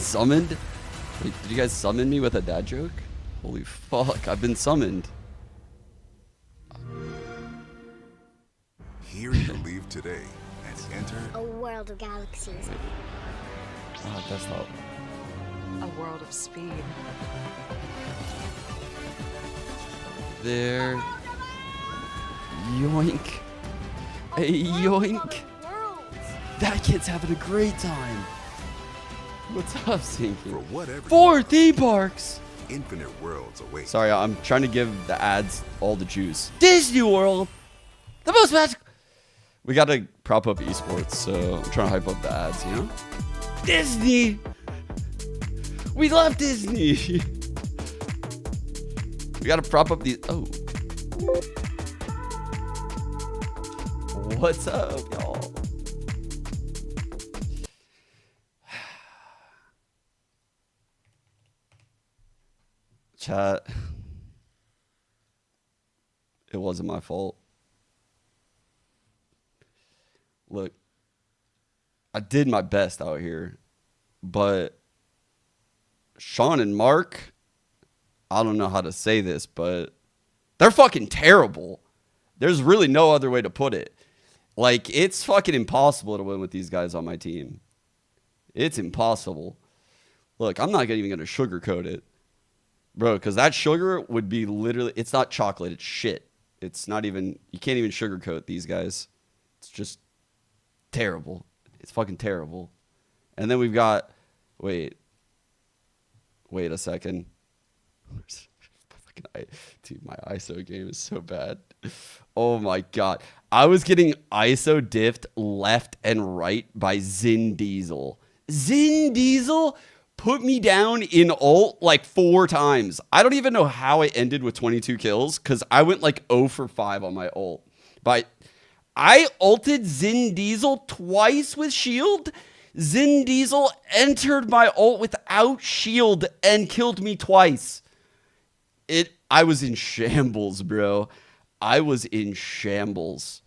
summoned? Wait, did you guys summon me with a dad joke? Holy fuck, I've been summoned. Here you leave today and enter a world of galaxies. Oh, that's not. A world of speed. There. Yoink. Hey, yoink. That kid's having a great time. What's up, Sinky? for whatever 4 theme parks. infinite worlds await. Sorry, I'm trying to give the ads all the juice. Disney World, the most magical. We gotta prop up esports, so I'm trying to hype up the ads, you know? Disney! We love Disney! We gotta prop up these. Oh. What's up, y'all? Chat. It wasn't my fault. Look, I did my best out here, but Sean and Mark, I don't know how to say this, but they're fucking terrible. There's really no other way to put it. Like, it's fucking impossible to win with these guys on my team. It's impossible. Look, I'm not even going to sugarcoat it, bro, because that sugar would be literally, it's not chocolate, it's shit. It's not even, you can't even sugarcoat these guys. It's just terrible. It's fucking terrible. And then we've got, wait a second. Dude, my ISO game is so bad. Oh my god. I was getting ISO diffed left and right by Zin Diesel. Zin Diesel put me down in ult like 4 times. I don't even know how it ended with 22 kills because I went like 0 for 5 on my ult. But I ulted Zin Diesel twice with shield. Zin Diesel entered my ult without shield and killed me twice. I was in shambles, bro. I was in shambles.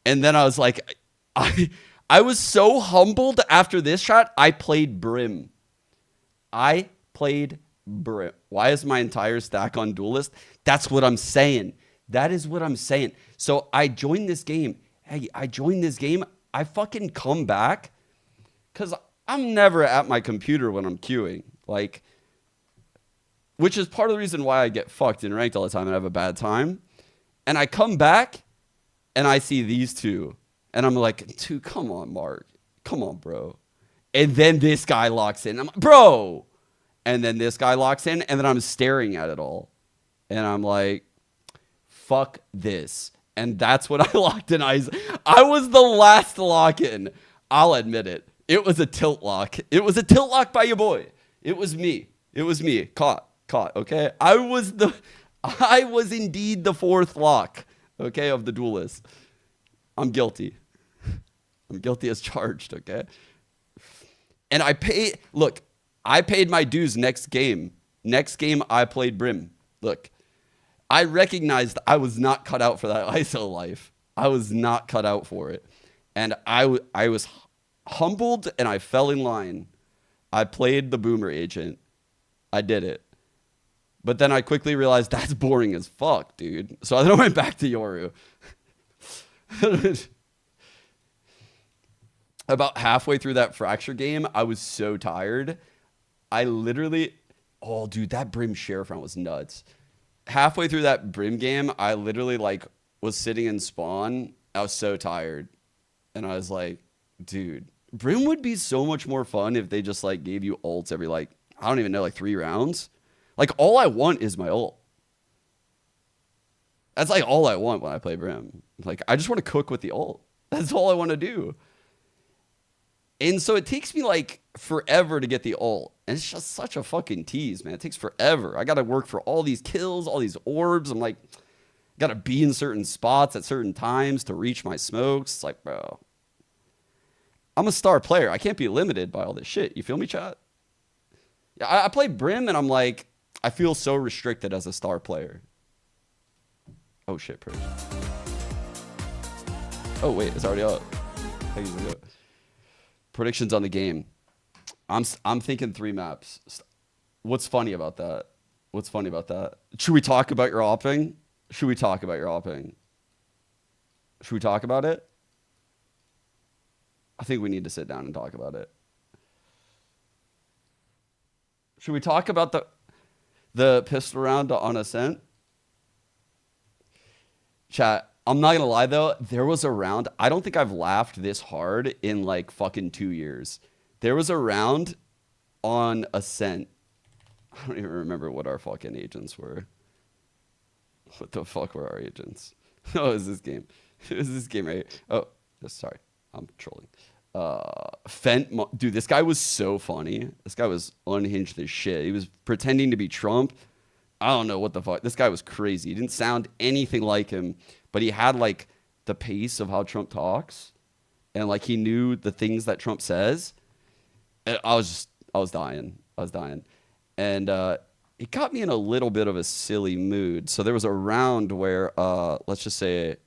And then I was like, I was so humbled after this shot, I played Brim. I played Brim. Why is my entire stack on Duelist? That's what I'm saying. That is what I'm saying. So I joined this game. Hey, I joined this game. I fucking come back because I'm never at my computer when I'm queuing. Like, which is part of the reason why I get fucked in ranked all the time and have a bad time. And I come back and I see these two. And I'm like, dude, come on, Mark. Come on, bro. And then this guy locks in. I'm like, bro. And then this guy locks in. And then I'm staring at it all. And I'm like, fuck this. And that's what I locked in. I was the last lock in. I'll admit it. It was a tilt lock. It was a tilt lock by your boy. It was me. It was me. Caught. Okay. I was indeed the 4th lock. Okay. Of the Duelist. I'm guilty. I'm guilty as charged. Okay. And I paid my dues next game. Next game I played Brim. Look, I recognized I was not cut out for that ISO life. I was not cut out for it. And I was humbled and I fell in line. I played the Boomer Agent. I did it. But then I quickly realized that's boring as fuck, dude. So then I went back to Yoru. About halfway through that Fracture game, I was so tired. I literally, oh, dude, that Brim Sheriff was nuts. Halfway through that Brim game, I literally like was sitting in spawn. I was so tired. And I was like, dude, Brim would be so much more fun if they just like gave you ults every like, I don't even know, like 3 rounds. Like all I want is my ult. That's like all I want when I play Brim. Like I just want to cook with the ult. That's all I want to do. And so it takes me like forever to get the ult. And it's just such a fucking tease, man. It takes forever. I got to work for all these kills, all these orbs. I'm like, got to be in certain spots at certain times to reach my smokes. It's like, bro, I'm a star player. I can't be limited by all this shit. You feel me, chat? Yeah, I play Brim and I'm like, I feel so restricted as a star player. Oh shit, Purge. Oh wait, it's already up. Predictions on the game. I'm thinking 3 maps. What's funny about that? What's funny about that? Should we talk about your opping? Should we talk about your opping? Should we talk about it? I think we need to sit down and talk about it. Should we talk about the pistol round on Ascent? Chat, I'm not gonna lie though, there was a round, I don't think I've laughed this hard in like fucking 2 years. There was a round on Ascent. I don't even remember what our fucking agents were. What the fuck were our agents? Oh, it was this game. It was this game right here. Oh, sorry. I'm trolling. Fent, dude, this guy was so funny. This guy was unhinged as shit. He was pretending to be Trump. I don't know what the fuck. This guy was crazy. He didn't sound anything like him, but he had like the pace of how Trump talks, and like he knew the things that Trump says. And I was dying. I was dying, and it got me in a little bit of a silly mood. So there was a round where, let's just say,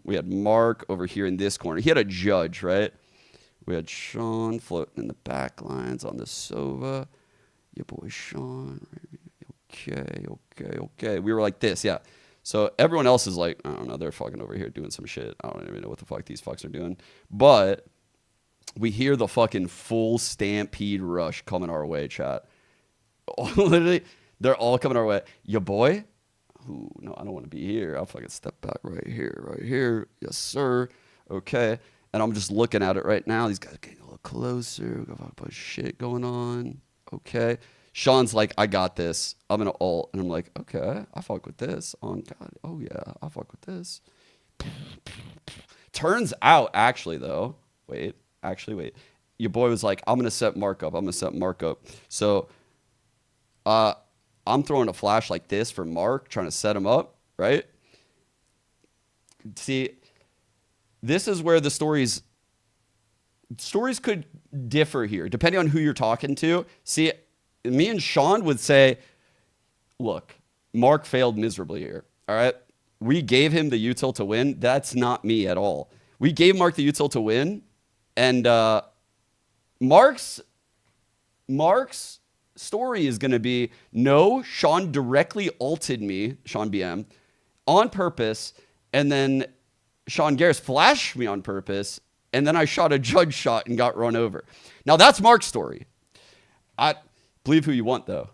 we had Mark over here in this corner. He had a judge, right? We had Sean floating in the back lines on the Sova. Your boy Sean. Okay. We were like this, yeah. So everyone else is like, I don't know, they're fucking over here doing some shit. I don't even know what the fuck these fucks are doing. But we hear the fucking full stampede rush coming our way, chat. Literally, they're all coming our way. Your boy? Ooh, no, I don't want to be here. I'll fucking step back right here. Yes, sir. Okay. And I'm just looking at it right now. These guys are getting a little closer. We got a bunch of shit going on. Okay. Sean's like, I got this. I'm going to ult. And I'm like, okay, I fuck with this. On God. Oh, yeah, I fuck with this. Turns out, actually, though, wait. Your boy was like, I'm going to set Mark up. So, I'm throwing a flash like this for Mark, trying to set him up, right? See, this is where the stories could differ here, depending on who you're talking to. See, me and Sean would say, look, Mark failed miserably here, all right? We gave him the util to win. That's not me at all. We gave Mark the util to win, and Mark's story is going to be, no, Sean directly ulted me, Sean BM, on purpose, and then Sean Garris flashed me on purpose, and then I shot a judge shot and got run over. Now, that's Mark's story. I believe who you want, though.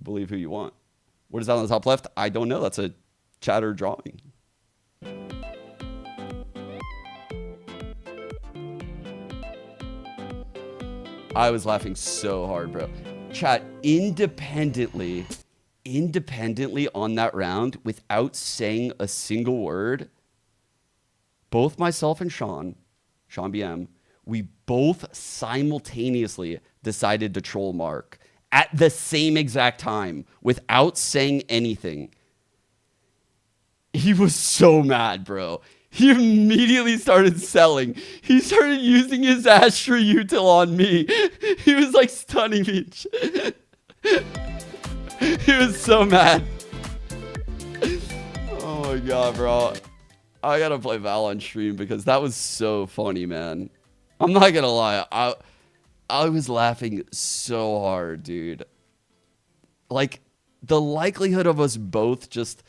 Believe who you want. What is that on the top left? I don't know. That's a chatter drawing. I was laughing so hard, bro. Chat, independently on that round, without saying a single word, both myself and Sean BM, we both simultaneously decided to troll Mark at the same exact time without saying anything. He was so mad, bro. He immediately started selling. He started using his Astra util on me. He was like stunning me. He was so mad. Oh my God, bro. I gotta play Val on stream because that was so funny, man. I'm not gonna lie. I was laughing so hard, dude. Like, the likelihood of us both just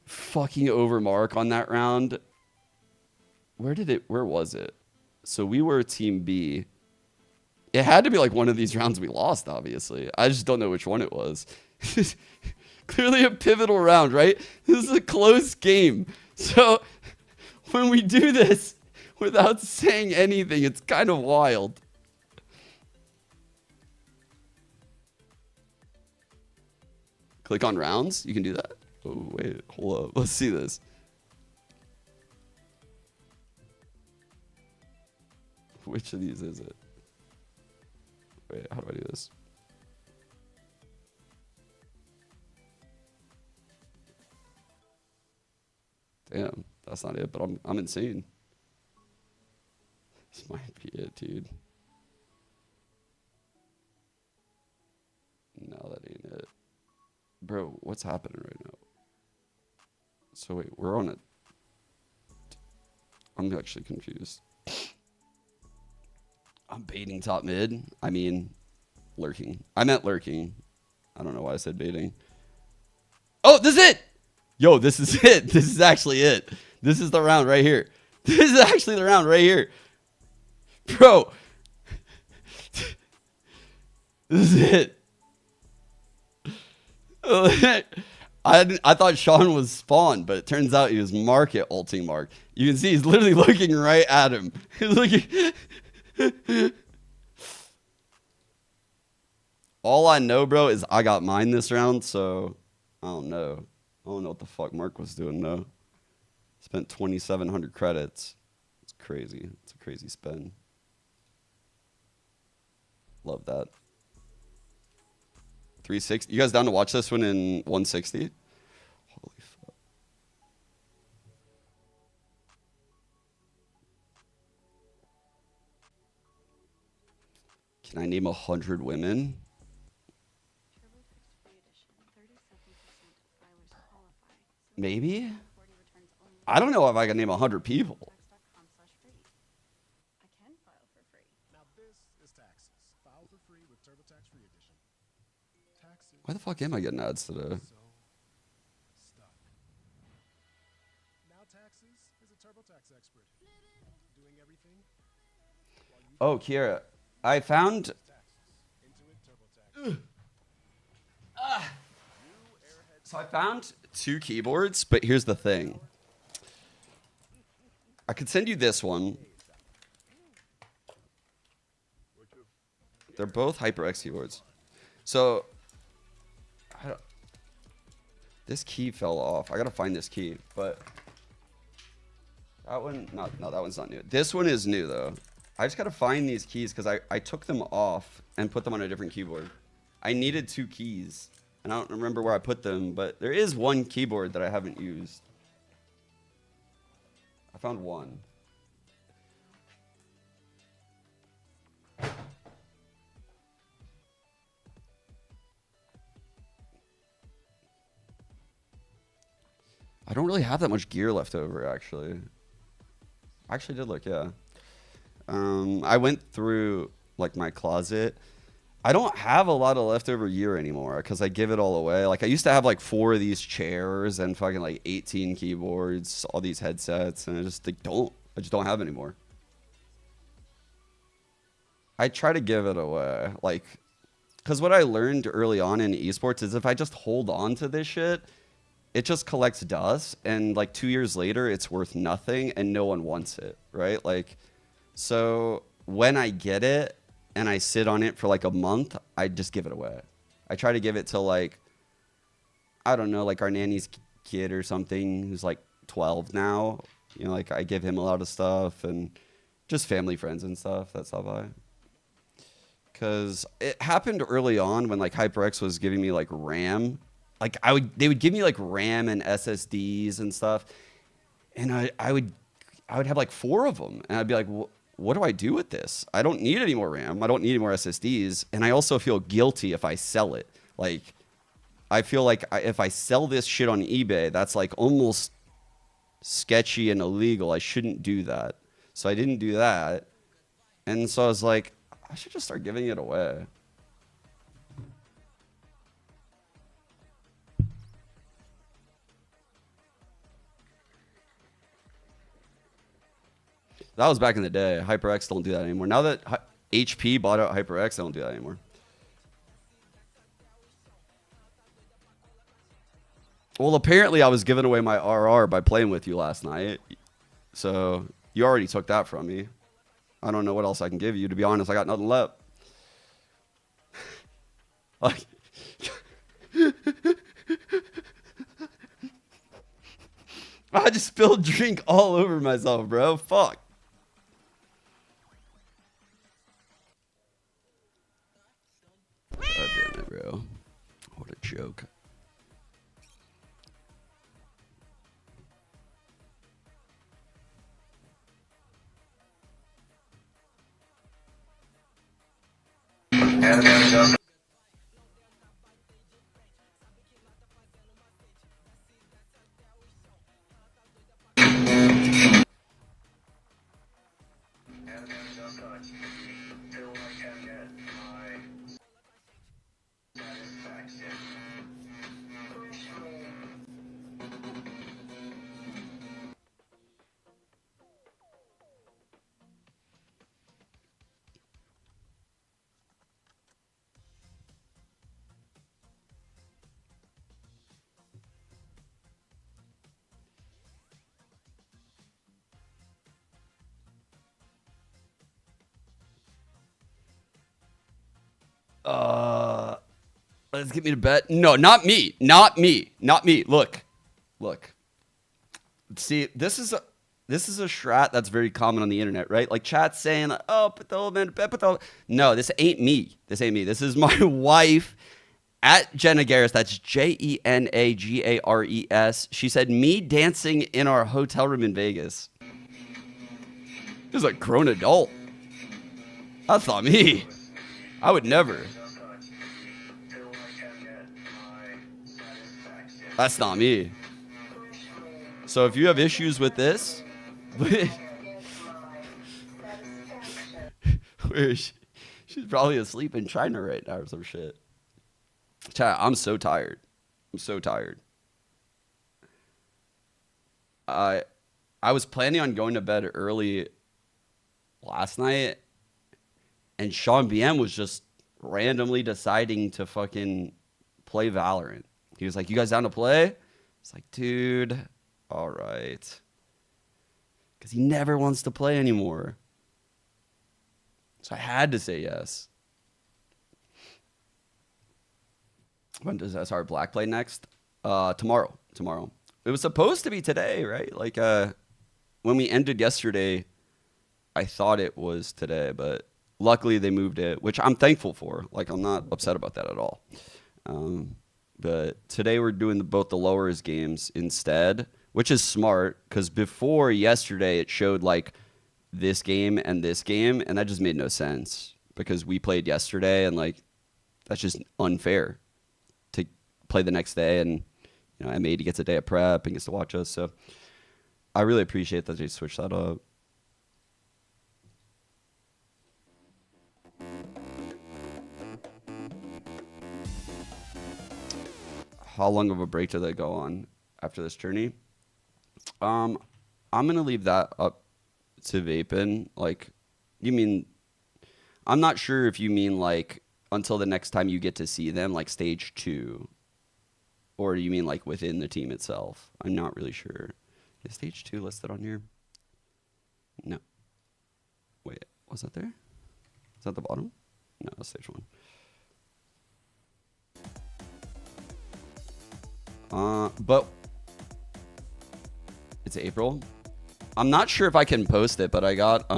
fucking over Mark on that round. Where was it? So we were team B. It had to be like one of these rounds we lost, obviously. I just don't know which one it was. Clearly a pivotal round, right? This is a close game. So when we do this without saying anything, it's kind of wild. Click on rounds. You can do that. Oh, wait, hold up. Let's see this. Which of these is it? Wait, how do I do this? Damn, that's not it, but I'm insane. This might be it, dude. No, that ain't it. Bro, what's happening right now? So wait, we're on it. I'm actually confused. I'm baiting top mid. I mean, lurking. I meant lurking. I don't know why I said baiting. Oh, this is it. Yo, this is it. This is actually it. This is the round right here. This is actually the round right here. Bro. This is it. I thought Sean was spawned, but it turns out he was market ulting Mark. You can see he's literally looking right at him. He's looking. All I know, bro, is I got mine this round, so I don't know. I don't know what the fuck Mark was doing, though. Spent 2,700 credits. It's crazy. It's a crazy spend. Love that. 360. You guys down to watch this one in 160? Holy fuck. Can I name 100 women? Maybe? I don't know if I can name 100 people. Why the fuck am I getting ads today? Oh, Kiera, I found. So I found 2 keyboards, but here's the thing. I could send you this one. They're both HyperX keyboards. So this key fell off. I gotta find this key, but that one, no, that one's not new. This one is new though. I just gotta find these keys because I took them off and put them on a different keyboard. I needed 2 keys, and I don't remember where I put them, but there is one keyboard that I haven't used. I found one. I don't really have that much gear left over, actually. I actually did look, yeah. I went through, like, my closet. I don't have a lot of leftover gear anymore because I give it all away. Like, I used to have, like, 4 of these chairs and fucking, like, 18 keyboards, all these headsets, and I just don't have anymore. I try to give it away. Like, because what I learned early on in esports is if I just hold on to this shit, it just collects dust, and like 2 years later, it's worth nothing, and no one wants it, right? Like, so when I get it and I sit on it for like a month, I just give it away. I try to give it to like, I don't know, like our nanny's kid or something who's like 12 now. You know, like I give him a lot of stuff and just family friends and stuff. That's how I. Because it happened early on when like HyperX was giving me like RAM. Like they would give me like RAM and SSDs and stuff, and I would have like 4 of them, and I'd be like, what do I do with this? I don't need any more RAM. I don't need any more SSDs, and I also feel guilty if I sell it. Like, I feel like if I sell this shit on eBay, that's like almost sketchy and illegal. I shouldn't do that, so I didn't do that, and so I was like, I should just start giving it away. That was back in the day. HyperX don't do that anymore. Now that HP bought out HyperX, they don't do that anymore. Well, apparently I was giving away my RR by playing with you last night. So you already took that from me. I don't know what else I can give you. To be honest, I got nothing left. Like, I just spilled drink all over myself, bro. Fuck. God damn it, bro. What a joke. Let's get me to bet. No, not me. Not me. Not me. Look. See, this is a strat that's very common on the internet, right? Like chat saying, "Oh, put the old man to bed." Put the No, this ain't me. This ain't me. This is my wife at Jenna Garris. That's JENAGARES. She said, "Me dancing in our hotel room in Vegas." This is a grown adult. That's not me. I would never. That's not me. So if you have issues with this, she's probably asleep in China right now or some shit. Chat, I'm so tired. I'm so tired. I was planning on going to bed early last night, and Sean BM was just randomly deciding to fucking play Valorant. He was like, "You guys down to play?" It's like, dude, all right. Because he never wants to play anymore. So I had to say yes. When does SR Black play next? Tomorrow. It was supposed to be today, right? Like, when we ended yesterday, I thought it was today, but luckily they moved it, which I'm thankful for. Like, I'm not upset about that at all. But today we're doing both the lowers games instead, which is smart because before yesterday it showed like this game, and that just made no sense because we played yesterday and like that's just unfair to play the next day, and you know M80 gets a day of prep and gets to watch us. So I really appreciate that they switched that up. How long of a break do they go on after this journey? I'm gonna leave that up to Vapin. Like, you mean? I'm not sure if you mean like until the next time you get to see them, like stage 2, or do you mean like within the team itself? I'm not really sure. Is stage 2 listed on here? No. Wait, was that there? Is that the bottom? No, that's stage 1. But it's April. I'm not sure if I can post it, but I got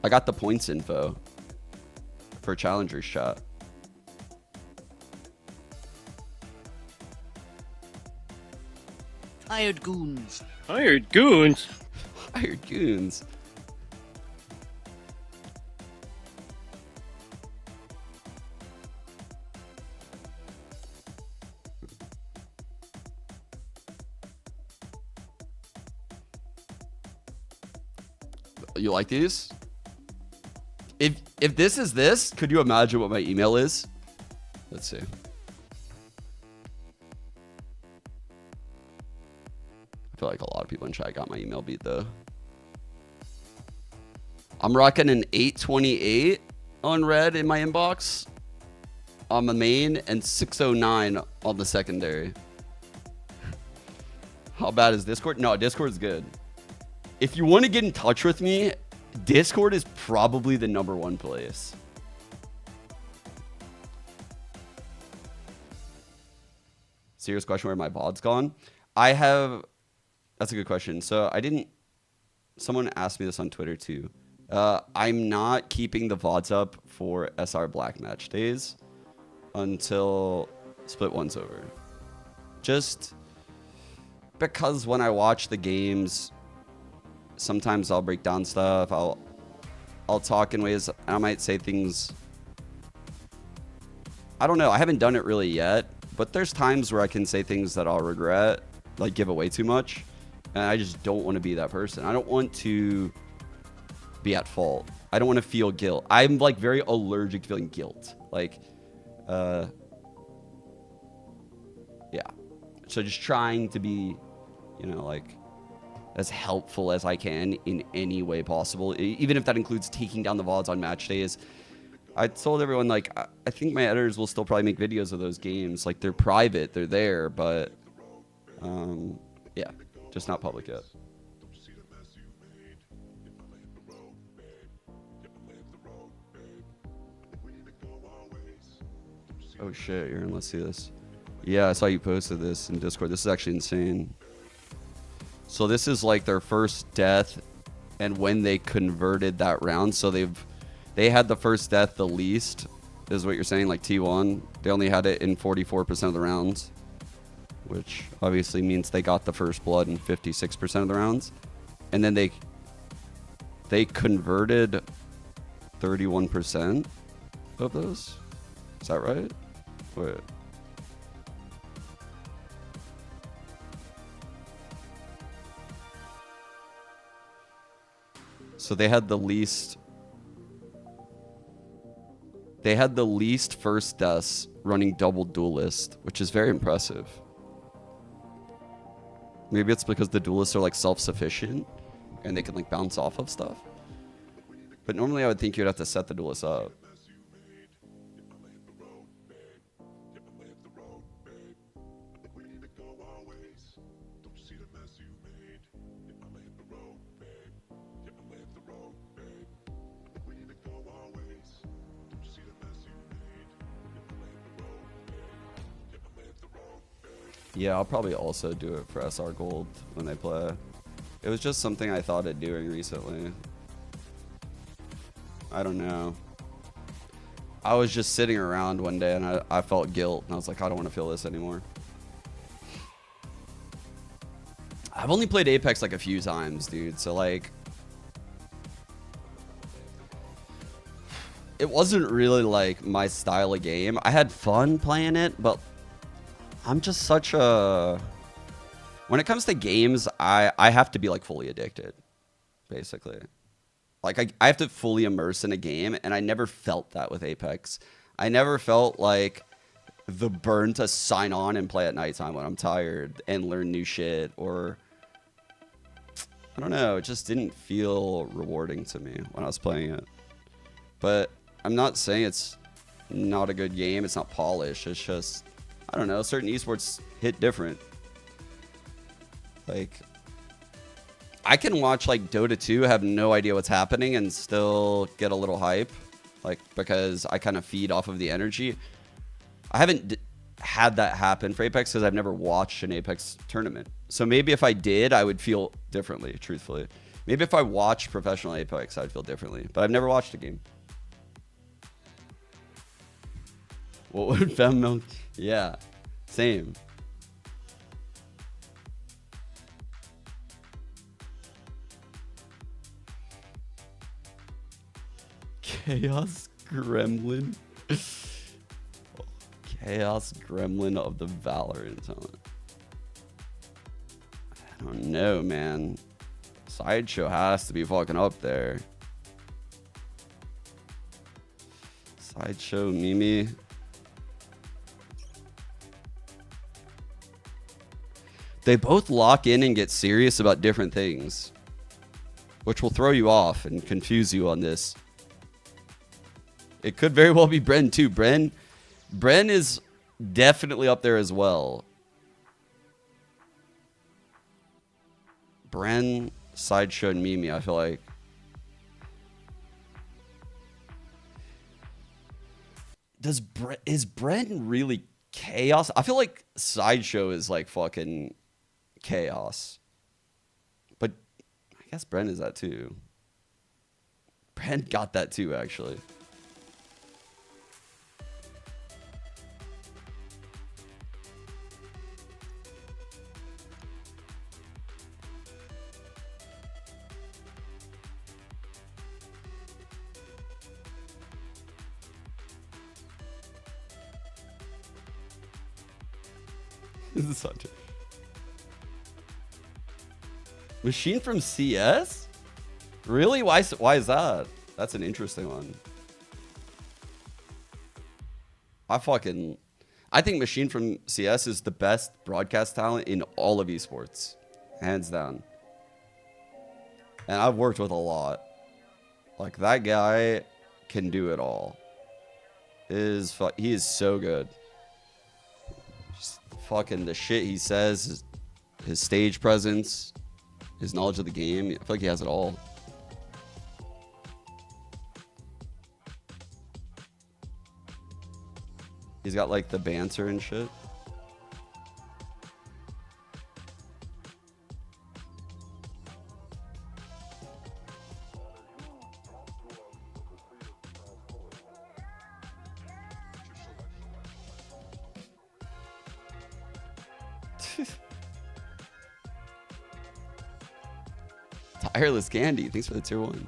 the points info for Challengers chat. Hired goons. Hired goons? Hired goons. You like these? If this is this, could you imagine what my email is? Let's see. I feel like a lot of people in chat got my email beat though. I'm rocking an 828 on red in my inbox on the main and 609 on the secondary. How bad is Discord? No, Discord's good. If you want to get in touch with me, Discord is probably the #1 place. Serious question, where are my VODs gone? That's a good question. So someone asked me this on Twitter too. I'm not keeping the VODs up for SR Black match days until Split 1's over. Just because when I watch the games, sometimes I'll break down stuff. I'll talk in ways, I might say things. I don't know. I haven't done it really yet, but there's times where I can say things that I'll regret, like give away too much. And I just don't want to be that person. I don't want to be at fault. I don't want to feel guilt. I'm like very allergic to feeling guilt. Like, yeah. So just trying to be, you know, like, as helpful as I can in any way possible, even if that includes taking down the VODs on match days. I told everyone, like, I think my editors will still probably make videos of those games. Like, they're private, they're there, but yeah, just not public yet. Oh shit, Aaron, let's see this. Yeah, I saw you posted this in Discord. This is actually insane. So this is like their first death and when they converted that round. So they had the first death the least, is what you're saying, like T1. They only had it in 44% of the rounds, which obviously means they got the first blood in 56% of the rounds. And then they converted 31% of those. Is that right? Wait. So they had the least first deaths running double duelist, which is very impressive. Maybe it's because the duelists are like self-sufficient and they can like bounce off of stuff. But normally I would think you'd have to set the duelists up. Yeah, I'll probably also do it for SR Gold when they play. It was just something I thought of doing recently. I don't know. I was just sitting around one day and I felt guilt and I was like, I don't want to feel this anymore. I've only played Apex like a few times, dude. So like, it wasn't really like my style of game. I had fun playing it, but I'm just such a... When it comes to games, I have to be like fully addicted, basically. Like I have to fully immerse in a game, and I never felt that with Apex. I never felt like the burn to sign on and play at nighttime when I'm tired and learn new shit, or... I don't know, it just didn't feel rewarding to me when I was playing it. But I'm not saying it's not a good game, it's not polished, it's just... I don't know, certain esports hit different. Like, I can watch like Dota 2, have no idea what's happening and still get a little hype. Like, because I kind of feed off of the energy. I haven't had that happen for Apex because I've never watched an Apex tournament. So maybe if I did, I would feel differently, truthfully. Maybe if I watched professional Apex, I'd feel differently. But I've never watched a game. What would Fem Milk? Yeah, same. Chaos Gremlin. Chaos Gremlin of the Valorant talent. I don't know, man. Sideshow has to be fucking up there. Sideshow, Mimi. They both lock in and get serious about different things, which will throw you off and confuse you on this. It could very well be Bren too. Bren is definitely up there as well. Bren, Sideshow, and Mimi, I feel like. Is Bren really chaos? I feel like Sideshow is like fucking chaos. But I guess Bren is that too. Bren got that too, actually. This is such a... Machine from CS? Really? Why is that? That's an interesting one. I think Machine from CS is the best broadcast talent in all of esports. Hands down. And I've worked with a lot. Like, that guy can do it all. He is so good. Just fucking the shit he says, his stage presence, his knowledge of the game. I feel like he has it all. He's got like the banter and shit. Tireless Candy, thanks for the tier 1.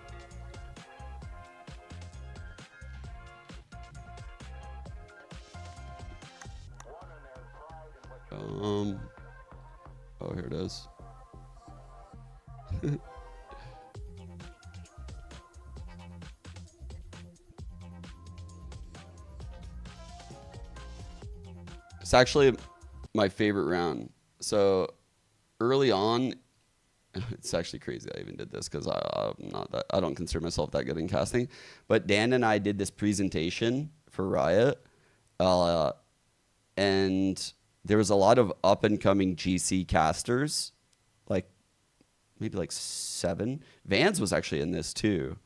Oh, here it is. It's actually my favorite round. So early on, it's actually crazy I even did this because I don't consider myself that good in casting. But Dan and I did this presentation for Riot, and there was a lot of up and coming GC casters, like maybe like 7. Vans was actually in this too.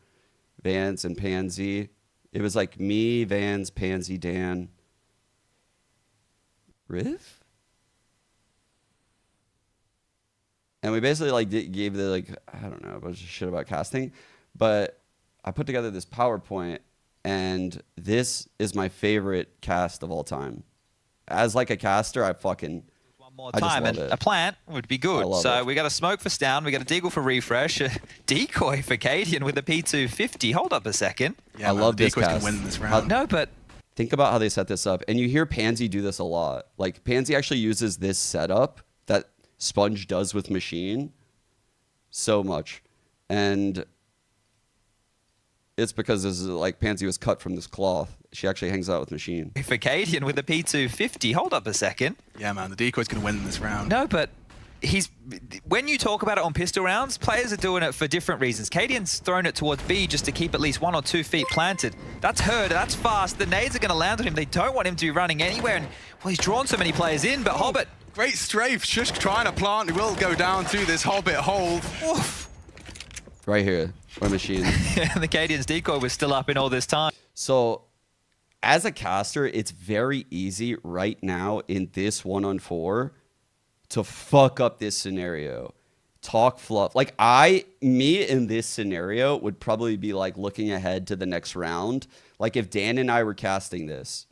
Vans and Pansy. It was like me, Vans, Pansy, Dan, Riv. And we basically like gave the like, I don't know, a bunch of shit about casting, but I put together this PowerPoint, and this is my favorite cast of all time. As like a caster, I fucking one more time, and a plant would be good. So we got a smoke for Stown, we got a deagle for refresh, a decoy for Cadian with a P250. Hold up a second. Yeah, I love this cast. Win this round. No, but think about how they set this up, and you hear Pansy do this a lot. Like Pansy actually uses this setup that Sponge does with Machine so much, and it's because this is like Pansy was cut from this cloth. She actually hangs out with Machine. for Cadian with a P250. Hold up a second. Yeah, man, the decoy's going to win this round. No, but when you talk about it on pistol rounds, players are doing it for different reasons. Cadian's thrown it towards B just to keep at least 1 or 2 feet planted. That's heard, that's fast. The nades are going to land on him. They don't want him to be running anywhere, and well, he's drawn so many players in, but Hobbit. Great strafe, just trying to plant. He will go down to this Hobbit hold. Oof. Right here, or Machine. The Cadian's decoy was still up in all this time. So, as a caster, it's very easy right now in this 1-on-4 to fuck up this scenario. Talk fluff. Like me in this scenario would probably be like looking ahead to the next round. Like if Dan and I were casting this,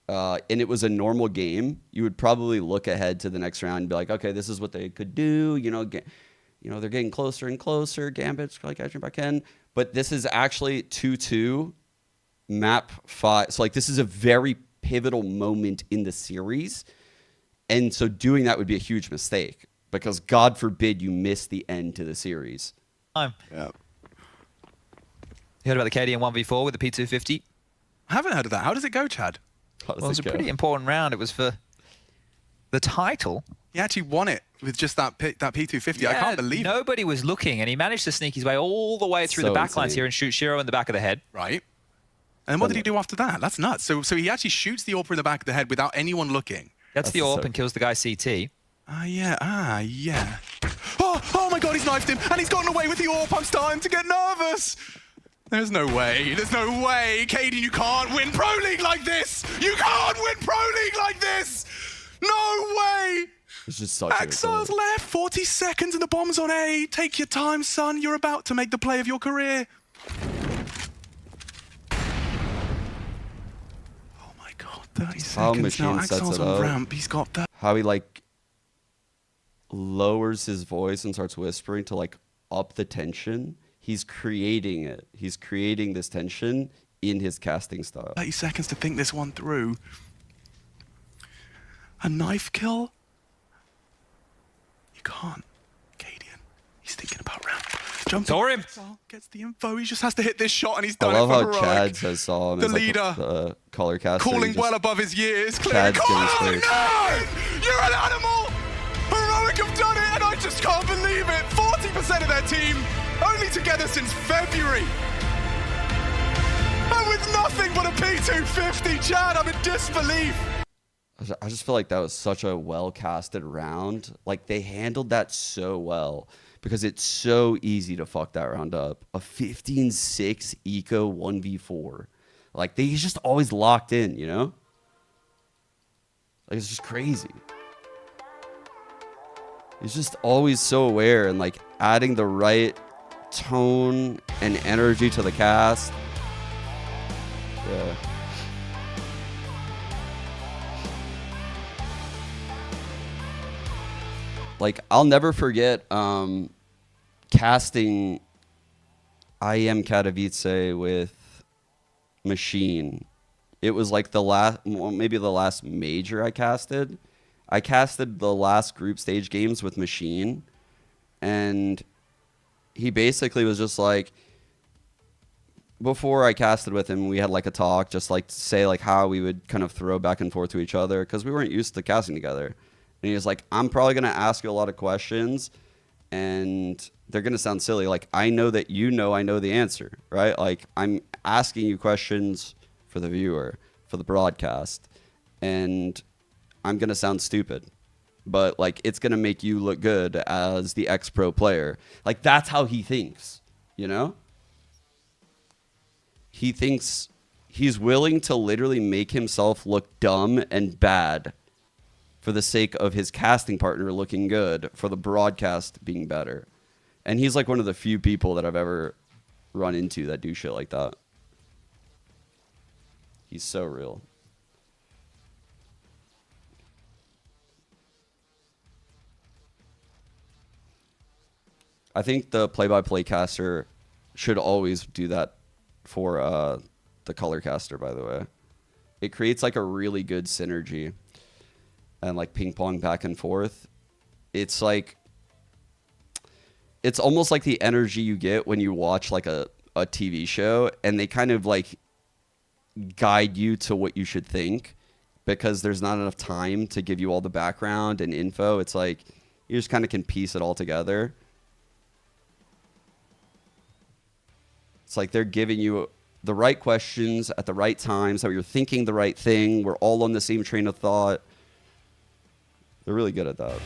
and it was a normal game, you would probably look ahead to the next round and be like, okay, this is what they could do. They're getting closer and closer. Gambit's like catching back in. But this is actually 2-2, map 5. So like this is a very pivotal moment in the series. And so doing that would be a huge mistake because God forbid you miss the end to the series. Yeah. You heard about the Cadian 1v4 with the P250? I haven't heard of that. How does it go, Chad? How does Well, it was it a go? pretty important round. It was for the title. He actually won it with just that P250. I can't believe it. Nobody was looking, and he managed to sneak his way all the way through So the backlines insane. here and shoot Shiro in the back of the head. Right. And then what did he do after that? That's nuts. So he actually shoots the AWP in the back of the head without anyone looking. Gets the That's AWP so- and kills the guy CT. Yeah. Oh my god, he's knifed him, and he's gotten away with the AWP. I'm starting to get nervous. There's no way. Cadian, you can't win Pro League like this. You can't win Pro League like this. No way. It's just such a Exile's left, 40 seconds and the bomb's on A. Take your time, son. You're about to make the play of your career. Oh my god, 30 How seconds now. Machine sets Exile's it on up. ramp. He's got that. How he like lowers his voice and starts whispering to like up the tension. He's creating it. He's creating this tension in his casting style. 30 seconds to think this one through. A knife kill? You can't. Cadian. He's thinking about ramp. Jumping. Saw him. Gets the info. He just has to hit this shot and he's I done love it how for heroic. Chad says saw him The as like leader. the color caster. Calling He just- well above his years. Clear. Chad's Come getting on, straight. no! You're an animal! Heroic have done it and I just can't believe it. 40% of their team only together since February. And with nothing but a P250, Chad, I'm in disbelief. I just feel like that was such a well casted round. Like they handled that so well because it's so easy to fuck that round up. A 15-6 eco 1v4. Like he's just always locked in, you know? Like it's just crazy. He's just always so aware and like adding the right tone and energy to the cast. Yeah. Like I'll never forget casting I Am Katowice with Machine. It was like the last, well, maybe the last major I casted. I casted the last group stage games with Machine, and he basically was just like, before I casted with him, we had like a talk, just like to say like how we would kind of throw back and forth to each other because we weren't used to casting together. And he was like, I'm probably going to ask you a lot of questions and they're going to sound silly. Like, I know that you know I know the answer, right? Like, I'm asking you questions for the viewer, for the broadcast, and I'm going to sound stupid. But, like, it's going to make you look good as the ex-pro player. Like, that's how he thinks, you know? He thinks he's willing to literally make himself look dumb and bad for the sake of his casting partner looking good, for the broadcast being better. And he's like one of the few people that I've ever run into that do shit like that. He's so real. I think the play-by-play caster should always do that for the color caster, by the way. It creates like a really good synergy and like ping pong back and forth. It's like, it's almost like the energy you get when you watch like a TV show and they kind of like guide you to what you should think because there's not enough time to give you all the background and info. It's like you just kind of can piece it all together. It's like they're giving you the right questions at the right time so you're thinking the right thing. We're all on the same train of thought. They're really good at that.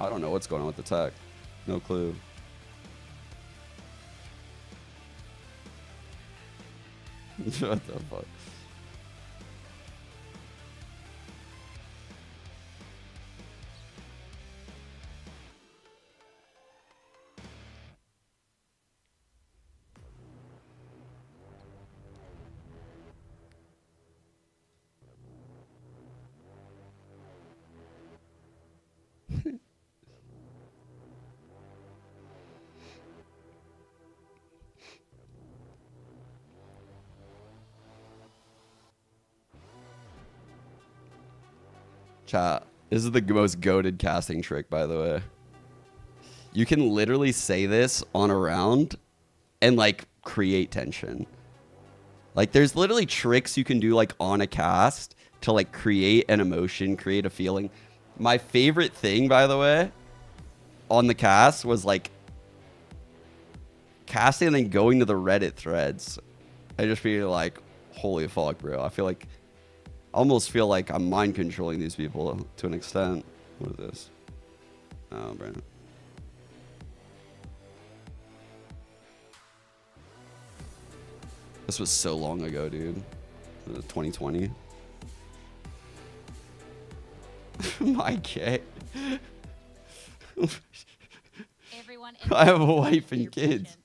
I don't know what's going on with the tech. No clue. What the fuck? Chat, this is the most goated casting trick, by the way. You can literally say this on a round and like create tension. Like there's literally tricks you can do like on a cast to like create an emotion, create a feeling. My favorite thing, by the way, on the cast was like casting and then going to the Reddit threads. I just feel like, holy fuck, bro. I almost feel like I'm mind controlling these people to an extent. What is this? Oh, Brandon. This was so long ago, dude. 2020. My K. Everyone I have a wife and kids.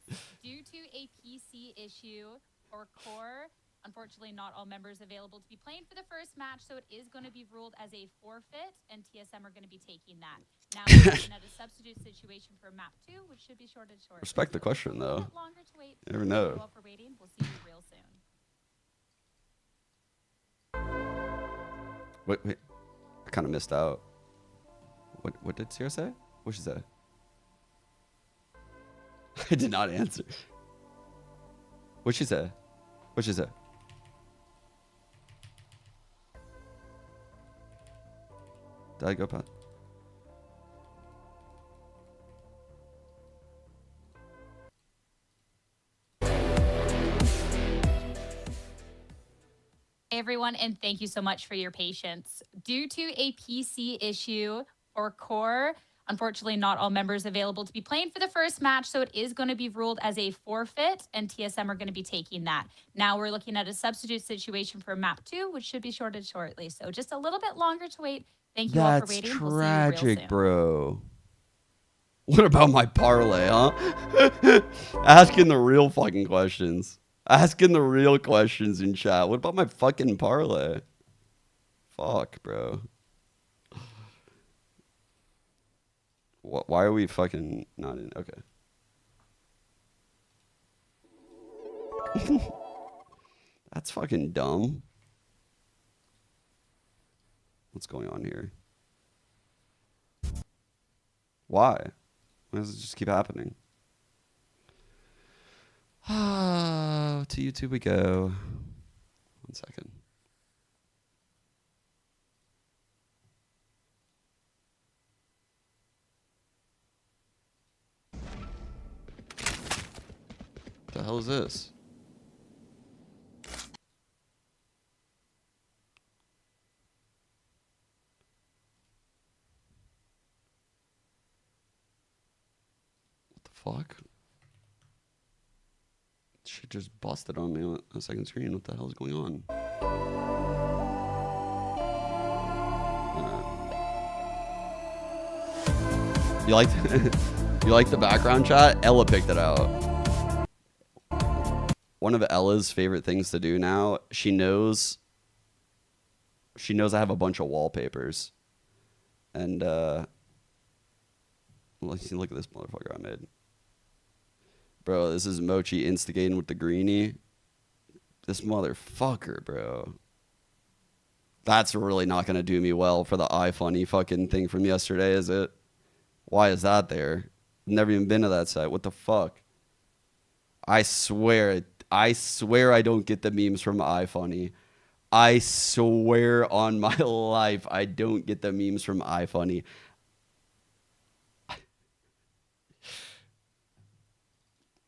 Due to a PC issue or core, unfortunately not all members available to be playing for the first match, so it is going to be ruled as a forfeit, and TSM are going to be taking that. Now we're looking at a substitute situation for map 2, which should be short and short. Respect the question, though. A little bit longer to wait. You never know. While we're waiting, we'll see you real soon. Wait. I kind of missed out. What did Sierra say? What she say? I did not answer. What she say? What she say? Did I go past? Hey everyone, and thank you so much for your patience. Due to a PC issue or core, Unfortunately, not all members available to be playing for the first match, so it is going to be ruled as a forfeit, and TSM are going to be taking that. Now we're looking at a substitute situation for map 2, which should be shorted shortly. So just a little bit longer to wait. Thank you all for That's waiting. We'll see you real tragic, soon. bro. What about my parlay, huh? Asking the real fucking questions. Asking the real questions in chat. What about my fucking parlay? Fuck, bro. Why are we fucking not in? Okay. That's fucking dumb. What's going on here? Why? Why does it just keep happening? To YouTube we go. 1 second. What the hell is this? What the fuck? Shit just busted on me on the second screen. What the hell is going on? You like you like the background chat? Ella picked it out. One of Ella's favorite things to do now, she knows I have a bunch of wallpapers. And look at this motherfucker I made. Bro, this is Mochi instigating with the greenie. This motherfucker, bro. That's really not going to do me well for the iFunny fucking thing from yesterday, is it? Why is that there? Never even been to that site. What the fuck? I swear I don't get the memes from iFunny. I swear on my life I don't get the memes from iFunny.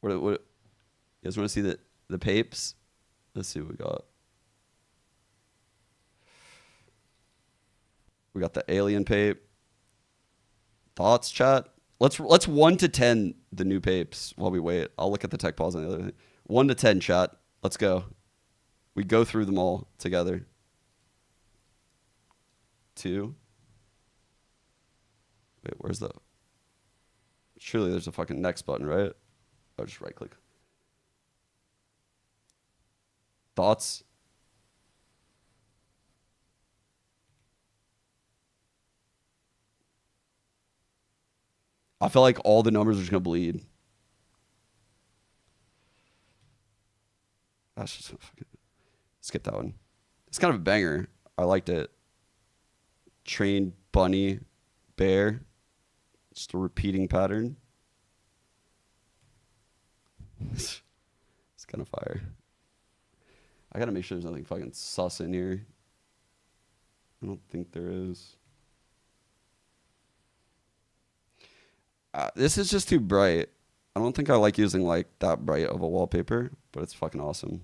What you guys want to see the papes? Let's see what we got. We got the alien pape. Thoughts, chat? Let's 1 to 10 the new papes while we wait. I'll look at the tech pause and the other thing. 1 to 10, chat. Let's go. We go through them all together. 2. Wait, where's the... Surely there's a fucking next button, right? Oh, just right click. Thoughts? I feel like all the numbers are just gonna bleed. That's just fucking... Skip that one. It's kind of a banger. I liked it. Train, bunny, bear. Just a repeating pattern. It's kind of fire. I gotta make sure there's nothing fucking sus in here. I don't think there is. This is just too bright. I don't think I like using like that bright of a wallpaper, but it's fucking awesome.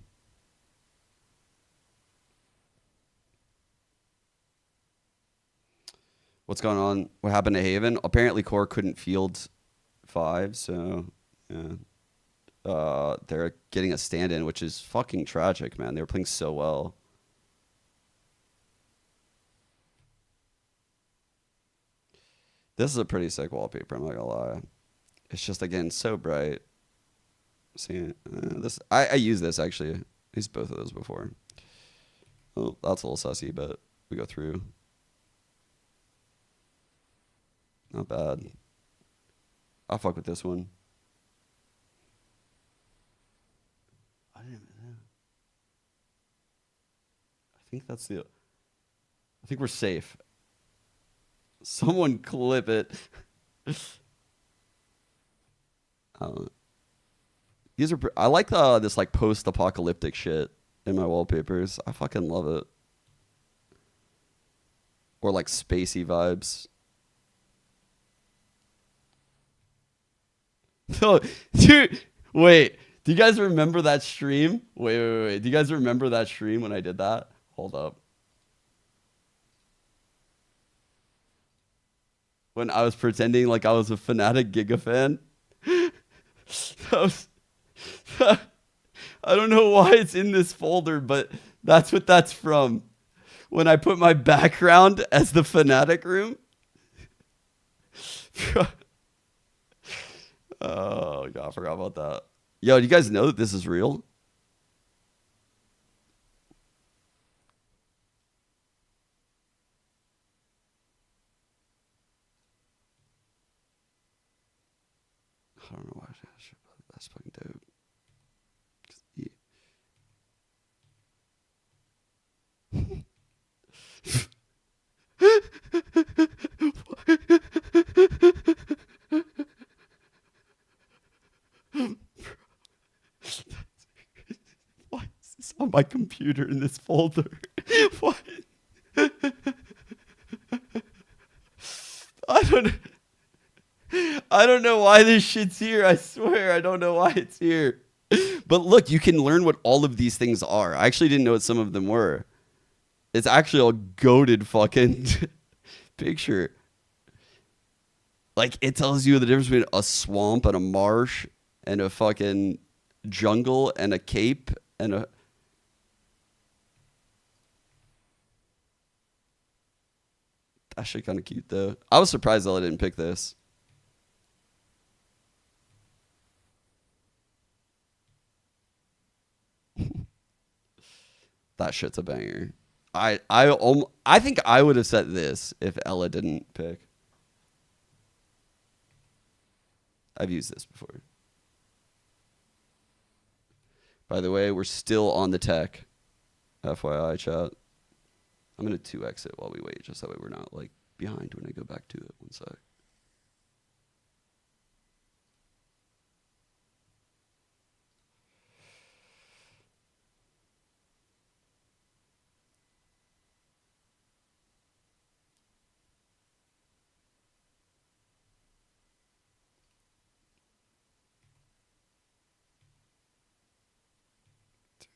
What's going on? What happened to Haven? Apparently Core couldn't field 5, so yeah. They're getting a stand-in, which is fucking tragic, man. They were playing so well. This is a pretty sick wallpaper, I'm not gonna lie. It's just, again, so bright. See, this I use this, actually. I used both of those before. Oh, that's a little sussy, but we go through. Not bad. I'll fuck with this one. I think that's the... I think we're safe. Someone clip it. These are... I like this like post-apocalyptic shit in my wallpapers. I fucking love it. Or like spacey vibes. Oh, dude, wait. Do you guys remember that stream? Wait. Do you guys remember that stream when I did that? Hold up. when I was pretending like I was a Fnatic Giga fan. That was, I don't know why it's in this folder, but that's what that's from. When I put my background as the Fnatic room. Oh, God, I forgot about that. Yo, do you guys know that this is real? I don't know why that's fucking dope. Why is this on my computer in this folder? What? I don't know why this shit's here. I swear, I don't know why it's here. But look, you can learn what all of these things are. I actually didn't know what some of them were. It's actually a goated fucking picture. Like, it tells you the difference between a swamp and a marsh and a fucking jungle and a cape and a... That shit kind of cute, though. I was surprised Ella didn't pick this. That shit's a banger. I think I would have set this if Ella didn't pick. I've used this before. By the way, we're still on the tech. FYI, chat. I'm going to 2x it while we wait, just that way we're not like behind when I go back to it. One sec.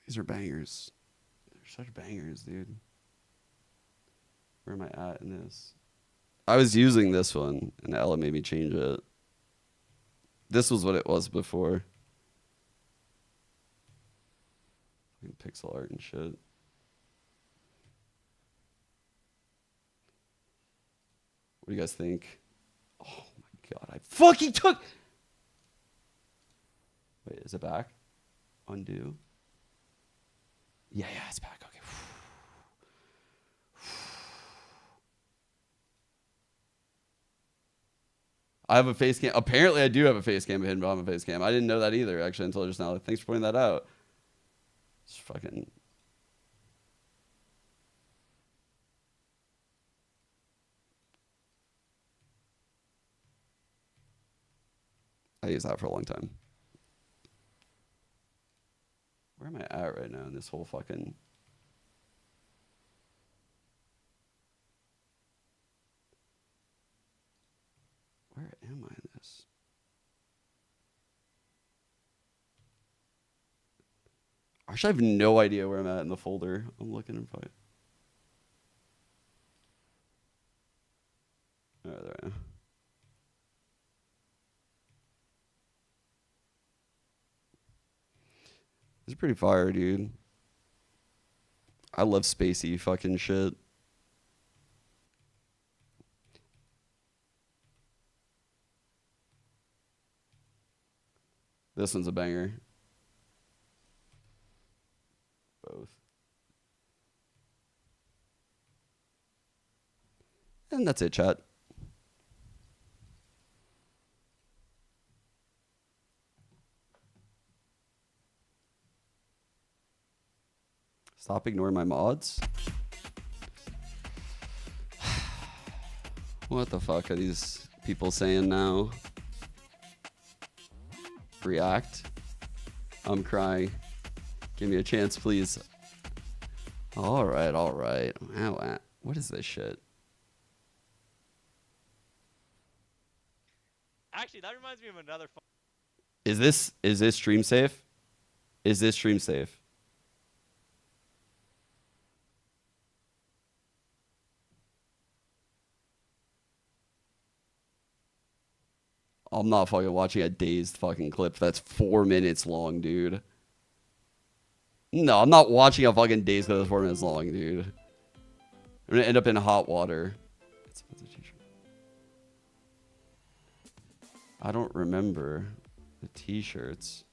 These are bangers. They're such bangers, dude. Where am I at in this? I was using this one, and Ella made me change it. This was what it was before. Pixel art and shit. What do you guys think? Oh my God, I fucking took... Wait, is it back? Undo. Yeah, it's back. Okay. I have a face cam. Apparently, I do have a face cam hidden behind my face cam. I didn't know that either, actually, until just now. Thanks for pointing that out. It's fucking... I used that for a long time. Where am I at right now in this whole fucking... Where am I in this? Actually, I have no idea where I'm at in the folder. I'm looking and find. Alright, there I am. This is pretty fire, dude. I love spacey fucking shit. This one's a banger. Both. And that's it, chat. Stop ignoring my mods. What the fuck are these people saying now? React. I'm crying. Give me a chance, please. All right. Wow, what is this shit? Actually, that reminds me of another. Is this stream safe? Is this stream safe? I'm not fucking watching a dazed fucking clip that's 4 minutes long, dude. No, I'm not watching a fucking dazed clip that's 4 minutes long, dude. I'm gonna end up in hot water. I don't remember the t-shirts.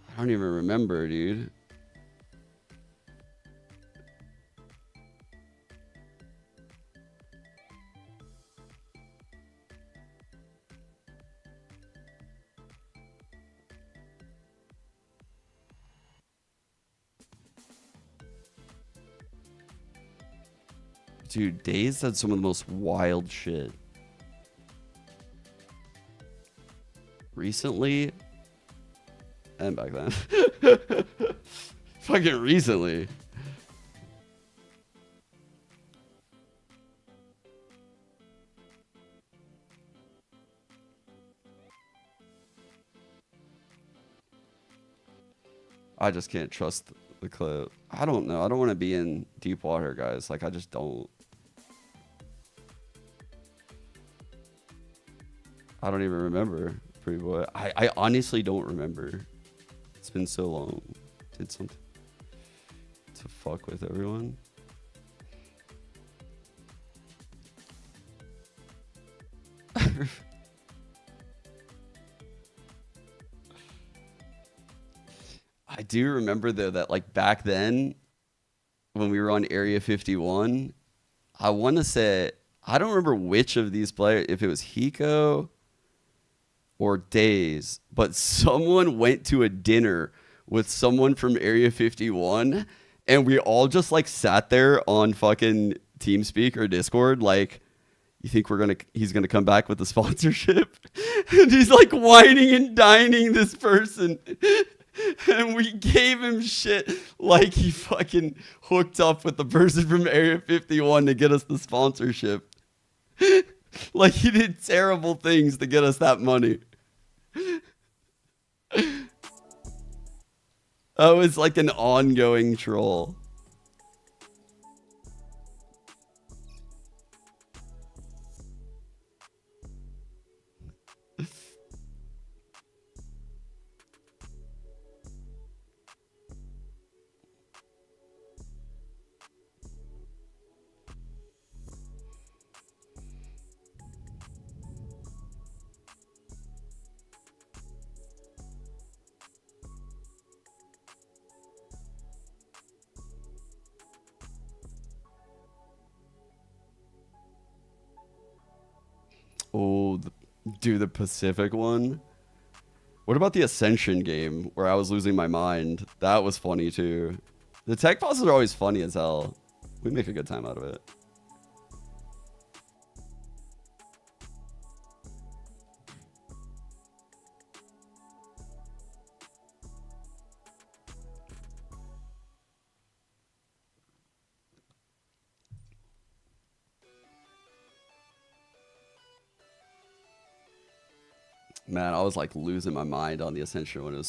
I don't even remember, dude. Dude, Days had some of the most wild shit. Recently, and back then. Fucking recently. I just can't trust the clip. I don't know. I don't want to be in deep water, guys. Like, I just don't. I don't even remember, pretty boy. I honestly don't remember. It's been so long. Did something to fuck with everyone. I do remember though that like back then when we were on Area 51, I want to say, I don't remember which of these players, if it was Hiko or Days, but someone went to a dinner with someone from Area 51 and we all just like sat there on fucking TeamSpeak or Discord like, you think he's gonna come back with the sponsorship? And he's like whining and dining this person. And we gave him shit like he fucking hooked up with the person from Area 51 to get us the sponsorship. Like he did terrible things to get us that money. Oh, it's like an ongoing troll. Oh, dude, the Pacific one. What about the Ascension game where I was losing my mind? That was funny too. The tech pauses are always funny as hell. We make a good time out of it. Man, I was like losing my mind on the Ascension one.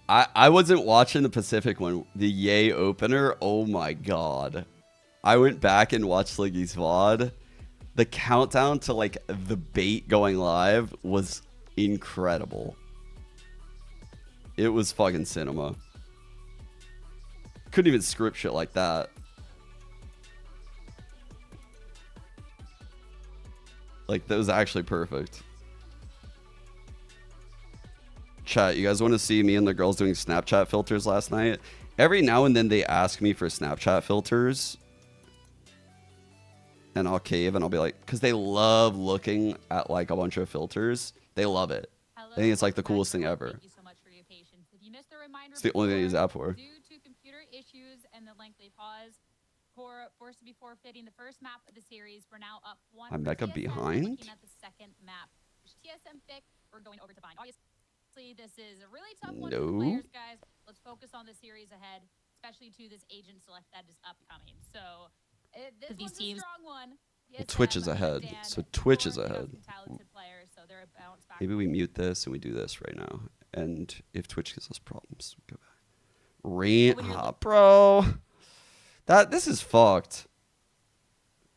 I wasn't watching the Pacific one. The Yay opener, oh my god. I went back and watched Sliggy's VOD. The countdown to like the bait going live was incredible. It was fucking cinema. Couldn't even script shit like that. Like, that was actually perfect. Chat, you guys want to see me and the girls doing Snapchat filters last night? Every now and then they ask me for Snapchat filters. And I'll cave and I'll be like, because they love looking at like a bunch of filters. They love it. I think it's like the coolest thing ever. Thank you so much for your patience. If you missed the reminder, It's the only thing I use that for. Due to computer issues and the lengthy pause, forced to be forfeiting the first map of the series. We're now up 1. I'm Mecca TSM behind? Looking at the second map. TSM pick. We're going over to bind. Obviously, this is a really tough one for the players, guys. Let's focus on the series ahead, especially to this agent select that is upcoming. So this was a strong one. Well, Twitch is ahead. So Twitch is ahead. Players, so they're a bounce back. Maybe we mute this and we do this right now. And if Twitch gives us problems, we go back. Bro. This is fucked.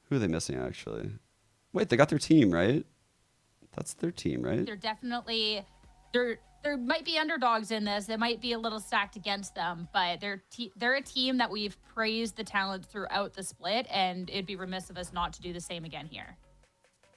Who are they missing, actually? Wait, they got their team, right? That's their team, right? They're definitely there might be underdogs in this. It might be a little stacked against them, but they're a team that we've praised the talent throughout the split, and it'd be remiss of us not to do the same again here.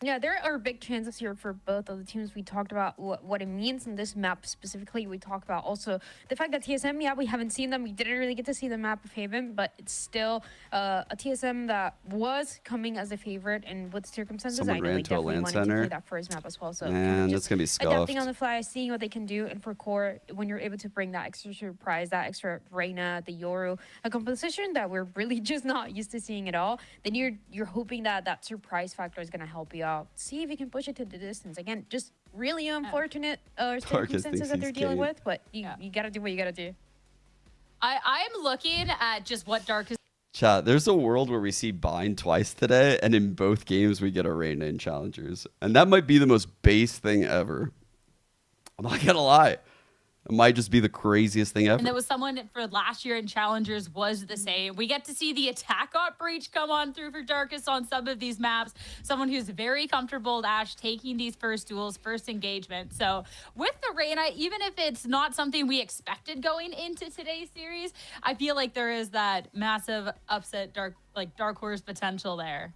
Yeah, there are big chances here for both of the teams. We talked about what it means in this map specifically. We talked about also the fact that TSM, yeah, we haven't seen them. We didn't really get to see the map of Haven, but it's still a TSM that was coming as a favorite, and with circumstances, Someone I know ran they to a definitely land wanted to center. play that first map as well. So Man, that's gonna be scuffed. adapting on the fly, seeing what they can do, and for core, when you're able to bring that extra surprise, that extra Reyna, the Yoru, a composition that we're really just not used to seeing at all, then you're hoping that that surprise factor is gonna help you out. See if you can push it to the distance. Again, just really unfortunate circumstances that they're dealing with, but you gotta do what you gotta do. I'm looking at just what Dark is. Chat, there's a world where we see Bind twice today, and in both games we get a Reyna in Challengers. And that might be the most base thing ever. I'm not gonna lie. It might just be the craziest thing ever. And there was someone for last year in Challengers was the same. We get to see the attack op breach come on through for Darkus on some of these maps. Someone who's very comfortable, Ash, taking these first duels, first engagement. So with the Reyna, even if it's not something we expected going into today's series, I feel like there is that massive upset dark horse potential there.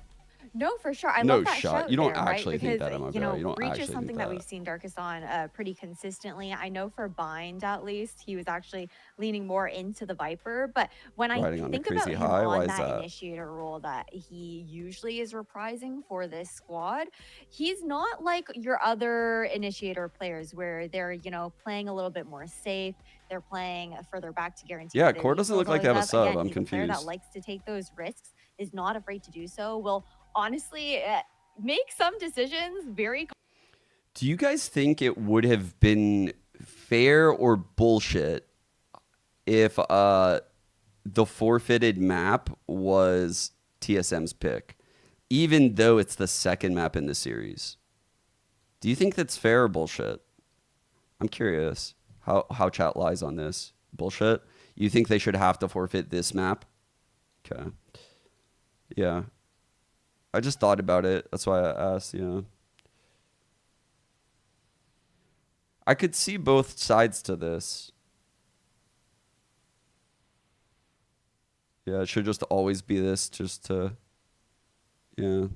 No, for sure. I No love that shot. shout You don't there, actually right? think Because, that, Emma you Bell. know, You don't Breach actually is something think that that. we've seen Darkus on pretty consistently. I know for Bind, at least, he was actually leaning more into the Viper. But when I Riding on a think about crazy him high? Why on is that that? initiator role that he usually is reprising for this squad, he's not like your other initiator players where they're, you know, playing a little bit more safe. They're playing further back to guarantee. Yeah, that their Core doesn't look util's like they have a always up. sub. Again, I'm he's a player that confused. likes to take those risks, is not afraid to do so. Will honestly make some decisions very. Do you guys think it would have been fair or bullshit if the forfeited map was TSM's pick, even though it's the second map in the series? Do you think that's fair or bullshit? I'm curious how chat lies on this. Bullshit? You think they should have to forfeit this map? Okay. Yeah. I just thought about it. That's why I asked, you know. I could see both sides to this. Yeah, it should just always be this, just to, yeah.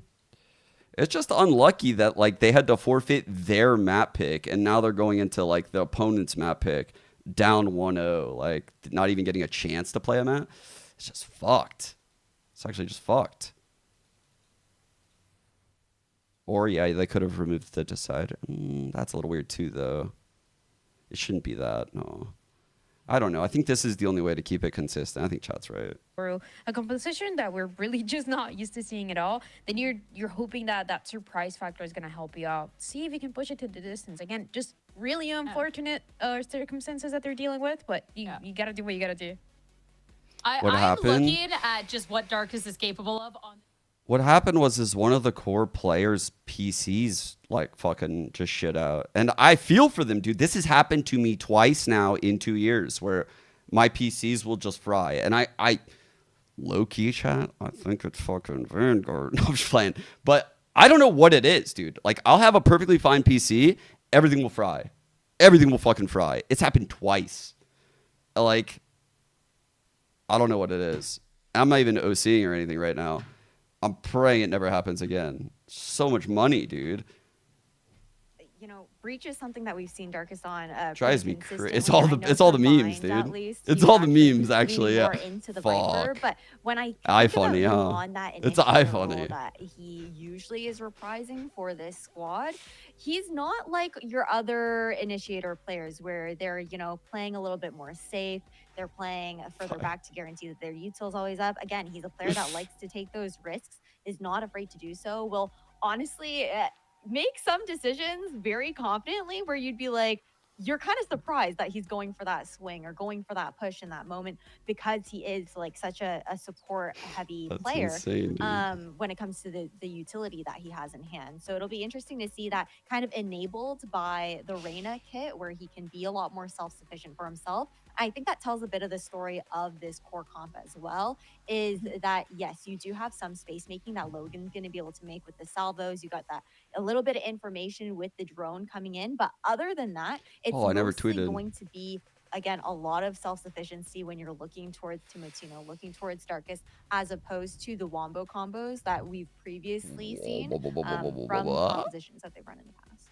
It's just unlucky that, like, they had to forfeit their map pick, and now they're going into, like, the opponent's map pick, down 1-0, like, not even getting a chance to play a map. It's just fucked. It's actually just fucked. Or, yeah, they could have removed the decide. That's a little weird, too, though. It shouldn't be that, no. I don't know. I think this is the only way to keep it consistent. I think chat's right. Through a composition that we're really just not used to seeing at all, then you're hoping that that surprise factor is going to help you out. See if you can push it to the distance. Again, just really unfortunate circumstances that they're dealing with, but you got to do what you got to do. What happened? I'm looking at just what Darkus is capable of on. What happened was one of the core players' PCs like fucking just shit out. And I feel for them, dude. This has happened to me twice now in 2 years where my PCs will just fry. And I low-key chat, I think it's fucking Vanguard. No, I'm just playing. But I don't know what it is, dude. Like, I'll have a perfectly fine PC. Everything will fry. Everything will fucking fry. It's happened twice. Like, I don't know what it is. I'm not even OCing or anything right now. I'm praying it never happens again. So much money, dude. You know, Breach is something that we've seen Darkus on. Drives me crazy. crazy. It's all the memes, dude. It's all the memes, actually. Yeah. Into the Viper, but when I think iFunny, about him huh? on that It's initial role iFunny. that he usually is reprising for this squad, he's not like your other initiator players where they're, you know, playing a little bit more safe. They're playing further back to guarantee that their util's always up. Again, he's a player that likes to take those risks, is not afraid to do so. Will honestly make some decisions very confidently where you'd be like, you're kind of surprised that he's going for that swing or going for that push in that moment because he is like such a support heavy That's player insane, dude. when it comes to the utility that he has in hand. So it'll be interesting to see that kind of enabled by the Reyna kit where he can be a lot more self-sufficient for himself I think that tells a bit of the story of this core comp as well, is that yes, you do have some space making that Logan's going to be able to make with the salvos. You got that a little bit of information with the drone coming in, but other than that, it's I never mostly tweeted. going to be, again, a lot of self-sufficiency when you're looking towards Timotino, looking towards Darkus, as opposed to the wombo combos that we've previously seen from compositions that they've run in the past.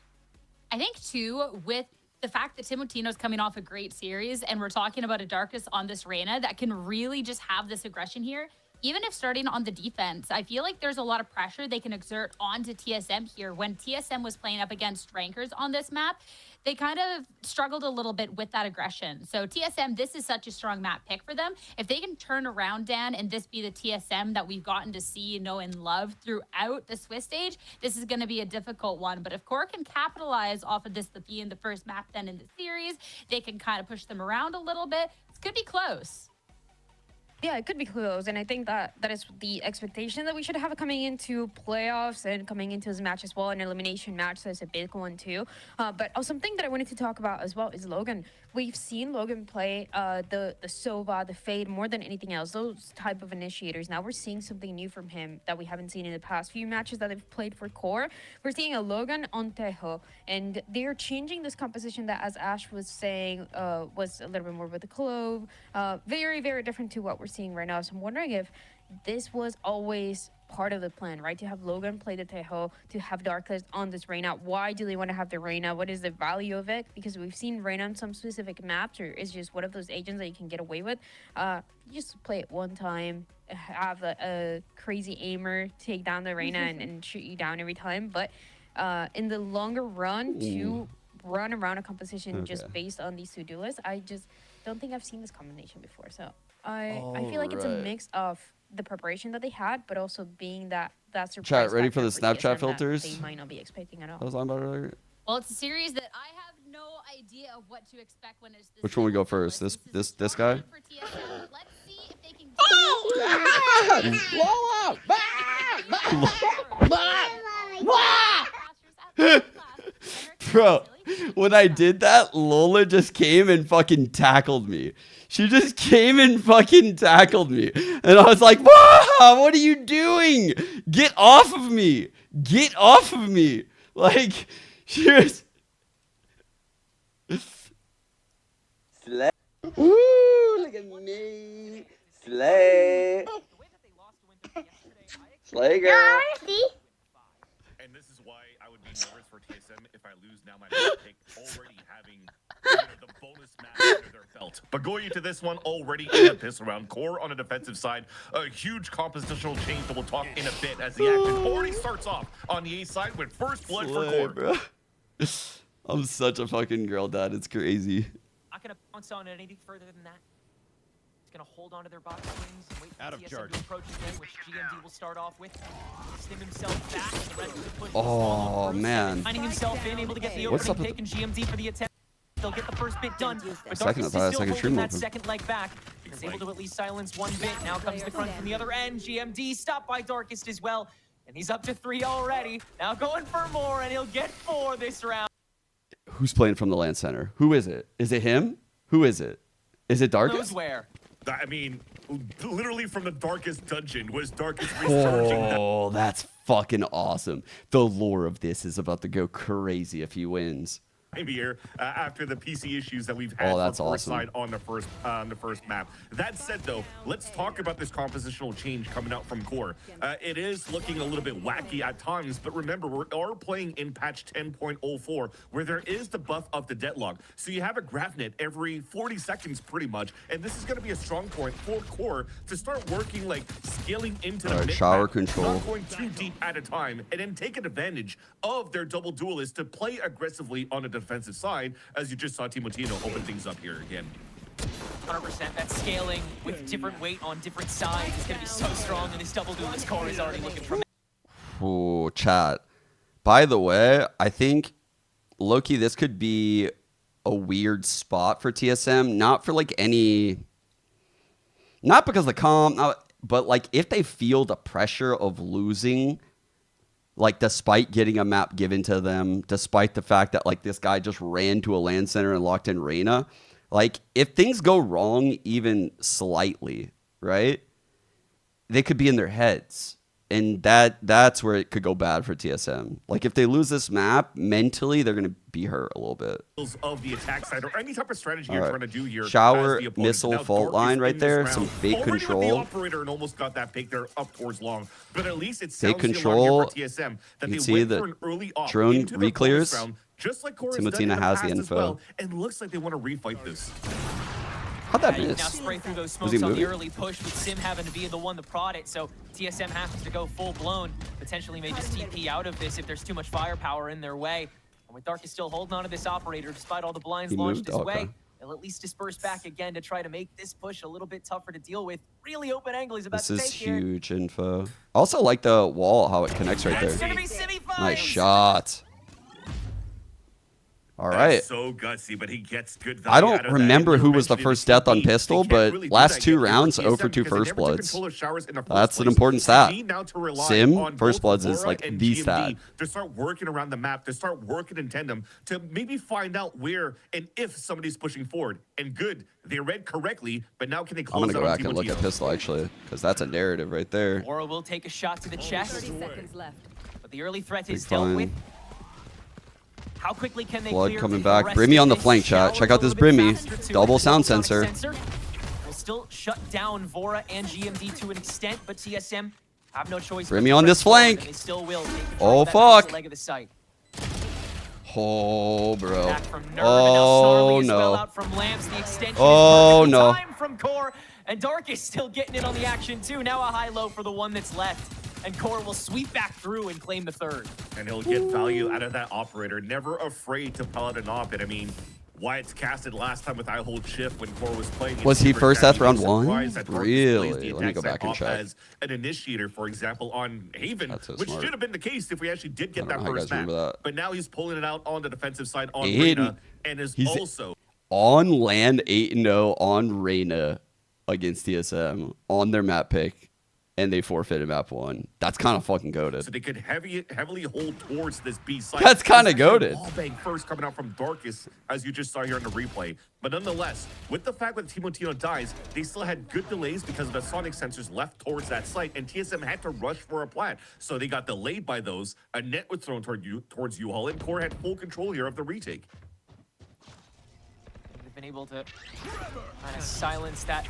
I think too, with the fact that Timotino's coming off a great series, and we're talking about a Darkus on this Reyna that can really just have this aggression here. Even if starting on the defense, I feel like there's a lot of pressure they can exert onto TSM here. When TSM was playing up against rankers on this map, they kind of struggled a little bit with that aggression. So TSM, this is such a strong map pick for them. If they can turn around, Dan, and this be the TSM that we've gotten to see, know, and love throughout the Swiss stage, this is going to be a difficult one. But if QoR can capitalize off of this being the first map then in the series, they can kind of push them around a little bit. This could be close. Yeah, it could be close, and I think that is the expectation that we should have coming into playoffs and coming into this match as well. An elimination match, so it's a big one too. But something that I wanted to talk about as well is Logan. We've seen Logan play the Sova, the Fade more than anything else. Those type of initiators. Now we're seeing something new from him that we haven't seen in the past few matches that they've played for QoR. We're seeing a Logan on Tejo, and they're changing this composition that, as Ash was saying, was a little bit more with the Clove. Very, very different to what we're seeing right now. So I'm wondering if this was always part of the plan, right? To have Logan play the Tejo, to have Darkus on this Reyna. Why do they want to have the Reyna? What is the value of it? Because we've seen Reyna on some specific maps, or is just one of those agents that you can get away with. You just play it one time, have a crazy aimer take down the Reyna and shoot you down every time. But in the longer run, to run around a composition just based on these two duelists, I just don't think I've seen this combination before. So I feel like it's a mix of the preparation that they had, but also being that surprise. Chat, ready for factor the Snapchat TSM filters? that they might not be expecting at all. I was on about earlier. Well, it's a series that I have no idea of what to expect when it's this. Which one we go first? This guy? For TSM. Let's see if they can Bro, when I did that, Lola just came and fucking tackled me. She just came and fucking tackled me. And I was like, "Wow, what are you doing? Get off of me. Get off of me." Like, she was... Slay. Woo, look at me. Slay. Slay, girl. And this is why I would be nervous for TSM if I lose now my pick, already having the bonus match under their belt. But going into this one already in a piss around, QoR on a defensive side, a huge compositional change that we'll talk in a bit as the action already starts off on the A side with first blood for QoR. Bro. I'm such a fucking girl dad. It's crazy. Not gonna bounce on it anything further than that. It's gonna hold onto their box wings and wait for TSM to approach again, which GMD will start off with. Stim himself back, and the rest of the push. Oh man. Finding himself in, able to get the opening pick, and GMD for the attempt. They'll get the first bit done, but Darkus is still holding that second leg back. He's able to at least silence one bit. Now comes the crunch from the other end. GMD stopped by Darkus as well, and he's up to 3 already. Now going for more, and he'll get 4 this round. Who's playing from the land center? Who is it? Is it him? Who is it? Is it Darkus? Knows where. I mean, literally from the darkest dungeon was Darkus resurging. Oh, that's fucking awesome. The lore of this is about to go crazy if he wins. Here after the PC issues that we've had that's for awesome. side on the first map. That said, though, let's talk about this compositional change coming out from QoR. It is looking a little bit wacky at times, but remember, we are playing in patch 10.04, where there is the buff of the deadlock. So you have a Grafnet every 40 seconds pretty much, and this is going to be a strong point for QoR to start working, like, scaling into the mid shower control. not going too deep at a time, and then taking advantage of their double duelists to play aggressively on a defensive side, as you just saw Timotino open things up here again. 100%. That scaling with different weight on different sides is going to be so strong, and this double duelist core is already looking for. Oh, chat. By the way, I think, Loki, this could be a weird spot for TSM. Not for like any... Not because of the comp, but like if they feel the pressure of losing... Like, despite getting a map given to them, despite the fact that, like, this guy just ran to a land center and locked in Reyna, Like, if things go wrong even slightly, right, they could be in their heads. And that's where it could go bad for TSM. Like, if they lose this map, mentally, they're going to be hurt a little bit. Of the attack side, or any type of strategy you're trying to do here. Shower, as the opponent. missile, Now, fault Dark line is right in there. this Some round. fake Already with control. the operator and almost got that pick there up towards long. But at least it sounds Fake control. for TSM that You they see went the for an early op drone into their bonus re-clears. round, just like Core has Timotina done in the has the past as info. well, and looks like they want to refight this. How'd that Now miss? spray through those Was smokes he on the moving? early push with Sim having to be the one to prod it, so TSM has to go full blown. Potentially may just TP out of this if there's too much firepower in their way. And with Dark is still holding on to this operator despite all the blinds He launched moved? his way, Okay. they'll at least disperse back again to try to make this push a little bit tougher to deal with. Really open angle he's about This to is take here. huge info. Also like the wall, how it connects right It's there. gonna be semi-finals. Nice shot. All right. So gutsy, but he gets good value I out don't of remember that. who was the Mentioned first in the death on CP. pistol, They can't but really do last that two yet for rounds, TSM 0 for 2 because they first never took bloods. control of showers in the first That's an place. important So they stat. need now to rely Sim, on first both bloods is Aurora like and the GMD stat. to start working around the map, to start working in tandem, to maybe find out where and if somebody's pushing forward. And good, they read correctly, but now can they I'm close going to go out on back and look at Timotina? pistol, actually, because that's a narrative right there. Aura will take a shot to the chest. 30 seconds left. But the early threat Big is dealt fine. with. How quickly can they Blood clear coming the back. rest Brimmy of on the this? flank, chat. Shower Check out a this little bit Brimmy. faster, too. Double The sound sonic sensor. will still shut down Vora and GMD to an extent, but TSM have no choice. Brimmy but to on press this forward, flank. and They still will take control Oh, of that first fuck. leg of the site. Oh, bro. Back from Nerve, and now Oh, Snarly as well no. out from Lamps. The extension Oh, is no. time from Core, and Dark is still getting in on the action too. Now a high-low for the one that's left, and Core will sweep back through and claim the third. And he'll get value out of that operator. Never afraid to pellet an op. And I mean, Wyatt's casted last time with I Hold Shift when Core was playing. Was he Super first Chat. death round was one? surprised that Dark Really? displays the Let me go attack back and side check. As an initiator, for example, on Haven, That's so which smart. should have been the case if we actually did get I that don't know how you first guys map. remember that. But now he's pulling it out on the defensive side on Aiden. Reyna, and is He's also on land 8-0 on Reyna against TSM on their map pick, and they forfeited map 1. That's kind of fucking goated. so they could heavily hold towards this B side. That's kinda There's actually a goated. wall bang first coming out from Darkest, as you just saw here in the replay. But nonetheless, with the fact that Timotina dies, they still had good delays because of the sonic sensors left towards that site, and TSM had to rush for a plant. So they got delayed by those. A net was thrown towards U-Haul, and Core had full control here of the retake. They've been able to kind of silence that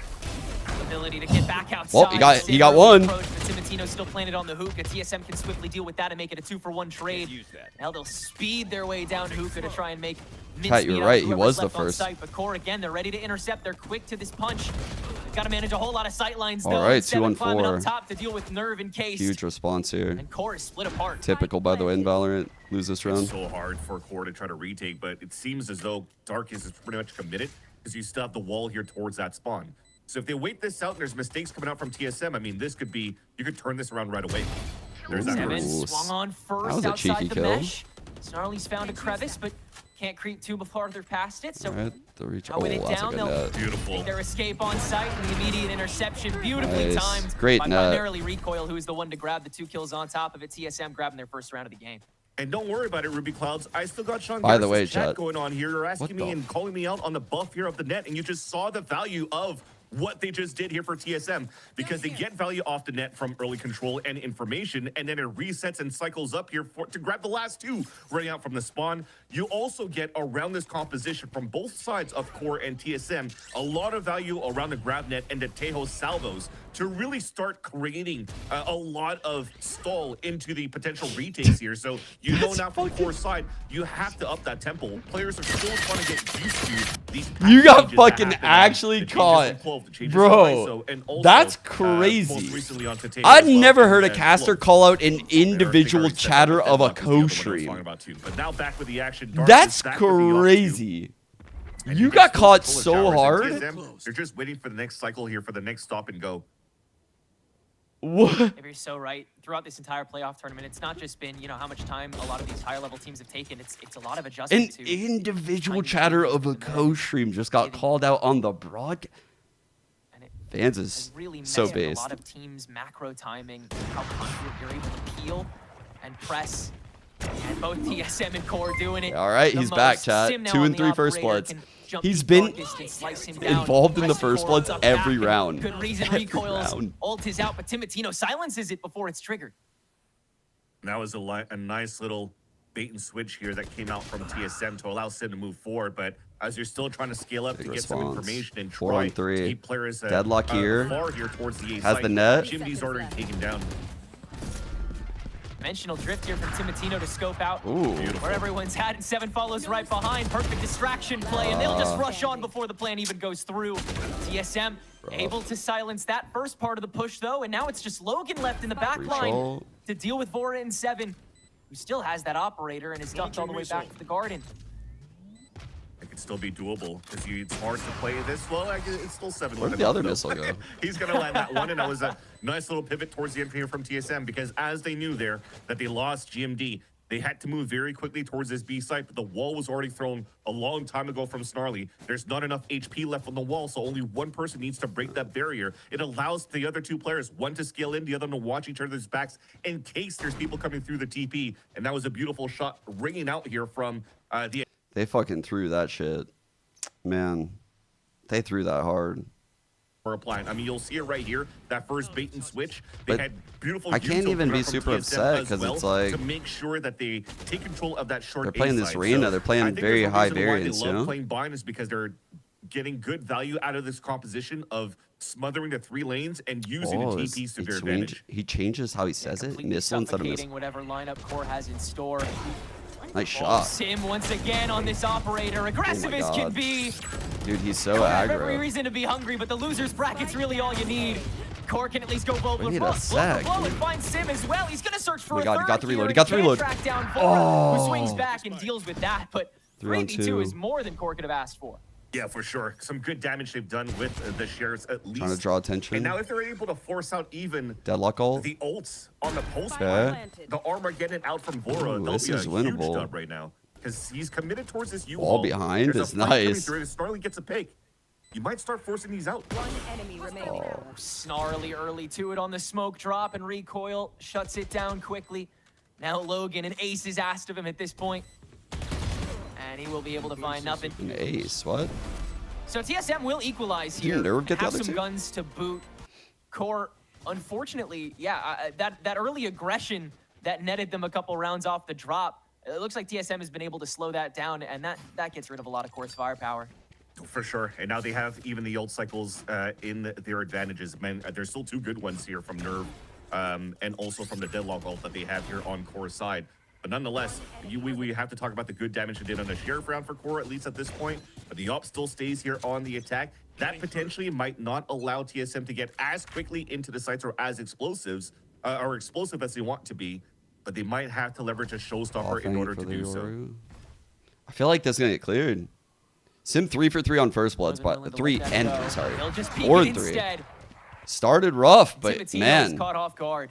ability to get back outside. Well, he got Early one. approach, but Timontino still planted on the hookah. TSM can swiftly deal with that and make it a 2-for-1 trade. Now they'll speed their way down hookah to try and make Pat, you're right. He was the first. Site, but Core again, they're ready to intercept. They're quick to this punch. They've got to manage a whole lot of sight lines though. All right, instead of 2-on-4. climbing up top to deal with Nerve in case. Huge response here. And Core is split apart. Typical, by the way, in Valorant. Lose this round. It's so hard for Core to try to retake, but it seems as though Darkest is pretty much committed because you still have the wall here towards that spawn. So if they wait this out and there's mistakes coming out from TSM, I mean, this could be, you could turn this around right away. There's that Seven first. swung on That first was a cheeky outside the kill. mesh. Snarly's found a crevice, but can't creep too farther past it. So All right, the reach. now Oh, with it that's a down, good they'll net. Beautiful. make their escape on site and the immediate interception. Beautifully Nice. timed Great by net. primarily Recoil, who is the one to grab the 2 kills on top of it. TSM grabbing their first round of the game. And don't worry about it, Ruby Clouds. I still got Sean By the Garris's way, chat chat. going on here. You're asking What me the- and calling me out on the buff here of the net, and you just saw the value of what they just did here for TSM, because they get value off the net from early control and information, and then it resets and cycles up here to grab the last 2 running out from the spawn. You also get around this composition from both sides of Core and TSM a lot of value around the grab net and the Tejo salvos to really start creating a lot of stall into the potential retakes here. So you know now from Core side, you have to up that tempo. Players are still trying to get used to these. You got changes that fucking happen, actually the changes caught. in Clove, the changes in Bro, ISO, and also, that's most crazy. recently on Tatejo I'd as well, never heard a and caster Clove. call out an And I think I individual already said chatter that of a Deadlock is the other one I was co-stream. talking about too. But now back with the action. Dark That's is back with the op too. crazy. And You can got still caught pull a so showers, and hard. TSM, they're just waiting for the next cycle here for the next stop and go. What? You're so right. Throughout this entire playoff tournament, it's not just been, how much time a lot of these higher level teams have taken. It's a lot of An adjustment to individual tiny chatter changes of a in the net. co-stream just got called out on the broadcast. And it Fans has is really messed so with a based. lot of teams' macro timing, how confident you're able to peel and press And both TSM and Core doing it. All right, the he's back, most. chat. Sim now 2 on and the 3 first operator bloods. can jump He's deep been darkest and slice him down. involved in the Rest first Core bloods up every back. round. Good reason Every recoils. round. Ult is out, but Timatino silences it before it's triggered. That was a nice little bait and switch here that came out from TSM to allow Sim to move forward, but as you're still trying to scale up Big to get some response. information and 4 try on 3. to keep players Deadlock here. far here towards the A Has site, the net. GMD's already taken down. Dimensional drift here from Timatino to scope out Ooh. where everyone's at, and 7 follows right behind. Perfect distraction play, and they'll just rush on before the plan even goes through. TSM able to silence that first part of the push, though, and now it's just Logan left in the back line Control. to deal with Vora and 7, who still has that operator and is ducked all the way back to the garden. It could still be doable because it's hard to play this. Well, it's still 7. Where did the other missile go? He's going to land that one, and that was a nice little pivot towards the end here from TSM because as they knew there that they lost GMD, they had to move very quickly towards this B site, but the wall was already thrown a long time ago from Snarly. There's not enough HP left on the wall, so only one person needs to break that barrier. It allows the other 2 players, one to scale in, the other to watch each other's backs in case there's people coming through the TP, and that was a beautiful shot ringing out here from the... They fucking threw that shit. Man, they threw that hard. Applying. I mean, you'll see it right here. That first bait and switch. They But had beautiful. I can't use even be from super TSM upset as 'cause well it's like- to make sure that they take control of that short. They're playing A this side. arena. So They're playing I think very there's a high reason why variance, They you love know? playing bind is because they're getting good value out of this composition of smothering the 3 lanes and using the TPs to their advantage. He changes how he says it. Completely Missile instead of suffocating missile. whatever lineup Core has in store. Nice shot. Sim once again on this operator, aggressive as can God. be. Dude, he's so Don't have every aggro. reason to be hungry, but the loser's bracket's really all you need. Core can at least go blow We for need blow, a blow sec, for blow and dude. find Sim as well. He's gonna search for Oh my a God, he third got the reload, here he got and the can't reload. track down Vora, who swings Oh. back and deals with that, but 3 on 3v2 2. is more than Core could have asked for. Yeah, for sure. Some good damage they've done with the Sheriffs at least. Trying to draw attention. And now if they're able to force out even Deadlock ult. the ults on the post Okay. line, the armor getting out from Vora, Ooh, they'll this be a is huge winnable. dub right now. Because he's committed towards this U-haul. Wall behind There's is a fight coming nice. through, and Snarly gets a pick. You might start forcing these out. Oh. Snarly early to it on the smoke drop, and Recoil shuts it down quickly. Now Logan, an ace is asked of him at this point. And he will be able to find nothing. An ace, what? So TSM will equalize here. Didn't Nerd get the have other some 2? guns to boot. Core, unfortunately, yeah, that early aggression that netted them a couple rounds off the drop. It looks like TSM has been able to slow that down, and that gets rid of a lot of Core's firepower. For sure. And now they have even the ult cycles in their advantages. Man, there's still 2 good ones here from Nerve and also from the Deadlock ult that they have here on Core's side. But nonetheless, we have to talk about the good damage they did on the Sheriff round for Core, at least at this point. But the op still stays here on the attack. That potentially might not allow TSM to get as quickly into the sites or as explosive as they want to be. But they might have to leverage a showstopper in order to do so. I feel like this is going to get cleared. Sim 3 for 3 on first bloods, Wasn't but willing 3 to let and that 3, go. sorry. They'll just peek 4 it and 3. instead. Started rough, but Timatino man, is caught off guard.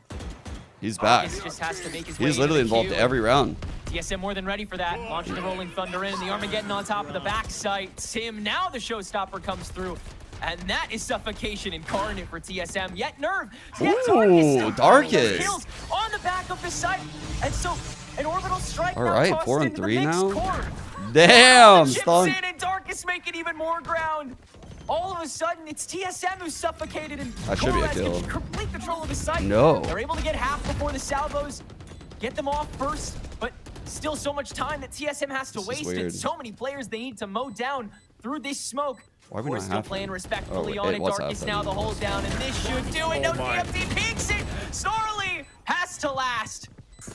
he's back. August just has to make his way He's into literally the involved queue. every round. TSM more than ready for that. Launching the Rolling Thunder in, and the Armageddon on top of the back site. Sim, now the showstopper comes through. And that is suffocation incarnate for TSM. Yet Nerve, yet Ooh, Darkest. kills on the back of the site. And so an orbital strike All now right, tossed 4 on into the 3 mix. now. Core. Damn, Chips stun. in, and Darkest making even more ground. All of a sudden, it's TSM who's suffocated, and That should be a Core has kill. complete control of the site. No. They're able to get half before the salvos, get them off first, but still so much time that TSM has to This is waste weird. it. So many players they need to mow down through this smoke. Why are we We're not still half playing them? respectfully Oh, on wait, it. what's Darkest happening? now the hold down, and this should do it. No Oh my. DMT peeks it. Snarly has to last.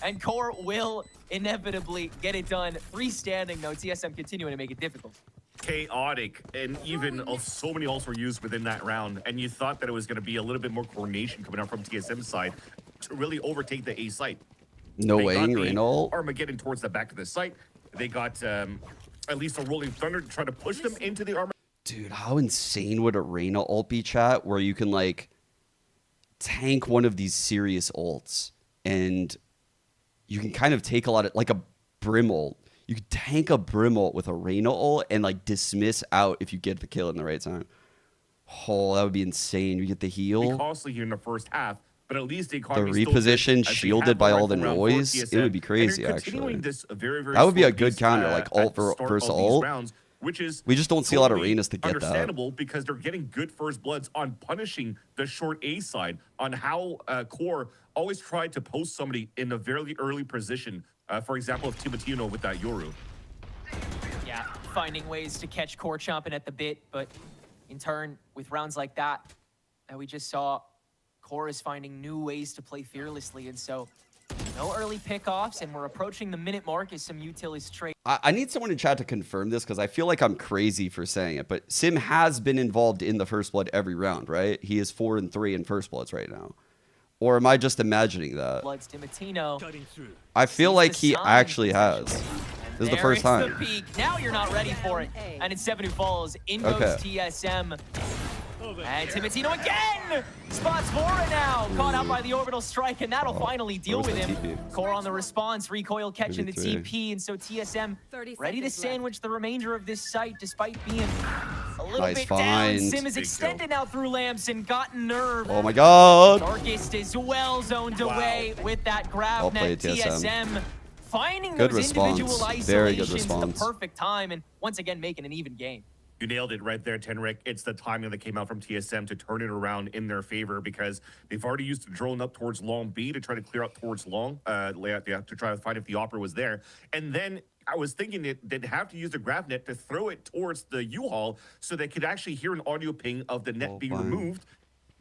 And Core will inevitably get it done. 3 standing, though. TSM continuing to make it difficult. Chaotic, and even so many ults were used within that round, and you thought that it was going to be a little bit more coordination coming out from TSM's side to really overtake the A site. No They way, got the Reno. Armageddon towards the back of the site. They got at least a Rolling Thunder to try to push them into the Armageddon. Dude, how insane would Arena ult be, chat, where you can, like, tank one of these serious ults, and you can kind of take a lot of, like a Brim ult. You could tank a Brim ult with Arena ult and, like, dismiss out if you get the kill in the right time. Oh, that would be insane. You get the heal. Costly here in the first half, but at least the The economy reposition shielded by all the noise, it would be crazy, actually. That would be a good counter, like ult versus ult. Which is We just don't see a lot of totally arenas to get that. Understandable because they're getting good first bloods on punishing the short A side, on how Core always tried to post somebody in a very early position. For example, of Timotino with that Yoru. Yeah, finding ways to catch Core chomping at the bit, but in turn, with rounds like that we just saw, Core is finding new ways to play fearlessly, and so no early pickoffs, and we're approaching the minute mark as some util is trade. I need someone in chat to confirm this because I feel like I'm crazy for saying it, but Sim has been involved in the first blood every round, right? He is 4-3 in first bloods right now. Or am I just imagining that? Bloods Timotino. I feel like he actually has. This is the first time. The peak. Now you're not ready for it. And it's 7 who falls. In goes TSM. And Timotino again! Spots Vora now! Caught out by the orbital strike, and that'll finally deal with him. Core on the response, Recoil catching the TP, and so TSM ready to sandwich the remainder of this site despite being a little bit down. Sim is extended now through lamps and gotten nerve. Oh my god! Darkest is well zoned away with that grab net. TSM finding good those individual response. Very good isolations at the response. perfect time, and once again making an even game. You nailed it right there, Tenric. It's the timing that came out from TSM to turn it around in their favor because they've already used the drone up towards long B to try to clear up towards long layout to try to find if the Opera was there. And then I was thinking that they'd have to use the grab net to throw it towards the U-Haul so they could actually hear an audio ping of the net being removed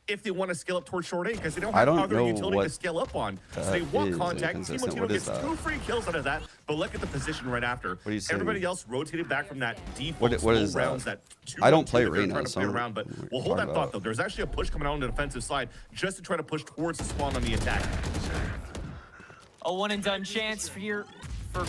if they want to scale up towards short A, because they don't have other utility to scale up on. So they want contact. Timotino gets 2 free kills out of that, but look at the position right after. What are you saying? Everybody else rotated back from that default what is rounds that? that I don't play they're Reyna, trying to so play around, but we'll hold that thought though. There's actually a push coming out on the defensive side just to try to push towards the spawn on the attack. A one and done chance for your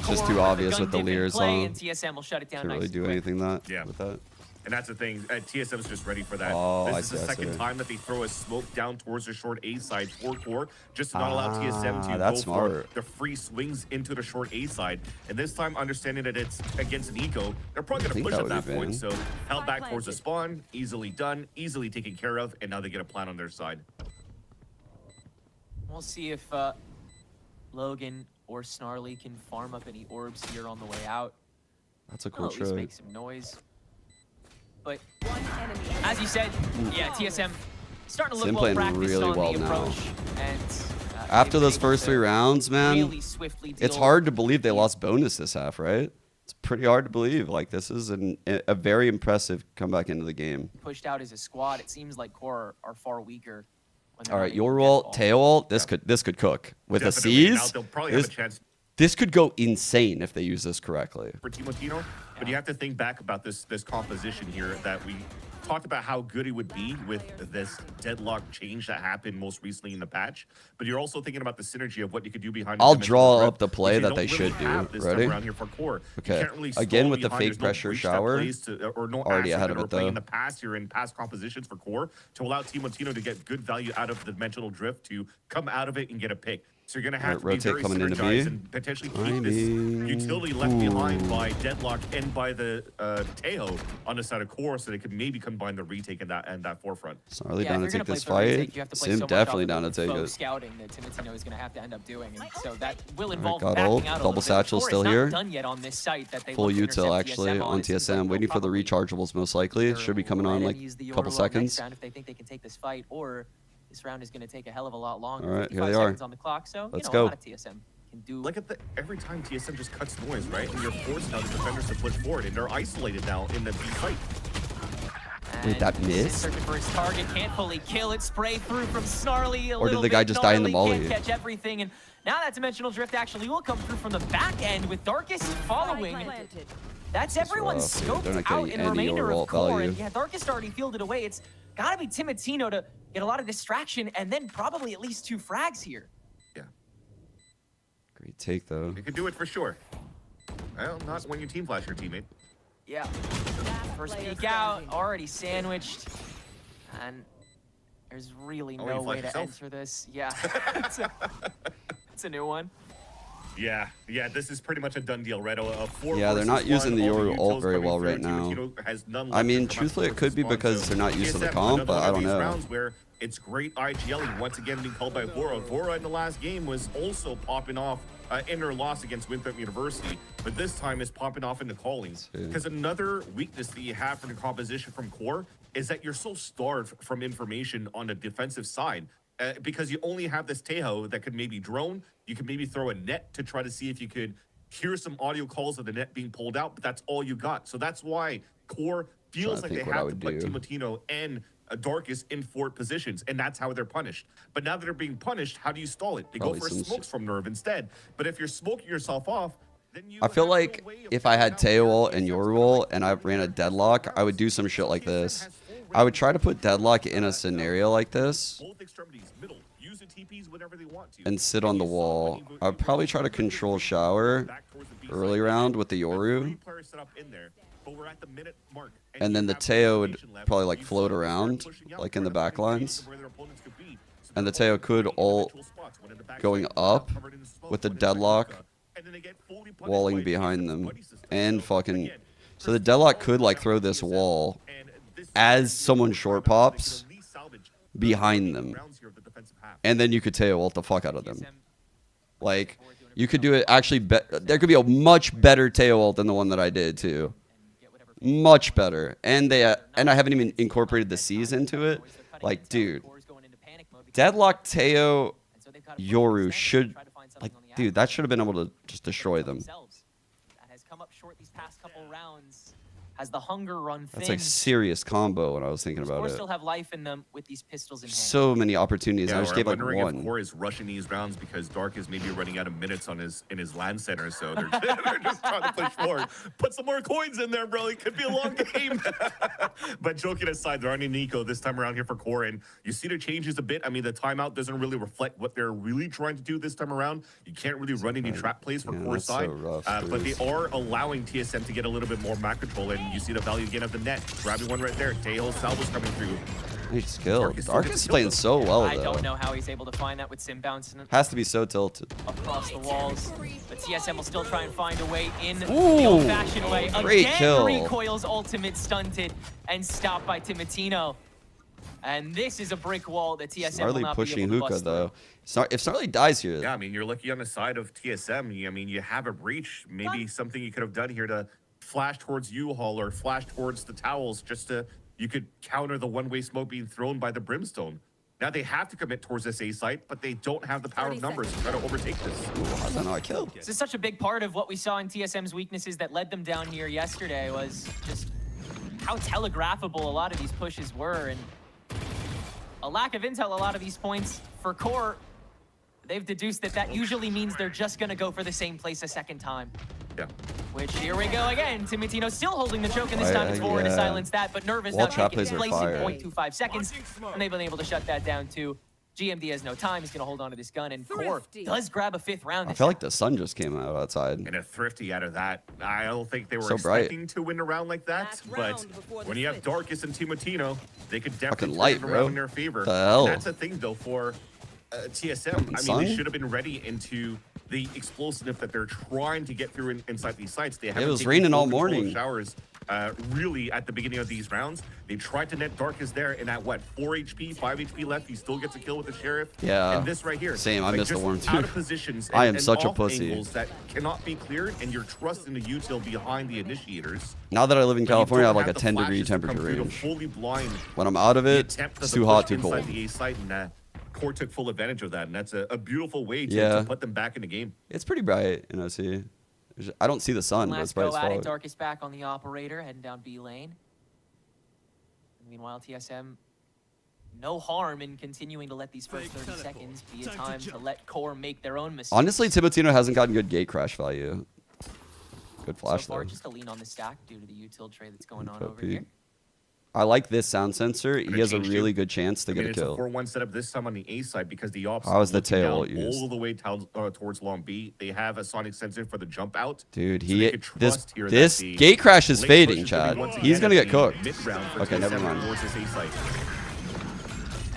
just too obvious with the Lear's on. And TSM will shut it down. Can't really do anything with that. And that's the thing, TSM's just ready for that. Oh, this is the second time that they throw a smoke down towards the short A side for Core, just to not allow TSM to go for the free swings into the short A side. And this time, understanding that it's against an eco, they're probably going to push at that point. So held back towards the spawn, easily done, easily taken care of, and now they get a plan on their side. We'll see if Logan or Snarly can farm up any orbs here on the way out. That's a cool trick. At least make some noise. But as you said, yeah, TSM starting to look well practiced really on well the approach. And after those first 3 rounds, man, it's hard to believe they lost bonus this half, right? It's pretty hard to believe. Like, this is a very impressive comeback into the game. Pushed out as a squad, it seems like Core are far weaker. All right, your ult, Teo ult, this could cook with the C's. They'll probably have a chance. This could go insane if they use this correctly. For Timotino, but you have to think back about this composition here that we talked about how good it would be with this deadlock change that happened most recently in the patch. But you're also thinking about the synergy of what you could do behind. I'll draw up the play that they should do. Ready? Around here for Core. Okay. Really again with the fake pressure shower. Already ahead of it though. In the past, you're in past compositions for Core to allow Timotino to get good value out of the dimensional drift to come out of it and get a pick. So you're going to have to be very synergized and potentially keep this utility left behind by Deadlock and by the Teo on the side of Core, so they could maybe combine the retake and that forefront. Snarly down to take this fight. Sim definitely down to take it. Scouting that Timotino is going to have to end up doing, and so that will involve backing out a double satchel still here. Done yet on this site that they full util actually on TSM, waiting for the rechargeables most likely. Should be coming on like a couple seconds. If they think they can take this fight, or this round is going to take a hell of a lot longer. All right, here they are. On the clock, so let's go. A go. lot of TSM can do. Look at every time TSM just cuts noise, right? And you're forced now the defenders to push forward, and they're isolated now in the B fight. Wait, that miss? Searching for his target, can't fully kill it. Spray through from Snarly. Or did the guy just die in the molly? Can't catch everything, and now that dimensional drift actually will come through from the back end with Darkest following. That's everyone's scoped out in the remainder of Core, and yeah, Darkest already fielded away. It's gotta be Timotino to get a lot of distraction and then probably at least 2 frags here. Yeah. Great take though. You can do it for sure. Well, not when you team flash your teammate. Yeah. First peek out, already sandwiched. And there's really no way to enter this. Yeah. It's a new one. Yeah, this is pretty much a done deal, right? Yeah, they're not using the Yoru ult very well right now. I mean, truthfully, it could be because they're not used to the comp, but I don't know. Where it's great IGLing once again being called by Vora. Vora in the last game was also popping off in their loss against Winthrop University, but this time is popping off into calling. Because another weakness that you have for the composition from QoR is that you're so starved from information on the defensive side. Because you only have this Tejo that could maybe drone, you could maybe throw a net to try to see if you could hear some audio calls of the net being pulled out, but that's all you got. So that's why QoR feels like they have to put Timotino and Darkus in fort positions, and that's how they're punished. But now that they're being punished, how do you stall it? They go for smokes from Nerve instead. But if you're smoking yourself off, then you I feel like if I had Teo ult and Yoru ult and I ran a deadlock, I would do some shit like this. I would try to put deadlock in a scenario like this and sit on the wall. I would probably try to control shower early round with the Yoru. And then the Teo would probably like float around like in the back lines. And the Teo could ult going up with the deadlock walling behind them. And fucking... So the deadlock could like throw this wall as someone short pops behind them. And then you could Teo ult the fuck out of them. Like, you could do it actually... There could be a much better Teo ult than the one that I did too. Much better. And I haven't even incorporated the C's into it. Like, dude. Deadlock Teo Yoru should... Like, dude, that should have been able to just destroy them. That has come up short these past couple rounds. Has the hunger run thin. That's like serious combo when I was thinking about it. Still have life in them with these pistols in hand. So many opportunities. I just gave like one. If QoR is rushing these rounds because Dark is maybe running out of minutes on in his land center, so they're just trying to push forward. Put some more coins in there, bro. It could be a long game. But joking aside, they're on Nico this time around here for QoR, and you see the changes a bit. I mean, the timeout doesn't really reflect what they're really trying to do this time around. You can't really run any trap plays for QoR's side, so rough, but they are allowing TSM to get a little bit more map control, and you see the value again of the net. Grabbing one right there. Tejo salvo's coming through. He's skilled. Darkus is playing so well, though. I don't know how he's able to find that with Sim bouncing. Has to be so tilted. Across the walls. But TSM will still try and find a way in the Ooh, old-fashioned way. Great Again, kill. Recoil's ultimate stunted and stopped by Timotino. And this is a brick wall that TSM will not pushing be able to Hookah, bust though. If Snarly dies here... Yeah, I mean, you're lucky on the side of TSM. I mean, you have a breach. Maybe something you could have done here to flash towards U-Haul or flash towards the towels just to... You could counter the one-way smoke being thrown by the Brimstone. Now they have to commit towards this A site, but they don't have the power of numbers to try to overtake this. I don't know, I killed. This is such a big part of what we saw in TSM's weaknesses that led them down here yesterday was just how telegraphable a lot of these pushes were, and a lack of intel a lot of these points for QoR. They've deduced that usually means they're just gonna go for the same place a second time. Yeah. Which, here we go again. Timotino still holding the choke, and this time it's forward to silence that, but Nervous now taking its place in 0.25 seconds, and they've been able to shut that down too. GMD has no time. He's going to hold on to this gun, and QoR does grab a 5th round. I feel like the sun just came out outside. And a Thrifty out of that. I don't think they were expecting to win a round like that, but when you have Darkus and Timotino, they could definitely turn it around in their favor. The hell? And that's the thing, though, for TSM. I mean, they should have been ready into the explosiveness that they're trying to get through inside these sites. They haven't it was raining all morning. Showers, really, at the beginning of these rounds. They tried to net Darkus there, and at what, 4 HP, 5 HP left, he still gets a kill with the Sheriff. Yeah. And this right here. Same, I missed the worm too. Out of positions I am such a pussy. That cannot be cleared, and you're trusting the util behind the initiators. Now that I live in California, I have like a 10-degree temperature range. Fully blind. When I'm out of it, it's too hot, too cold. The A site, and QoR took full advantage of that, and that's a beautiful way to put them back in the game. It's pretty bright in OC. I don't see the sun, but it's bright as fuck. Darkus back on the operator, heading down B lane. Meanwhile, TSM, no harm in continuing to let these first 30 seconds be a time to let QoR make their own mistakes. Honestly, Timotino hasn't gotten good gate crash value. Good flash so far, there. just to lean on the stack due to the util trade that's going on over here. I like this sound sensor. He has a really good chance to get a kill. It's a 4-1 setup this time on the A side because the ops How was the tail used? all the way towards long B. They have a sonic sensor for the jump out. Dude, so this gate crash is fading, Chad. He's gonna get cooked. Okay, never mind.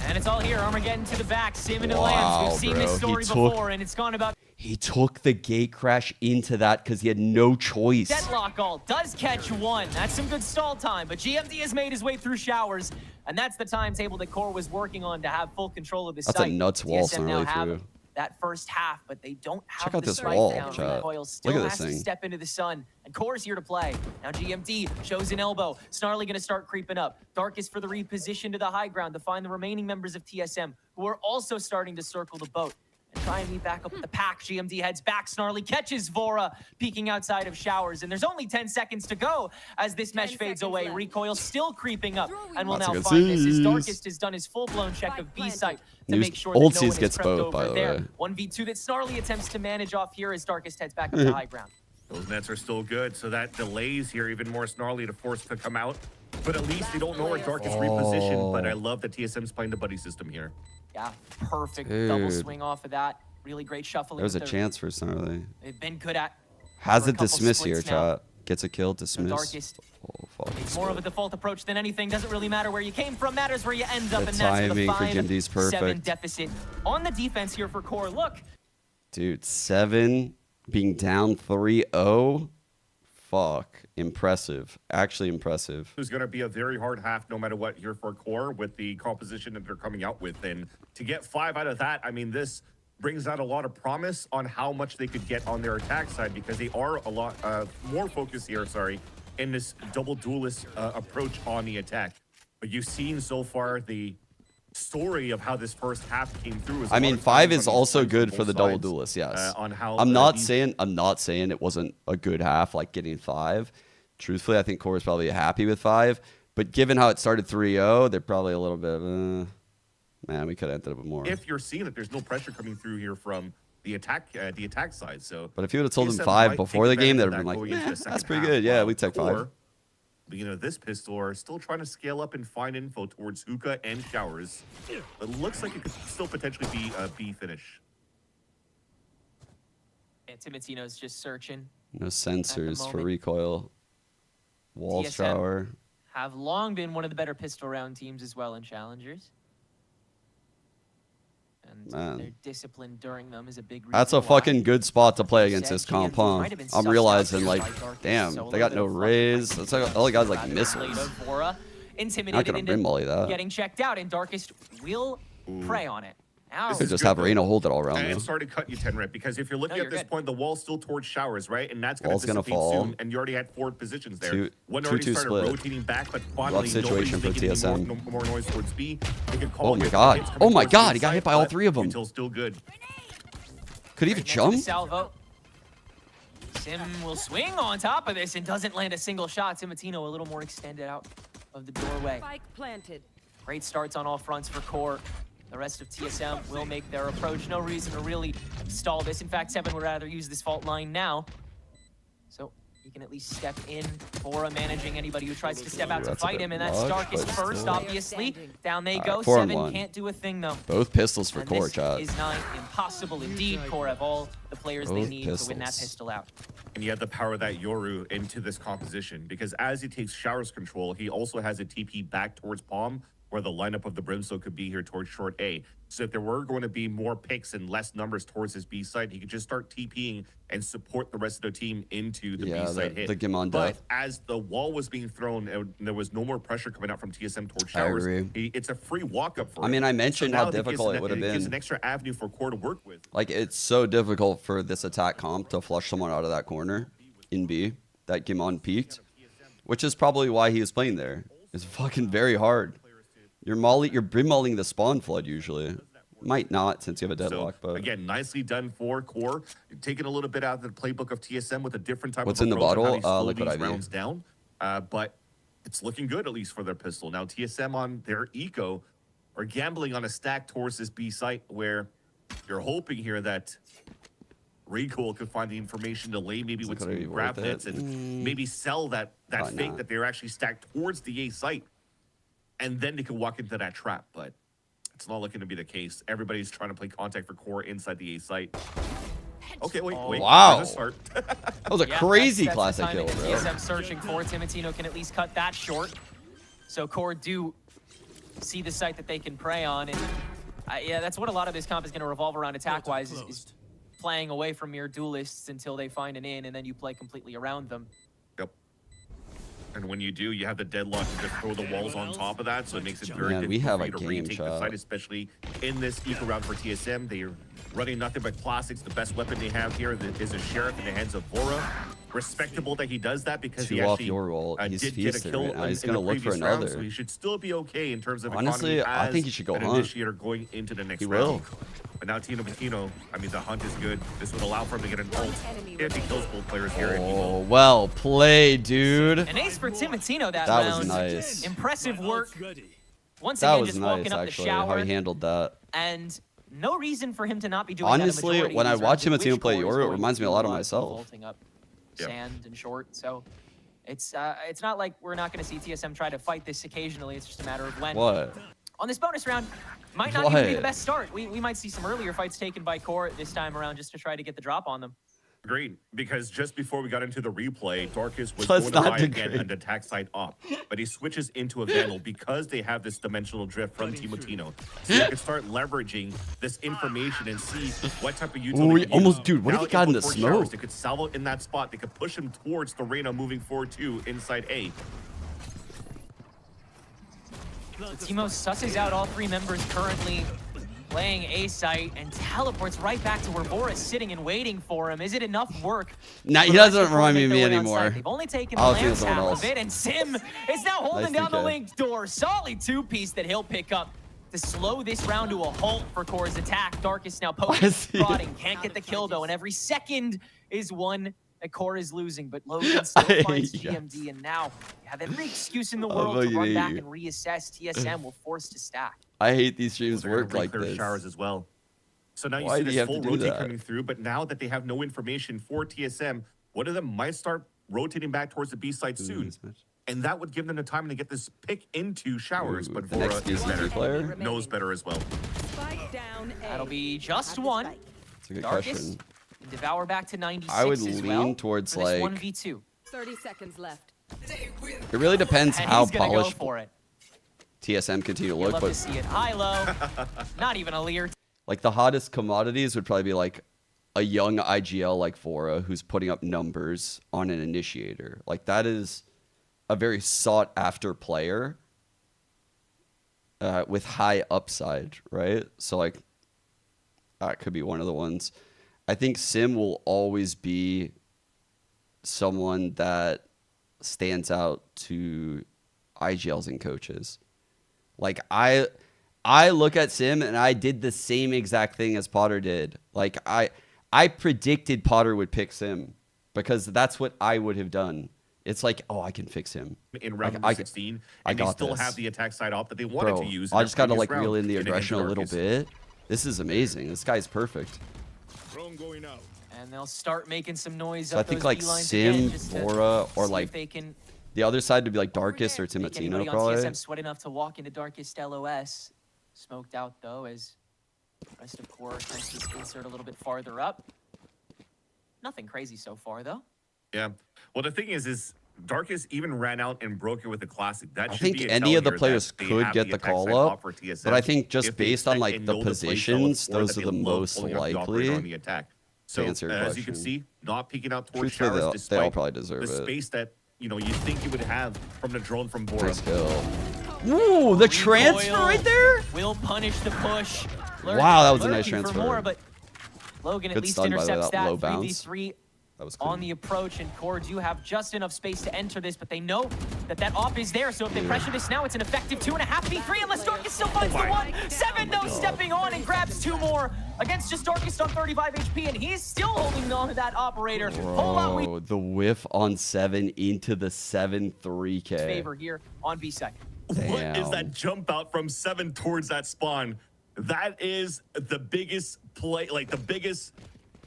And it's all here. Armageddon to the back. Sim into lands. We've seen this story before, and it's gone about. He took the gate crash into that because he had no choice. Deadlock all does catch one. That's some good stall time, but GMD has made his way through showers, and that's the timetable that Core was working on to have full control of the site. That's a nuts wall, TSM now Snarly, have too. that first half, but they don't have Check out the this strike wall, down. chat. Recoil still Look at has this to thing. step into the sun, and Core's here to play. Now GMD shows an elbow. Snarly gonna start creeping up. Darkest for the reposition to the high ground to find the remaining members of TSM, who are also starting to circle the boat and try and meet back up with the pack. GMD heads back. Snarly catches Vora peeking outside of showers, and there's only 10 seconds to go as this mesh fades away. Recoil still creeping up, and will now find this. His Darkest has done his full-blown check of B site to make sure that no Old one Seas is gets crept both, over by the there. way. 1v2 that Snarly attempts to manage off here as Darkest heads back up to high ground. Those nets are still good, so that delays here even more Snarly to force to come out. But at least they don't know where Darkest repositioned, but I love that TSM's playing the buddy system here. Yeah, perfect double Dude. swing off of that. Really great shuffling. There's a with chance for Snarly. They've been good at. Has for a it couple dismiss here, splits now. chat. Gets a kill, dismiss. Darkest. Oh, fuck. It's more of a default approach than anything. Doesn't really matter where you came from. Matters where you end up, The and that's with timing a for 5-7 GMD's perfect. deficit on the defense here for Core. Look, Dude, 7 being down 3-0. Fuck. Impressive. Actually impressive. There's going to be a very hard half no matter what here for Core with the composition that they're coming out with. And to get 5 out of that, I mean, this brings out a lot of promise on how much they could get on their attack side because they are a lot more focused here, in this double duelist approach on the attack. But you've seen so far the story of how this first half came through. I mean, 5 is also good for the double duelist, yes. On how I'm not saying it wasn't a good half, like getting 5. Truthfully, I think Core is probably happy with 5. But given how it started 3-0, they're probably a little bit man, we could have ended up with more. If you're seeing that there's no pressure coming through here from the attack side, so. But if you would have told them TSM 5 might before take the game, they'd advantage have been of like, that going into the that's second pretty half, good. Yeah, while we take 5. Core, beginning of this pistol, are still trying to scale up and find info towards Hookah and Showers. But it looks like it could still potentially be a B finish. and Timotino's just searching. No sensors for moment. recoil. Wall TSM shower. have long been one of the better pistol round teams as well in challengers. And Man. their discipline during them is a big reason That's a why. fucking good spot to play against Said this comp, GMD huh? might have been I'm sussed realizing, out like, by Darkest damn, solo they got that no have raise. That's like, all they got is, like, Rather missiles. played of Vora, Not intimidated gonna into rim volley that. getting checked out, and Darkest will prey on it. Now, This Could is just good, have though. Reina hold it all around And them. sorry to cut you, Tenrep, because if you're looking No, at this you're good. point, the wall's still towards Showers, right? And that's going Wall's to gonna dissipate fall. soon, and you already had forward positions there. Two- One 2-2 already started split. rotating back, but finally situation for nobody's making TSM. any more noise towards B. They could call Oh my it god. hits coming Oh my towards god, the he got hit side, by all but 3 of them. Until still good. Could he even next to jump? Salvo. Sim will swing on top of this and doesn't land a single shot. Timotino a little more extended out of the doorway. Spike planted. Great starts on all fronts for Core. The rest of TSM will make their approach. No reason to really stall this. In fact, 7 would rather use this fault line now. So he can at least step in. Vora managing anybody who tries to step out to That's a fight bit him, and that's much, Darkest but first, still. obviously. Down they All go. right, 4 on 7 1. can't do a thing, though. Both pistols for And Core, this chat. is 9 impossible indeed. Core have all the players they Both need to win that pistols. pistol out. And you have the power of that Yoru into this composition, because as he takes Showers control, he also has a TP back towards Palm, where the lineup of the Brimstone could be here towards short A. So if there were going to be more picks and less numbers towards his B side, he could just start TPing and support the rest of the team into the Yeah, B side the hit. Gimon But death. as the wall was being thrown and there was no more pressure coming out from TSM towards I Showers, agree. it's a free walk-up for I him. mean, I So mentioned now how that gives difficult an- it would have gives been. an extra avenue for Core to work with. Like, it's so difficult for this attack comp to flush someone out of that corner in B that Gimon peaked, which is probably why he was playing there. It's fucking very hard. You're brim mulling the spawn flood usually. Might not since you have a deadlock, So, but again, nicely done for Core. Taking a little bit out of the playbook of TSM with a different type What's of in the approach on how bottle? you slow Liquid these IV. rounds down. But it's looking good, at least for their pistol. Now, TSM on their eco are gambling on a stack towards this B site where you're hoping here that Recoil could find the information to lay maybe with gonna be some worth grab it. nets and maybe sell that Probably fake not. that they're actually stacked towards the A site. And then they can walk into that trap. But it's not looking to be the case. Everybody's trying to play contact for Core inside the A site. Okay, wait. Wow. There's a start. that was a Yeah, crazy that's classic the kill, timing bro. that TSM searching for. Timotino can at least cut that short. So Core do see the site that they can prey on. And yeah, that's what a lot of this comp is going to revolve around attack-wise is playing away from your duelists until they find an in, and then you play completely around them. Yep. And when you do, you have the deadlock to just throw the walls on top of that, so it makes it very Man, difficult we have for a you to game retake the shot. site, especially in this eco round for TSM. They are running nothing but classics. The best weapon they have here is a Sheriff in the hands of Vora. Respectable that he does that because he Two off actually your roll. He's did get a feasted kill right now. He's in gonna the look for previous round, another. so he should still be okay in terms of Honestly, economy I as think he should go an hunt. initiator going into the next He round. will. But now Tino Patino, I mean, the hunt is good. This would allow for him to get an ult if he kills both players here. And he Oh, will. well played, dude. An ace for Timotino that That round. was nice. Impressive work. Once That again, was just nice, walking up actually, the shower. how he handled that. And no reason for him to not be doing that a Honestly, majority when of I these watch rounds. Timotino Which play core is Yoru, it going reminds me a to, lot of myself. Vaulting up Yep. sand and short, so it's not like we're not going to see TSM try to fight this occasionally. It's just a matter of when. What? On this bonus round, might not even be the What? best start. We might see some earlier fights taken by core this time around just to try to get the drop on them. Agreed, because just before we got into the replay, Darkus was Let's going to not buy again degrade. and attack side up, but he switches into a Vandal because they have this dimensional drift from Timotino. So you can start leveraging this information and see what type of utility. Ooh, he to almost- use. dude, what if Now he got in the for Showers, smoke? They could salvo in that spot. They could push him towards the Reyna moving forward too inside A. So Timo susses out all three members currently playing A site and teleports right back to where Boris is sitting and waiting for him. Is it enough work? Nah, for he the doesn't rest of remind them me of to me make their way on anymore. site? They've only taken I was Lance thinking half someone of it, and Sim is now holding Nice down the DK. link door. Solid two-piece that he'll pick up to slow this round to a halt for Core's attack. Darkus now poking, see it. prodding, can't get the kill though, and every second is one that Core is losing, but Logan still finds Yes. GMD, and now you have every excuse in the I world to fucking run hate back you. and reassess. TSM will force to stack. I hate these streams They're gonna work like re-clear this. Showers as well. So now you Why see do this you have to full do rotate that? coming through, but now that they have no information for TSM, one of them might start rotating back towards the B side soon. And that would give them the time to get this pick into Showers, Ooh, but the next Vora is BCG better. player? Knows better as well. That'll be just one. That's a good Darkus question. and Devour back to 96 I would as lean well towards, for this like- 1v2. 30 seconds left. It really depends And how he's gonna go polished for it. TSM continue to You'd look, love to but see it high-low. Not even a Lear. like the hottest commodities would probably be like a young IGL like Vora who's putting up numbers on an initiator. Like that is a very sought after player with high upside, right? So like that could be one of the ones. I think Sim will always be someone that stands out to IGLs and coaches. Like I look at Sim and I did the same exact thing as Potter did. Like I predicted Potter would pick Sim because that's what I would have done. It's like, oh, I can fix him. In round Like, number 16, and they got still this. have the attack side op that they wanted Bro, to use. I just got to like round reel in the against aggression a little Darkus. bit. This is amazing. This guy's perfect. And they'll start making some noise So I up think those like beelines Sim, again, just to Vora, or see if like they can the other side would be like Darkus or make anybody Timotino on probably. TSM sweat enough to walk into Darkest LOS. Smoked out though as the rest of Core tries to insert a little bit farther up. Nothing crazy so far though. Yeah. Well, the thing is Darkus even ran out and broke it with a classic. That I should think be a any tell of the here players that they could have get the attack side call op up, for TSM. but I think just If they based on expect like and the know play style of positions, Core, those that are they the love most pulling up the operator likely. on the attack. So answer your as you can question. see, not peeking out towards Truthfully, Showers they all despite probably deserve the it. space that you think you would have from the drone from Bora. Nice kill. Ooh, the transfer Recoil right there. will punish the push. Wow, that was a nice Lurking transfer. For more, but Logan at Good least stun, by the way, intercepts that that. low bounce. 3v3 That was on clean. the approach, and Core do have just enough space to enter this, but they know that op is there, so if they pressure this now, it's an effective 2.5v3, unless Darkus still finds the one. 7 though, stepping on and grabs 2 more against just Darkus on 35 HP, and he's still holding on to that operator. Whole lot we Bro, the whiff on 7 into the 7-3K. favor here on B side. What is Damn. that jump out from 7 towards that spawn? That is the biggest play, like the biggest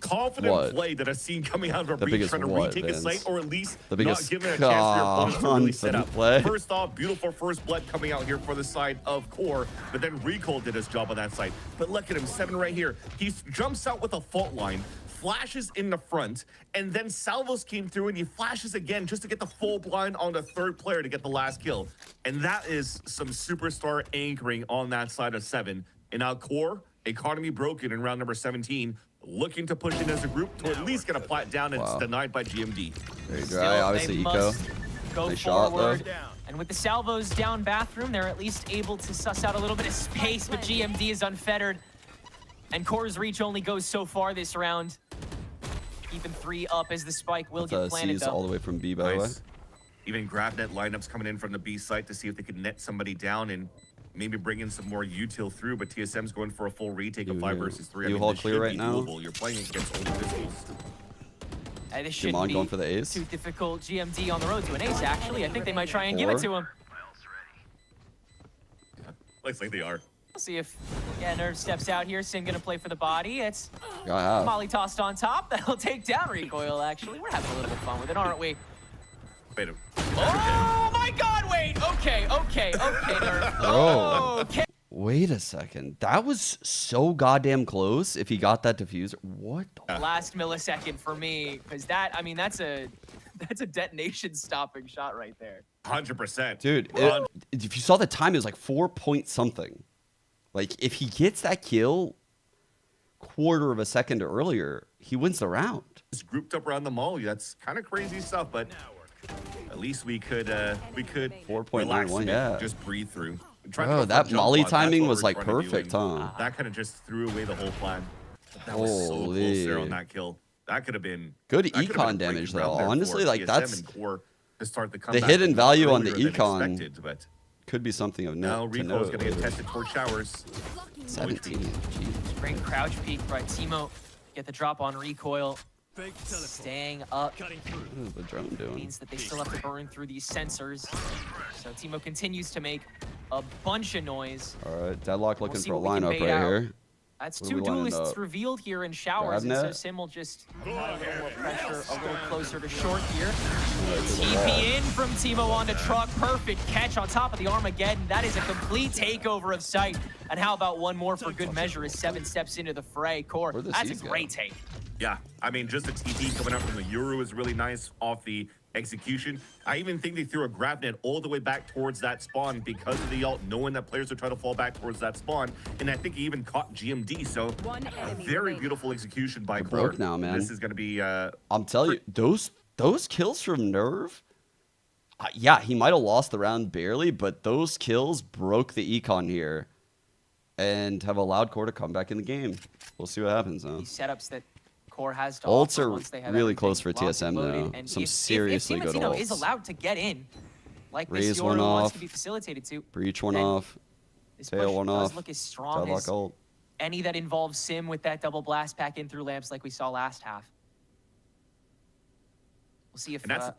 confident What? play that I've seen coming out of a The breach, biggest trying to what, retake a Vince? site or at least The not biggest giving it a chance for your opponents to really set confident up. play. First off, beautiful first blood coming out here for the side of Core, but then Recall did his job on that side. But look at him, 7 right here. He jumps out with a fault line, flashes in the front, and then Salvos came through and he flashes again just to get the full blind on the third player to get the last kill. And that is some superstar anchoring on that side of 7. And now Core, economy broken in round number 17, looking to push in as a group to at least get a plat down, and it's denied by GMD. Very Still, dry. Obviously, they Eco. must go Nice shot, though. forward. And with the salvos down bathroom, they're at least able to suss out a little bit of space, but GMD is unfettered. And Core's reach only goes so far this round. Keeping 3 up as the spike will get planted, C's all the way from B, by the way. Even GrabNet lineups coming in from the B site to see if they can net somebody down and maybe bring in some more util through, but TSM's going for a full retake of 5 versus 3. You hold clear right now. You're playing against older pistols. This shouldn't be going for the ace. too difficult. GMD on the road to an ace, actually. I think they might try and give it to him. Looks like they are. We'll see if Nerve steps out here. Sim gonna play for the body. It's Yeah, Molly tossed on top. That'll take down Recoil, actually. We're having a little bit of fun with it, aren't we? Wait a Oh my god, wait! Okay, Nerve. Bro. Okay. Wait a second. That was so goddamn close. If he got that diffuser, what the Last millisecond for me, because that, I mean, that's a detonation-stopping shot right there. 100%. Dude, if you saw the time, it was like 4 point something. Like, if he gets that kill quarter of a second earlier, he wins the round. Just grouped up around the molly. That's kind of crazy stuff, but at least we could 4.91, yeah. Just breathe through. Bro, that molly timing was like perfect, huh? That kind of just threw away the whole plan. That was so close there on that kill. That could have been good econ damage though. Honestly, like that's the hidden value on the econ. But could be something of note. now Recoil's gonna get tested towards showers. 17. Jeez. Great crouch peek by Timo. Get the drop on Recoil. Staying up. What is the drone doing? Means that they still have to burn through these sensors. So Timo continues to make a bunch of noise. All right, Deadlock looking see for a what we can lineup bait right out. here. That's What are two we lining duelists up? revealed here in showers, and so GrabNet? Sim will just apply a little more pressure, a little closer to short here. TP in from Timo onto truck. Perfect catch on top of the Armageddon. That is a complete takeover of site. And how about one more for good measure as 7 steps into the fray? Core, Where'd the that's C's a great take. Yeah, I mean, just the TP coming up from the Euro is really nice off the execution. I even think they threw a GrabNet all the way back towards that spawn because of the ult, knowing that players would try to fall back towards that spawn. And I think he even caught GMD, so a very beautiful execution by Core. Broke now, man. This is going to be... I'm telling you, those kills from Nerve, yeah, he might have lost the round barely, but those kills broke the econ here and have allowed Core to come back in the game. We'll see what happens, though. These setups that Core has to Ults offer are once they have really everything close for locked and TSM, loaded. though. And Some if seriously good Team ults. is allowed to get in, like Raise this one Euro wants off. to be facilitated to, Breach one then off. this Tail push one does off. look as strong Deadlock as ult. any that involves Sim with that double blast pack in through lamps like we saw last half. We'll see if... And that's,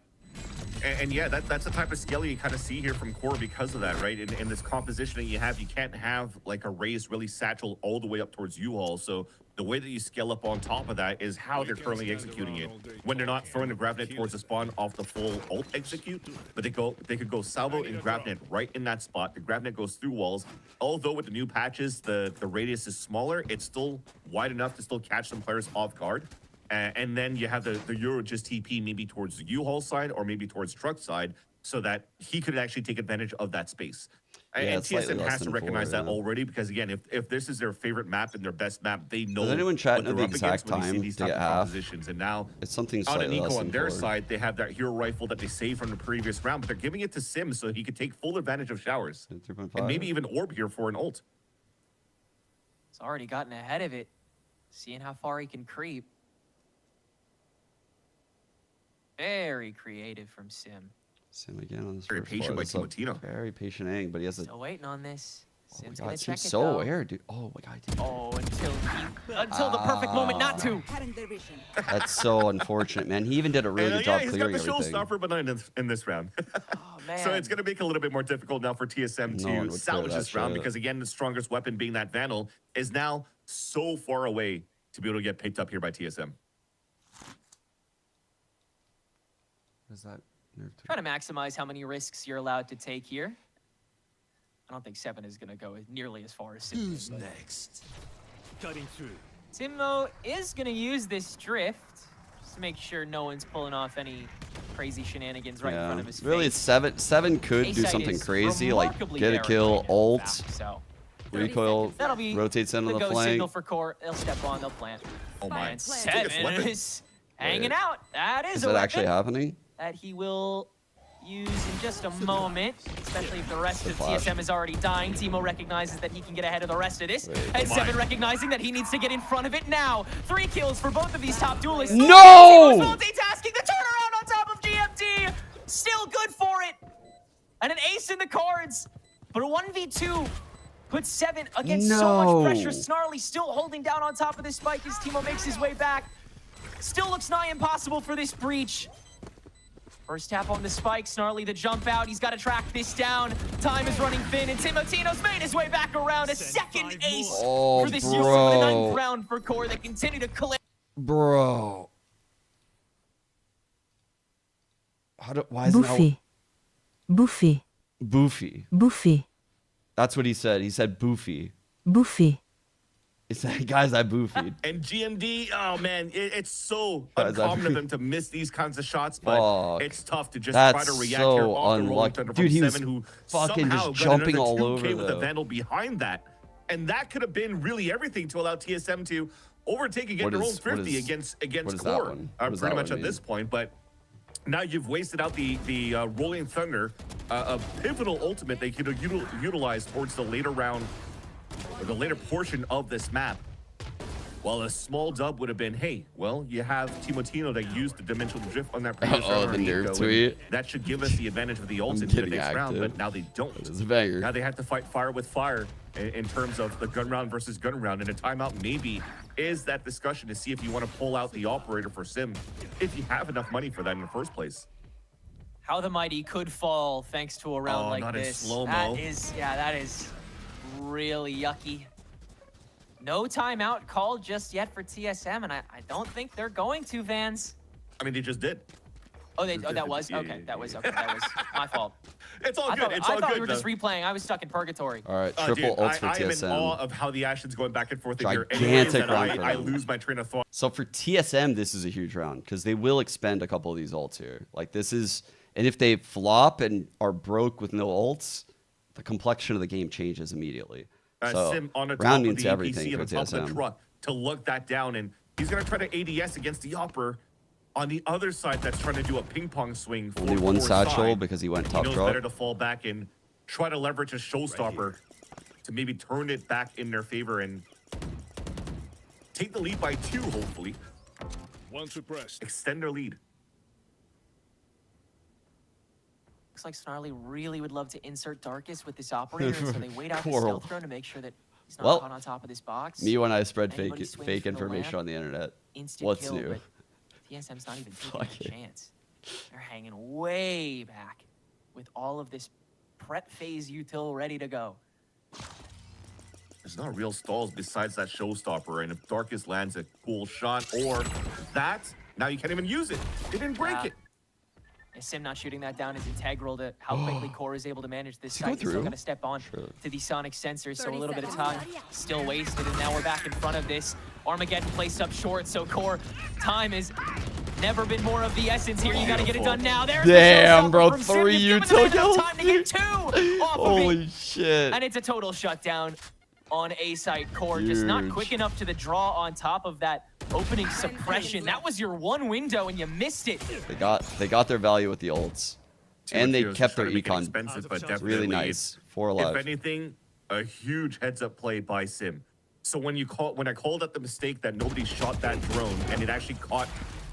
and yeah, that's the type of skill you kind of see here from Core because of that, right? In this composition that you have, you can't have like a raise really satchel all the way up towards U-Haul. So the way that you scale up on top of that is how they're currently executing it. When they're not throwing the GrabNet towards the spawn off the full ult execute, but they could go salvo and GrabNet right in that spot. The GrabNet goes through walls. Although with the new patches, the radius is smaller, it's still wide enough to still catch some players off guard. And then you have the Euro just TP maybe towards the U-Haul side or maybe towards truck side so that he could actually take advantage of that space. Yeah, and slightly TSM less has to than recognize 4, that yeah. already because, again, if this is their favorite map and their best map, they know Does anyone chat what know they're the up against exact when they see time these to type get of half? compositions. And now It's something out slightly of less Nico than on their 4. side, they have that hero rifle that they saved from the previous round, but they're giving it to Sim so he could take full advantage of showers. 3.5. And maybe even Orb here for an ult. He's already gotten ahead of it, seeing how far he can creep. Very creative from Sim. Sim again on this Very first patient floor. by That's a Timotino. Very patient Aang, but he has a... Still waiting on this. Oh my Sim's god, gonna check Sim's it so though. aware, dude. Oh my god, dude. Oh, until the perfect moment not to. That's so unfortunate, man. He even did a really good job he's got clearing the everything. showstopper, but not in this round. Oh man. So it's going to make it a little bit more difficult now for TSM No one to would salvage clear this that round shit. because, again, the strongest weapon being that Vandal is now so far away to be able to get picked up here by TSM. What is that? Nerve Try to maximize how many risks you're allowed to take here. I don't think 7 is going to go nearly as far as Sim. Who's next? Cutting through. Sim, though, is going to use this drift just to make sure no one's pulling off any crazy shenanigans right in front of his Really, face. seven could do A-side something is crazy, like remarkably get a barren kill, right now, in ult, fact, so Recoil, That'll be rotates in the on the go flank. signal for core. They'll step on, they'll plant. Oh my. And 7 is hanging out. That is Is a that weapon actually happening? that he will use in just a moment, especially if the rest of flash. TSM is already dying. Timo recognizes that he can get ahead of the rest of this. Wait. And Oh 7 my. recognizing that he needs to get in front of it now. 3 kills for both of these top duelists. No! Timo's multitasking the turnaround on top of GMT. Still good for it. And an ace in the cards. But a 1v2 puts 7 against so much pressure. Snarly still holding down on top of this spike as Timo makes his way back. Still looks nigh impossible for this breach. First tap on the spike, Snarly the jump out. He's got to track this down. Time is running thin, and Timotino's made his way back around. A second ace for this year. The 9th round for core. They continue to collect. Bro. Why isn't that? Bouffer. Boofy. Bouffer. That's what he said. He said boofy. Bouffer. It's like, guys, I boofied. And GMD, oh man, it's so Guys, uncommon of them to miss these kinds of shots, but it's tough to just try to react here so off the Rolling unlucky. Thunder Dude, from he was 7, who fucking somehow just got jumping another all 2K over, with though. a Vandal behind that. And that could have been really everything to allow TSM to overtake and get their own 50 against core, pretty much at this point. But now you've wasted out the Rolling Thunder, a pivotal ultimate they could utilize towards the later round, or the later portion of this map. Well, a small dub would have been, hey, well, you have Timotino that used the dimensional drift on that previous round. The nerf tweet. That should give us the advantage of the ult into the next round, but now they don't. It's a banger. Now they have to fight fire with fire in terms of the gun round versus gun round, and a timeout maybe is that discussion to see if you want to pull out the operator for Sim, if you have enough money for that in the first place. How the mighty could fall thanks to a round like not this. in slow-mo. That is really yucky. No timeout called just yet for TSM, and I don't think they're going to, Vans. I mean, they just did. Oh, that was okay. That was my fault. It's all good. I thought we were just replaying. I was stuck in purgatory. All right, triple ults for I am in TSM. awe of how the action's going back and forth in here. Gigantic round for I them. lose my train of thought. So for TSM, this is a huge round because they will expend a couple of these ults here. Like this is, and if they flop and are broke with no ults, the complexion of the game changes immediately. So Sim on the round top of means the everything APC for on top of the TSM. truck to look that down, and he's gonna try to ADS against the Opera on the other side that's trying to do a ping pong swing. Only one satchel because he went top He knows drop. better to fall back and try to leverage a showstopper to maybe turn it back in their favor and take the lead by 2, hopefully. Once repressed. Extend their lead. Looks like Snarly really would love to insert Darkest with this operator, and so they wait out the Coral. stealth drone to make sure that he's not Well, caught on top of this box. Me when I spread Anybody swings fake for the information lamp, on the internet. instant What's kill, new? but TSM's not even taking Fuck a it. chance. They're hanging way back with all of this prep phase util ready to go. There's not real stalls besides that showstopper, and if Darkest lands a cool shot or that, now you can't even use it. They didn't break it. And Sim not shooting that down is integral to how quickly Core is able to manage this Does he go site. He's still through? got to step on to the sonic sensors, so a little bit of time still wasted, and now we're back in front of this. Armageddon placed up short, so Core time is never been more of the essence here. You got to get it done now. There's Damn, the bro, from Sim. 3 You've given them util enough kills. time to get 2 off of it. Holy shit. And it's a total shutdown on A site. Core just not Huge. quick enough to the draw on top of that opening suppression. That was your one window and you missed it. They got their value with the ults. And they Timothy's kept trying their to make it econ expensive, but really definitely nice. 4 alive. If anything, a huge heads-up play by Sim. So when I called out the mistake that nobody shot that drone and it actually caught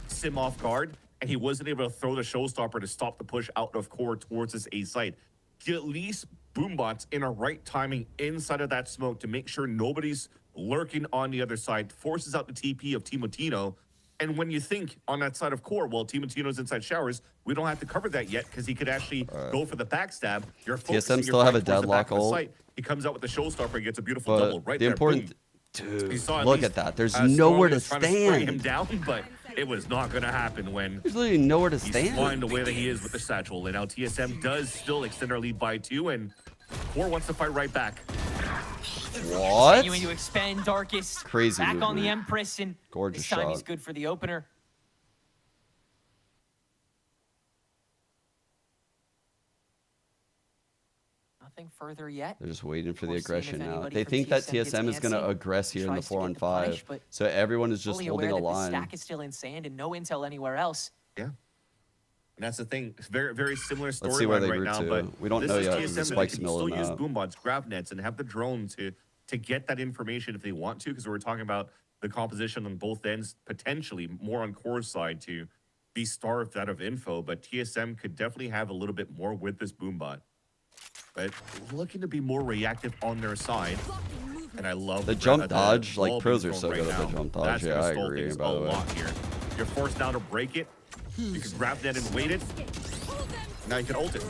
Sim off guard, and he wasn't able to throw the showstopper to stop the push out of core towards his A site, he at least boombots in a right timing inside of that smoke to make sure nobody's lurking on the other side, forces out the TP of Timotino. And when you think on that side of core, well, Timotino's inside showers, we don't have to cover that yet because he could actually go for the backstab. You're focusing TSM still have a deadlock ult. He comes out with the showstopper, he gets a beautiful But double right the there. important, Boom. dude, He saw at look least, at that. There's Snarly nowhere to was trying to spray him stand. down, but it was not going to happen when There's literally nowhere to he's stand. flying the way that he is with the satchel. And now TSM does still extend our lead by 2, and Core wants to fight right back. What? Continuing to expend Darkest. Crazy back on the movement. Empress, and Gorgeous this time he's shot. good for the opener. Nothing further yet. They're just waiting for the We'll see if aggression now. anybody They from think that TSM gets TSM is going to antsy, aggress here in the tries to get the 4-on-5. punish, but So everyone is just fully holding aware a that the line. stack is still in sand and no intel anywhere else. Yeah. And that's the thing. It's very, very similar Let's see where storyline they right route now. to. But We don't this know is yet. TSM The that spike's they can milling still use out. boombots, grab nets, and have the drone to get that information if they want to. Because we're talking about the composition on both ends, potentially more on Core's side to be starved out of info. But TSM could definitely have a little bit more with this boombot. But looking to be more reactive on their side. And I love The jump dodge, like wall pros being are so thrown good right at the now. jump dodge. That's Yeah, gonna I stall agree, things by the a way. lot here. You're forced now to break it. You can grab that and wait it. Now you can ult it.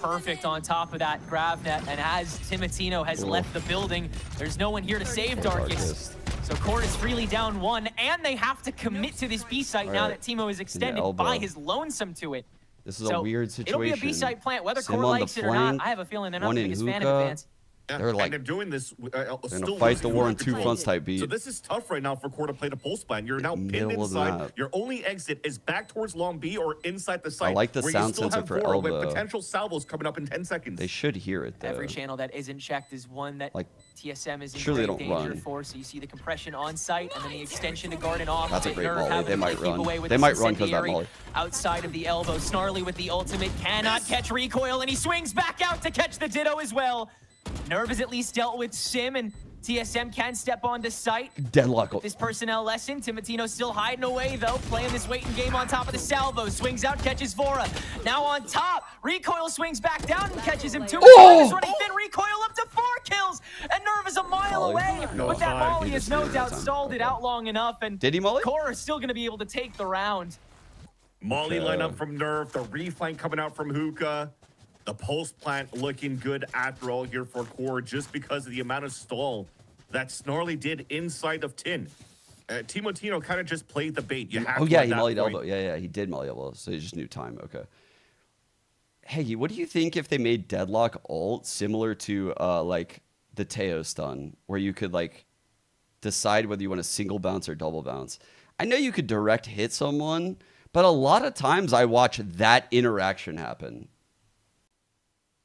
Perfect on top of that grab net, and as Timotino has left the building, there's no one here to save Darkest. So Core is freely down 1, and they have to commit to this B site now that Timo is extended by his lonesome to it. This is a weird situation. It'll be a B site plant, whether Sim Core on the likes it or not. flank, I have a feeling they're not one the in biggest fan of hookah. advance. Yeah, They're like, and they're doing this. they're Still gonna fight the losing war the in two control. fronts type beat. So this is tough right now for Core to play the pulse plan. You're now pinned Middle of the inside. map. Your only exit is back towards long B or inside the site. like the where sound you still sensor have for Vora with elbow. potential salvos coming up in 10 seconds. They should hear it though. Every channel that isn't checked is one that TSM is in surely they great don't danger run. for. So you see the compression on site and then the extension to Garden off. That's a Bit great Nerve volley. having They to might keep run. away with They this might run 'cause that incendiary volley. outside of the elbow. Snarly with the ultimate cannot catch recoil, and he swings back out to catch the Ditto as well. Nerve is at least dealt with Sim, and TSM can step onto site. Deadlock. This personnel lesson. Timotino still hiding away, though, playing this waiting game on top of the salvo. Swings out, catches Vora. Now on top, recoil swings back down and catches him too. Running thin, recoil up to 4 kills, and Nerve is a mile away. But that Molly has no doubt stalled it out long enough, and did he Molly? Core is still going to be able to take the round. Molly lineup from Nerve, the reflank coming out from Hookah. The pulse plant looking good after all here for Core just because of the amount of stall that Snarly did inside of Tin. Timotino kind of just played the bait. You have Oh to yeah, at he that mollied point. elbow. Yeah, he did molly elbow. So he just knew time. Okay. Hey, what do you think if they made Deadlock ult similar to like the Teo stun, where you could like decide whether you want to single bounce or double bounce? I know you could direct hit someone, but a lot of times I watch that interaction happen.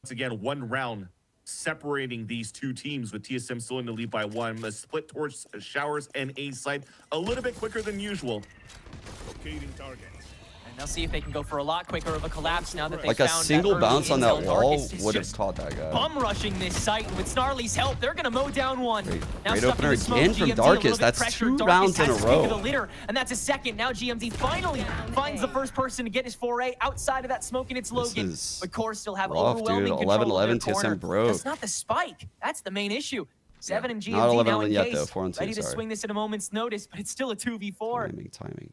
Once again, one round separating these two teams with TSM still in the lead by 1. A split towards Showers and A side a little bit quicker than usual. Locating targets. And they'll see if they can go for a lot quicker of a collapse now that they Like found a single that bounce on early that intel. wall Darkest is would have just caught that guy. bum rushing this site, and with Snarly's help, they're gonna mow down 1. Now great stuck opener in the smoke, again from GMD, a little Darkest. bit That's pressured. 2 Darkest rounds in has a his pick of row. the litter, and that's a second. Now GMD finally finds the first person to get his foray outside of that smoke, and it's Logan. But Core still have rough, overwhelming dude. control 11-11, of their corner. TSM broke. That's not the spike. That's the main issue. 7 and GMD Not now 11-11 in yet, case, though. 4-2, ready to sorry. swing this at a moment's notice, but it's still a 2v4. Timing.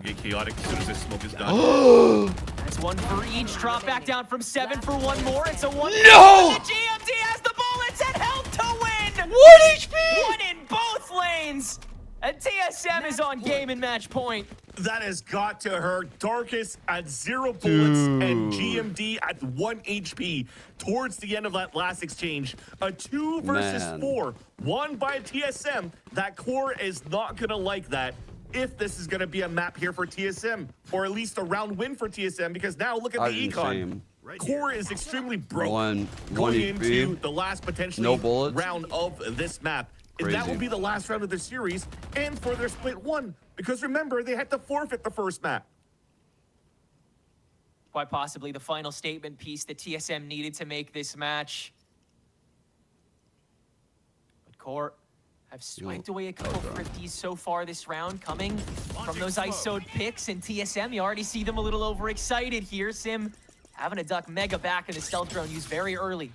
Get chaotic as soon as this smoke is done. That's 1 for each. Drop back down from 7 for 1 more. It's a 1. No! GMD has the bullets and help to win. 1 HP. 1 in both lanes. And TSM is on game and match point. That has got to hurt. Darkest at 0 bullets and GMD at 1 HP towards the end of that last exchange. A 2 versus 4 won by TSM. That Core is not going to like that if this is going to be a map here for TSM, or at least a round win for TSM, because now look at the econ. Core is extremely broke going into the last potentially round of this map. And that will be the last round of the series and for their split 1. Because remember, they had to forfeit the first map. Quite possibly the final statement piece that TSM needed to make this match. But Core have swiped away a couple thrifties so far this round, coming from those ISO'd picks. And TSM, you already see them a little overexcited here. Sim having to duck Mega back in the stealth drone used very early.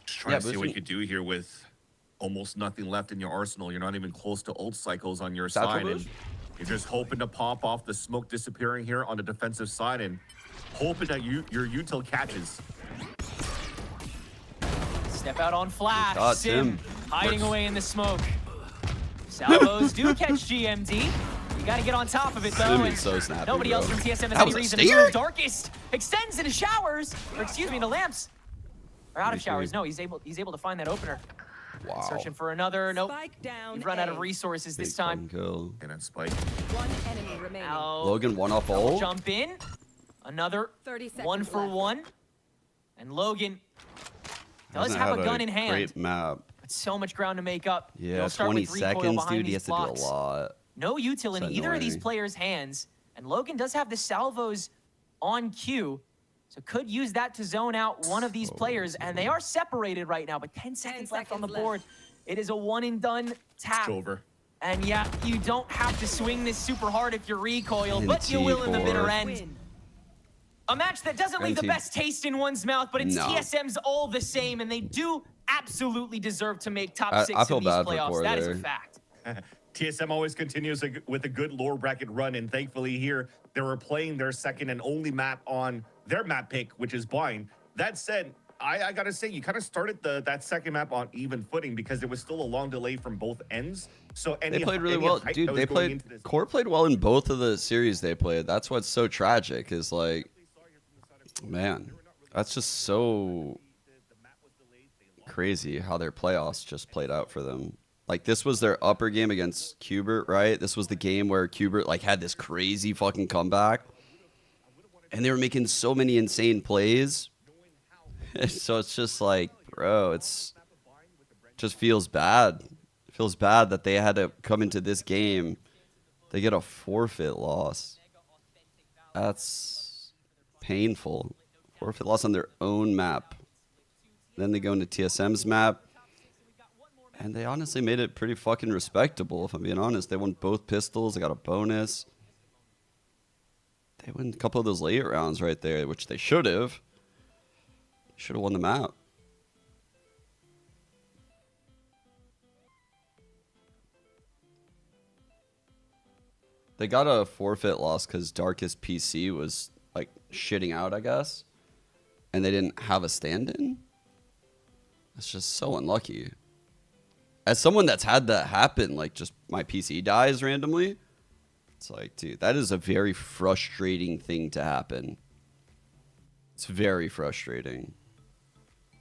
Trying to see what you could do here with almost nothing left in your arsenal. You're not even close to ult cycles on your side, and you're just hoping to pop off the smoke disappearing here on the defensive side and hoping that your util catches. Step out on flash. Got Sim Sim. hiding away in the smoke. Salvos do catch GMD. You gotta get on top of it, though. Sim And is so snappy, nobody bro. else from TSM has That any was a reason to stinger? move. Darkest extends into showers, or excuse me, into lamps. Or out of showers. No, he's able to find that opener. Wow. Searching for another. Nope. We've run out of resources this time. Kill. And then Spike. One enemy remaining. Now, Logan one off ult. jump in. Another 30 seconds 1 for left. 1. And Logan does Hasn't have had a gun in hand. Great map. But so much ground to make up. Yeah, He'll start 20 with recoil seconds, behind dude. He these has to do blocks. a lot. No util in It's either of these annoying. players' hands. And Logan does have the salvos on cue. So could use that to zone out one of these players. And they are separated right now, but 10 seconds left on the board. It is a one and done tap. It's over. And yeah, you don't have to swing this super hard if you're recoiled, but you will in the bitter end. A match that doesn't leave the best taste in one's mouth, but it's No. TSM's all the same, and they do absolutely deserve to make top 6 I feel in these bad for playoffs. Core That is a there. fact. TSM always continues with a good lower bracket run, and thankfully here they were playing their second and only map on their map pick, which is Blind. That said, I gotta say, you kind of started that second map on even footing because there was still a long delay from both ends. So They played really well, dude. They played. Core played well in both of the series they played. That's what's so tragic. Is like, man, that's just so crazy how their playoffs just played out for them. Like, this was their upper game against Qbert, right? This was the game where Qbert like had this crazy fucking comeback, and they were making so many insane plays. So it's just like, bro, just feels bad. It feels bad that they had to come into this game. They get a forfeit loss. That's painful. Forfeit loss on their own map. Then they go into TSM's map. And they honestly made it pretty fucking respectable, if I'm being honest. They won both pistols. They got a bonus. They won a couple of those late rounds right there, which they should have. Should have won the map. They got a forfeit loss because Darkest PC was like shitting out, I guess. And they didn't have a stand-in. It's just so unlucky. As someone that's had that happen, like just my PC dies randomly, it's like, dude, that is a very frustrating thing to happen. It's very frustrating.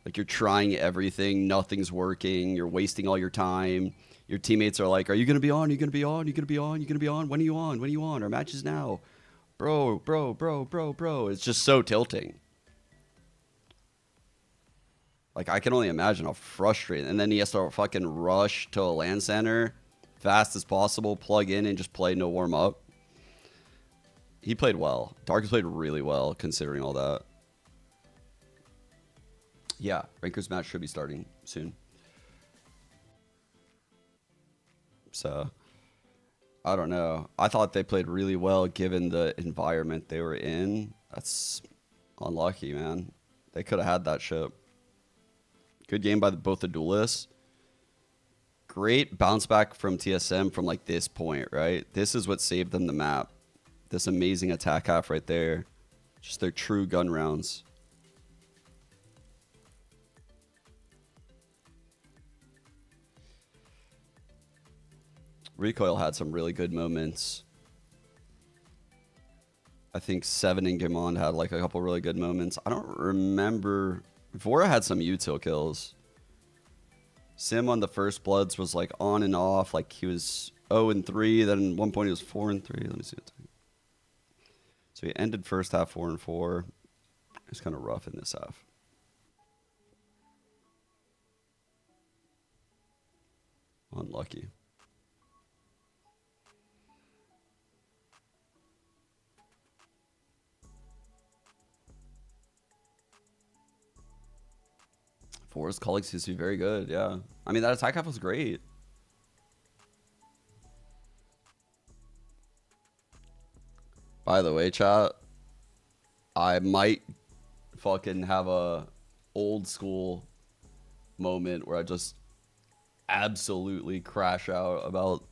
Like, you're trying everything, nothing's working, you're wasting all your time. Your teammates are like, are you going to be on? Are you going to be on? Are you going to be on? Are you going to be on? When are you on? When are you on? Our match is now. Bro. It's just so tilting. Like, I can only imagine how frustrating. And then he has to fucking rush to a LAN center fast as possible, plug in, and just play no warm-up. He played well. Darkest played really well, considering all that. Yeah, Rankers match should be starting soon. So, I don't know. I thought they played really well given the environment they were in. That's unlucky, man. They could have had that ship. Good game by both the duelists. Great bounce back from TSM from like this point, right? This is what saved them the map. This amazing attack half right there. Just their true gun rounds. Recoil had some really good moments. I think Seven and Gamond had like a couple really good moments. I don't remember. Vora had some util kills. Sim on the first Bloods was like on and off. Like he was 0-3. Then at one point he was 4-3. Let me see. So he ended first half 4-4. It's kind of rough in this half. Unlucky. Forest colleagues used to be very good, yeah. I mean, that attack half was great. By the way, chat, I might fucking have a old school moment where I just absolutely crash out about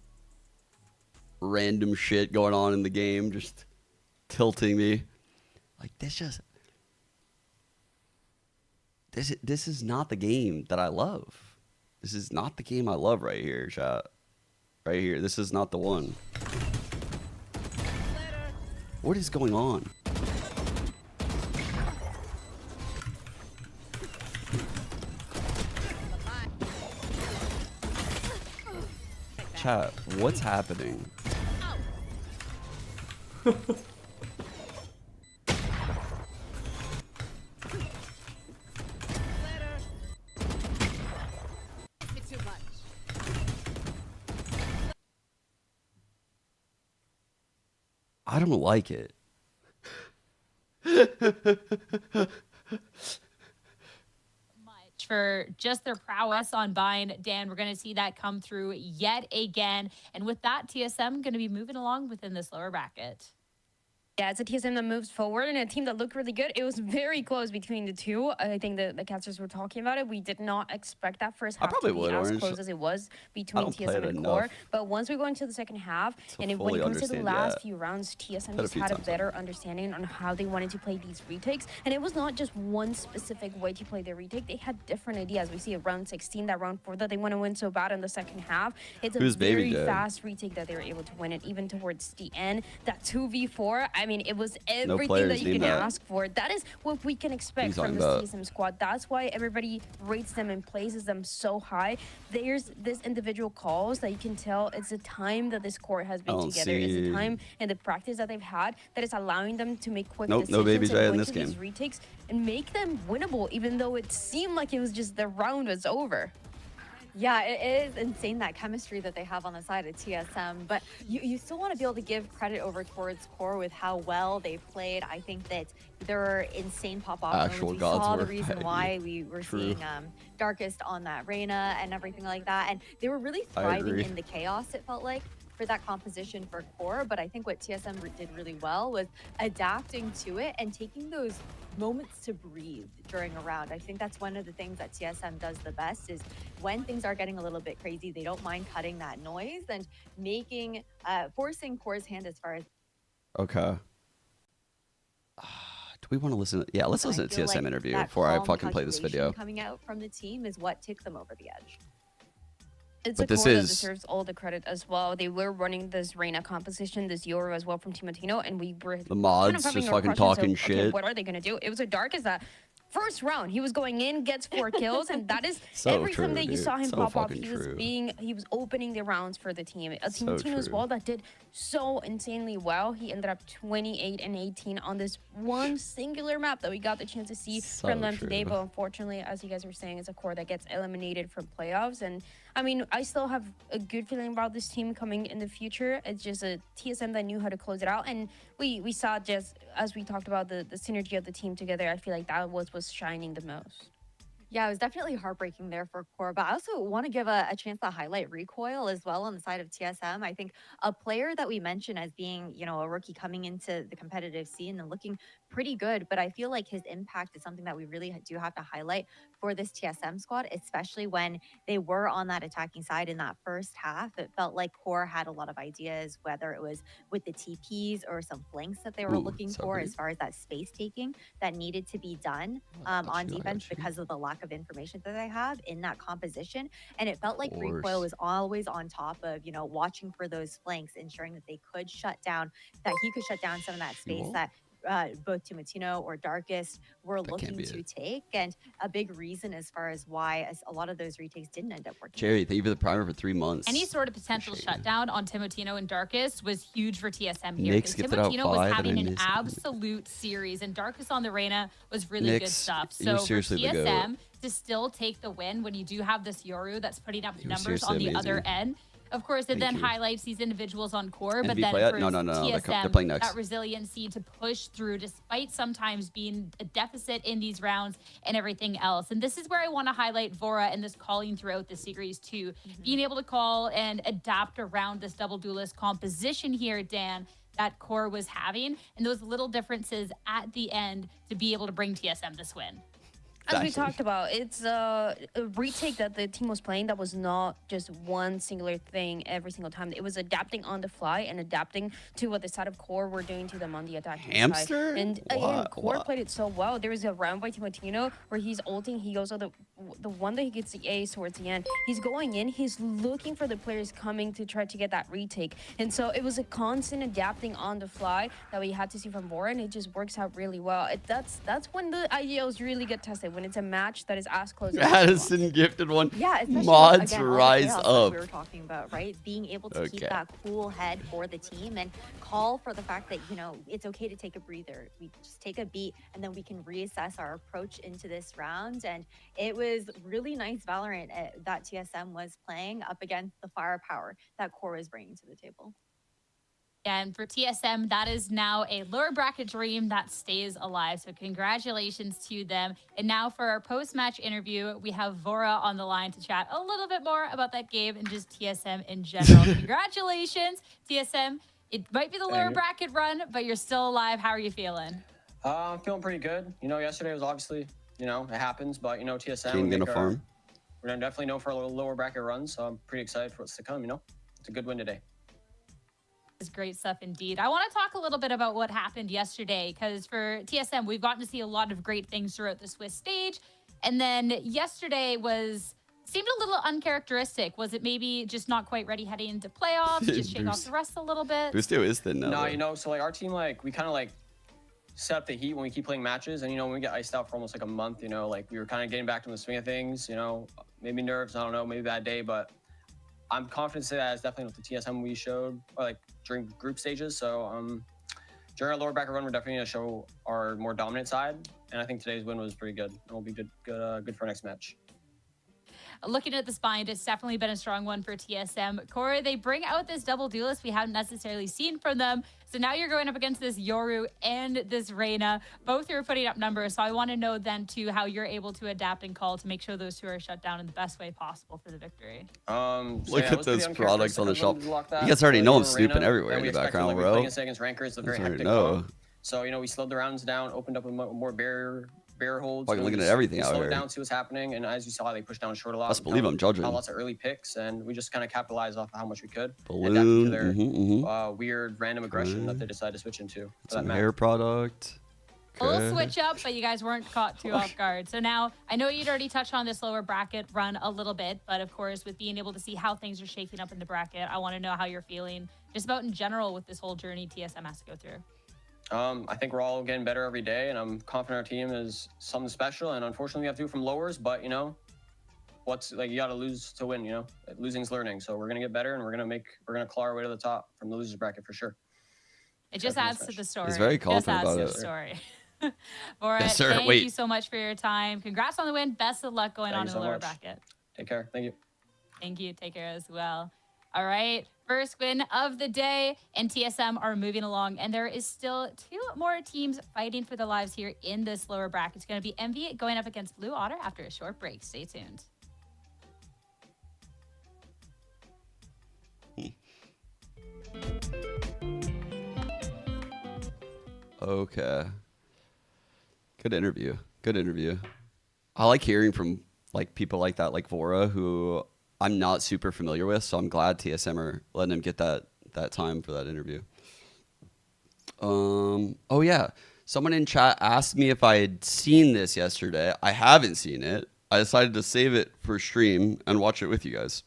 random shit going on in the game, just tilting me. Like, this is not the game that I love. This is not the game I love right here, chat. Right here. This is not the one. What is going on? Chat, what's happening? I don't like it. For just their prowess on buying. Dan, we're going to see that come through yet again. And with that, TSM going to be moving along within this lower bracket. Yeah, it's a TSM that moves forward and a team that looked really good. It was very close between the two. I think the casters were talking about it. We did not expect that first half to be as close as it was between TSM and QoR. But once we go into the second half, and when it comes to the last few rounds, TSM just had a better understanding on how they wanted to play these retakes. And it was not just one specific way to play their retake. They had different ideas. We see at round 16, that round 4 that they want to win so bad in the second half. It's a very fast retake that they were able to win it, even towards the end. That 2v4, I mean, it was everything that you can ask for. That is what we can expect from this TSM squad. That's why everybody rates them and places them so high. There's this individual calls that you can tell it's the time that this core has been together. It's the time and the practice that they've had that is allowing them to make quick decisions and win these retakes and make them winnable, even though it seemed like it was just the round was over. Yeah, it is insane, that chemistry that they have on the side of TSM, but you still want to be able to give credit over towards QoR with how well they played. I think that there were insane pop-off moments. We saw the reason why we were seeing Darkest on that Reyna and everything like that, and they were really thriving in the chaos, it felt like, for that composition for QoR. But I think what TSM did really well was adapting to it and taking those moments to breathe during a round. I think that's one of the things that TSM does the best, is when things are getting a little bit crazy, they don't mind cutting that noise and making forcing QoR's hand as far as do we want to listen? Yeah, let's listen to TSM interview before I fucking play this video. Coming out from the team is what took them over the edge. It's a core that deserves all the credit as well. They were running this Reyna composition, this Euro as well from Timotino, and we were the mods kind of just fucking talking shit. Okay, what are they gonna do? It was a Darkest that first round he was going in, gets 4 kills, and that is every time that you saw him pop up, he was opening the rounds for the team. Timotino as well that did so insanely well. He ended up 28 and 18 on this one singular map that we got the chance to see from them today. But unfortunately, as you guys were saying, it's a core that gets eliminated from playoffs. And I mean, I still have a good feeling about this team coming in the future. It's just a TSM that knew how to close it out. And we saw, just as we talked about the synergy of the team together, I feel like that was shining the most. Yeah, it was definitely heartbreaking there for QoR, but I also want to give a chance to highlight Recoil as well on the side of TSM. I think a player that we mentioned as being, you know, a rookie coming into the competitive scene and looking pretty good, but I feel like his impact is something that we really do have to highlight for this TSM squad, especially when they were on that attacking side in that first half. It felt like QoR had a lot of ideas, whether it was with the TPs or some flanks that they were looking for as far as that space taking that needed to be done on defense because of the lack of information that they have in that composition. And it felt like Recoil was always on top of, you know, watching for those flanks, ensuring that they could shut down, that he could shut down some of that space that both Timotino or Darkest were looking to take. And a big reason as far as why a lot of those retakes didn't end up working. Jerry, thank you for the primer for 3 months. Any sort of potential shutdown on Timotino and Darkest was huge for TSM here, because Timotino was having an absolute series, and Darkest on the Reyna was really good stuff. So for TSM to still take the win when you do have this Yoru that's putting up numbers on the other end, of course, it then highlights these individuals on QoR, but then for TSM, that resiliency to push through despite sometimes being a deficit in these rounds and everything else. And this is where I want to highlight Vora and this calling throughout the series too. Being able to call and adapt around this double duelist composition here, Dan, that QoR was having, and those little differences at the end to be able to bring TSM this win. As we talked about, it's a retake that the team was playing that was not just one singular thing every single time. It was adapting on the fly and adapting to what the side of QoR were doing to them on the attacking side. And again, QoR played it so well. There was a round by Timotino where he's ulting. He goes the one that he gets the ace towards the end, he's going in, he's looking for the players coming to try to get that retake. And so it was a constant adapting on the fly that we had to see from Bora, and it just works out really well. That's when the IGLs really get tested, when it's a match that is as close as Madison gifted one. Yeah, especially Mods again, rise all the up. we were talking about, right? Being able to keep that cool head for the team and call for the fact that, you know, it's okay to take a breather. We just take a beat and then we can reassess our approach into this round. And it was really nice Valorant that TSM was playing up against the firepower that QoR is bringing to the table. And for TSM, that is now a lower bracket dream that stays alive. So congratulations to them. And now for our post-match interview, we have Vora on the line to chat a little bit more about that game and just TSM in general. Congratulations, TSM. It might be the lower bracket run, but you're still alive. How are you feeling? I'm feeling pretty good. You know, yesterday was obviously, you know, it happens, but, you know, TSM, We're definitely known for a lower bracket run, so I'm pretty excited for what's to come, you know? It's a good win today. Is great stuff indeed. I want to talk a little bit about what happened yesterday, because for TSM, we've gotten to see a lot of great things throughout the Swiss stage. And then yesterday seemed a little uncharacteristic. Was it maybe just not quite ready heading into playoffs? Just shake off the rust a little bit? Boosto is thin now. No, you know, so like our team, like we kind of like set up the heat when we keep playing matches, and you know, when we get iced out for almost like a month, you know, like we were kind of getting back to the swing of things, you know, maybe nerves, I don't know, maybe bad day, but I'm confident to say that is definitely what the TSM we showed, or like during group stages. So during our lower bracket run, we're definitely going to show our more dominant side, and I think today's win was pretty good. It'll be good for our next match. Looking at the spine, it's definitely been a strong one for TSM. Corey, they bring out this double duelist we haven't necessarily seen from them. So now you're going up against this Yoru and this Reyna. Both are putting up numbers. So I want to know then, too, how you're able to adapt and call to make sure those two are shut down in the best way possible for the victory. Look at those products on the shelf. You guys already know I'm snooping everywhere in the background, bro. Playing against rankers, a very hectic mode. So, you know, we slowed the rounds down, opened up a more barrier holds. Fucking looking at everything out here. Slowed down, see what's happening, and as you saw, they pushed down short a lot. Best believe I'm judging. Lots of early picks, and we just kind of capitalized off of how much we could. Balloon, adapted to their weird random aggression that they decided to switch into. Some hair product. A little switch up, but you guys weren't caught too off guard. So now, I know you'd already touched on this lower bracket run a little bit, but of course, with being able to see how things are shaking up in the bracket, I want to know how you're feeling just about in general with this whole journey TSM has to go through. I think we're all getting better every day, and I'm confident our team is something special, and unfortunately we have to do it from lowers, but you know, you got to lose to win, you know? Losing's learning, so we're going to get better, and we're going to claw our way to the top from the losers bracket for sure. It just adds to the story. He's very confident about it. Story. All right, yes, sir. Thank you so much for your time. Congrats on the win. Best of luck going on in the lower bracket. Take care. Thank you. Thank you. Take care as well. All right, first win of the day, and TSM are moving along, and there is still two more teams fighting for their lives here in this lower bracket. It's going to be Envy going up against Blue Otter after a short break. Stay tuned. Okay. Good interview. Good interview. I like hearing from like people like that, like Vora, who I'm not super familiar with, so I'm glad TSM are letting him get that time for that interview. Oh yeah, someone in chat asked me if I had seen this yesterday. I haven't seen it. I decided to save it for stream and watch it with you guys.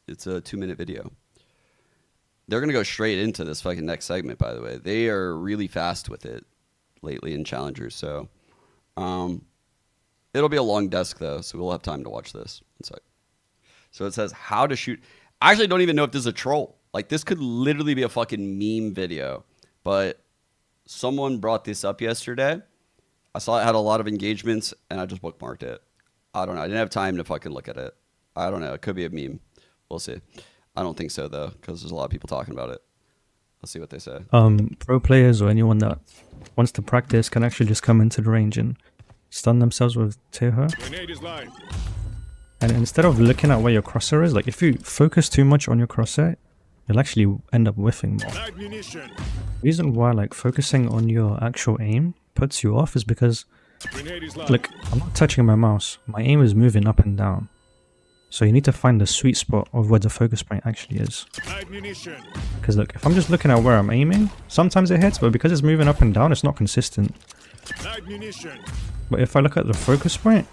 It's a 2-minute video. They're gonna go straight into this fucking next segment, by the way. They are really fast with it lately in challengers, so it'll be a long desk though, so we'll have time to watch this. So it says how to shoot. I actually don't even know if this is a troll. Like, this could literally be a fucking meme video. But someone brought this up yesterday. I saw it had a lot of engagements, and I just bookmarked it. I don't know. I didn't have time to fucking look at it. I don't know. It could be a meme. We'll see. I don't think so, though, because there's a lot of people talking about it. Let's see what they say. Pro players or anyone that wants to practice can actually just come into the range and stun themselves with Teho. Grenade is live. And instead of looking at where your crosshair is, like if you focus too much on your crosshair, you'll actually end up whiffing more. The reason why like focusing on your actual aim puts you off is because, look, I'm not touching my mouse. My aim is moving up and down. So you need to find the sweet spot of where the focus point actually is. Because look, if I'm just looking at where I'm aiming, sometimes it hits, but because it's moving up and down, it's not consistent. But if I look at the focus point,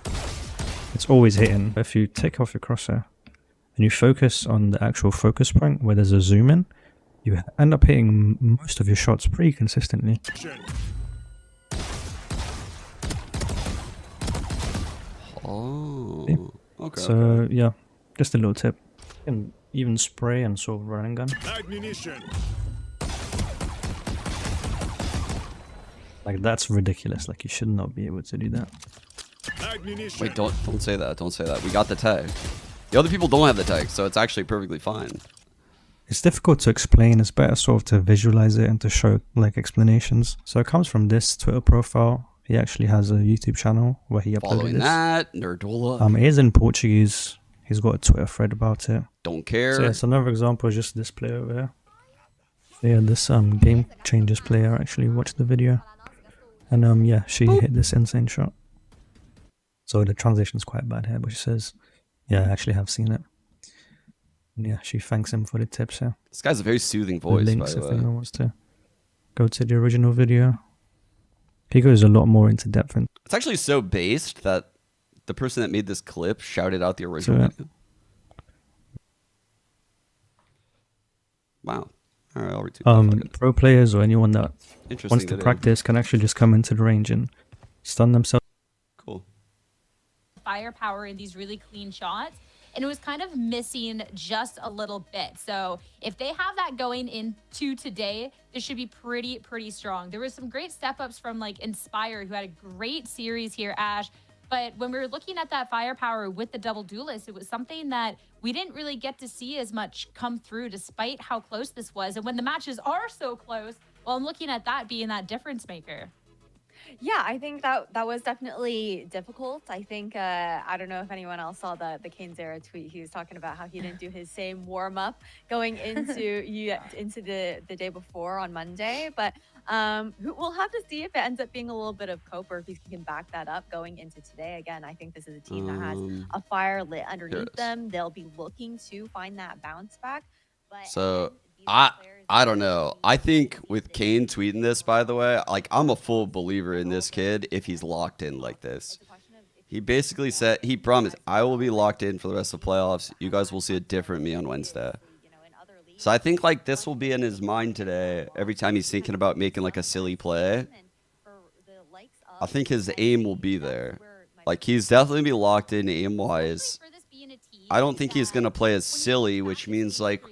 it's always hitting. If you take off your crosshair and you focus on the actual focus point where there's a zoom in, you end up hitting most of your shots pretty consistently. Oh, okay. So yeah, just a little tip. You can even spray and sort of running gun. Like that's ridiculous. Like you should not be able to do that. Wait, don't say that. Don't say that. We got the tag. The other people don't have the tag, so it's actually perfectly fine. It's difficult to explain. It's better sort of to visualize it and to show like explanations. So it comes from this Twitter profile. He actually has a YouTube channel where he uploaded Following this. that, Nerdola. It is in Portuguese. He's got a Twitter thread about it. Don't care. So yeah, it's another example is just this player over here. So yeah, this game changes player actually watched the video. And yeah, she hit this insane shot. So the translation's quite bad here, but she says, yeah, I actually have seen it. And yeah, she thanks him for the tips here. This guy's a very soothing voice, Links by the if way. anyone wants to go to the original video. He goes a lot more into depth. It's actually so based that the person that made this clip shouted out the original video. Wow. All right, I'll retweet that. Pro players or anyone that Interesting wants to video. practice can actually just come into the range and stun themselves. Cool. Firepower in these really clean shots, and it was kind of missing just a little bit. So if they have that going into today, this should be pretty strong. There was some great step ups from like Inspire, who had a great series here, Ash. But when we were looking at that firepower with the double duelist, it was something that we didn't really get to see as much come through despite how close this was. And when the matches are so close, well, I'm looking at that being that difference maker. Yeah, I think that was definitely difficult. I think I don't know if anyone else saw the Kane Zera tweet. He was talking about how he didn't do his same warm up going into the day before on Monday. But we'll have to see if it ends up being a little bit of cope or if he can back that up going into today. Again, I think this is a team that has a fire lit underneath them. They'll be looking to find that bounce back. But So I don't know. I think with Kane tweeting this, by the way, like I'm a full believer in this kid if he's locked in like this. He basically said, he promised, I will be locked in for the rest of the playoffs. You guys will see a different me on Wednesday. So I think like this will be in his mind today every time he's thinking about making like a silly play. I think his aim will be there. Like he's definitely be locked in aim wise. I don't think he's going to play as silly, which means like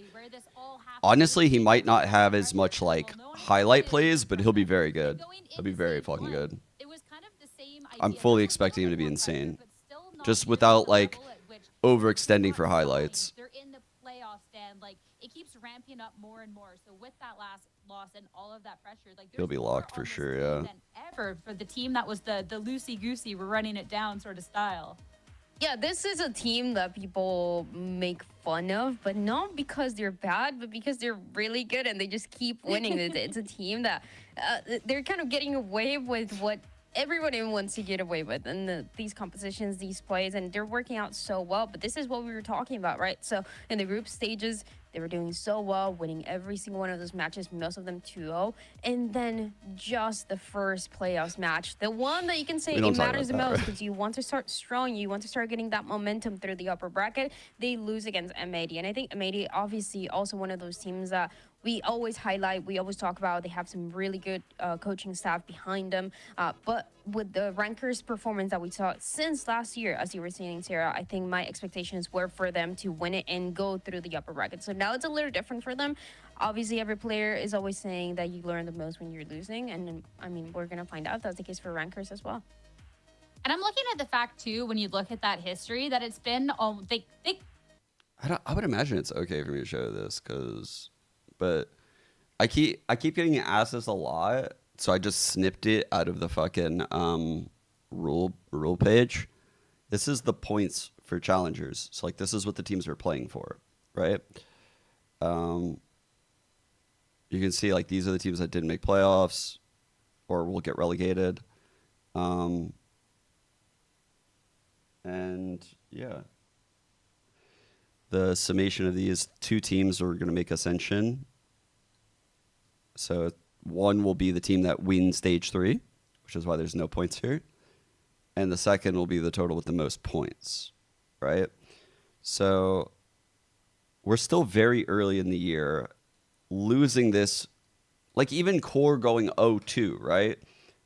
honestly, he might not have as much like highlight plays, but he'll be very good. He'll be very fucking good. I'm fully expecting him to be insane, just without like overextending for highlights. They're in the playoffs, then like it keeps ramping up more and more. So with that last loss and all of that pressure, like He'll be locked for sure, yeah. than ever for the team that was the loosey goosey, we're running it down sort of style. Yeah, this is a team that people make fun of, but not because they're bad, but because they're really good and they just keep winning. It's a team that they're kind of getting away with what everybody wants to get away with in these compositions, these plays, and they're working out so well. But this is what we were talking about, right? So in the group stages, they were doing so well, winning every single one of those matches, most of them 2-0. And then just the first playoffs match, the one that you can say it matters the most because you want to start strong, you want to start getting that momentum through the upper bracket, they lose against M80. And I think M80 obviously also one of those teams that we always highlight, we always talk about. They have some really good coaching staff behind them. But with the Rankers performance that we saw since last year, as you were saying, Sarah, I think my expectations were for them to win it and go through the upper bracket. So now it's a little different for them. Obviously, every player is always saying that you learn the most when you're losing. And I mean, we're going to find out if that's the case for Rankers as well. And I'm looking at the fact, too, when you look at that history, that it's been, I would imagine it's okay for me to show this but I keep getting asked this a lot, so I just snipped it out of the fucking rule page. This is the points for challengers. So like this is what the teams are playing for, right? You can see like these are the teams that didn't make playoffs or will get relegated. And yeah. The summation of these two teams are going to make Ascension. So one will be the team that wins stage 3, which is why there's no points here. and the second will be the total with the most points, right? So we're still very early in the year. Losing this, like even Core going 0-2, right?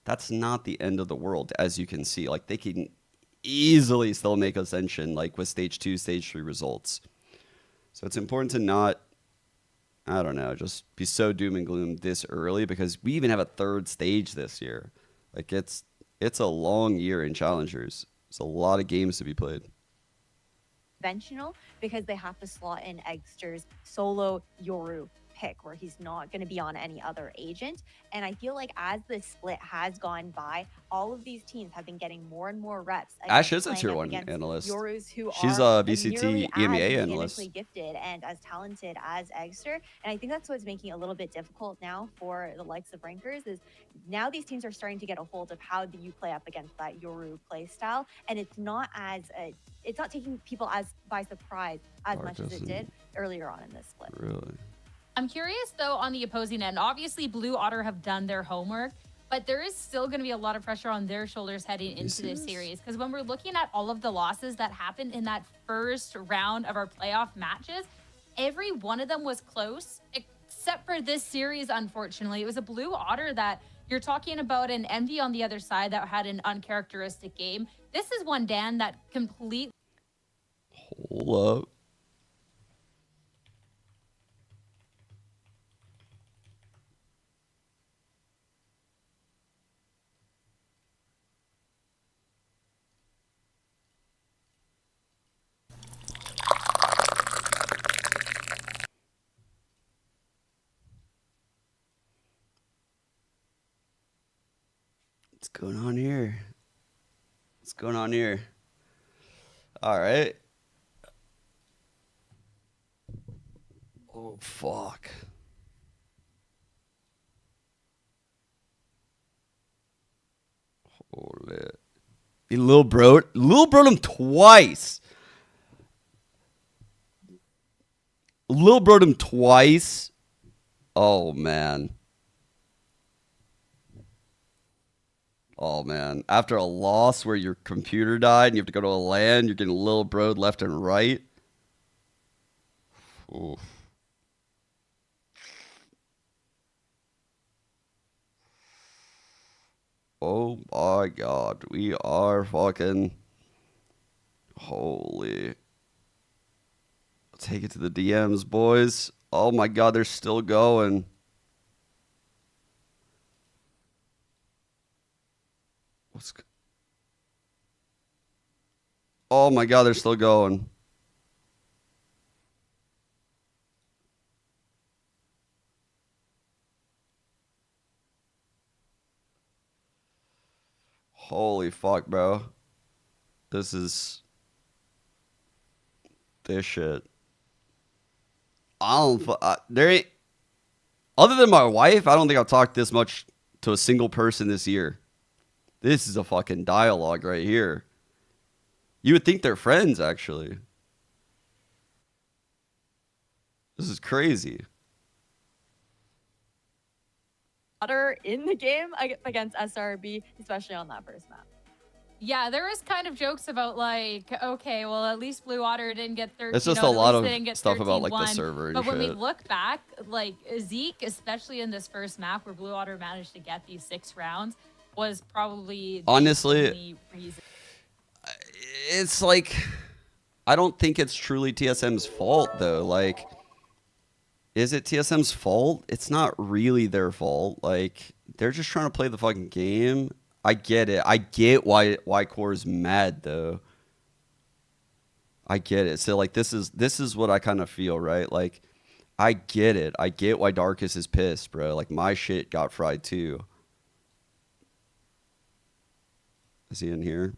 That's not the end of the world, as you can see. Like they can easily still make Ascension, like with stage 2, stage 3 results. So it's important to not, I don't know, just be so doom and gloom this early, because we even have a third stage this year. Like it's a long year in Challengers. There's a lot of games to be played. Conventional, because they have to slot in Eggster's solo Yoru pick where he's not going to be on any other agent. And I feel like as this split has gone by, all of these teams have been getting more and more reps. Ash is a tier 1 analyst. Yorus who She's are a VCT EMEA analyst. Gifted and as talented as Eggster. And I think that's what's making it a little bit difficult now for the likes of Rankers, is now these teams are starting to get a hold of how do you play up against that Yoru play style. And it's not taking people as by surprise as much as it did earlier on in this split. Really? I'm curious, though, on the opposing end. Obviously, Blue Otter have done their homework, but there is still going to be a lot of pressure on their shoulders heading into this series. Because when we're looking at all of the losses that happened in that first round of our playoff matches, every one of them was close, except for this series, unfortunately. It was a Blue Otter that you're talking about, an Envy on the other side that had an uncharacteristic game. This is one, Dan, that completely... Hold up. What's going on here? What's going on here? All right. Oh, fuck. Holy. He Lil broed him twice. Lil broed him twice. Oh, man. Oh, man. After a loss where your computer died and you have to go to a LAN, you're getting Lil broed left and right. Oof. Oh my god, we are fucking holy. Take it to the DMs, boys. Oh my god, they're still going. Oh my god, they're still going. Holy fuck, bro. This shit. There ain't, other than my wife, I don't think I've talked this much to a single person this year. This is a fucking dialogue right here. You would think they're friends, actually. This is crazy. In the game against SRB, especially on that first map. Yeah, there was kind of jokes about like, okay, well, at least Blue Otter didn't get 13. It's just a lot of stuff about like the server and But when we shit. look back, like Zeke, especially in this first map where Blue Otter managed to get these 6 rounds, was probably the honestly only reason. It's like, I don't think it's truly TSM's fault though. Like, is it TSM's fault? It's not really their fault. Like, they're just trying to play the fucking game. I get it. I get why Core is mad though. I get it. So like this is what I kind of feel, right? Like, I get it. I get why Darkus is pissed, bro. Like, my shit got fried too. Is he in here?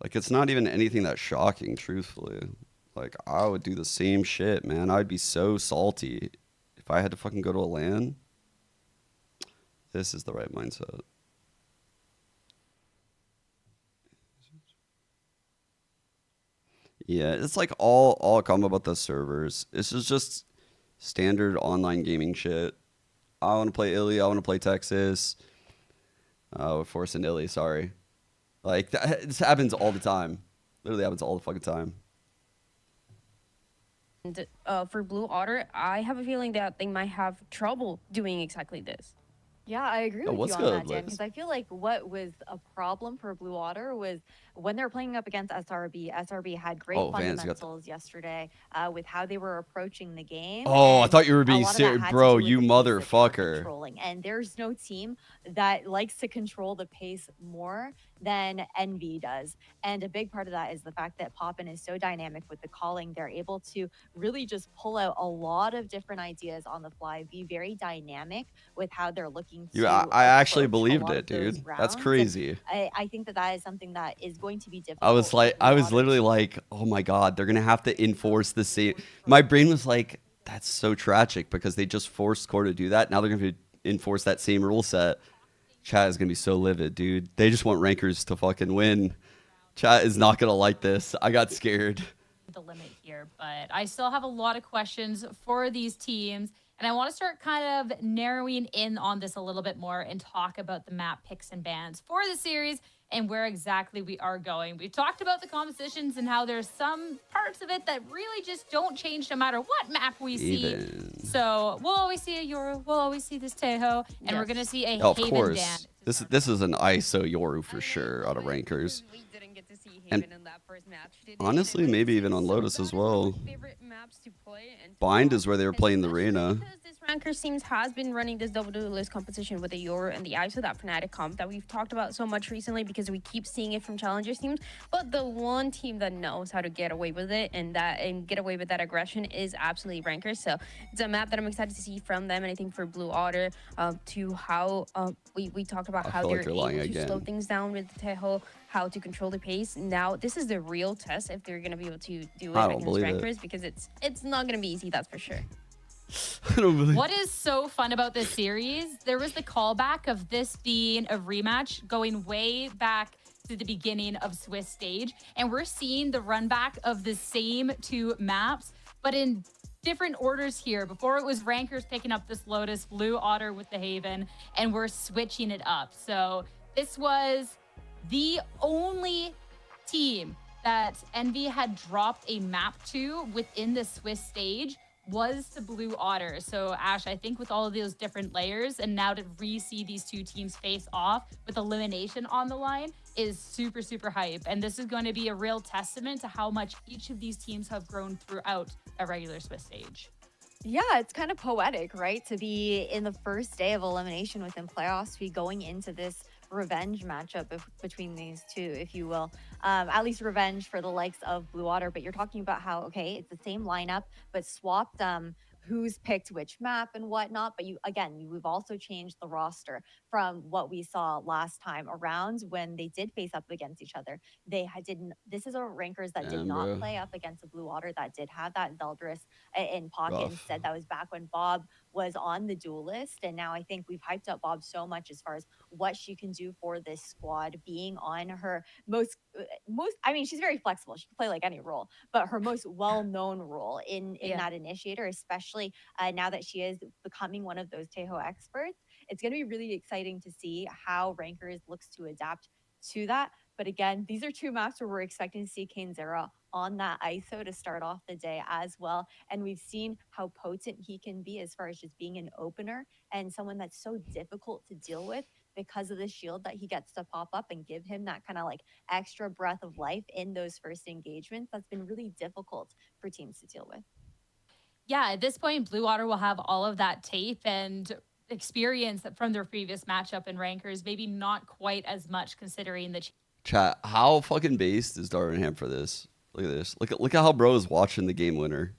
Like, it's not even anything that shocking, truthfully. Like, I would do the same shit, man. I'd be so salty if I had to fucking go to a LAN. This is the right mindset. Yeah, it's like all combo about the servers. This is just standard online gaming shit. I want to play Illy. I want to play Texas. We're forcing Illy. Sorry. Like this happens all the time. Literally happens all the fucking time. And for Blue Otter, I have a feeling that they might have trouble doing exactly this. Yeah, I agree with what's you on good, that, Dan, Liz? because I feel like what was a problem for Blue Water was when they're playing up against SRB. SRB had great fundamentals yesterday with how they were approaching the game. Oh, I and thought you were a being lot of that serious, had to bro. do with You the pace that they were motherfucker. controlling. And there's no team that likes to control the pace more than Envy does. And a big part of that is the fact that Poppin is so dynamic with the calling. They're able to really just pull out a lot of different ideas on the fly, be very dynamic with how they're looking to. I actually approach a believed lot it, of those dude. That's rounds. And crazy. I think that is something that is going to be difficult. I was like, for Blue I was Otter literally to like, oh my god, they're gonna have to enforce the same. My brain was like, that's so tragic because they just forced Core to do that. Now they're gonna enforce that same rule set. Chat is gonna be so livid, dude. They just want rankers to fucking win. Chat is not gonna like this. I got scared. The limit here, but I still have a lot of questions for these teams. And I want to start kind of narrowing in on this a little bit more and talk about the map picks and bans for the series and where exactly we are going. We've talked about the compositions and how there's some parts of it that really just don't change no matter what map we see. So we'll always see a Yoru, we'll always see this Teho, and we're going to see a Oh, of Haven course. ban. This is an ISO Yoru for sure out of rankers. And honestly, maybe even on Lotus as well. Bind is where they were playing the Reyna. This Rankers teams has been running this double duelist competition with the Yoru and the ISO, that Fnatic comp that we've talked about so much recently because we keep seeing it from challengers teams. But the one team that knows how to get away with it and get away with that aggression is absolutely Rankers. So it's a map that I'm excited to see from them. And I think for Blue Otter, to how we talked about how they're able to slow things down with the Teho, how to control the pace. Now this is the real test if they're gonna be able to do it against Rankers, because it's not gonna be easy, that's for sure. I don't believe. What is so fun about this series, there was the callback of this being a rematch going way back to the beginning of Swiss stage, and we're seeing the run back of the same two maps, but in different orders here. Before it was Rankers picking up this Lotus, Blue Otter with the Haven, and we're switching it up. So this was the only team that Envy had dropped a map to within the Swiss stage was to Blue Otter. So Ash, I think with all of those different layers and now to re-see these two teams face off with elimination on the line is super, super hype. And this is going to be a real testament to how much each of these teams have grown throughout a regular Swiss stage. Yeah, it's kind of poetic, right? To be in the first day of elimination within playoffs, to be going into this revenge matchup between these two, if you will. At least revenge for the likes of Blue Water. But you're talking about how, okay, it's the same lineup, but swapped who's picked which map and whatnot. But we've also changed the roster from what we saw last time around when they did face up against each other. This is a Rankers that did not play up against a Blue Water that did have that Veldris in pocket. Instead, that was back when Bob was on the duel list. And now I think we've hyped up Bob so much as far as what she can do for this squad, being on her most, I mean, she's very flexible. She can play like any role, but her most well-known role in that initiator, especially now that she is becoming one of those Teho experts, it's going to be really exciting to see how Rankers looks to adapt to that. But again, these are two maps where we're expecting to see Kane Zera on that ISO to start off the day as well. And we've seen how potent he can be as far as just being an opener and someone that's so difficult to deal with because of the shield that he gets to pop up and give him that kind of like extra breath of life in those first engagements. That's been really difficult for teams to deal with. Yeah, at this point, Blue Water will have all of that tape and experience from their previous matchup in Rankers, maybe not quite as much considering the Chat, how fucking based is Darvinham for this? Look at this. Look at how bro is watching the game winner.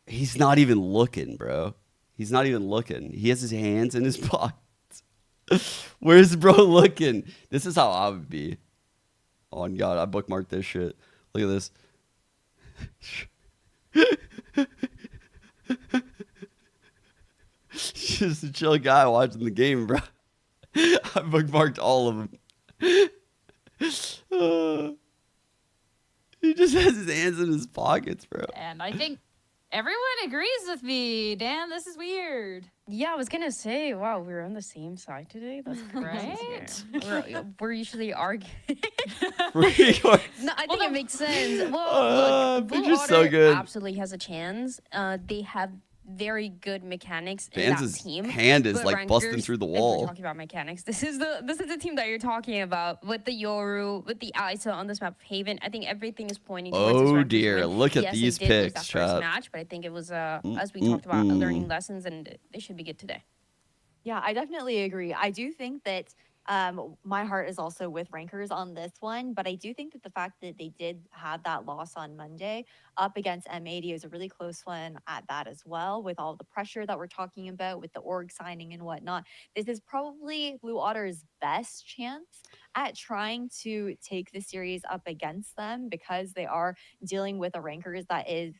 He's not even looking, bro. He's not even looking. He has his hands in his pockets. Where's bro looking? This is how I would be. Oh God, I bookmarked this shit. Look at this. Just a chill guy watching the game, bro. I bookmarked all of them. Uh, he just has his hands in his pockets, bro. And I think Everyone agrees with me. Dan, this is weird. Yeah, I was gonna say, wow, we're on the same side today. That's Right? we're usually arguing. Where are you going? No, I think it makes sense. Well, look, Blue Picture's Otter so good. absolutely has a chance. They have very good mechanics in Vans' that team. hand is but like busting Rankers, through the if we're wall. talking about mechanics, this is the team that you're talking about with the Yoru, with the ISO on this map of Haven. I think everything is pointing towards this Oh Rankers dear, win. look at Yes, these they did lose picks, that first chat. match, but I think it was as we talked about learning lessons, and they should be good today. Yeah, I definitely agree. I do think that my heart is also with Rankers on this one, but I do think that the fact that they did have that loss on Monday up against M80 is a really close one at that as well, with all the pressure that we're talking about with the org signing and whatnot. This is probably Blue Otter's best chance at trying to take the series up against them, because they are dealing with a Rankers that is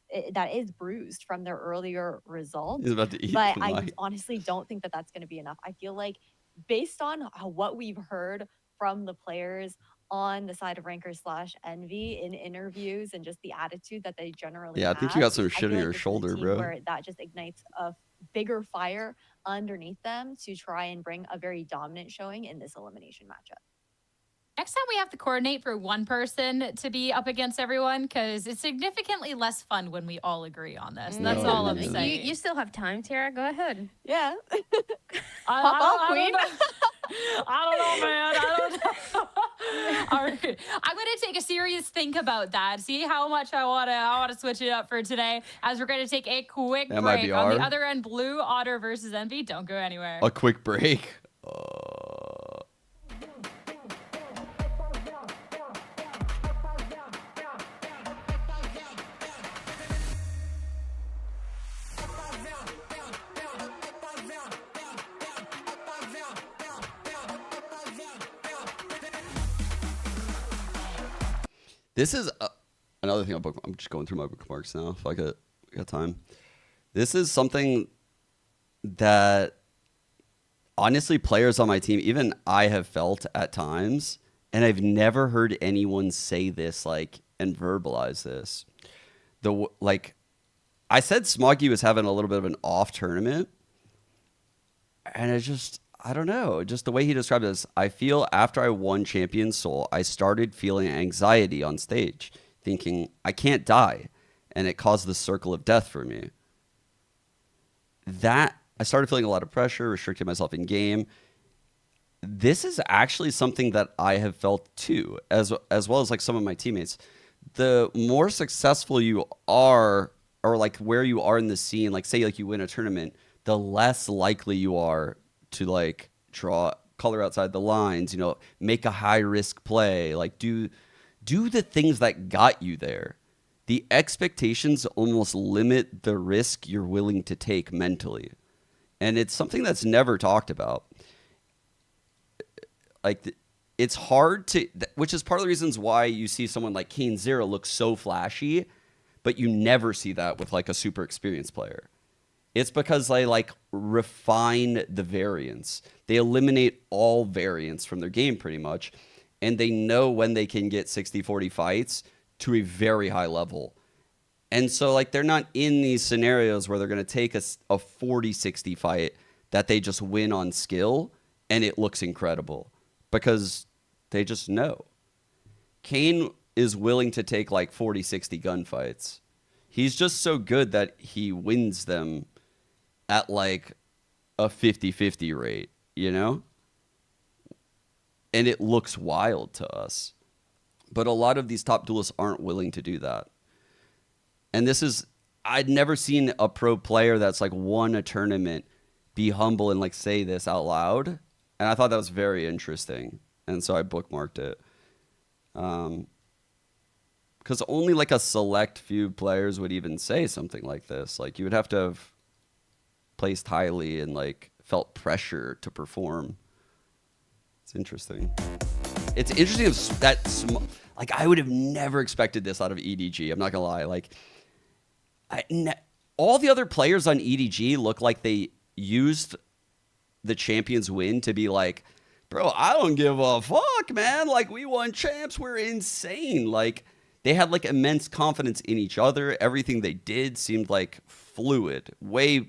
bruised from their earlier results. He's about to eat But the I mic. honestly don't think that that's going to be enough. I feel like based on what we've heard from the players on the side of Rankers / Envy in interviews and just the attitude that they generally Yeah, I have, think you got some I shit feel on like your this is a shoulder, team bro. where that just ignites a bigger fire underneath them to try and bring a very dominant showing in this elimination matchup. Next time we have to coordinate for one person to be up against everyone, because it's significantly less fun when we all agree on this. That's No, all I'm yeah. saying. You still have time, Tara. Go ahead. Yeah. Pop off, queen. I don't know, man. I don't know. All right. I'm gonna take a serious think about that. See how much I wanna switch it up for today. As we're gonna take a quick That might break. be On the hard. other end, Blue Otter versus Envy. Don't go anywhere. A quick break. This is another thing. I'm just going through my bookmarks now. If I got time. This is something that honestly players on my team, even I have felt at times, and I've never heard anyone say this and verbalize this. I said Smoggy was having a little bit of an off tournament, and I don't know, just the way he described this. I feel after I won Champion Soul, I started feeling anxiety on stage, thinking I can't die, and it caused the circle of death for me. That I started feeling a lot of pressure, restricting myself in game. This is actually something that I have felt too, as well as some of my teammates. The more successful you are, or where you are in the scene, say you win a tournament, the less likely you are to draw color outside the lines, make a high risk play, do the things that got you there. The expectations almost limit the risk you're willing to take mentally. And it's something that's never talked about. It's hard to, which is part of the reasons why you see someone like Kane Zero look so flashy, but you never see that with a super experienced player. It's because they refine the variance. They eliminate all variance from their game pretty much. And they know when they can get 60-40 fights to a very high level. And so they're not in these scenarios where they're going to take a 40-60 fight that they just win on skill and it looks incredible because they just know. Kane is willing to take 40-60 gunfights. He's just so good that he wins them at a 50-50 rate, And it looks wild to us. But a lot of these top duelists aren't willing to do that. And I'd never seen a pro player that's won a tournament be humble and say this out loud. And I thought that was very interesting. And so I bookmarked it. Because only a select few players would even say something like this. You would have to have placed highly and felt pressure to perform. It's interesting. It's interesting that I would have never expected this out of EDG. I'm not gonna lie. All the other players on EDG look like they used the champions win to be bro, I don't give a fuck, man. We won champs. We're insane. they had like immense confidence in each other. Everything they did seemed like fluid, way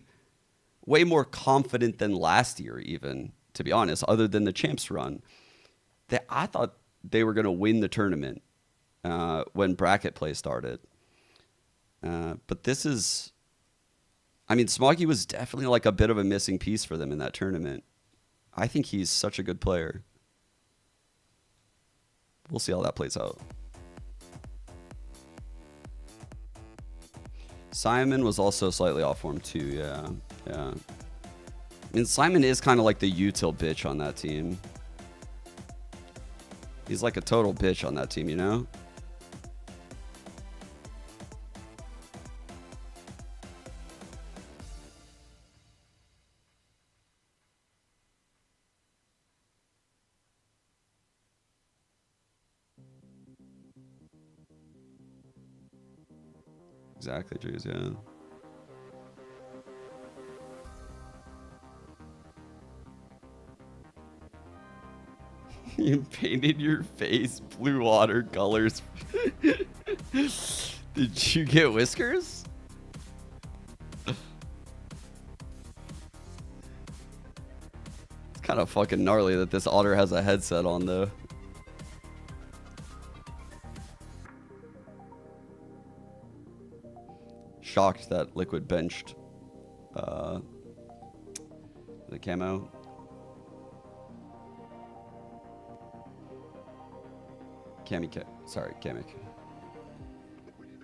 more confident than last year, even, to be honest, other than the champs run. I thought they were going to win the tournament when bracket play started. But this is, I mean, Smoggy was definitely like a bit of a missing piece for them in that tournament. I think he's such a good player. We'll see how that plays out. Simon was also slightly off form too, yeah. I mean, Simon is kind of like the util bitch on that team. He's like a total bitch on that team, you know? Exactly, Drews, yeah. You painted your face blue water colors. Did you get whiskers? It's kind of fucking gnarly that this otter has a headset on, though. Shocked that Liquid benched the camo. Sorry, Kamek.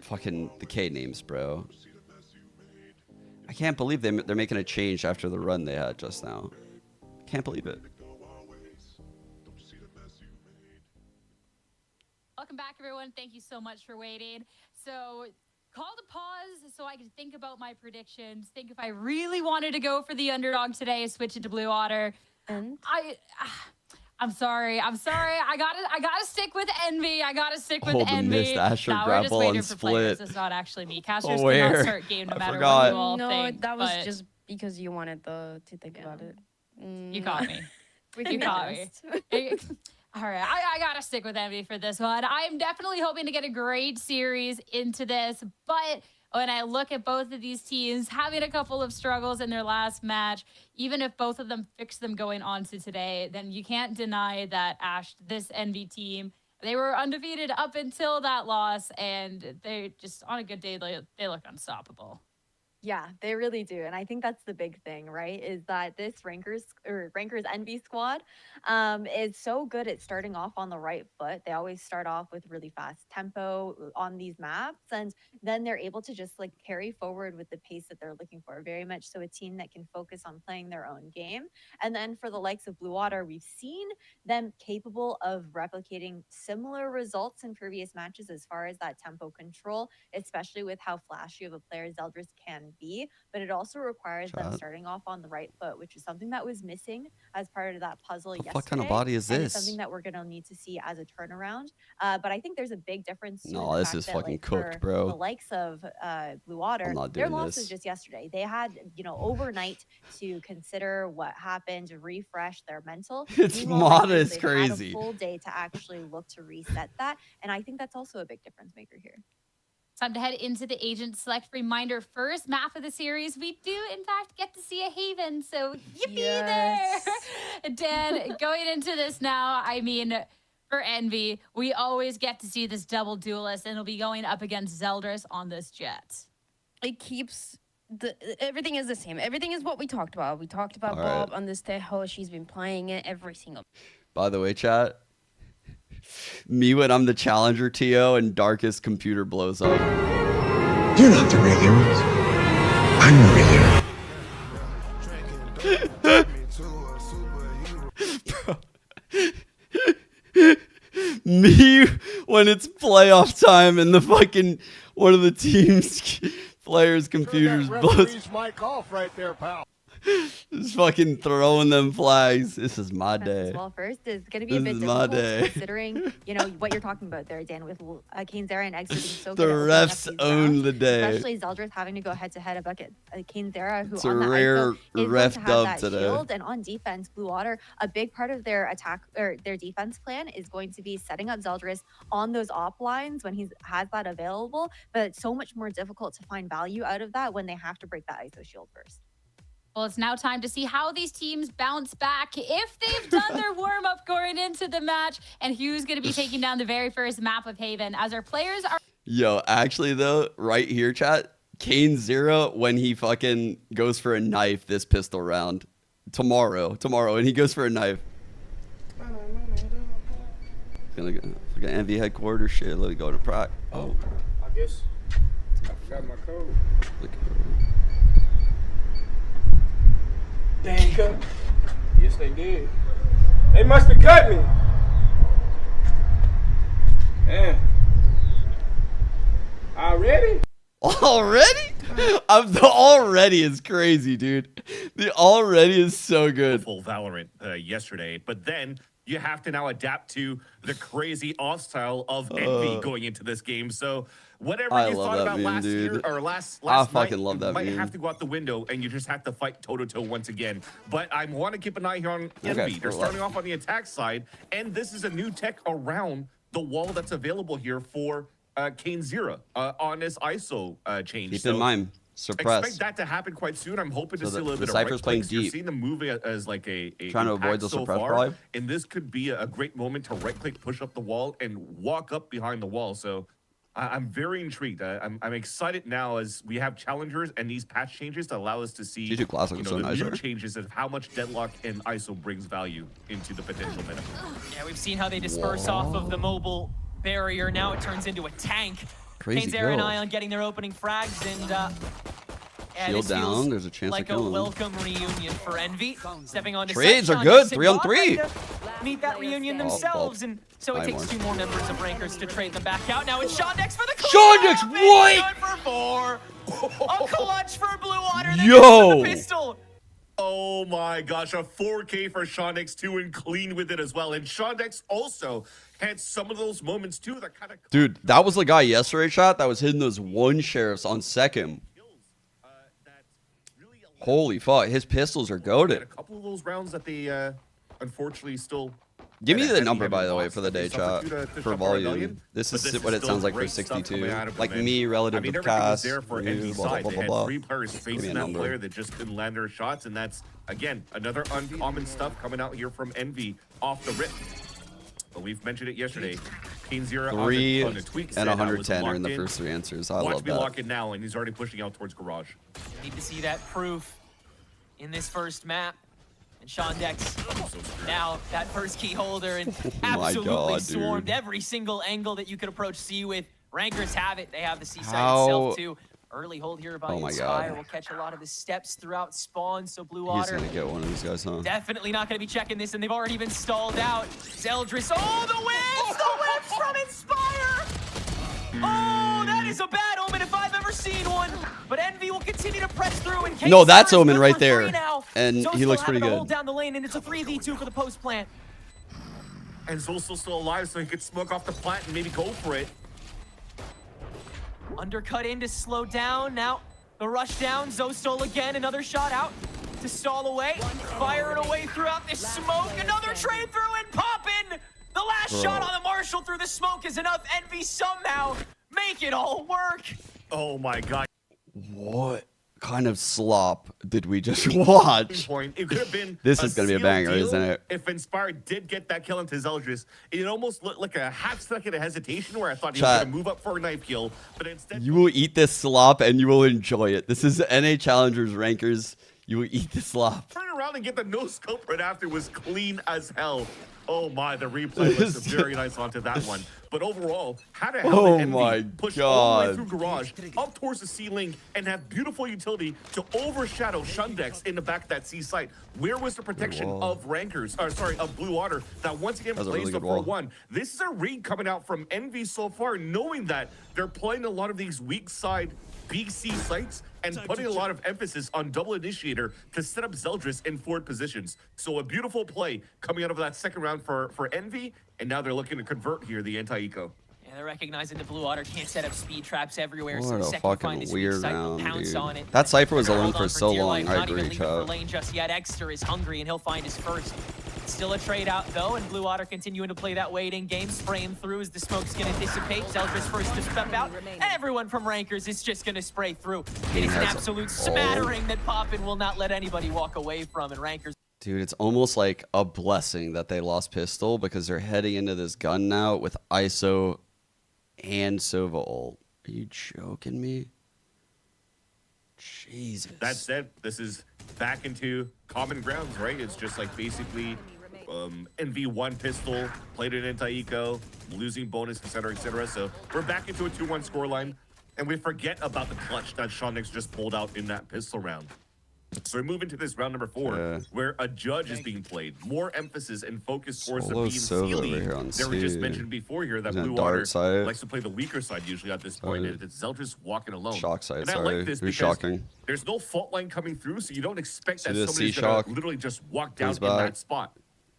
Fucking the K names, bro. I can't believe they're making a change after the run they had just now. Can't believe it. Welcome back, everyone. Thank you so much for waiting. So, called a pause so I could think about my predictions. Think if I really wanted to go for the underdog today, switch it to Blue Otter. And I'm sorry. I gotta stick with Envy. I gotta stick with Envy. The missed Asher grapple on split. It's not actually me. Casters cannot start game no matter what you all think. No, that was just because you wanted to think about it. You caught me. You caught me. All right, I gotta stick with Envy for this one. I'm definitely hoping to get a great series into this, but when I look at both of these teams having a couple of struggles in their last match, even if both of them fix them going on to today, then you can't deny that this Envy team, they were undefeated up until that loss, and they just, on a good day, they look unstoppable. Yeah, they really do. And I think that's the big thing, right? Is that this Rankers Envy squad is so good at starting off on the right foot. They always start off with really fast tempo on these maps, and then they're able to just like carry forward with the pace that they're looking for. Very much so a team that can focus on playing their own game. And then for the likes of Blue Water, we've seen them capable of replicating similar results in previous matches as far as that tempo control, especially with how flashy of a player Zeldris can be, but it also requires them starting off on the right foot, which is something that was missing as part of that puzzle yesterday. What kind of body is this? It's something that we're going to need to see as a turnaround. But I think there's a big difference. No, this is fucking cooked, bro. The likes of Blue Water, their loss was just yesterday. They had, overnight to consider what happened, refresh their mental. It's modest, crazy. Had a full day to actually look to reset that, and I think that's also a big difference maker here. Time to head into the agent select. Reminder, first map of the series, we do in fact get to see a Haven, so yippee there. Dan, going into this now, I mean, for Envy, we always get to see this double duelist, and it'll be going up against Zeldris on this jet. It keeps everything is the same. Everything is what we talked about. We talked about Bob on this day, how she's been playing it every single. By the way, chat, me when I'm the challenger TO and Darkest computer blows up. You're not the regulars. I'm the regular. Me when it's playoff time and the fucking one of the team's players' computers blows. Mic off right there, pal. Just fucking throwing them flags. This is my day. Well, first is going to be a bit This is my difficult day. considering, what you're talking about there, Dan, with Kane Zera and Exer being so The good at opening up refs these own rounds, the day. especially Zeldrith having to go head-to-head up against Kane Zera, who It's on a the rare ISO is going ref to have dub that today. shield, and on defense, Blue Water, a big part of their attack or their defense plan is going to be setting up Zeldrith on those op lines when he has that available, but it's so much more difficult to find value out of that when they have to break that ISO shield first. Well, it's now time to see how these teams bounce back if they've done their warm-up going into the match, and who's going to be taking down the very first map of Haven as our players are... Yo, actually though, right here, chat, Kane Zero, when he fucking goes for a knife this pistol round tomorrow, and he goes for a knife. Gonna go fucking envy headquarters shit. Let me go to Prac. Oh, I guess I forgot my code. look. They ain't cut. Yes, they did. They must have cut me. Man. Already? Already? The already is crazy, dude. The already is so good. Full Valorant yesterday, but then you have to now adapt to the crazy off style of Envy going into this game. So whatever I you love thought that about meme, last year dude. or last I night, fucking love that you might meme. have to go out the window and you just have to fight toe-to-toe once again. But I want to keep an eye here on Envy. Okay, They're starting off on the attack side, and this is a new tech around the wall that's available here for Kane Zera on this ISO change. Keep in mind, suppress. Expect that to happen quite soon. I'm hoping to So see a little the bit Cypher's of playing right clicks. You're deep. seeing the move as like a Trying to avoid impact the so suppress far, drive. and this could be a great moment to right click, push up the wall, and walk up behind the wall. So I'm very intrigued. I'm excited now as we have challengers and these patch changes to allow us to see G2 Classic is so the nice, new right? changes of how much Deadlock and ISO brings value into the potential meta. Yeah, we've seen how they disperse off of the mobile barrier. Now it turns into a tank. Crazy Kane's and kill. Ion getting their opening frags, and yeah, Shield this down, feels there's a chance like to a kill him. welcome reunion for Envy. Stepping on Trades are good, 3 on 3. Meet that reunion themselves, and so it takes 2 more members of Rankers to trade them back out. Now it's Shondex for the Shondex, clean. what? For 4. A clutch for Blue Water. Yo. The pistol. Oh my gosh, a 4K for Shondex too, and clean with it as well. And Shondex also had some of those moments too that kind of... Dude, that was the guy yesterday, chat, that was hitting those one sheriffs on second. Holy fuck, his pistols are A goated. couple of those rounds that they unfortunately still... Give me had a the heavy, number, heavy by the way, loss for the that they day, chat, suffered to for Shop volume. Rebellion. This But is what it still sounds like for great stuff 62. coming out of Like them. And, me relative to everything was Cass, there for you, Envy blah, side. blah, They blah, had blah. 3 players me facing a that number. player that just couldn't land their shots, and that's, again, another uncommon stuff coming out here from Envy off the rip. But we've mentioned it yesterday. Kane Zera 3 on the tweak and said, 110 are in the locked first 3 answers. I Watch love me that. lock in now, and he's already pushing out towards Garage. Need to see that proof in this first map. And Shondex now that first key holder and absolutely God, swarmed dude. every single angle that you could approach C with. Rankers have it. They have the C side How- itself too. Early hold here by Oh my Inspire God. will catch a lot of the steps throughout spawn. So Blue He's Water gonna get one of these guys, huh? definitely not going to be checking this, and they've already been stalled out. Zeldris, oh, the whips! The whips from Inspire! Oh, that is a bad omen if I've ever seen one. But Envy will continue to press through. And No, that's K-Star is Omen good right for there. 3 now. And Zo's he looks still pretty having to good. hold down the lane, and it's a 3v2 for the post plant. And Zol's still alive, so he could smoke off the plant and maybe go for it. Undercut in to slow down. Now the rush down. Zostol again. Another shot out to stall away. Firing away throughout the smoke. Another trade through and popping. The last shot on the Marshall through the smoke is enough. Envy somehow make it all work. Oh my god. What kind of slop did we just watch? Point. It could have been This is gonna be a sealed banger, deal isn't it? If Inspire did get that kill into Zeldris, it almost looked like a half second of hesitation where I thought he was Chat. going to move up for a knife kill, but instead... You will eat this slop and you will enjoy it. This is NA Challengers Rankers. You will eat this slop. Turn around and get the no-scope right after was clean as hell. Oh my, the replay looks very nice onto that one. But overall, how the hell Oh did my Envy push all the way God. through Garage, up towards the ceiling, and have beautiful utility to overshadow Shundex in the back of that C site? Where was the protection of Rankers, or sorry, of Blue Water that once again That's a plays really up good for wall. 1? This is a read coming out from Envy so far, knowing that they're playing a lot of these weak side BC sites, and putting a lot of emphasis on double initiator to set up Zeldris in forward positions. So a beautiful play coming out of that second round for Envy, and now they're looking to convert here the anti-eco. Yeah, they're recognizing the Blue Water can't set up speed traps everywhere, so What the a second we find fucking this weird weak site, round, they'll pounce dude. on it. That Cypher was They're alone hold for on so dear long. life, I not even agree, leaving for chat. lane just yet. Exter is hungry, and he'll find his first. Still a trade out though, and Blue Water continuing to play that waiting game, spraying through as the smoke's gonna dissipate. Zeldris first to step out, and everyone from Rankers is just gonna spray through. Getting an absolute smattering that Poppin will not let anybody walk away from, and Rankers. Dude, it's almost like a blessing that they lost pistol because they're heading into this gun now with ISO and Sova ult. Are you joking me? Jesus. That said, this is back into common grounds, right? It's just like basically NV1 pistol, played an anti-eco, losing bonus, etc., etc. So we're back into a 2-1 scoreline, and we forget about the clutch that Shonix just pulled out in that pistol round. So we're moving to this round number 4, where a judge is being played. More emphasis and focus towards the B and C league. That we just mentioned before here that Blue Water likes to play the weaker side usually at this point, and it's Zeldris walking alone. Shock side, and I sorry. like this Who's because shocking? there's no fault line coming through, so you don't expect that the somebody's going to literally just walk down in that spot.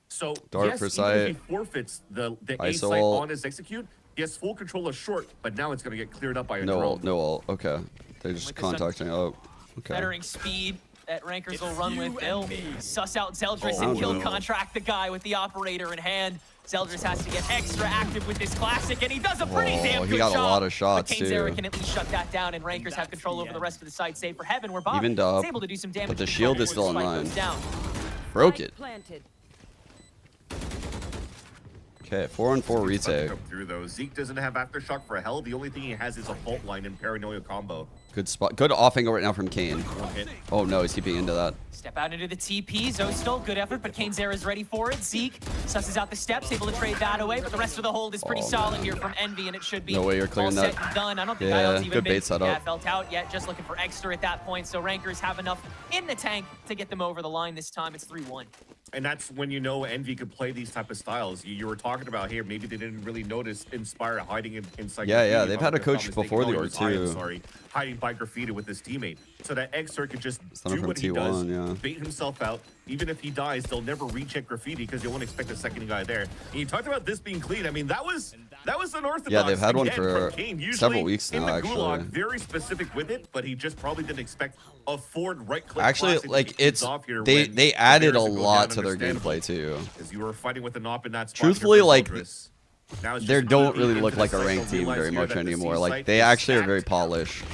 So Dart yes, for even side. if he forfeits the A ISO site ult. on his execute, he has full control of short, but now it's going to get cleared up by a No drone. ult, no ult. Okay. They're just contacting. Oh, okay. Bettering speed that Rankers will run with. They'll suss out Zeldris and kill contract the guy with the operator in hand. Zeldris has to get extra active with this classic, and he does a pretty damn good he got job. a lot of shots, but Kane's too. can at least shut that down, and Rankers have control over the rest of the site, save for Heaven, where Bob Evened is up, able to do some damage. but the control shield is before still the spike online. goes down. Broke it. Okay, 4-on-4 retake. Come through though. Zeke doesn't have aftershock for hell. The only thing he has is a fault line and paranoia combo. Good spot. Good off angle right now from Kane. Hit. Oh no, he's keeping into that. Step out into the TP. Zostal, good effort, but Kane's there is ready for it. Zeke susses out the steps, able to trade that away, but the rest of the hold is pretty solid here from Envy, and it should be No way you're clearing all that. set and done. I don't think Yeah, IL's even good been bait setup. felt out yet, just looking for Exter at that point, so Rankers have enough in the tank to get them over the line this time. It's 3-1. And that's when you know Envy could play these type of styles. You were talking about here, maybe they didn't really notice Inspire hiding inside. Yeah, graffiti, they've had a coach before the org too. Sorry, hiding by graffiti with his teammate. So that Exter could just Son do from what he T1, does, yeah. bait himself out. Even if he dies, they'll never recheck graffiti because you won't expect a second guy there. And you talked about this being clean. I mean, that was unorthodox. Yeah, they've had one again for from Kane. Usually several weeks in now, the Gulag, actually. very specific with it, but he just probably didn't expect a forward right click. Actually, classic like to get it's off here they when added a the players go lot down, to their understandably. gameplay too. As you were fighting with an op in that spot. Truthfully, like now it's they just don't moving really into look the like a cycle, ranked team realize very here much that the C anymore. Like site they is actually are stacked. very polished.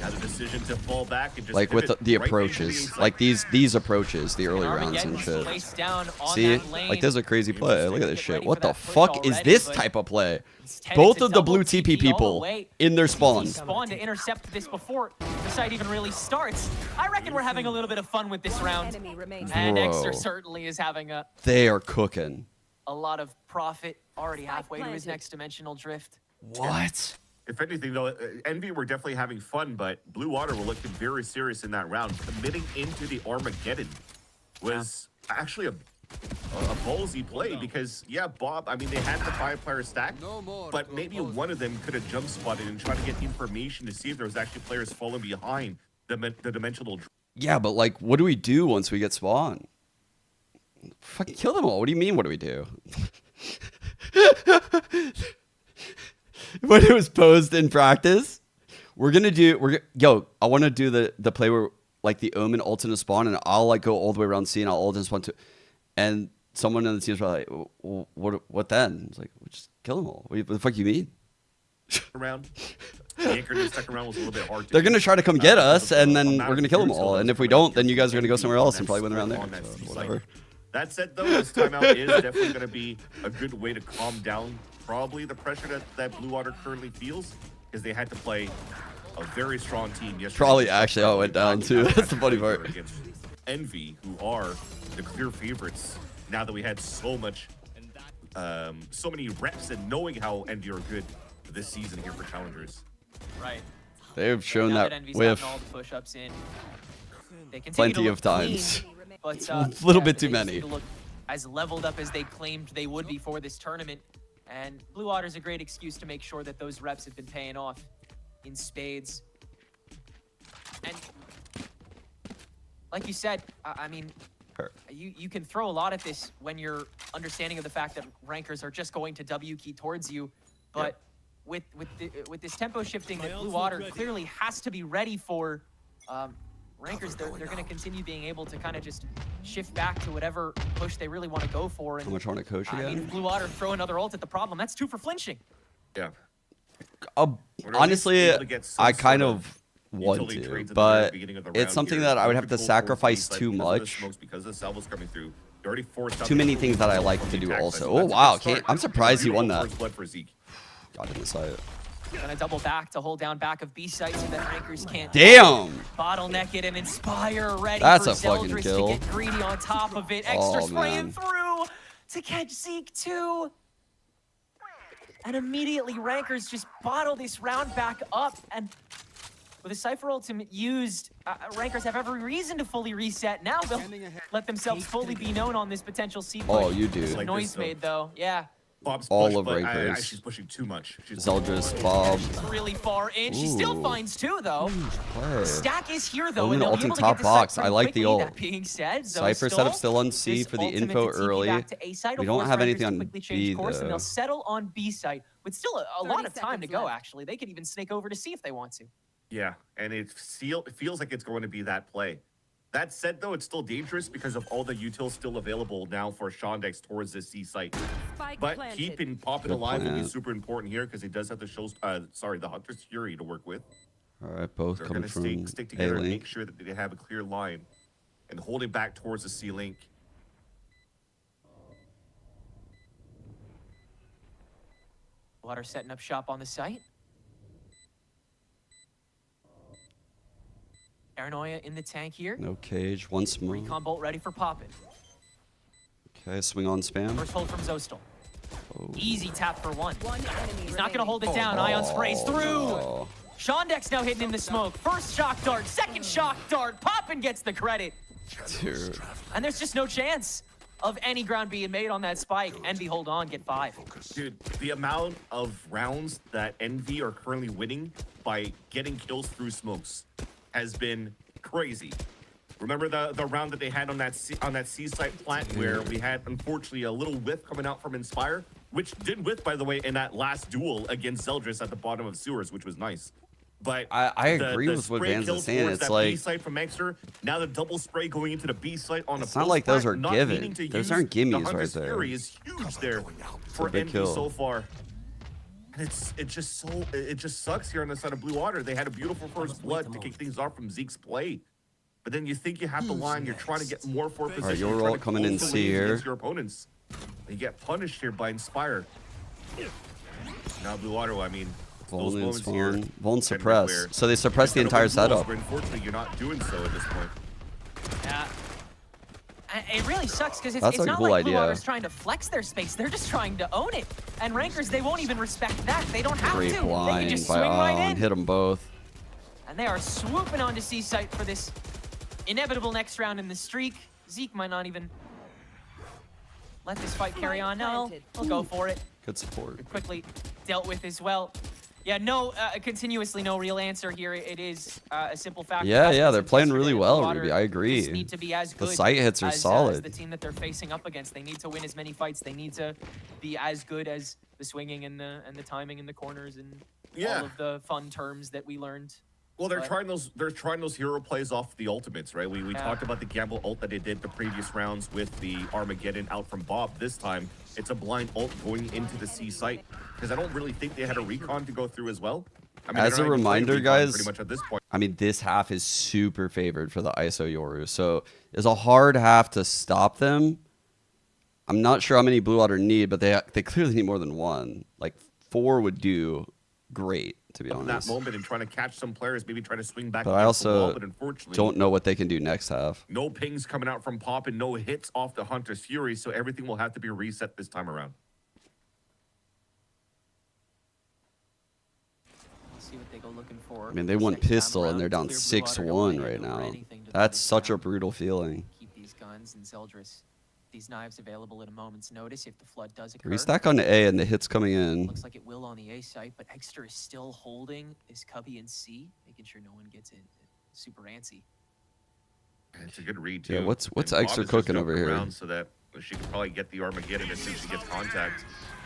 Now the decision to fall back and just Like with pivot the right into approaches, site. like these approaches, the early rounds and Armageddon's shit. placed down on See, that lane. like this is a crazy play. Look at this shit. ready What for the that push fuck is already, this but type of play? instead Both it's a of the blue double TP TP all the people way. in their spawn. Spawn to intercept this before the site even really starts. I reckon we're having a little bit of fun with this round. And Bro. Exter certainly is having a They are cooking. lot of profit, already halfway to his next dimensional drift. What? If anything, though, Envy were definitely having fun, but Blue Water were looking very serious in that round. Committing into the Armageddon was actually a ballsy play because, yeah, Bob, I mean, they had the 5-player stack, but maybe one of them could have jump spotted and tried to get information to see if there was actually players falling behind the dimensional drift. Yeah, but like, what do we do once we get spawned? Fucking kill them all. What do you mean? What do we do? When it was posed in practice, I want to do the play where like the Omen ults in a spawn, and I'll like go all the way around C and I'll ult in spawn too. And someone on the team's probably like, what then? It's like, well, just kill them all. What the fuck you mean? Around. The anchor in the second round was a little bit hard to They're do. gonna try to come get us, and then amount we're of gonna kill them dudes all. that And was if we coming don't, then you guys are gonna go somewhere else and probably win around there. on that So, C site. whatever. That said, though, this timeout is definitely going to be a good way to calm down probably the pressure that Blue Water currently feels, because they had to play a very strong team yesterday. Probably actually how it went down too. That's the funny part. Against Envy, who are the clear favorites. Now that we had so many reps and knowing how Envy are good this season here for challengers. Right. They've shown Now that Envy's with gotten all the push-ups in. They continue plenty to of look clean, times. but, A little bit they too just many. need to look as leveled up as they claimed they would be for this tournament. And Blue Water's a great excuse to make sure that those reps have been paying off in spades. And like you said, I mean, you can throw a lot at this when you're understanding of the fact that rankers are just going to W key towards you, but with this tempo shifting that Blue Water clearly has to be ready for, rankers, they're going to continue being able to kind of just shift back to whatever push they really want to go for. And How much on a coach again? I mean, if Blue Water throw another ult at the problem, that's 2 for flinching. Yeah. Honestly, I kind of want to, but it's something that I would have to sacrifice too much. Too many things that I like to do also. Oh, wow. I'm surprised he won that. God, in the site. Gonna double back to hold down back of B site so that rankers can't bottleneck it and inspire ready That's for a fucking Zeldris kill. to get greedy on top of it. Extra spraying man. through to catch Zeke too. And immediately rankers just bottle this round back up, and with a Cypher ultimate used, rankers have every reason to fully reset. Now they'll let themselves fully be known on this potential C point. Oh, you do. Like Noise made though, yeah. Bob's All push, of but rankers. she's pushing too much. Zeldris, Bob. Really far in. She still finds 2 though. Play. Stack is here though, Omen and they'll ult be in able to top get the box. site I like quickly. the ult. That being said, Cypher setup still on C for the info early. We don't have anything on B course, and though. they'll settle on B site with still a lot of time to go. Actually, they could even snake over to C if they want to. Yeah, and it feels like it's going to be that play. That said, though, it's still dangerous because of all the utils still available now for Shondex towards this C site. But keeping Poppin alive will be super important here because he does have the the Hunter's Fury to work with. All right, both They're coming going from to stick together and A-Link. make sure that they have a clear line and holding back towards the C-Link. Water setting up shop on the site. Paranoia in the tank here. No cage, one smoke. Recon bolt ready for popping. Okay, swing on spam. First hold from Zostel. Oh. Easy tap for 1. He's not gonna hold it down. Ion sprays through. Shondex now hitting in the smoke. First shock dart, second shock dart. Poppin gets the credit. Dude. And there's just no chance of any ground being made on that spike. Envy hold on, get 5. Dude, the amount of rounds that Envy are currently winning by getting kills through smokes has been crazy. Remember the round that they had on that C site plant where we had, unfortunately, a little whiff coming out from Inspire, which did whiff, by the way, in that last duel against Zeldris at the bottom of sewers, which was nice. But I agree with what Vans is saying. It's like, B site from Exeter, now the double spray going into the B site on it's a not like those are not given. needing to Those use aren't the gimmies right Hunter's there. Fury is huge there for big Envy kill. so far. And it just sucks here on the side of Blue Water. They had a beautiful first blood to kick things off from Zeke's play. But then you think you have the line, you're trying to get more for position. All right, you're your trying ult to coming in close the C lanes here. against your opponents. You get punished here by Inspire. Now Blue Water, I mean, those Voln and moments here spawn. Voln can suppress. where So they suppress the instead of entire a goal, setup. But unfortunately, you're not doing so at this point. Yeah. It really sucks because That's it's a not cool like Blue idea. Water's trying to flex their space. They're just trying to own it. And Rankers, they won't even respect that. They don't have Great to. They can blind just by swing right Ion. in. Hit them both. And they are swooping onto C site for this inevitable next round in the streak. Zeke might not even let this fight carry on. No, he'll go for it. Good support. Quickly dealt with as well. Yeah, continuously no real answer here. It is a simple fact. Yeah, they're playing really well, Water Ruby. I agree. just need to be as The good site hits are as solid. the team that they're facing up against. They need to win as many fights. They need to be as good as the swinging and the timing in the corners and all of the fun terms that we learned. Well, they're trying those hero plays off the ultimates, right? We talked about the gamble ult that they did the previous rounds with the Armageddon out from Bob. This time, it's a blind ult going into the C site because I don't really think they had a recon to go through as well. I mean, As a reminder, guys, pretty much at this point. I mean, this half is super favored for the ISO Yoru. So it's a hard half to stop them. I'm not sure how many Blue Water need, but they clearly need more than one. Like 4 would do great, to be In that honest. moment and trying to catch some players, maybe try to swing back. But I against the wall, also but unfortunately, don't know what they can do next half. no pings coming out from Pop and no hits off the Hunter's Fury, so everything will have to be reset this time around. Let's see what they go looking for. I mean, they won pistol and they're down 6-1 right now. That's such a brutal feeling. Keep these guns and Zeldris. These knives available at a moment's notice if the flood does occur. Restack on A and the hits coming in. Looks like it will on the A site, but Exeter is still holding his cubby in C, making sure no one gets it super antsy. It's a good read too. Yeah, what's And extra Bob is just cooking over jumping here? around so that she can probably get the Armageddon as soon as she gets contact.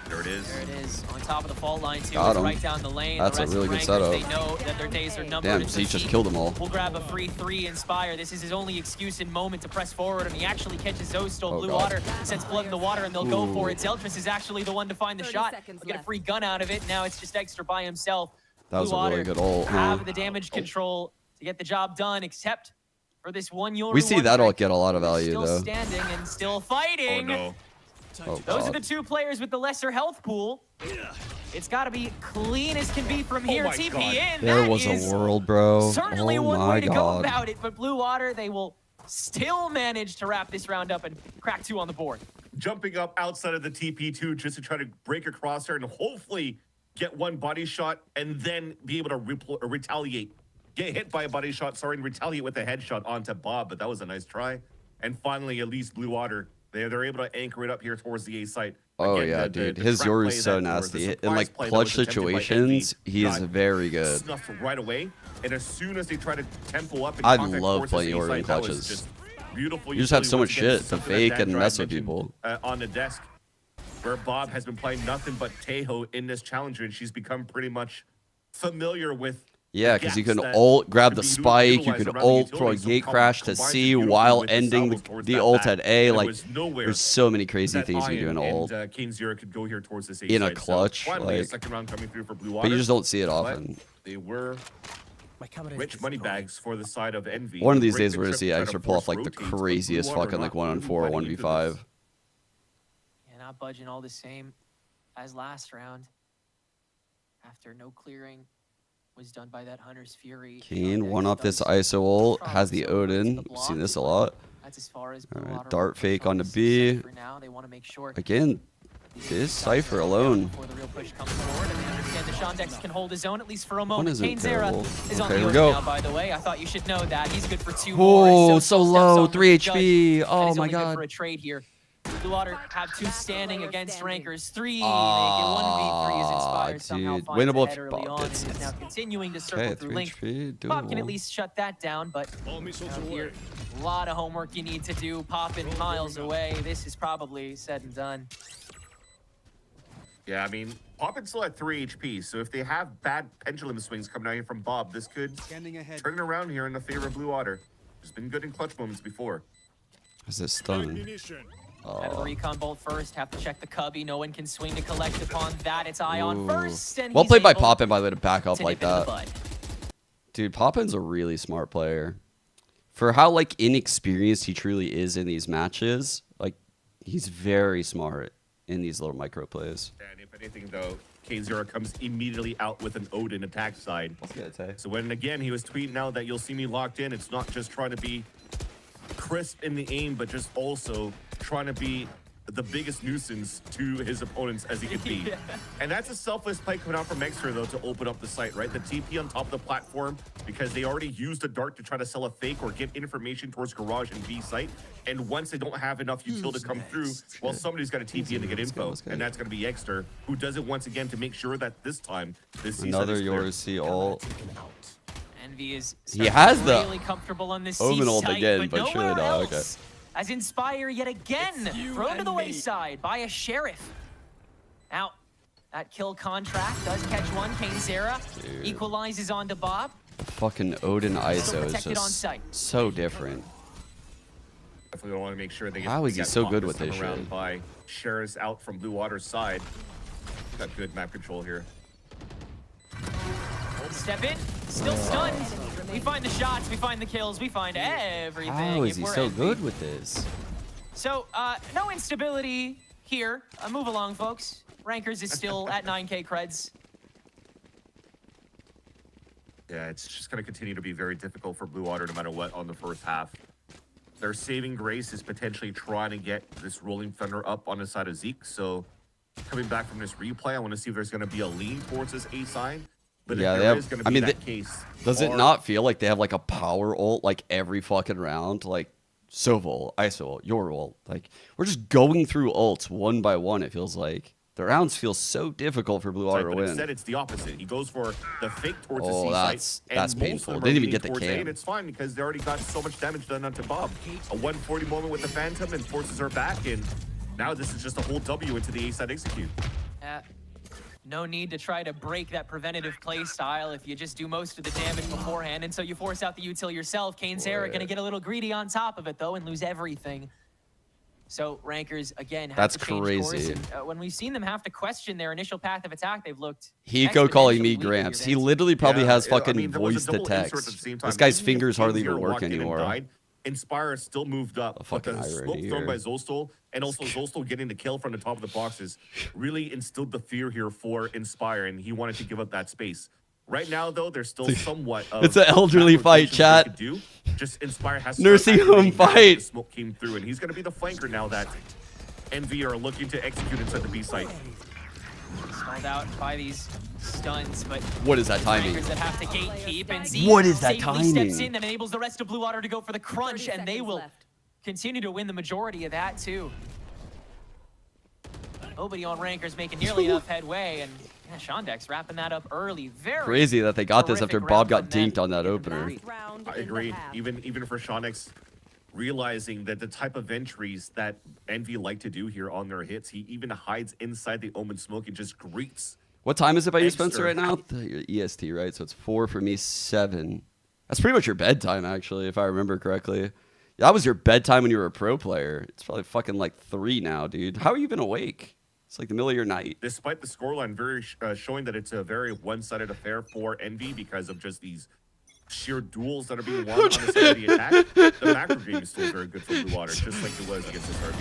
There it is. There it is, on top of the fault line too. Got It's him. right down the lane. That's the a rest really of good Rankers, setup. They know that their days are numbered. Damn, and so he just he killed them all. will grab a free 3 Inspire. This is his only excuse and moment to press forward, and he actually catches Zostol. Oh, Blue God. Water sends blood in the water, and they'll go for Ooh. it. Zeltris is actually the one to find the shot. He'll get a free gun out of it. Now it's just extra by himself. That was Blue a really Water good ult. have the damage control to get the job done, except for this one Yoru. We see that ult get a lot of value, still though. standing and still fighting. Oh, no. Oh, Those are God. the 2 players with the lesser health pool. It's got to be clean as can be from here. my TP God. in. There That was is a world, bro. certainly Oh one my way to go God. about it. But Blue Water, they will still manage to wrap this round up and crack 2 on the board. Jumping up outside of the TP2 just to try to break across her and hopefully get one body shot and then be able to retaliate. Get hit by a body shot, sorry, and retaliate with a headshot onto Bob, but that was a nice try. And finally, at least Blue Water, they're able to anchor it up here towards the A site. Oh Again, yeah, the dude. the His trap Yoru play is so or the nasty. In surprise like play that clutch was attempted by situations, Envy he is got very good. Snuffed right away, and as soon as they try to tempo up and I contact love towards playing this A Yoru in site, that was clutches. just beautiful. You just have utility so once much again, shit to something that fake Dan and Dry mess with mentioned, people. on the desk, where Bob has been playing nothing but Tejo in this challenger, and she's become pretty much familiar with. Yeah, the because you gaps can that ult, grab the can be spike, you utilized can around the ult, throw a utility, so gate crash to combines it C beautifully while with the ending salvos towards the that ult back. at A. There Like, was nowhere there's so many crazy that things you do in Iron ult. and Kane Zero could go here towards this A In a site. So clutch, finally, a like- second round coming through for Blue But Water. you just don't see it But often. they were rich money bags for the side of Envy. One of these Break days the we're gonna trip see try to Extra pull off force like the rotates, but Blue craziest Water fucking not like 1-on-4 or really fighting into 1v5. this. Yeah, not budging all the same as last round. After no clearing was done by that Hunter's Fury. Kane, one off this ISO ult, has the Odin. We've seen this a lot. That's as far as Blue Alright, Water dart will fake push on onto this B. for now. They want to make sure Again, this Cypher alone. before the real push comes forward, and they understand the Shondex can hold his own at least for a One moment. isn't Kane Zera terrible. is on Okay, the here we Odin go. now, by the way. I thought you should know that. He's good for 2 more. Oh, as so Zostol steps low, on 3 with the HP. judge, and Oh he's my only good God. for a trade here. Blue Water have 2 standing against Rankers. 3 Ah, naked. 1v3 is inspired. Somehow dude. finds Winnable ahead early Bob on and gets is it. now continuing to circle Okay, through 3 Link. HP, Bob can at doable. least shut that down, but All missiles out away. here, a lot of homework you need to do. Popping miles away. This is probably said and done. Yeah, I mean, Poppin's still at 3 HP, so if they have bad pendulum swings coming out here from Bob, this could turn it around here in the favor of Blue Water. He's been good in clutch moments before. Is this stun? Ignition. Have the recon bolt first. Have to check the cubby. No one can swing to collect upon that. It's Ion first. And Well he's played by able Poppin, by the way, to back up to like nip it in the that. bud. Dude, Poppin's a really smart player. For how like inexperienced he truly is in these matches, like he's very smart in these little micro plays. And if anything, though, K0 comes immediately out with an Odin attack side. So when, again, he was tweeting out that you'll see me locked in, it's not just trying to be crisp in the aim, but just also trying to be the biggest nuisance to his opponents as he could be. And that's a selfless play coming out from Extra, though, to open up the site, right? The TP on top of the platform, because they already used a dart to try to sell a fake or get information towards Garage and B site. And once they don't have enough util to come through, well, somebody's got to TP in to get info. And that's going to be Extra, who does it once again to make sure that this time, this season Another is clear. Yorsi ult. Envy is He has the really comfortable on this Omen ult site, again, but nowhere surely not. Okay. else. As Inspire yet again thrown to the wayside by a Sheriff. Now, that kill contract does catch one. Kane Zera equalizes onto Bob. Fucking Odin ISO is protected on just site. so different. Definitely want to make sure they get, How is they he get so caught good this with time this around shit? by Sheriff's out from Blue Water's side. Got good map control here. Step in, still stunned. We find the shots, we find the kills, we find everything. How is if he we're so Envy. good with this? So, no instability here. Move along, folks. Rankers is still at 9k creds. Yeah, it's just going to continue to be very difficult for Blue Water no matter what on the first half. Their saving grace is potentially trying to get this Rolling Thunder up on the side of Zeke. So coming back from this replay, I want to see if there's going to be a lean towards this A side. But Yeah, if they there have. is going to I be mean, that case, does it or- not feel like they have like a power ult like every fucking round? Like Sovol, ISO ult, your ult. Like we're just going through ults one by one. It feels like. The rounds feel so difficult for Blue Water to But win. instead, it's the opposite. He goes for the fake towards Oh, the C that's site. And most painful. of them They are didn't even get leaning the towards A, cam. and it's fine because they already got so much damage done onto Bob. A 140 moment with the Phantom and forces her back, and now this is just a whole W into the A side execute. No need to try to break that preventative play style if you just do most of the damage beforehand, and so you force out the util yourself. Kane's Era gonna get a little greedy on top of it though and lose everything. So Rankers again have That's to change course, crazy. and, when we've seen them have to question their initial path of attack, they've looked Hiko calling me exponentially Gramps. weaker He literally probably has I fucking mean, there was a voice to double insert at the text. same time. This guy's Even if fingers hardly Kane even Zero work walked in and anymore. died, Inspire still moved up, but the fucking smoke irony thrown here. by Zolstol and also Zolstol getting the kill from the top of the boxes really instilled the fear here for Inspire, and he wanted to give up that space. Right now, though, there's still somewhat of It's an elderly macro fight, rotations they chat. could do. Just Inspire has to Nursing start home activating now that fight. the smoke came through, and he's going to be the flanker now that Envy are looking to execute inside the B site. Stalled out by these stuns, but What is that timing? Rankers that have to gatekeep, and Z What is that safely timing? steps in and enables the rest of Blue Water to go for the crunch, and they will continue to win the majority of that too. Nobody on Rankers making nearly enough headway, and yeah, Shondex wrapping that up early. Very Crazy that they got this after terrific Bob round got from them. dinked on that opener. I agree. Even for Shonix, realizing that the type of entries that Envy like to do here on their hits, he even hides inside the Omen smoke and just greets. What time is it by you, Extra. Spencer, right now? Your EST, right? So it's 4 for me, 7. That's pretty much your bedtime, actually, if I remember correctly. That was your bedtime when you were a pro player. It's probably fucking like 3 now, dude. How are you even awake? It's like the middle of your night. Despite the scoreline very showing that it's a very one-sided affair for Envy because of just these sheer duels that are being won on the side of the attack, the macro game is still very good for Blue Water, just like it was against SRB.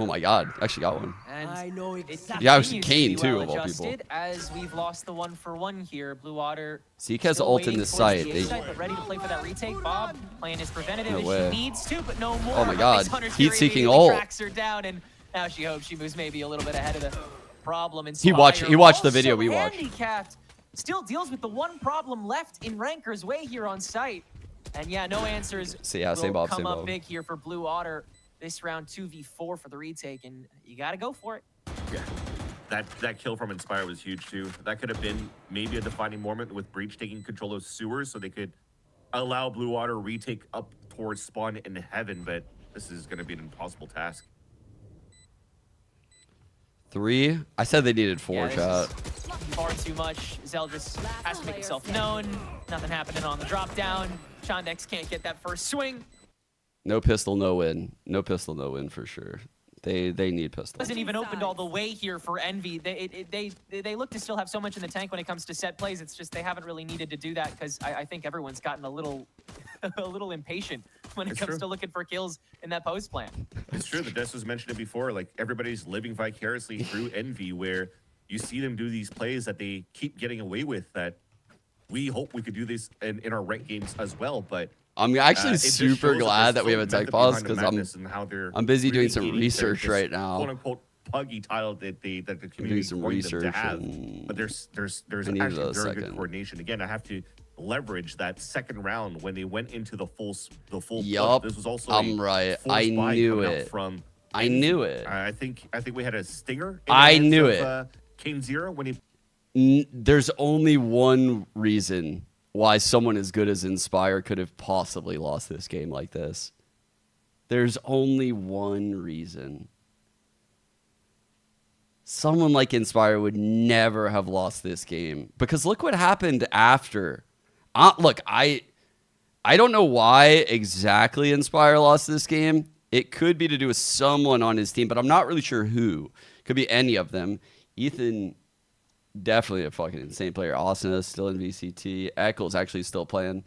Oh my god, actually got one. And I know exactly. Yeah, it was Kane too, of all people. As we've lost the 1-for-1 here, Blue Water. Zeke has still ult in waiting this towards site. the side, but ready to play for that retake. Bob playing his preventative No as way. she needs to, but no more. Oh my god, Hunter's heat Fury seeking immediately ult. tracks her down, and now she hopes she moves maybe a little bit ahead of the problem. And He watched the video we watched. Handicapped still deals with the one problem left in Ranker's way here on site. And yeah, no answers Same will Bob, come same up Bob. big here for Blue Water. This round 2v4 for the retake, and you gotta go for it. Yeah. That kill from Inspire was huge too. That could have been maybe a defining moment with Breach taking control of sewers so they could allow Blue Water retake up towards spawn in heaven, but this is going to be an impossible task. 3? I said they needed 4, Yeah, chat. Far too much. Zeldris has to make himself known. Nothing happening on the drop down. Shondex can't get that first swing. No pistol, no win. No pistol, no win for sure. They need pistol. Wasn't even opened all the way here for Envy. They look to still have so much in the tank when it comes to set plays. It's just they haven't really needed to do that because I think everyone's gotten a little impatient when it comes to looking for kills in that post plan. It's true that Des was mentioned it before. Like everybody's living vicariously through Envy, where you see them do these plays that they keep getting away with. That we hope we could do this in our ranked games as well, but. I'm actually it just super shows glad that we have a there's tech still pause method behind the because madness and how they're I'm busy doing really some eating their research just right now. "Quote unquote" puggy title that the community doing some wanted them to research have. and But there's I needed actually a very good second. coordination. Again, I have to leverage that second round when they went into the full Yup, This was also I'm right. full I spy knew coming out it. From I knew it. I think we had a stinger. In I the hands knew of, it. Kane Zero when he. There's only one reason why someone as good as Inspire could have possibly lost this game like this. There's only one reason. Someone like Inspire would never have lost this game. Because look what happened after. Look, I don't know why exactly Inspire lost this game. It could be to do with someone on his team, but I'm not really sure who. Could be any of them. Ethan, definitely a fucking insane player. Austin is still in VCT. Eccles actually still playing.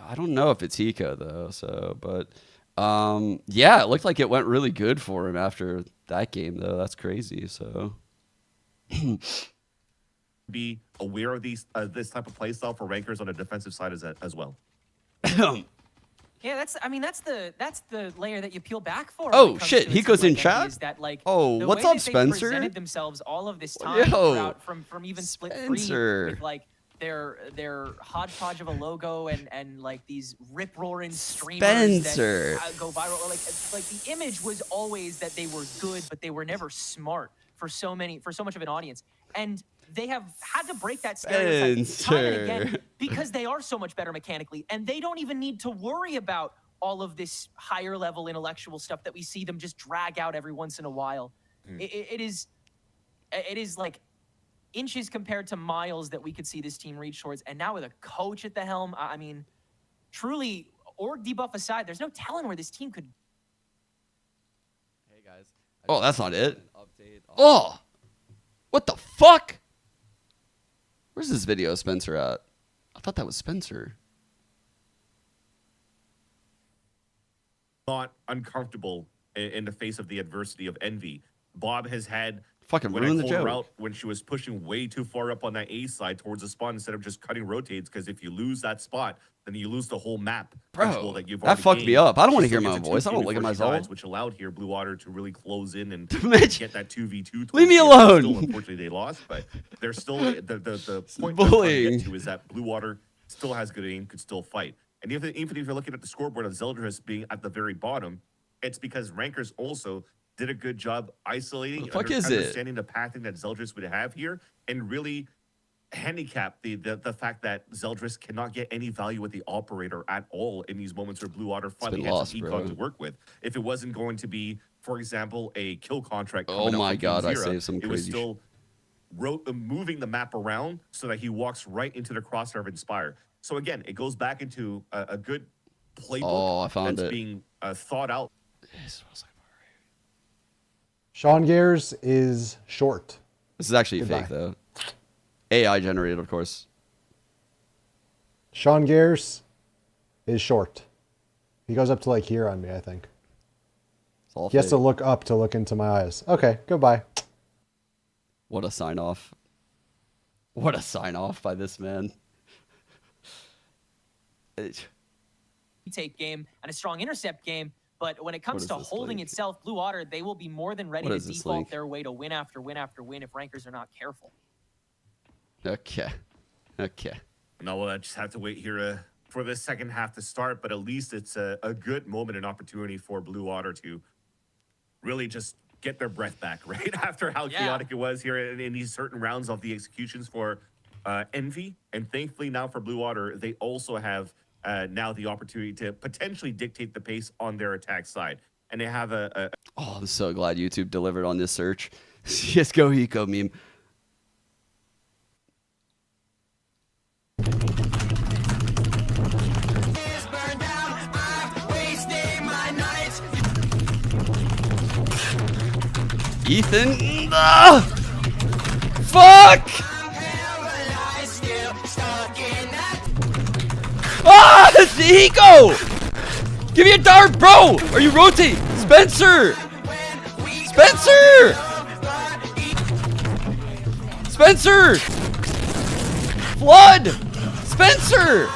I don't know if it's Hiko though. So, but yeah, it looked like it went really good for him after that game though. That's crazy. So Be aware of this type of play style for rankers on the defensive side as well. Yeah, that's the layer that you peel back for. Oh, when it comes shit, to a he team goes in like chat? Envy is that, like, Oh, the what's way up, that they Spencer? presented themselves all of this time Yo. throughout from even split Spencer. free with like their hodgepodge of a logo and like these rip-roaring streamers Spencer. that go viral. Like the image was always that they were good, but they were never smart for so much of an audience. And they have had to break that stereotype time and again because they are so much better mechanically, and they don't even need to worry about all of this higher level intellectual stuff that we see them just drag out every once in a while. It is like inches compared to miles that we could see this team reach towards. And now with a coach at the helm, I mean, truly, org debuff aside, there's no telling where this team could. Hey guys. Oh, that's not it. Oh, what the fuck? Where's this video of Spencer at? I thought that was Spencer. Not uncomfortable in the face of the adversity of Envy. Bob has had fucking when ruined I the called her joke out when she was pushing way too far up on that A side towards the spot instead of just cutting rotates, because if you lose that spot, then you lose the whole map. Bro, that you've that fucked me up. I don't want to hear She still my gets a voice. I 2K don't look at before she myself. dies, which allowed here Blue Water to really close in and Mitch, get that 2v2. leave me towards the end. alone. Still, unfortunately, they lost, but they're still the point Bullying. I'm trying to get to is that Blue Water still has good aim, could still fight. And even if you're looking at the scoreboard of Zeldris being at the very bottom, it's because Rankers also did a good job isolating, What the fuck is it? understanding the pathing that Zeldris would have here, and really handicap the fact that Zeldris cannot get any value with the operator at all in these moments where Blue Water finally been has lost, an econ bro. to work with. If it wasn't going to be, for example, a kill contract. Oh coming out my from God, I Zera, saved some it was crazy still moving the map around so that he walks right into the crosshair of Inspire. So again, it goes back into a good playbook Oh, I found that's it. being thought out. Sean Gares is short. This is actually Goodbye. fake though. AI generated, of course. Sean Gares is short. He goes up to like here on me, I think. It's all He has to fake. look up to look into my eyes. Okay, goodbye. What a sign off. What a sign off by this man. Take game and a strong intercept game, but when it comes is to this holding link? itself, Blue Water, they will be more than ready What to is this default link? their way to win after win after win if Rankers are not careful. Okay. Okay. No, we'll just have to wait here for the second half to start, but at least it's a good moment and opportunity for Blue Water to really just get their breath back, right? After how chaotic it was here in these certain rounds of the executions for Envy. And thankfully now for Blue Water, they also have now the opportunity to potentially dictate the pace on their attack side. And they have a Oh, I'm so glad YouTube delivered on this search. CSGO Eco meme. Ethan. Ah! Fuck! Ah! It's the Eco! Give me a dart, bro! Are you rotating? Spencer! Spencer! Spencer! Flood! Spencer!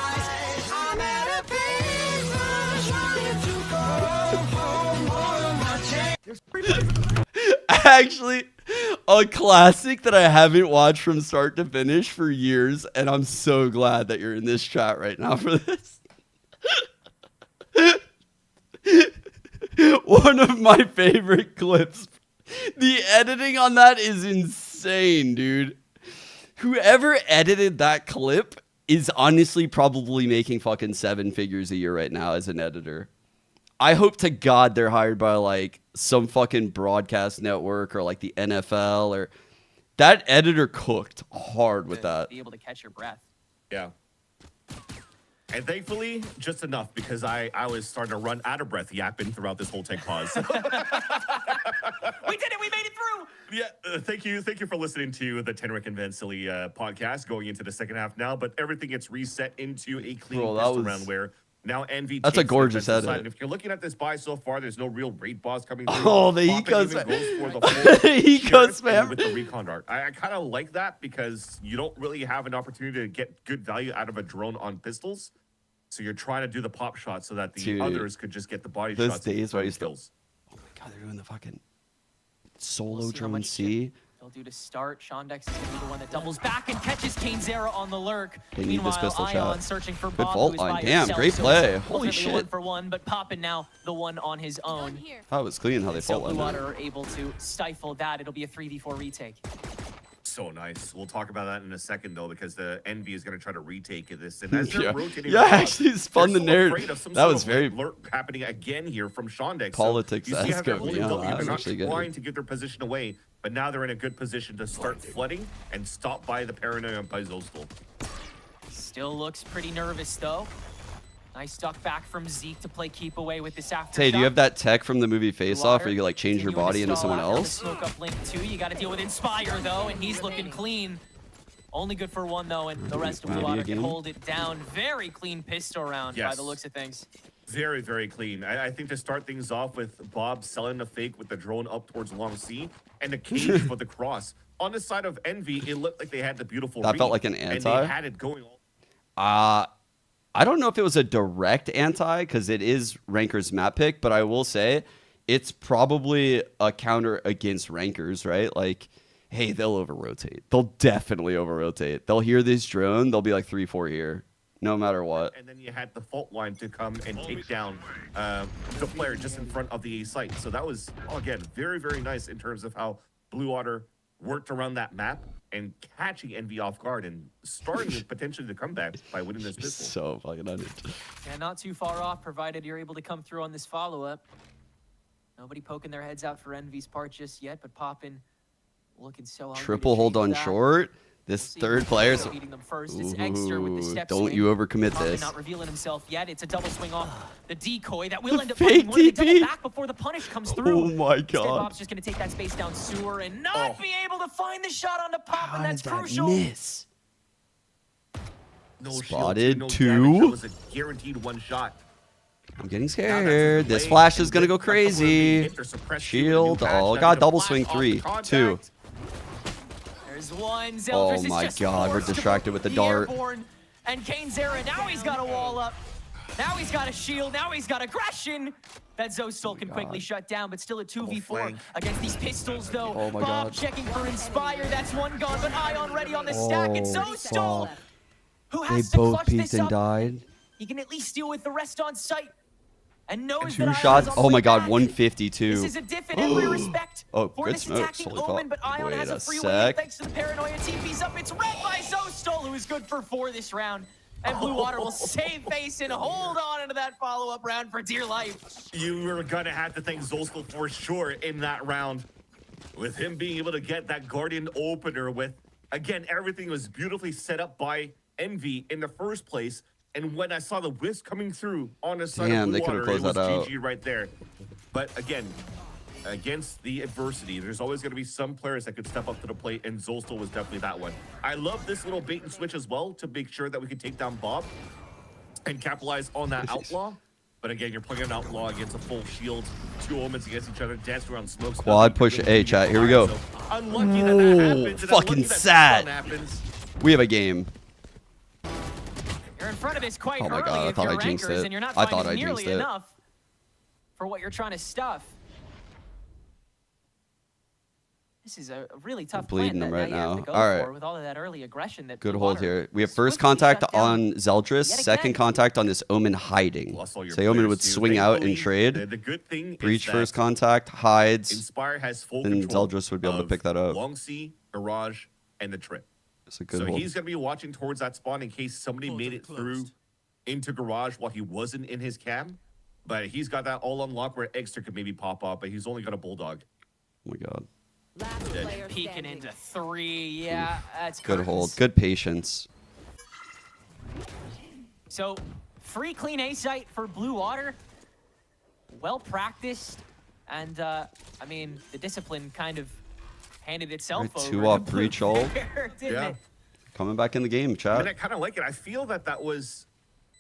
Actually, a classic that I haven't watched from start to finish for years, and I'm so glad that you're in this chat right now for this. One of my favorite clips. The editing on that is insane, dude. Whoever edited that clip is honestly probably making fucking 7 figures a year right now as an editor. I hope to God they're hired by like some fucking broadcast network or like the NFL or that editor cooked hard with that. Be able to catch your breath. Yeah. And thankfully, just enough, because I was starting to run out of breath yapping throughout this whole tech pause. We did it! We made it through! Yeah, thank you for listening to the Tenric and Van Silly podcast going into the second half now, but everything gets reset into a clean Bro, that pistol was- round where now Envy That's a takes the gorgeous defensive edit. side. And if you're looking at this buy so far, there's no real raid boss coming through. Oh, the Papa eco even spam. goes for the full Eco Sheriff spam. and with the recon dart. I kind of like that because you don't really have an opportunity to get good value out of a drone on pistols. So you're trying to do the pop shot so that the Dude, others could just get the body those shots. and days where I used to- kills. Oh my God, they're doing the fucking solo see how drone much C. They'll do to start. Shondex is going to be the one that doubles back and catches KaneZera on the lurk. They need this Meanwhile, pistol Ion shot. searching for Good Bob, vault who is line. by Damn, himself, great so play. ultimately Holy a shit. 1-for-1, but Poppin now the one on his own. That was clean how they So fault Blue lined Water it. are able to stifle that. It'll be a 3v4 retake. So nice. We'll talk about that in a second, though, because the Envy is going to try to retake this. And as they're Yeah, rotating yeah, across, actually spun the they're so narrative. afraid of some That sort was of, very lurk happening again here from Shondex. politics So you see how they're esque of holding me. W. That They're was not actually good. trying to get their position away, but now they're in a good position to start flooding and stop by the Paranoia by Zostel. Still looks pretty nervous, though. Nice duck back from Zeke to play keep away with this after. Hey, do you have that tech from the movie Face Off where you can like change your body into someone else? Smoke up link 2. You got to deal with Inspire, though, and he's looking clean. Only good for 1, though, and the rest of Blue Water can hold it down. Very clean pistol round by the looks of things. Very, very clean. I think to start things off with Bob selling the fake with the drone up towards Long C and the cage for the cross. On the side of Envy, it looked like they had the beautiful That read, felt like an and anti. they had it going all. I don't know if it was a direct anti because it is Ranker's map pick, but I will say it's probably a counter against Rankers, right? Like, hey, they'll over-rotate. They'll definitely over-rotate. They'll hear this drone. They'll be like 3-4 here, no matter what. And then you had the fault line to come and take down the player just in front of the A site. So that was, again, very, very nice in terms of how Blue Water worked around that map and catching Envy off guard and starting potentially the comeback by winning this pistol. So fucking under. Yeah, not too far off, provided you're able to come through on this follow-up. Nobody poking their heads out for Envy's part just yet, but Poppin looking so hungry to Triple hold change on that. short. This third player's. Beating them first. It's Exter with the step Don't swing. you overcommit Poppin this. not revealing himself yet. It's a double swing off the decoy that will The end up fake finding one. They double TP. back before the punish comes through. Oh my Instead, god. Bob's just going to take that space down sewer and not be able to find the shot onto Poppin. That's How did that crucial. miss? No Spotted shield, no two. damage. That was a guaranteed one shot. I'm getting scared. This flash is gonna go crazy. Shield. Oh god, double swing 3, 2. There's one. Oh Zeldris is my just god, we're forced to distracted with the dart. airborne. And KaneZera, now he's got a wall up. Now he's got a shield. Now he's got aggression. That Zostel can quickly shut down, but still a 2v4 against these pistols, though. Oh my Bob god. checking for Inspire. That's one gone, but Ion ready on the stack. And Zostel, who They has to both clutch peeked this and up. died. He can at least deal with the rest on site. And knows Two that shots. Ion's on the Oh my way god, back. 152. This is a diff in every respect. Oh, for good this smokes. attacking Holy fuck. Omen, but Ion Wait has a a free sec. win thanks to the Paranoia. TP's up. It's red by Zostel, who is good for 4 this round. And Blue Water will save face and hold on into that follow-up round for dear life. You were going to have to thank Zostel for sure in that round. With him being able to get that Guardian opener with, again, everything was beautifully set up by Envy in the first place. And when I saw the Wisp coming through on the side Damn, of they Blue could've Water, it closed was that out. GG right there. But again, against the adversity, there's always going to be some players that could step up to the plate, and Zostel was definitely that one. I love this little bait and switch as well to make sure that we can take down Bob and capitalize on that outlaw. But again, you're playing an outlaw against a full shield, 2 omens against each other, dancing around smoke. Quad push A, chat. Here we go. So unlucky that that happens. And Fucking unlucky that sad. this one happens. We have a game. You're in front of this quite Oh my early God, I if thought you're I jinxed Rankers, it. and you're not I thought finding I nearly jinxed it. enough for what you're trying to stuff. This is a really tough Bleeding plan them right that you have now. to go All for right. with all of that early aggression that Good Blue hold Water here. We have first swiftly contact shut down on Zeldris, yet second again. contact on this Omen hiding. Lost all your So Omen players would too. swing out and Thankfully, trade. The good thing Breach is that first contact, hides. Inspire has full Then control Zeldris would be able to of pick that up. Long C, Garage, and the trip. It's a good So hold. he's going to be watching towards that spawn in case somebody made it through into Garage while he wasn't in his cam. But he's got that all unlocked where Exter could maybe pop up, but he's only got a Bulldog. Oh my god. Peeking into 3. Yeah, that's Good curtains. hold. Good patience. So, free clean A site for Blue Water. Well practiced. And, I mean, the discipline kind of handed itself Right, over. 2 to off Blue breach all. there, didn't Yeah. it? Coming back in the game, I mean, chat. I kind of like it. I feel that that was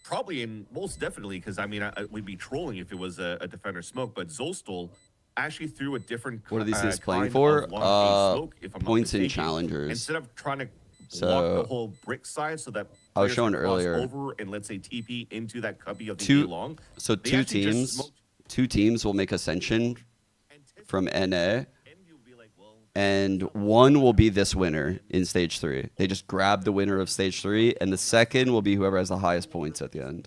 probably in most definitely because I mean, we'd be trolling if it was a defender smoke, but Zostel actually threw a different. What are these things playing kind for? of long A smoke, if I'm not Points and mistaken. challengers. Instead of trying to block So, the whole brick side, so that I was players showing can cross earlier. over and let's say TP into that cubby of the Two- A long. So They two actually just teams, smoked two teams will make Ascension from NA, and one will be this winner in stage 3. They just grab the winner of stage 3, and the second will be whoever has the highest points at the end.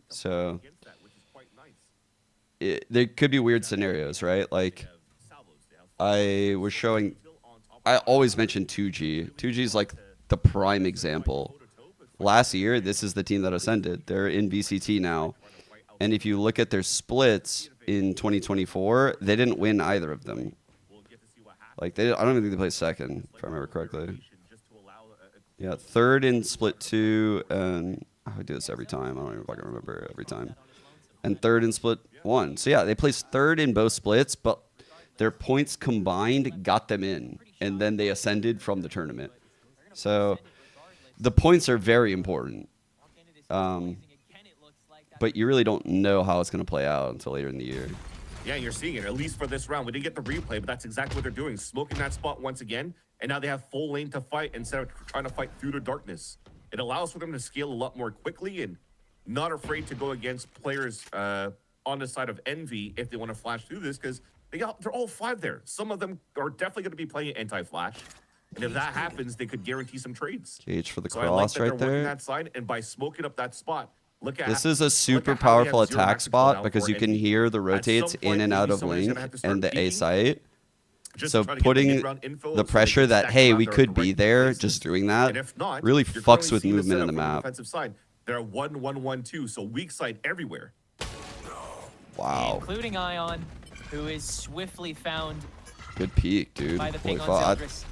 So there could be weird scenarios, right? Like I always mention 2G. 2G is like the prime example. Last year, this is the team that ascended. They're in VCT now. And if you look at their splits in 2024, they didn't win either of them. Like I don't even think they placed second, if I remember correctly. Yeah, third in split 2, and I do this every time. I don't even fucking remember every time. And third in split 1. So yeah, they placed third in both splits, but their points combined got them in, and then they ascended from the tournament. So the points are very important. But you really don't know how it's going to play out until later in the year. Yeah, you're seeing it, at least for this round. We didn't get the replay, but that's exactly what they're doing. Smoking that spot once again, and now they have full lane to fight instead of trying to fight through the darkness. It allows for them to scale a lot more quickly and not afraid to go against players on the side of Envy if they want to flash through this, because they're all 5 there. Some of them are definitely going to be playing anti-flash. And if that happens, they could guarantee some trades. Gauge for the so cross I like that right they're working there. that side, and by smoking up that spot, This is a super powerful attack spot because you can hear the rotates in and out of link and the A site. So putting the pressure that, hey, we could be there, just doing that really fucks with movement in the map. They're 1-1-1-2, so weak side everywhere. Wow. Including Ion, who is swiftly found Good peek, dude. by the Holy ping on fuck. Zeldris.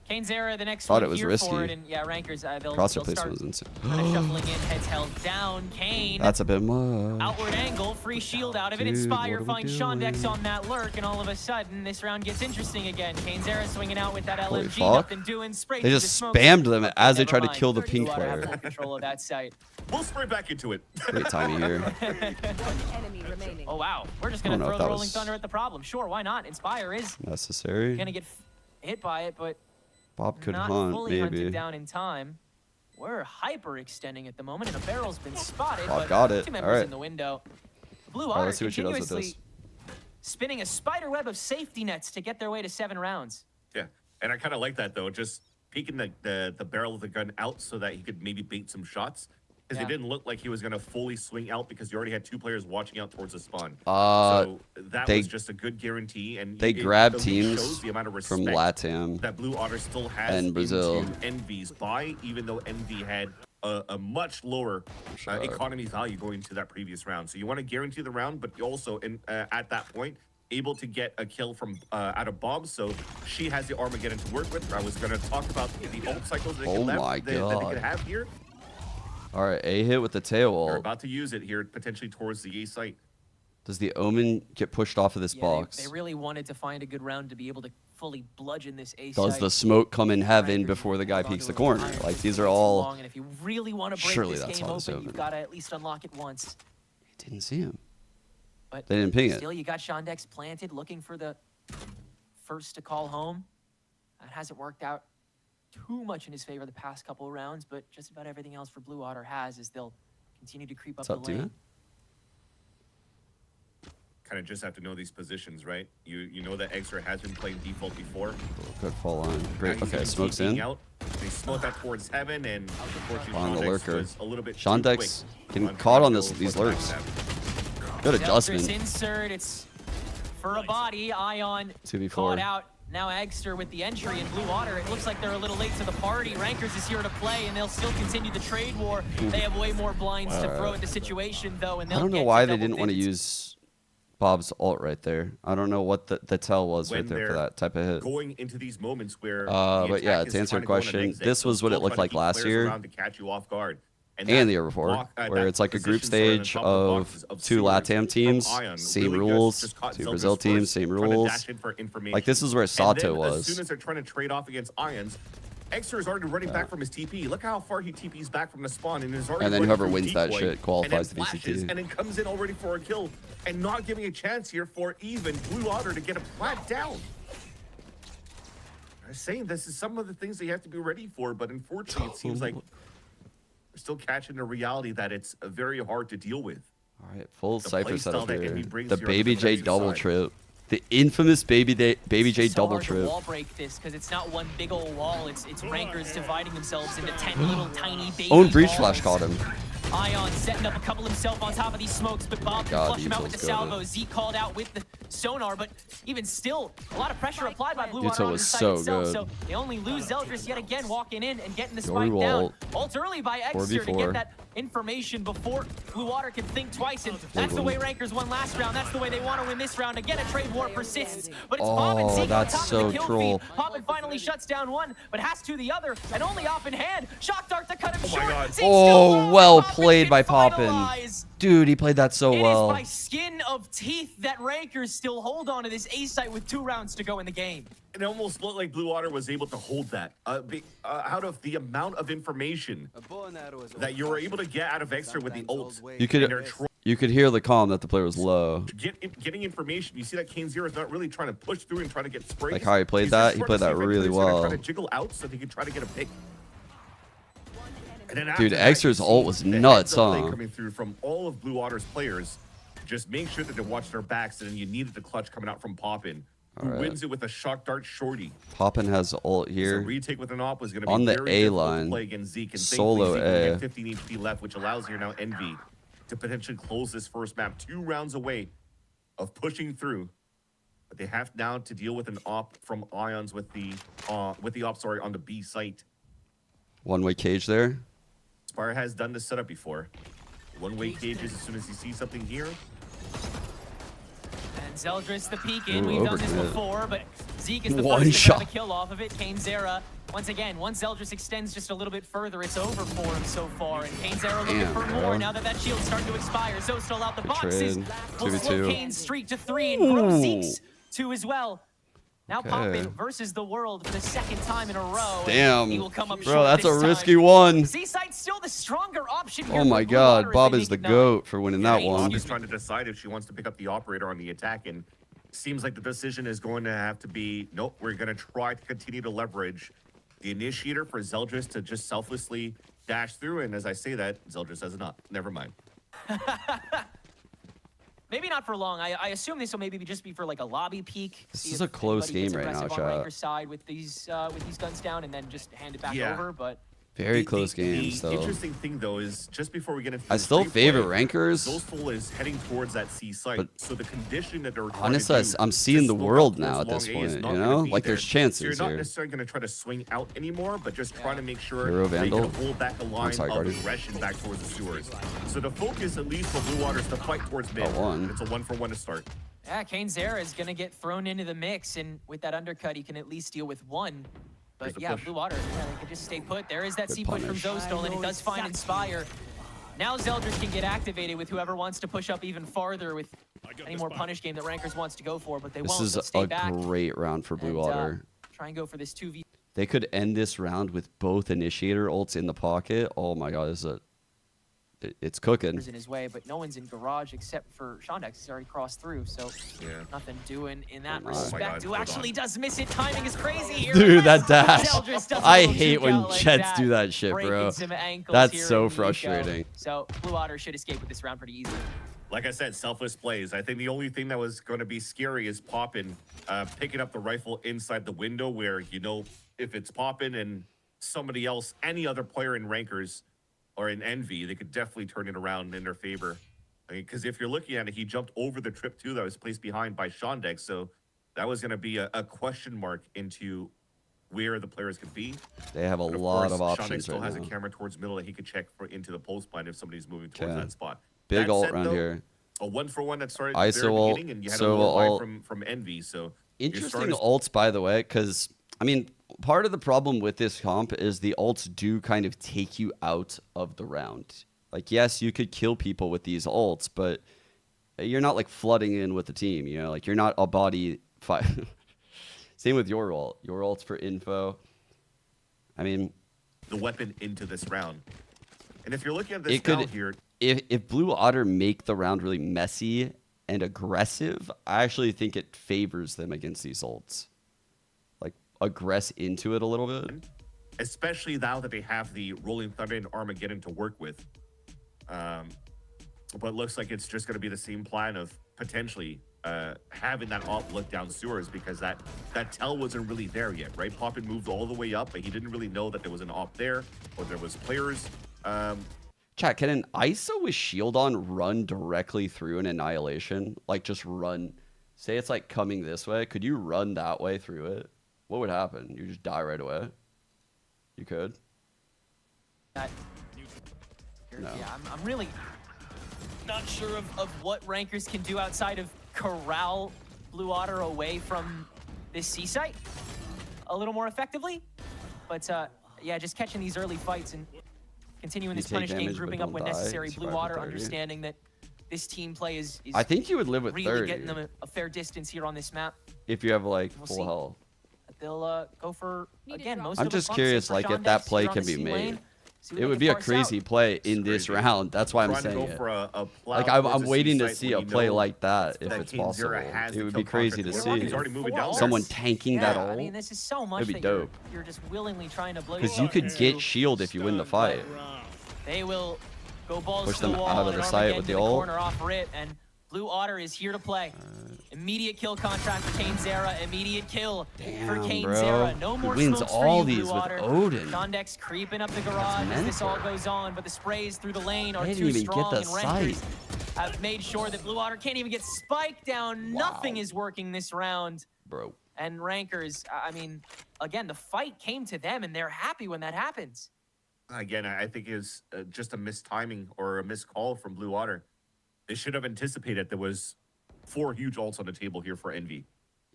Kane's Era, the next Thought one it was here risky. for it, and yeah, Rankers, they'll Crosshair start placement was insane. kind of shuffling in, heads held down. Kane, That's a bit much. outward angle, free shield out of it. Dude, Inspire what are we finds doing? Shondex on that lurk, and all of a sudden, this round gets interesting again. Kane's Era swinging out with that Holy LMG, fuck. nothing doing. Sprayed They through just the smoke. spammed them as they Never tried to mind. kill the pink Blue Water have player. full control of that site. We'll spray back into it. Great timing here. Oh wow, we're just I gonna don't know throw if the that Rolling was Thunder at the problem. Sure, why not? Inspire is Necessary. gonna get hit by it, but Bob could not hunt, fully hunted maybe. down in time. We're hyper extending at the moment, and a barrel's been spotted. Bob but got it. Two All members right. in the window. Blue All right, Otter let's see what she does with continuously spinning a spider web of safety nets to get their way to 7 rounds. Yeah, and I kind of like that, though, just peeking the barrel of the gun out so that he could maybe bait some shots. Because it didn't look like he was going to fully swing out because you already had 2 players watching out towards the spawn. So that was just a good guarantee. And They it grab really teams shows the amount of from respect LATAM that Blue Otter still has and Brazil. into Envy's buy, even though Envy had a much lower economy value going to that previous round. So you want to guarantee the round, but you also, at that point, able to get a kill from out of bombs, so she has the Armageddon to work with. I was going to talk about the ult cycles that they that they can have here. All right, A hit with the tail They're ult. about to use it here, potentially towards the A site. Does the Omen get pushed off of this box? They really wanted to find a good round to be able to fully bludgeon this A Does site. the smoke come in heaven before the guy peeks the corner? Like, these are all... And if you really want to break Surely this that's game how this open, you've opened. got to at least unlock it once. Didn't see him. But They didn't ping it. still, you got Shondex planted, looking for the first to call home. That hasn't worked out too much in his favor the past couple of rounds, but just about everything else for Blue Otter has is they'll continue to creep up What's up, the lane. dude? Kind of just have to know these positions, right? You know that Extra has been playing default before. Good fall line. Great. Now he's Okay, gonna smokes keep being in. Out. They smoke that towards heaven, and unfortunately, On the Shondex lurker. was a little bit too Shondex quick getting on caught on trying this to these go for the lurks. backstab. Good Zeldris adjustment. insert, it's for a body. Ion 2v4. caught out. Now Agster with the entry and Blue Otter. It looks like they're a little late to the party. Rankers is here to play, and they'll still continue the trade war. They have way more blinds to throw at the situation, though, and I they'll don't know get why to they double didn't want to digits. use Bob's ult right there. I don't know what the tell was When right there for they're that type of hit. Going into these moments where But yeah, to answer your question, this was what it looked like last year to catch you off guard. and the year before, where it's like a group stage of 2 LATAM teams, same rules, 2 Brazil teams, same rules. Like, this is where Sato As was. soon as they're trying to trade off against Ions, Extra is already running back from his TP. Look how far he TPs back from the spawn, and is already And then running whoever through wins that decoy, shit qualifies and then to VCT. flashes, and then comes in already for a kill, and not giving a chance here for even Blue Otter to get a plant down. I'm saying this is some of the things they have to be ready for, but unfortunately, it seems like we're still catching the reality that it's very hard to deal with. All right, full The Cypher playstyle setup that here. Envy brings The here on Baby the J defensive double side. trip. The infamous Baby J so double hard to trip. wall break this because it's not one big old wall. It's rankers dividing themselves into 10 little tiny baby Own breach walls. flash caught him. Ion setting up a couple himself on top of these smokes, but Bob can God, flush him out with the Diesel's good. salvo. Zeke called out with the sonar, but even still, a lot of pressure applied by Blue Diesel Water on was the site so itself. good. So they only lose Zeldris yet again, walking in and getting the Yoru spike down. ult. Ult early by Exeter to 4v4. get that information before Blue Water can think twice, and that's the way Rankers won last round. That's the way they want to win this round. Again, a trade war persists, but it's Bob and Zeke on that's top so of the kill troll. feed. Poppin finally shuts down one, but has to the other, and only off in hand. Shock Dart to cut him short. Zeke's still Oh, low, well Poppin played can by Poppin. finalize. Dude, he played that so It well. is by skin of teeth that Rankers still hold on to this A site with 2 rounds to go in the game. It almost looked like Blue Water was able to hold that. Out of the amount of information that you were able to get out of Exeter with the ult. You could hear the calm that the player was low. Getting information. You see that Kane Zero is not really trying to push through and trying to get sprays. Like how he played that, he played that really well. Trying to jiggle out so he could try to get a pick. And then Dude, after that, Exeter's you ult see was the nuts, heads-up play huh? coming through from all of Blue Water's players. Just make sure that they watch their backs, and then you needed the clutch coming out from Poppin, who Alright. wins it with a shock dart shorty. Poppin has ult So here. retake with an op was going to be On the very A difficult to line. play against Zeke, and Solo thankfully Zeke A. had 15 HP left, which allows here now Envy to potentially close this first map 2 rounds away of pushing through. But they have now to deal with an op from Ions with the op on the B site. One-way cage there. Spire has done this setup before. One-way cages as soon as he sees something here. And Zeldris the peek in. Ooh, We've done this overcommit. before, but Zeke is the One first to shot. grab a kill off of it. Kane Zera, once again, once Zeldris extends just a little bit further, it's over for him so far. And Kane Zera looking Damn, for bro. more now that that shield's starting to expire. Zostal out the Good boxes. trade. Will 2v2. slow Kane's streak to 3 and grow Ooh. Zeke's 2 as well. Now Okay. Poppin versus the world for the 2nd time in a row. Damn. He will come up Bro, short that's this a time. risky one. Z-Side's still the stronger option here. Oh for my Blue god, Water as Bob they is the make it 9. GOAT for winning that Bob one. is trying to decide if she wants to pick up the operator on the attack, and seems like the decision is going to have to be, nope, we're going to try to continue to leverage the initiator for Zeldris to just selflessly dash through, and as I say that, Zeldris says not. Never mind. Maybe not for long. I assume this will maybe just be for like a lobby peak. This See is if a close anybody gets game right now, aggressive on chat. Ranker's side with these guns down, and then just hand it back Yeah. over. But Very close games, The though. interesting thing, though, is just before we get into I the still free favor play, Rankers. Zostal is heading towards that C site, But so the condition that they're trying honestly, to do I'm to seeing the slow world down now towards at this long A is point, not you gonna know? be Like, there. there's chances so you're not here. necessarily going to try to swing out anymore, but just trying to make sure Hero they can Vandal. hold back a line sorry, of Guardian. aggression back towards the sewers. So the focus, at least for Blue Water, is to fight towards mid. one. It's a 1-for-1 to start. yeah, Kane Zera is gonna get thrown into the mix, and with that undercut, he can at least deal with one. There's But the yeah, push. Blue Water, yeah, they can just stay put. There is that Good C push from punish. Zostal, and it does find Inspire. Now Zeldris can get activated with whoever wants to push up even farther with any more punish game that Rankers wants to go for, but they This won't. is They'll stay a back great round for Blue and, Water. try and go for this 2v. They could end this round with both initiator ults in the pocket. Oh my god, it's cooking. in his way, but no one's in garage except for Shondex. He's already crossed through, so Yeah. nothing doing in that my respect. God, Who hold actually on. does miss it. Timing is crazy here. Dude, that unless dash. Zeldris does a I little hate juke when out like Jets that, do that shit, breaking bro. some ankles That's here so in Nico. frustrating. So Blue Water should escape with this round pretty easily. Like I said, selfless plays. I think the only thing that was going to be scary is Poppin picking up the rifle inside the window where, you know, if it's Poppin and somebody else, any other player in Rankers or in Envy, they could definitely turn it around in their favor. Because if you're looking at it, he jumped over the trip too that was placed behind by Shondex. So that was going to be a question mark into where the players could be. They have a But lot of Shondex options still right has now. a camera towards middle that he could check for into the post blind if somebody's moving towards Okay. that spot. Big That ult said, round though, here. A 1-for-1 that started ISO at the very ult, beginning, and you had Sova a low line ult. from Envy. So you're Interesting starting to- ults, by the way, because, I mean, part of the problem with this comp is the ults do kind of take you out of the round. Like, yes, you could kill people with these ults, but you're not, like, flooding in with the team, you know? Like, you're not a body fight. Same with your ult. Your ult's for info. I mean... the weapon into this round. And if you're looking at this It could, now here, if Blue Otter make the round really messy and aggressive, I actually think it favors them against these ults. Like, aggress into it a little bit. especially now that they have the Rolling Thunder and Armageddon to work with. But it looks like it's just going to be the same plan of potentially having that op look down sewers because that tell wasn't really there yet, right? Poppin moved all the way up, but he didn't really know that there was an op there or there was players. Chat, can an ISO with shield on run directly through an annihilation? Like just run. Say it's like coming this way. Could you run that way through it? What would happen? You just die right away. You could. No. Yeah, I'm really not sure of what Rankers can do outside of corral Blue Otter away from this C site a little more effectively. But yeah, just catching these early fights and continuing this punish game, grouping up when necessary. Blue Otter understanding that this team play is I think you would live with really 30. Getting them a fair distance here on this map. If you have like full health. They'll go for, again, most I'm of the just pumps curious, for like, if Sean that Dex play here on can the be C made. lane. See what It they would can be a parse crazy out. play in this round. That's why I'm Trying to saying go it. for a plow Like, towards I'm the waiting to C see site a when play you know like that if that it's King possible. Zera has It the would kill be crazy to contract. see. He's already moving down. Someone tanking that I ult. mean, this is so much It'd be that dope. you're just willingly trying to blow Because you could get shield if you win the fight. They will go balls Push to the them wall out of and the site Armageddon with to the ult. corner off Rit, and Blue Otter is here to play. Immediate kill contract for Kane Zera. Immediate kill for Damn, Kane bro. Zera. No He more wins smokes all for you, these Blue with Otter. Odin. Dondex creeping up the garage as this all mental. goes on, but the sprays through the lane are They too didn't even get strong, the and Rankers sight. have made sure that Blue Otter can't even get spiked down. Nothing is working this round. Bro. And Rankers, I mean, again, the fight came to them, and they're happy when that happens. Again, I think it was just a missed timing or a missed call from Blue Otter. They should have anticipated there was 4 huge ults on the table here for Envy.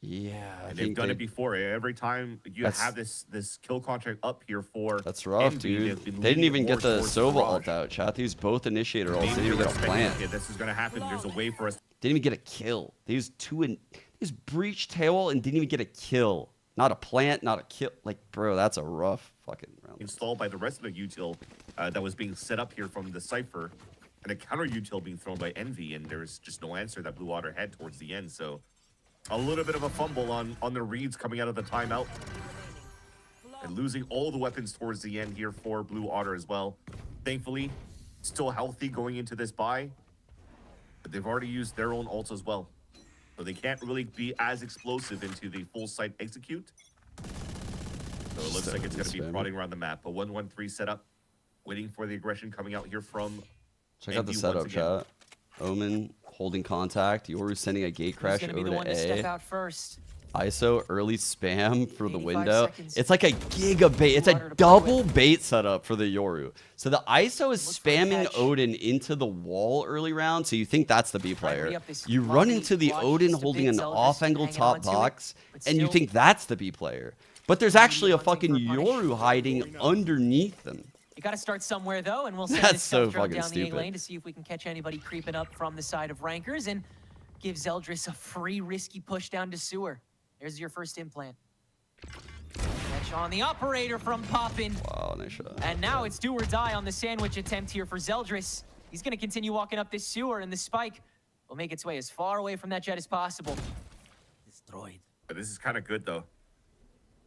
Yeah, and they've done it before. Every time you have this kill contract up here for That's rough, Envy, dude. they've been They didn't leaning even more get the towards Sova Mirage. ult out, chat. They used both initiator ults. They didn't even get a Expecting, plant. okay, this is going to happen. There's a way for us. Didn't even get a kill. They used breach tail and didn't even get a kill. Not a plant, not a kill. Like, bro, that's a rough fucking round. Installed by the rest of the util that was being set up here from the Cypher, and a counter util being thrown by Envy, and there's just no answer that Blue Otter had towards the end. So a little bit of a fumble on the reads coming out of the timeout. And losing all the weapons towards the end here for Blue Otter as well. Thankfully, still healthy going into this bye, but they've already used their own ults as well. So they can't really be as explosive into the full site execute. So it looks like it's going to be prodding around the map. A 1-1-3 setup, waiting for the aggression coming out here from Check out the Envy setup, once again. chat. Omen holding contact. Yoru sending a gate crash Who's over gonna be the one to to step A. out first? ISO early spam for the 85 window. seconds. It's like a giga bait. It's a double bait setup for the Yoru. So the ISO is spamming Odin into the wall early round. So you think that's the B player. You run into the Odin holding an off-angle top box, and you think that's the B player. But there's actually a fucking Yoru hiding underneath them. You got to start somewhere, though, and we'll send That's this so stealth drone fucking down the A stupid. lane to see if we can catch anybody creeping up from the side of Rankers and give Zeldris a free, risky push down to sewer. There's your first implant. Catch on the operator from Poppin. Wow, nice shot. And now it's do or die on the sandwich attempt here for Zeldris. He's going to continue walking up this sewer, and the spike will make its way as far away from that jet as possible. Destroyed. But this is kind of good, though.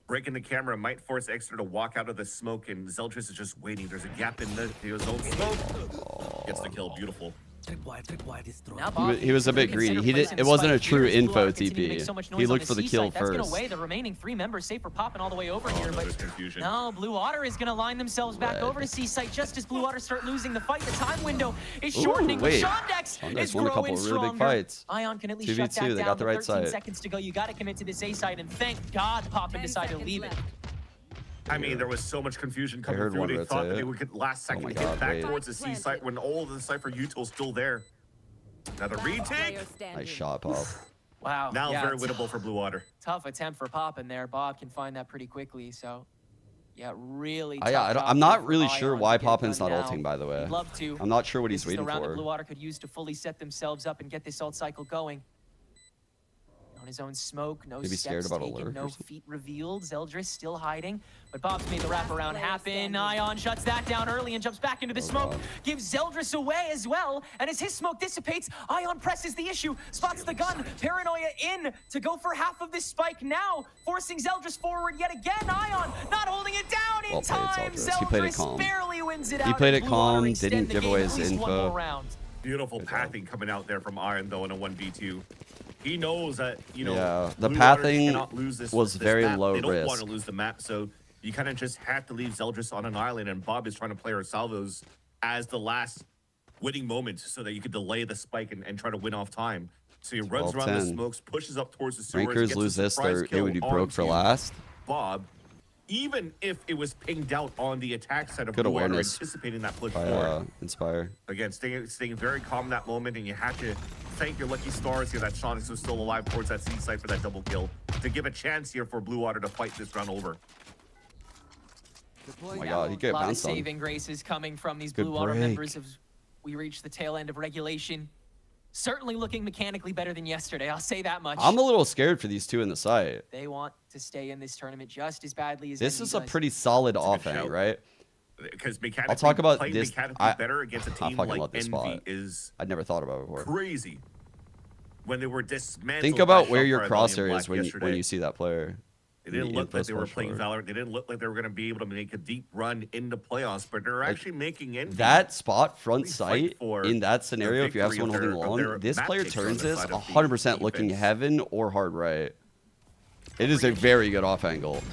Breaking the camera might force Exeter to walk out of the smoke, and Zeldris is just waiting. There's a gap in his own smoke. Gets the kill. Beautiful. He was a bit greedy. It wasn't a true info TP. He looked for the kill That's gonna first. weigh the remaining 3 members safe for popping all the way over here. But confusion. no, Blue Otter is gonna line themselves back over to C site just as Blue Otter start losing the fight. The time window is shortening. wait. But Shondex Shondex is won a couple growing of really big stronger. fights. Ion can at least 2v2, shut that they down. got the right 13 side. seconds to go. You got to commit to this A side, and thank God Poppin decided to leave it. I mean, there was so much confusion I coming heard through. one They red thought say that they it. would get last second my to get God, back wait. towards the C site when all of the Cypher util's still there. Now the retake. Nice shot, Pop. Wow. Now yeah, very it's winnable for Blue Water. Tough attempt for Poppin there. Bob can find that pretty quickly. So, yeah, really. I'm not really sure why Poppin's not ulting, by the way. He'd love to. I'm not sure what he's This is the waiting round that for. Blue Water could use to fully set themselves up and get this ult cycle going. On his own smoke, no Maybe scared steps about taken, alert or no something? feet revealed. Zeldris still hiding, but Bob's made the wraparound happen. Ion shuts that down early and jumps back into the smoke. God. Gives Zeldris away as well, and as his smoke dissipates, Ion presses the issue, spots the gun, Paranoia in to go for half of this spike now, forcing Zeldris forward yet again. Ion not holding it down in Well played, time. Zeldris. He played it Zeldris calm. barely wins it out. He played and it Blue Water calm, extend didn't the give game away at his least one info. more round. Beautiful pathing coming out there from Iron though in a 1v2. He knows that, you know, Yeah, the Blue Water pathing cannot lose this, was this very map. low They don't risk. want to lose the map, so you kind of just have to leave Zeldris on an island, and Bob is trying to play her salvos as the last winning moment so that you could delay the spike and try to win off time. So he runs around the 12-10. smokes, pushes up towards the sewers. Rankers gets a lose this, surprise they kill would be on broke for to last. Bob, even if it was pinged out on the attack side of Good Blue Water, awareness anticipating that push by forward. Inspire. Again, staying very calm in that moment, and you have to thank your lucky stars here that Shonix was still alive towards that C site for that double kill to give a chance here for Blue Water to fight this round over. Oh my god, he A get lot of bounced on. saving graces coming from these Good Blue Water break. members as we reach the tail end of regulation. Certainly looking mechanically better than yesterday, I'll say that much. I'm a little scared for these two in the site. They want to stay in this tournament just as badly as This Envy is a does. pretty solid That's a good offhand, shout. right? Because mechanically, I'll talk about playing this. mechanically better against a I team fucking like love this Envy spot. is I'd never thought about it before. crazy. When they were dismantled. Think by about where your Shellfire Valiant crosshair Black is when yesterday. you see that player. It didn't look like they were push playing forward. Valorant. They didn't look like they were going to be able to make a deep run in the playoffs, but they're actually making Envy. That spot front really fight sight for in that the scenario, if you have victory someone of holding their long, this map player takes on turns the this side of the 100% looking defense. heaven or hard right. It is a very good off angle.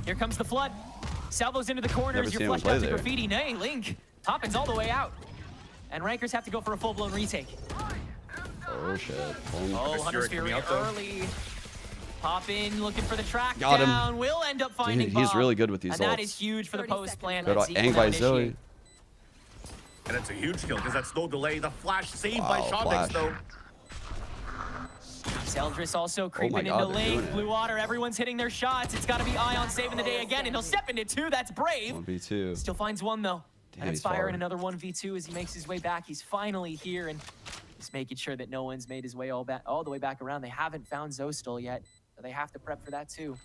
Here comes the flood. Salvos into the corners. Never seen You're him flushed play out to there. graffiti. Nay, Link. Toppin's all the way out. And Rankers have to go for a full-blown retake. Oh shit. Oh, Hunter's Fury early. Pop in, looking for the track Got him. down. Will end up finding Dude, he's Bob. really good with these And that ults. is huge for the post plan. Good that Zeke ang will by initiate. Zoe. And it's a huge kill because that's no delay. The flash saved by Wow, Shonix, flash. though. Zeldris also creeping God, into they're doing lane. it. Blue Water, everyone's hitting their shots. It's got to be Ion saving the day again, and he'll step into two. That's brave. 1v2. Still finds one, though. Damn, And he's Inspire far. in another 1v2 as he makes his way back. He's finally here, and he's making sure that no one's made his way all the way back around. They haven't found Zostal yet, so they have to prep for that, too.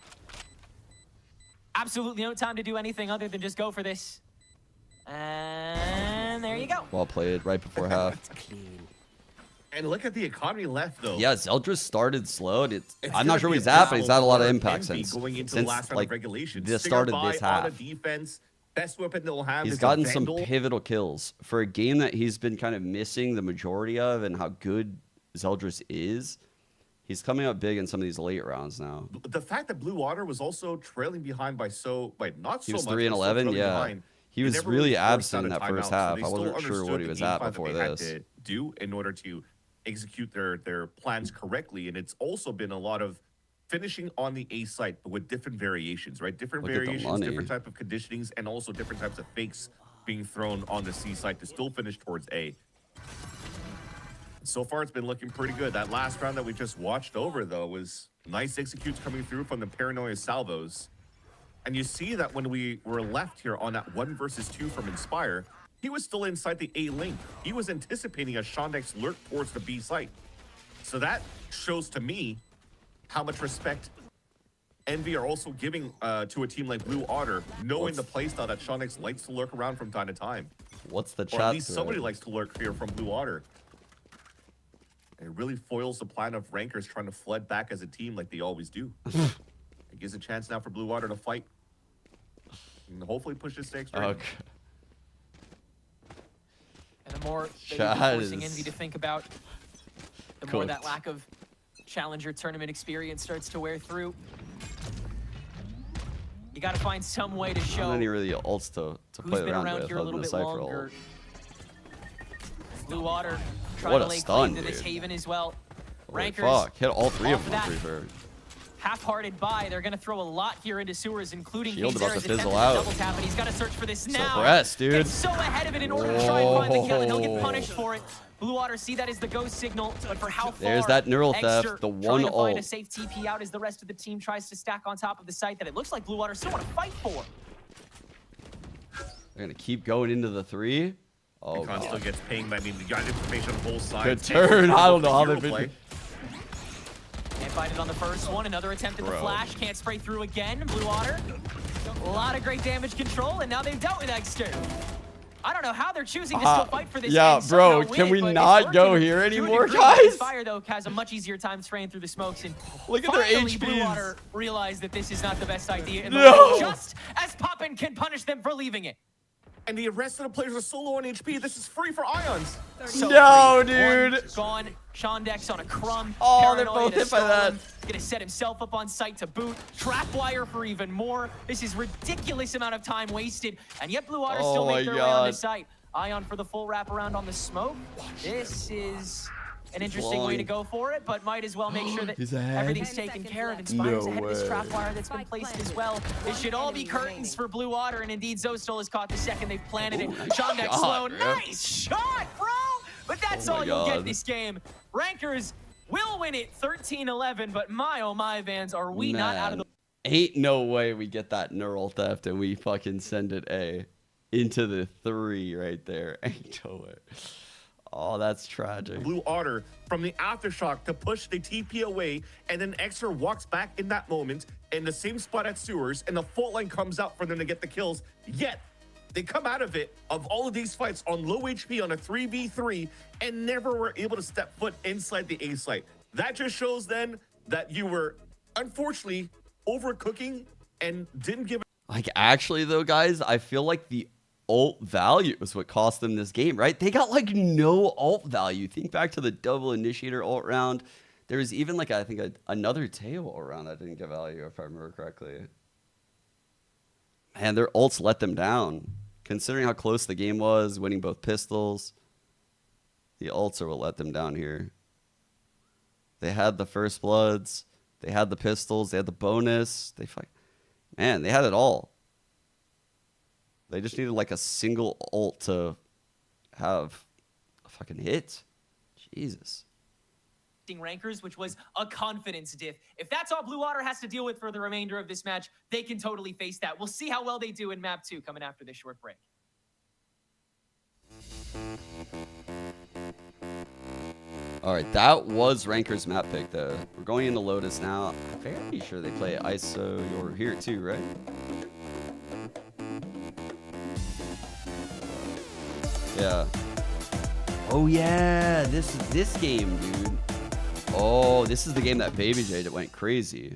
Absolutely no time to do anything other than just go for this. And there you go. Well played, right before half. And look at the economy left, though. Yeah, Zeldris started slow. I'm gonna not sure be what he's a at, but he's battle had a lot of for impact Envy since going into the last round like of regulation. the Stinger start of by this on half. the defense. Best weapon they'll have He's is gotten a some Vandal. pivotal kills for a game that he's been kind of missing the majority of, and how good Zeldris is. He's coming up big in some of these late rounds now. The fact that Blue Water was also trailing behind by not so He was much. 3 and but still 11, trailing yeah. behind. He They was never really really forced absent in out that a first timeout, so half. they I still wasn't sure understood what he the was game at plan that before they had this. to do in order to execute their plans correctly, and it's also been a lot of finishing on the A site, but with different variations, right? Different Look at the variations, money. different type of conditionings, and also different types of fakes being thrown on the C site to still finish towards A. So far, it's been looking pretty good. That last round that we just watched over, though, was nice executes coming through from the Paranoia Salvos. And you see that when we were left here on that 1 versus 2 from Inspire, he was still inside the A link. He was anticipating a Shondex lurk towards the B site. So that shows to me how much respect Envy are also giving to a team like Blue Otter, knowing the playstyle that Shondex likes to lurk around from time to time. What's the Or chat at least thread? somebody likes to lurk here from Blue Otter. It really foils the plan of Rankers trying to flood back as a team like they always do. It gives a chance now for Blue Water to fight and hopefully push this stakes right. Okay. And the more that Chad you're forcing is Envy to think about, the more that cooked. lack of challenger tournament experience starts to wear through. You got to find some way to Not show any really ults to who's play been around around with here a other little than bit Cypher longer. ult. Blue Water trying What to a lay stun, claim to this dude. haven as well. Holy Rankers fuck, hit all 3 of off them, that I'm pretty sure. half-hearted buy. They're going to throw a lot here into sewers, including Shield about to King's fizzle attempt out. to double tap, and he's got to search for this now. Suppressed, dude. Gets so ahead of it in order to try and find the kill, and he'll get Whoa. punished for it. Blue Water see that as the ghost signal, but for how far? There's that neural theft, Exter the trying one to find a ult. safe TP out as the rest of the team tries to stack on top of the site that it looks like Blue Water still want to fight for. They're gonna keep going into the 3. Oh, Con still God. gets pinged. I mean, you got information on both sides. Good turn. I don't know how they've Hero been. Can't find it on the first one. Another attempt at the Bro. flash. Can't spray through again. Blue Water. A lot of great damage control, and now they've dealt with Exter. I don't know how they're choosing to still fight for this. yeah, and bro, somehow can win we it, but it's not go working here to an anymore, degree. guys? Fire though has a much easier time spraying through the smokes, and Look at their finally Blue HPs. Water realized that this is not the best idea in the No. world. Just as Poppin can punish them for leaving it. and the rest of the players are so low on HP. This is free for Ions. So No, free. dude. One gone. Shondex on a crumb. Oh, they're Paranoid both hit by that. Gonna set himself up on site to boot. Trapwire for even more. This is ridiculous amount of time wasted. And yet Blue Water still make their way on the site. Ion for the full wraparound on the smoke. This is an interesting way to go for it, but might as well make sure that everything's taken care of. Inspire's ahead of this trapwire that's been placed as well. It should all be curtains for Blue Water, and indeed Zostal has caught the second they've planted it. Shondex slow. Nice shot, bro! But that's all you'll get this game. Rankers will win it 13-11, but my oh my, Vans, are we not out of the... Ain't no way we get that neural theft and we fucking send it into the 3 right there. Ain't no way. Oh, that's tragic. Blue Otter from the aftershock to push the TP away, and then Extra walks back in that moment in the same spot at Sewers, and the fault line comes out for them to get the kills. Yet they come out of it, of all of these fights, on low HP on a 3v3, and never were able to step foot inside the A site. That just shows then that you were, unfortunately, overcooking and didn't give. Like, actually, though, guys, I feel like the ult value is what cost them this game, right? They got, like, no ult value. Think back to the double initiator ult round. There was even, like, I think another tail ult round that didn't get value, if I remember correctly. Man, their ults let them down. Considering how close the game was, winning both pistols, the ults are what let them down here. They had the first bloods, they had the pistols, they had the bonus. Man, they had it all. They just needed like a single ult to have a fucking hit. Jesus. Rankers, which was a confidence diff. If that's all Blue Water has to deal with for the remainder of this match, they can totally face that. We'll see how well they do in map 2 coming after this short break. All right, that was Ranker's map pick, though. We're going into Lotus now. I'm fairly sure they play ISO. You're here too, right? Yeah. Oh yeah, this is this game, dude. Oh, this is the game that Baby J that went crazy.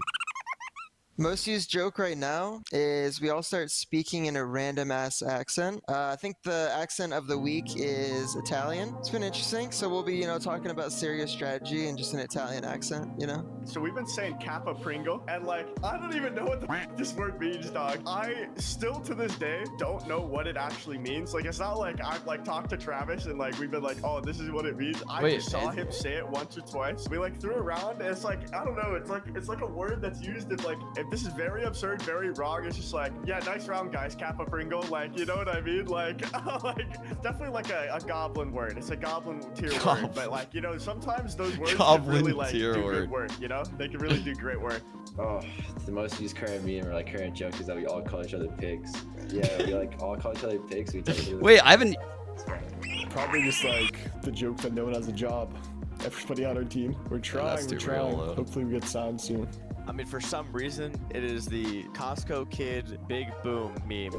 Most used joke right now is we all start speaking in a random ass accent. I think the accent of the week is Italian. It's been interesting. So we'll be, talking about serious strategy and just an Italian accent, So we've been saying Kappa Pringle, and like, I don't even know what the this word means, dog. I still to this day don't know what it actually means. Like, it's not like I've like talked to Travis and like we've been like, oh, this is what it means. I just saw him say it once or twice. We like threw it around, and it's like, I don't know, it's like a word that's used in like, if this is very absurd, very wrong, it's just like, yeah, nice round, guys, Kappa Pringle. Like, you know what I mean? Like, it's definitely like a goblin word. It's a goblin tier word, but like, sometimes those words can really like do good work. They can really do great work. Oh, the most used current meme or like current joke is that we all call each other pigs. Yeah, we like all call each other pigs. Wait, I haven't. Probably just like the joke that no one has a job. Everybody on our team. We're trying. We're trying. Hopefully we get signed soon. I mean, for some reason, it is the Costco kid big boom meme.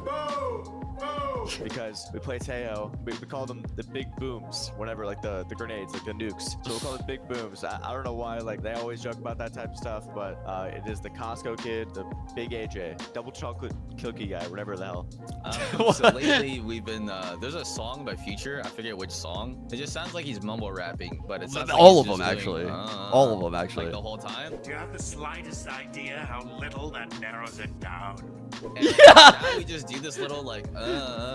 Because we play Teo, we call them the big booms whenever, like the grenades, like the nukes. So we'll call them big booms. I don't know why, like they always joke about that type of stuff, but it is the Costco kid, the big AJ, double chocolate cookie guy, whatever the hell. So lately we've been, there's a song by Future, I forget which song. It just sounds like he's mumble rapping, but it's like all of them actually. All of them actually. Like the whole time. Do you have the slightest idea how little that narrows it down? And now we just do this little like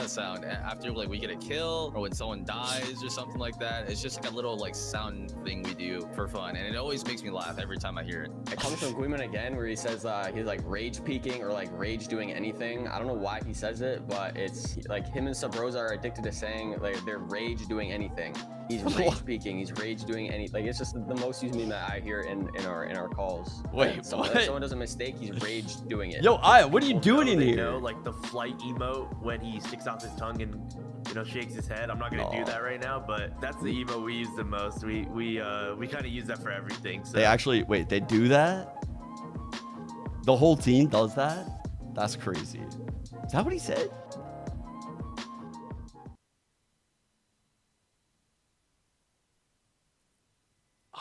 sound after like we get a kill or when someone dies or something like that. It's just like a little like sound thing we do for fun, and it always makes me laugh every time I hear it. It comes from Guiman again, where he says he's like rage peaking or like rage doing anything. I don't know why he says it, but it's like him and Sabrosa are addicted to saying like they're rage doing anything. He's rage peaking. He's rage doing any. Like it's just the most used meme that I hear in our calls. Wait, if what? someone does a mistake, he's rage doing it. Yo, Aya, what are you doing in here? Like the flight emote when he sticks out his tongue and shakes his head. I'm not gonna do that right now, but that's the emote we use the most. We kind of use that for everything. So. They actually they do that? The whole team does that? That's crazy. Is that what he said?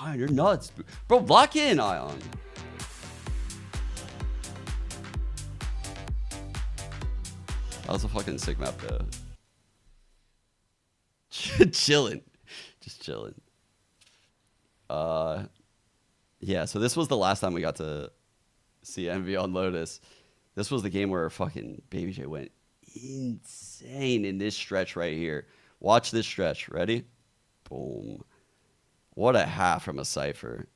Ion, you're nuts. Bro, block in, Ion. That was a fucking sick map, though. chilling. Just chilling. Yeah, so this was the last time we got to see Envy on Lotus. This was the game where fucking Baby J went insane in this stretch right here. Watch this stretch. Ready? Boom. What a half from a Cypher.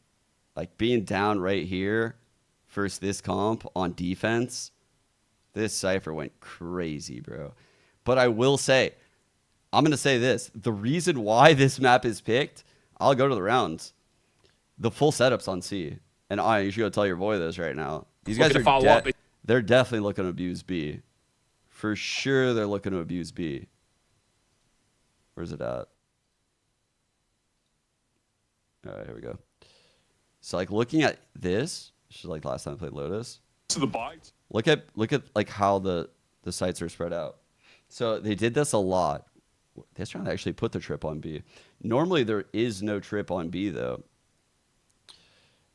Like being down right here versus this comp on defense. This Cypher went crazy, bro. But I will say, I'm going to say this. The reason why this map is picked, I'll go to the rounds. The full setup's on C. And you should go tell your boy this right now. These guys are they're definitely looking to abuse B. For sure they're looking to abuse B. Where's it at? All right, here we go. So like looking at this, just like last time I played Lotus. To the bites. Look at like how the sites are spread out. So they did this a lot. They're trying to actually put the trip on B. Normally there is no trip on B though.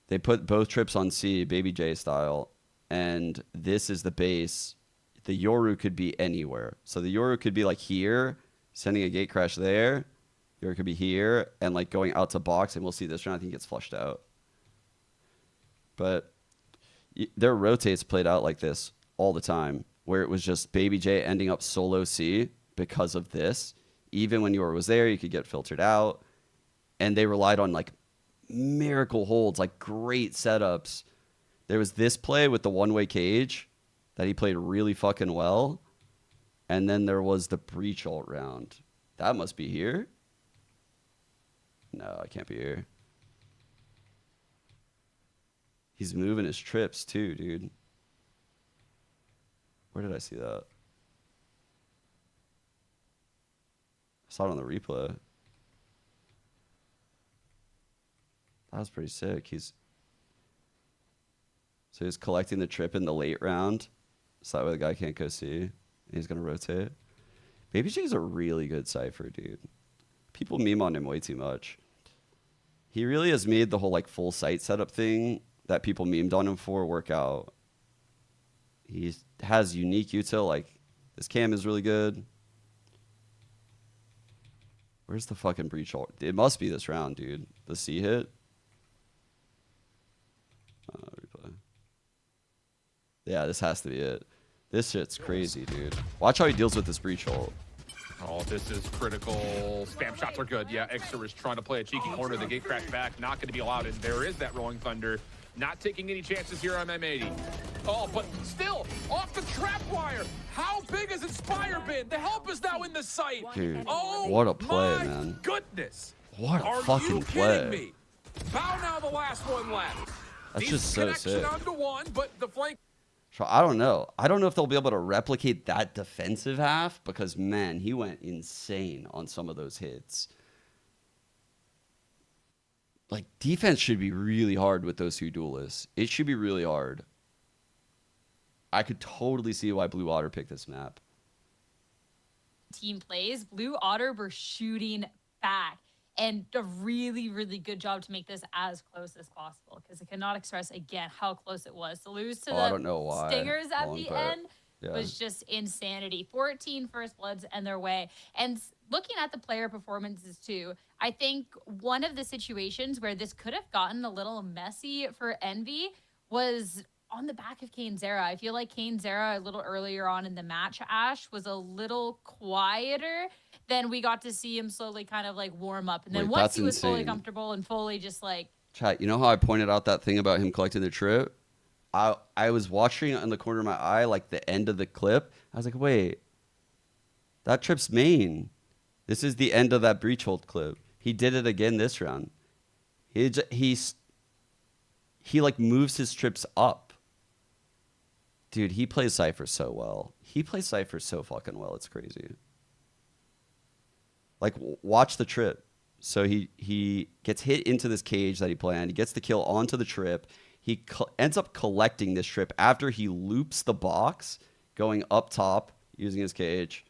They put both trips on C, Baby J style, and this is the base. The Yoru could be anywhere. So the Yoru could be like here, sending a gate crash there. Yoru could be here and like going out to box, and we'll see this round. I think it gets flushed out. But their rotates played out like this all the time, where it was just Baby J ending up solo C because of this. Even when Yoru was there, you could get filtered out. And they relied on like miracle holds, like great setups. There was this play with the one-way cage that he played really fucking well. And then there was the breach ult round. That must be here. No, it can't be here. He's moving his trips too, dude. Where did I see that? I saw it on the replay. That was pretty sick. So he's collecting the trip in the late round. So that way the guy can't go see. And he's going to rotate. Baby J's a really good Cypher, dude. People meme on him way too much. He really has made the whole like full site setup thing that people memed on him for work out. He has unique util. Like, this cam is really good. Where's the fucking breach ult? It must be this round, dude. The C hit. Replay. Yeah, this has to be it. This shit's crazy, dude. Watch how he deals with this breach ult. Oh, this is critical. Spam shots are good. Yeah, Exer is trying to play a cheeky corner. The gate crash back, not going to be allowed. And there is that Rolling Thunder. Not taking any chances here on M80. Oh, but still, off the trap wire. How big has Inspire been? The help is now in the site. Dude, oh, what a play, my man. Goodness. What a Are fucking you play. kidding me? Bow now the last one left. That's just so sick. Connection onto one, but the flank. So I don't know. I don't know if they'll be able to replicate that defensive half because, man, he went insane on some of those hits. Like, defense should be really hard with those two duelists. It should be really hard. I could totally see why Blue Otter picked this map. Team plays, Blue Otter were shooting back. And a really, really good job to make this as close as possible because I cannot express again how close it was. To lose to I don't know why. Stingers at the end yeah. was just insanity. 14 first bloods in their way. And looking at the player performances too, I think one of the situations where this could have gotten a little messy for Envy was on the back of Kane Zera. I feel like Kane Zera a little earlier on in the match, Ash, was a little quieter. Then we got to see him slowly kind of like warm up. And then once he was fully comfortable and fully just like... Chat, you know how I pointed out that thing about him collecting the trip? I was watching it in the corner of my eye, like the end of the clip. I was like, wait, that trip's main. This is the end of that breach hold clip. He did it again this round. He like moves his trips up. Dude, he plays Cypher so well. He plays Cypher so fucking well. It's crazy. Like, watch the trip. So he gets hit into this cage that he planned. He gets the kill onto the trip. He ends up collecting this trip after he loops the box, going up top using his cage.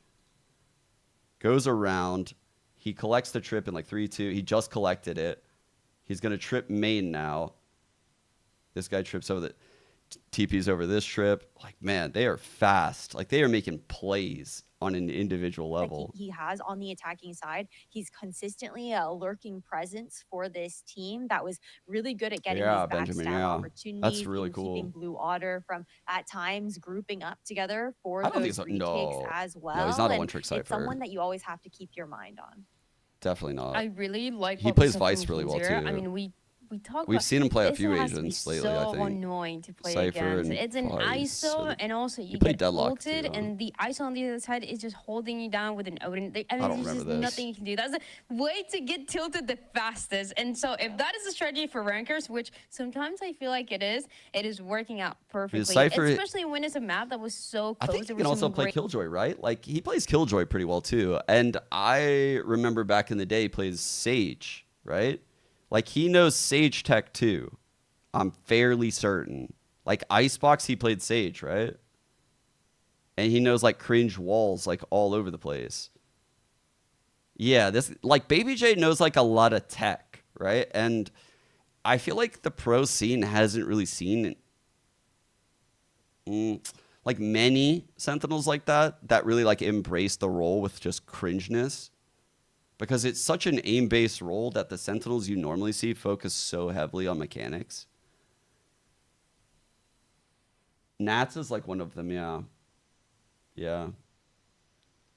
Goes around. He collects the trip in like 3-2. He just collected it. He's going to trip main now. This guy trips over TP's over this trip. Like, man, they are fast. Like, they are making plays on an individual level. He has on the attacking side. He's consistently a lurking presence for this team that was really good at getting these Benjamin, backstab opportunities. that's really cool. Keeping Blue Otter from at times grouping up together for I don't those think retakes as well. No, he's not a And one-trick Cypher. it's someone that you always have to keep your mind on. Definitely not. I really like. He plays Vice really well too. I mean, we've seen him play a few agents lately. So I think. annoying to play Cypher against. It's an ISO, and also you get ulted, and the ISO on the other side is just holding you down with an Odin. I mean, there's just nothing you can do. That's the way to get tilted the fastest. And so, if that is a strategy for rankers, which sometimes I feel like it is working out perfectly. Cypher, especially when it's a map that was so close. I think he can also play Killjoy, right? Like he plays Killjoy pretty well too. And I remember back in the day, he plays Sage, right? Like, he knows Sage tech, too. I'm fairly certain. Like, Icebox, he played Sage, right? And he knows, like, cringe walls, like, all over the place. Yeah, Baby J knows, like, a lot of tech, right? And I feel like the pro scene hasn't really seen, like, many Sentinels like that really, like, embrace the role with just cringeness. Because it's such an aim-based role that the Sentinels you normally see focus so heavily on mechanics. Nats is like one of them, yeah. Yeah.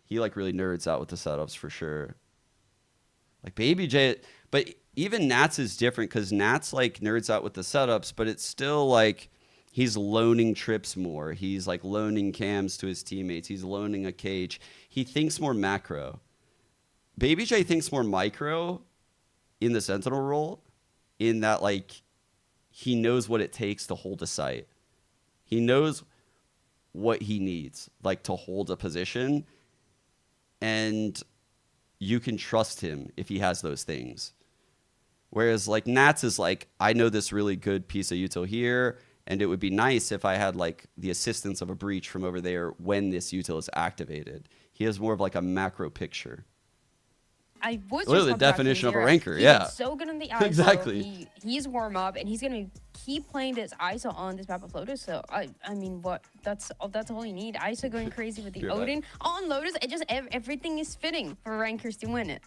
He like really nerds out with the setups for sure. Like Baby J, but even Nats is different because Nats like nerds out with the setups, but it's still like he's loaning trips more. He's like loaning cams to his teammates. He's loaning a cage. He thinks more macro. Baby J thinks more micro in the Sentinel role, in that like he knows what it takes to hold a site. He knows what he needs, like to hold a position, and you can trust him if he has those things. Whereas like Nats is like, I know this really good piece of util here, and it would be nice if I had like the assistance of a breach from over there when this util is activated. He has more of like a macro picture. I was literally the definition of a ranker, He's yeah. So good on the ISO. Exactly. He's warm up, and he's gonna keep playing this ISO on this map of Lotus. So I mean, what? That's all you need. ISO going crazy with the Odin on Lotus. It just everything is fitting for rankers to win it.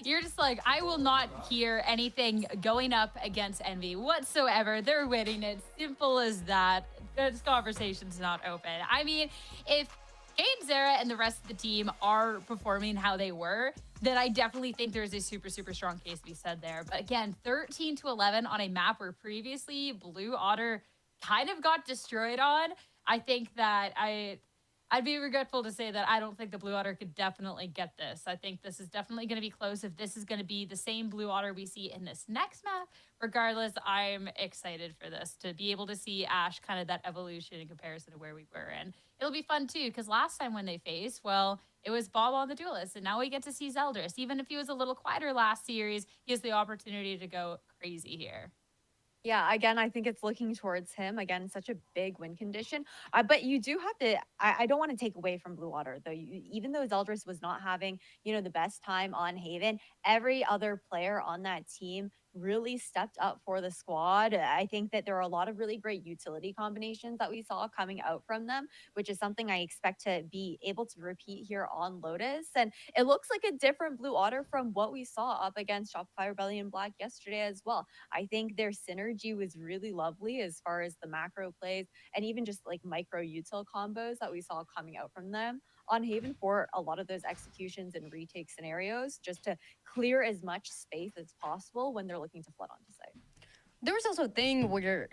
You're just like, I will not hear anything going up against Envy whatsoever. They're winning it. Simple as that. This conversation's not open. I mean, if Kane, Zara, and the rest of the team are performing how they were, then I definitely think there's a super, super strong case to be said there. But again, 13-11 on a map where previously Blue Otter kind of got destroyed on. I think that I'd be regretful to say that I don't think the Blue Otter could definitely get this. I think this is definitely going to be close. If this is going to be the same Blue Otter we see in this next map, regardless, I'm excited for this, to be able to see Ash kind of that evolution in comparison to where we were. And it'll be fun too, because last time when they faced, well, it was Bob on the Duelist, and now we get to see Zeldris. Even if he was a little quieter last series, he has the opportunity to go crazy here. Yeah, again, I think it's looking towards him. Again, such a big win condition. But you do have to, I don't want to take away from Blue Water, though. Even though Zeldris was not having, the best time on Haven, every other player on that team really stepped up for the squad. I think that there are a lot of really great utility combinations that we saw coming out from them, which is something I expect to be able to repeat here on Lotus. And it looks like a different Blue Otter from what we saw up against Shopify Rebellion Black yesterday as well. I think their synergy was really lovely as far as the macro plays and even just like micro util combos that we saw coming out from them on Haven for a lot of those executions and retake scenarios, just to clear as much space as possible when they're looking to flood onto site. There was also a thing where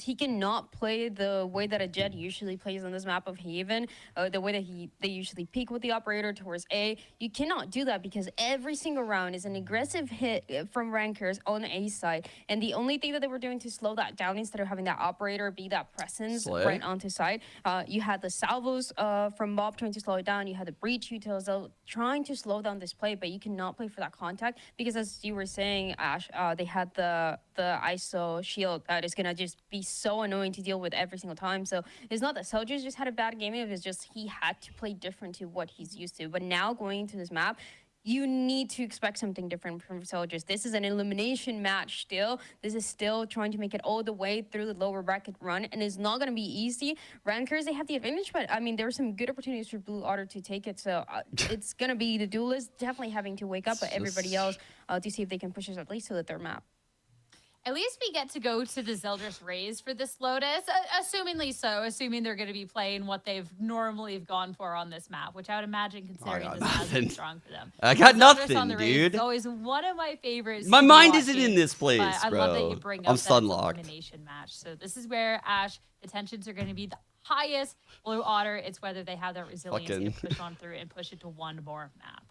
he cannot play the way that a Jet usually plays on this map of Haven, the way that they usually peek with the operator towards A. You cannot do that because every single round is an aggressive hit from rankers on A side, and the only thing that they were doing to slow that down instead of having that operator be that presence right onto side, you had the salvos from Mob trying to slow it down, you had the breach utils trying to slow down this play, but you cannot play for that contact because, as you were saying, Ash, they had the ISO shield that is gonna just be so annoying to deal with every single time. So it's not that Soldiers just had a bad game, it was just he had to play different to what he's used to. But now going into this map, you need to expect something different from Soldiers. This is an elimination match still. This is still trying to make it all the way through the lower bracket run, and it's not going to be easy. Rankers, they have the advantage, but I mean, there are some good opportunities for Blue Otter to take it, so it's going to be the duelists definitely having to wake up, but everybody else to see if they can push us at least to the third map. At least we get to go to the Zeldris Rays for this Lotus, assumingly so, assuming they're going to be playing what they've normally gone for on this map, which I would imagine considering this has been strong for them. I got Zeldris nothing, on the Rays dude. is always one of my favorites. My to be mind isn't watching, in this place, but bro. I love that you bring up I'm that it's an sunlocked. elimination match. So this is where, Ash, the tensions are going to be the highest. Blue Otter, it's whether they have that resilience to push on through and push it to one more map.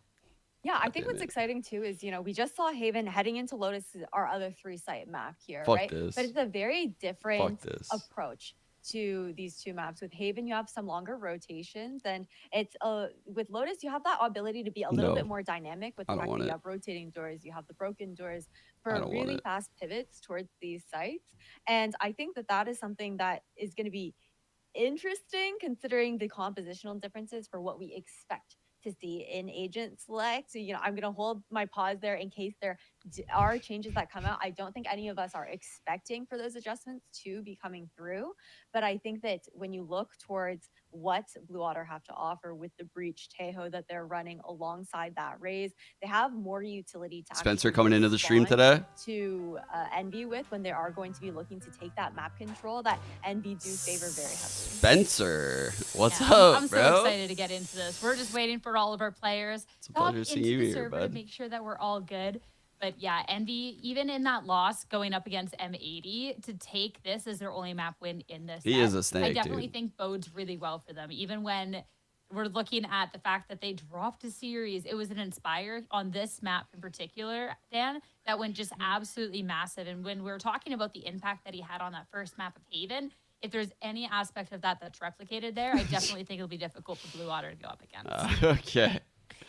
Yeah, I think what's exciting too is, you know, we just saw Haven heading into Lotus, our other 3-site map here, Fuck right? this. But it's a very different this. approach to these two maps. With Haven, you have some longer rotations, and it's with Lotus, you have that ability to be a little bit more dynamic with the fact that you have rotating doors, you have the broken doors for really fast pivots towards these sites. And I think that that is something that is going to be interesting considering the compositional differences for what we expect to see in agent select. So, you know, I'm going to hold my pause there in case there are changes that come out. I don't think any of us are expecting for those adjustments to be coming through, but I think that when you look towards what Blue Otter have to offer with the Breach Tejo that they're running alongside that Raze, they have more utility to Spencer coming into the stream today to Envy with when they are going to be looking to take that map control that Envy do favor very heavily. Spencer, what's up, I'm bro? so excited to get into this. We're just waiting for all of our players a to hop pleasure into seeing you the here, server bud. to make sure that we're all good. But yeah, Envy, even in that loss going up against M80, to take this as their only map win in this He set, is a snake, I definitely dude. think bodes really well for them. Even when we're looking at the fact that they dropped a series, it was an Inspire on this map in particular, Dan, that went just absolutely massive. And when we're talking about the impact that he had on that first map of Haven, if there's any aspect of that that's replicated there, I definitely think it'll be difficult for Blue Otter to go up against. Okay.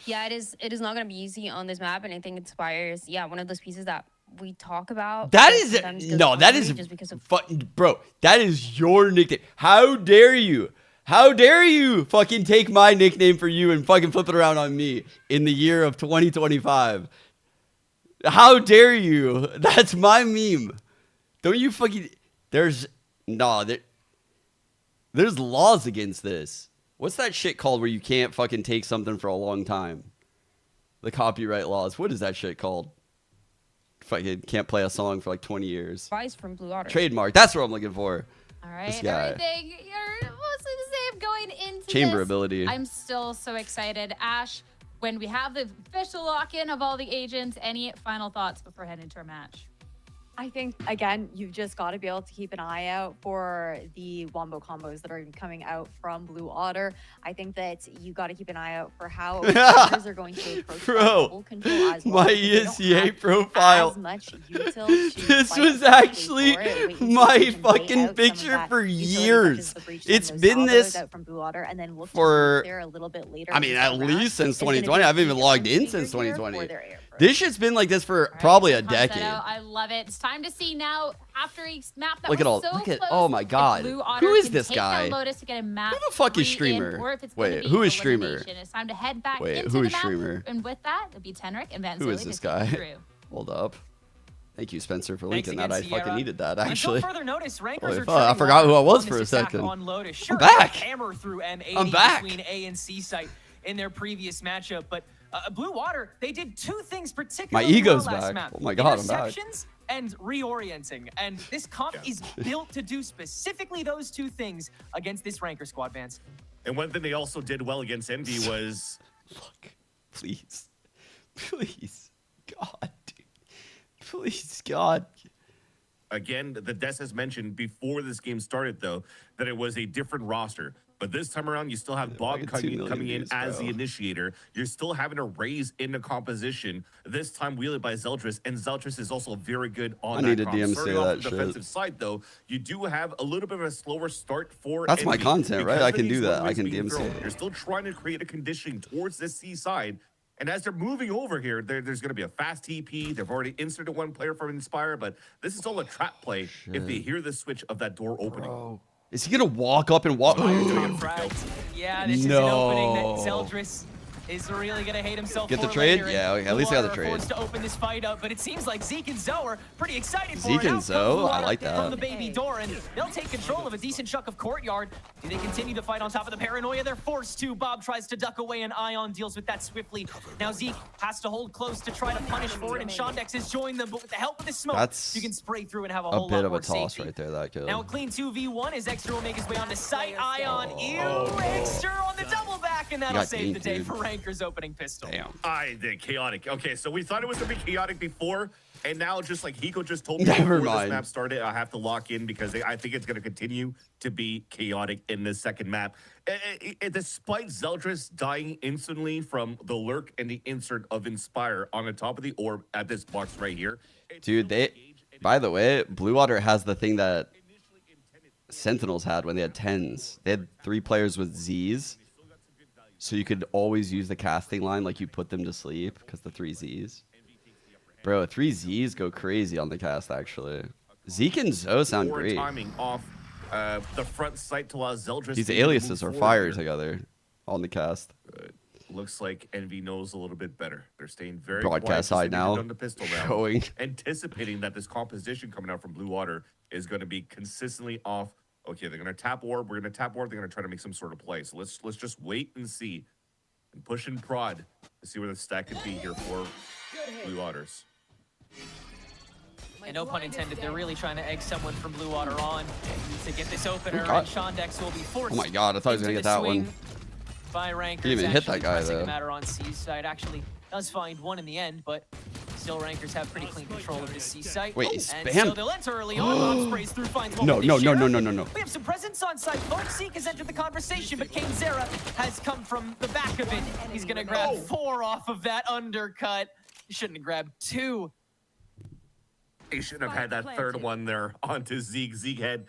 Yeah, it is not going to be easy on this map, and I think Inspires, one of those pieces that we talk about. That is just because of bro, that is your nickname. How dare you? How dare you fucking take my nickname for you and fucking flip it around on me in the year of 2025? How dare you? That's my meme. Don't you fucking... There's laws against this. What's that shit called where you can't fucking take something for a long time? The copyright laws. What is that shit called? Fucking can't play a song for like 20 years. Advice from Blue Otter. Trademark. That's what I'm looking for. All right, This guy. everything, you're mostly the same going into Chamber this. ability. I'm still so excited. Ash, when we have the official lock-in of all the agents, any final thoughts before heading into our match? I think, again, you've just got to be able to keep an eye out for the wombo combos that are coming out from Blue Otter. I think that you got to keep an eye out for how players are going to approach bubble control as well. My ESCA profile. As much util to This fight was actually my fucking picture for years. It's been this out from Blue Otter, and then we'll for, there a little bit later. I mean, at least since 2020. I haven't even logged in since 2020. This shit's been like this for probably a decade. I love it. It's time to see now after a map that Look at all. so Look at. close, Oh my God. Blue Otter Who is can this take guy? down Lotus to get a map Who the fuck is 3 in, streamer? or if it's gonna Wait, be who is streamer? elimination. It's time to head back Wait, into who the is map, streamer? and with that, it'll be Tenric and Van Who is Zilli this to take guy? you through. Hold up. Thank you, Spencer, for Thanks linking that. I again, fucking Sierra. needed that, Until actually. further notice, rankers Holy are fuck, I treading forgot who I water was on for a this attack second. on Lotus. Sure, back. Hammer through M80 I'm back. between A and C site in their previous matchup, but Blue Water, they did 2 things particularly My ego's well last back. map. Oh my God, I'm back. Interceptions and reorienting. And this comp is built to do specifically those 2 things against this ranker squad, Vance. And one thing they also did well against Envy was... Look, please. Please. God, dude. Please, God. Again, the Des has mentioned before this game started, though, that it was a different roster. But this time around, you still have Bob coming in as the initiator. You're still having a Raze in the composition. This time wielded by Zeldris, and Zeldris is also very good on that I need to comp. DM Starting say off that the shit. defensive side, though, you do have a little bit of a slower start for That's my Envy content, right? because I of can these do that. I wins can being DM thrown. say it. You're still trying to create a conditioning towards this C side. And as they're moving over here, there's going to be a fast TP. They've already inserted 1 player from Inspire, but this is all a trap play if they hear the switch of that door opening. Bro. Is he going to walk up and walk? Yeah, this is an opening that Zeldris is really gonna hate himself. Get the for trade? later, Yeah, and at least I got the Blue Water are trade. forced to open this fight up, but it seems like Zeke and Zoe are pretty excited for Zeke it. and Out comes Zoe? Blue I Water like from the that. baby door, and they'll take control of a decent chunk of courtyard. Do they continue to fight on top of the paranoia? They're forced to. Bob tries to duck away, and Ion deals with that swiftly. Now Zeke has to hold close to try to punish for it, and Shondex has joined them, but with the help of the smoke, That's you can spray through and have a a whole bit lot of more a toss safety. right there, that kill. Now a clean 2v1 as Exter will make his way onto site. Ion, Exter on the double back, and that'll got save the dinked, day dude. for Ranker's opening pistol. Damn. I did chaotic. Okay, so we thought it was gonna be chaotic before, and now just like Hiko just told me Never before mind. this map started, I have to lock in because I think it's gonna continue to be chaotic in the second map. Despite Zeldris dying instantly from the lurk and the insert of Inspire on the top of the orb at this box right here. Dude, by the way, Blue Water has the thing that Sentinels had when they had 10s. They had 3 players with Zs. So you could always use the casting line like you put them to sleep because the 3 Zs. Bro, 3 Zs go crazy on the cast, actually. Zeke and Zoe sound Poor great. timing off the front sight to allow Zeldris. These to aliases move are forward fire here. together on the cast. Looks like Envy knows a little bit better. They're staying very Broadcast quiet, side now, on the pistol round, showing. anticipating that this composition coming out from Blue Water is going to be consistently off. Okay, they're going to tap orb. We're going to tap orb. They're going to try to make some sort of play. So let's just wait and see, and push and prod to see where the stack could be here for Blue Waters. And no pun intended, they're really trying to egg someone from Blue Water on to get this opener, God. and Shondex will be forced. Oh my God, I thought he was into gonna get the that swing one. By Rankers. Didn't even hit that actually guy, pressing though. the matter on C's side actually does find one in the end, but still Rankers have pretty clean control of this C site. Wait, he And spammed. so they'll enter early on. Bob sprays through, finds one No, with no, the no, Sheriff. no, no, no, no. We have some presence on site. Both Zeke has entered the conversation, but Kane Zera has come from the back of it. He's gonna grab 4 off of that undercut. He shouldn't have grabbed 2. He shouldn't have had that third one there onto Zeke. Zeke had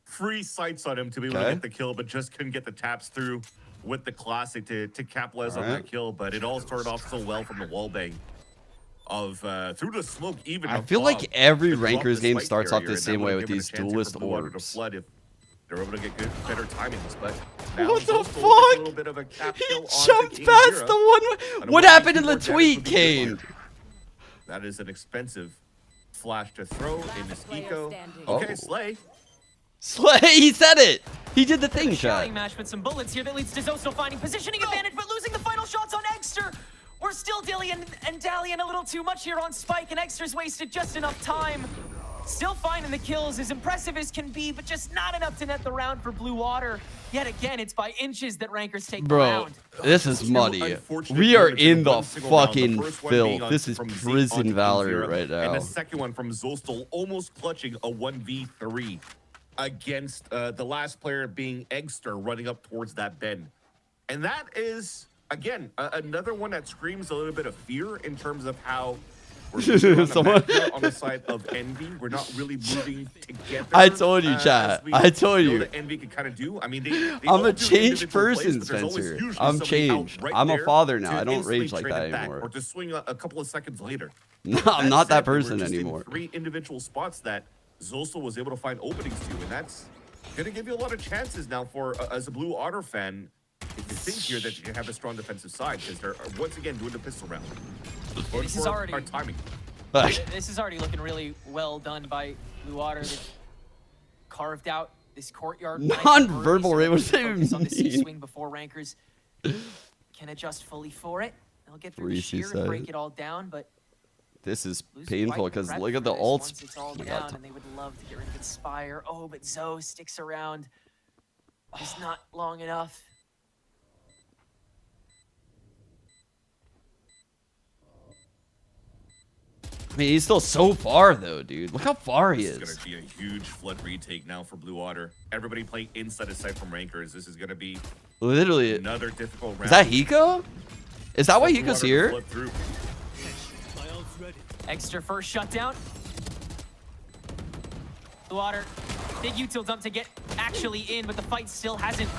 free sights on him to be able to Okay. get the kill, but just couldn't get the taps through with the classic to capitalize on Alright. that kill. But it all started off so well from the wall bang of through the smoke. Even I of feel Bob like every to drop Rankers the game spike starts off barrier, the and same that way would've with given a these chance here duelist for Blue Water to orbs. flood if they're able to get better timings. But now What the Zostal with a fuck? little bit of a cap He kill onto jumped King past Zera. the I one. don't What know if happened he in the more damage tweet, would be Kane? required. That is an expensive flash to throw in this eco. Oh. Okay, Slay. Slay, he said it. He did the thing, chat. Shouting match with some bullets here that leads to Zoso finding positioning advantage, but losing the final shots on Exter. We're still dillying and dallying a little too much here on Spike, and Exter's wasted just enough time. Still finding the kills, as impressive as can be, but just not enough to net the round for Blue Water. Yet again, it's by inches that Rankers take the Bro, round. this is muddy. Unfortunate We are damage in in the one single round. The fucking first one being filth. This is from Zeke prison onto Valerie King Zera, right now. And the second one from Zostal, almost clutching a 1v3 against the last player being Eggster running up towards that bend. And that is, again, another one that screams a little bit of fear in terms of how we're moving on, Someone- on the side of Envy. We're not really moving together. I told you, as chat. we I told know you. that Envy can kind of do. I mean, they I'm all a do changed individual plays, person, but there's always Spencer. usually I'm somebody out changed. right I'm a there father now. to I don't instantly rage like trade that it back, anymore. or to swing a couple of seconds later. No, I'm not that said, we were person just in anymore. 3 individual spots that Zostal was able to find openings to, and that's going to give you a lot of chances now for, as a Blue Otter fan, if you think here that you can have a strong defensive side, because they're once again doing the pistol round. This is already our timing. This is already looking really well done by Blue Water. They've carved out this courtyard. Non-verbal rate, what does that even Focus on the C mean? swing before Rankers can adjust fully for it. They'll get through the Reese shear said. and break it all down, but This is Blue's painful quite because prepped look at for the this ults. once it's all Oh my down, God. and they would love to get rid of Inspire. Oh, but Zoe sticks around. Just not long enough. I mean, he's still so far though, dude. Look how far he This is. is going to be a huge flood retake now for Blue Water. Everybody playing inside of sight from Rankers. This is going to be Literally. another difficult round. Is that Hiko? Is that why Blue Hiko's Water to here? flood through. Extra first shutdown. Blue Water, big util dump to get actually in, but the fight still hasn't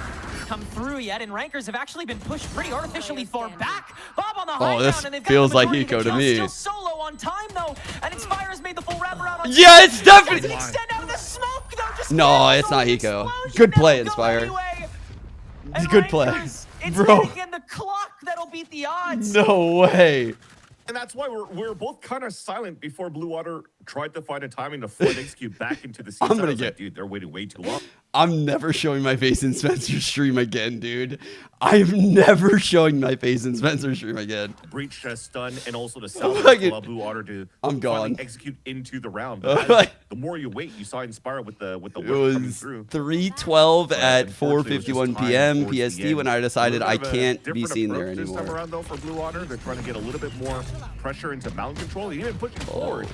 come through yet, and Rankers have actually been pushed pretty artificially far back. Bob on the high this ground, and they've got feels the like majority of Hiko the to kills. me. Still solo on time though, and Inspire's made the full wraparound on Yeah, it's definitely- Doesn't extend out of the smoke though. Just No, it's not Hiko. Good play, Inspire. anyway. It's a good play. Rankers, it's Bro. yet again the clock that'll be beat the odds. No way. And that's why we're both kind of silent before Blue Water tried to find a timing to flood execute back into the scene. I'm gonna get, like, dude, they're waiting way too long. I'm never showing my face in Spencer's stream again, dude. I'm never showing my face in Spencer's stream again. Breach, stun, and also the salvage allow Blue Water to finally execute into the round. But the more you wait, you saw Inspire with the it work coming was through. 3:12 at 4:51 p.m. PST when I decided I can't be seen there This time anymore. around, though, for Blue Water, they're trying to get a little bit more pressure into mountain control, even pushing forward.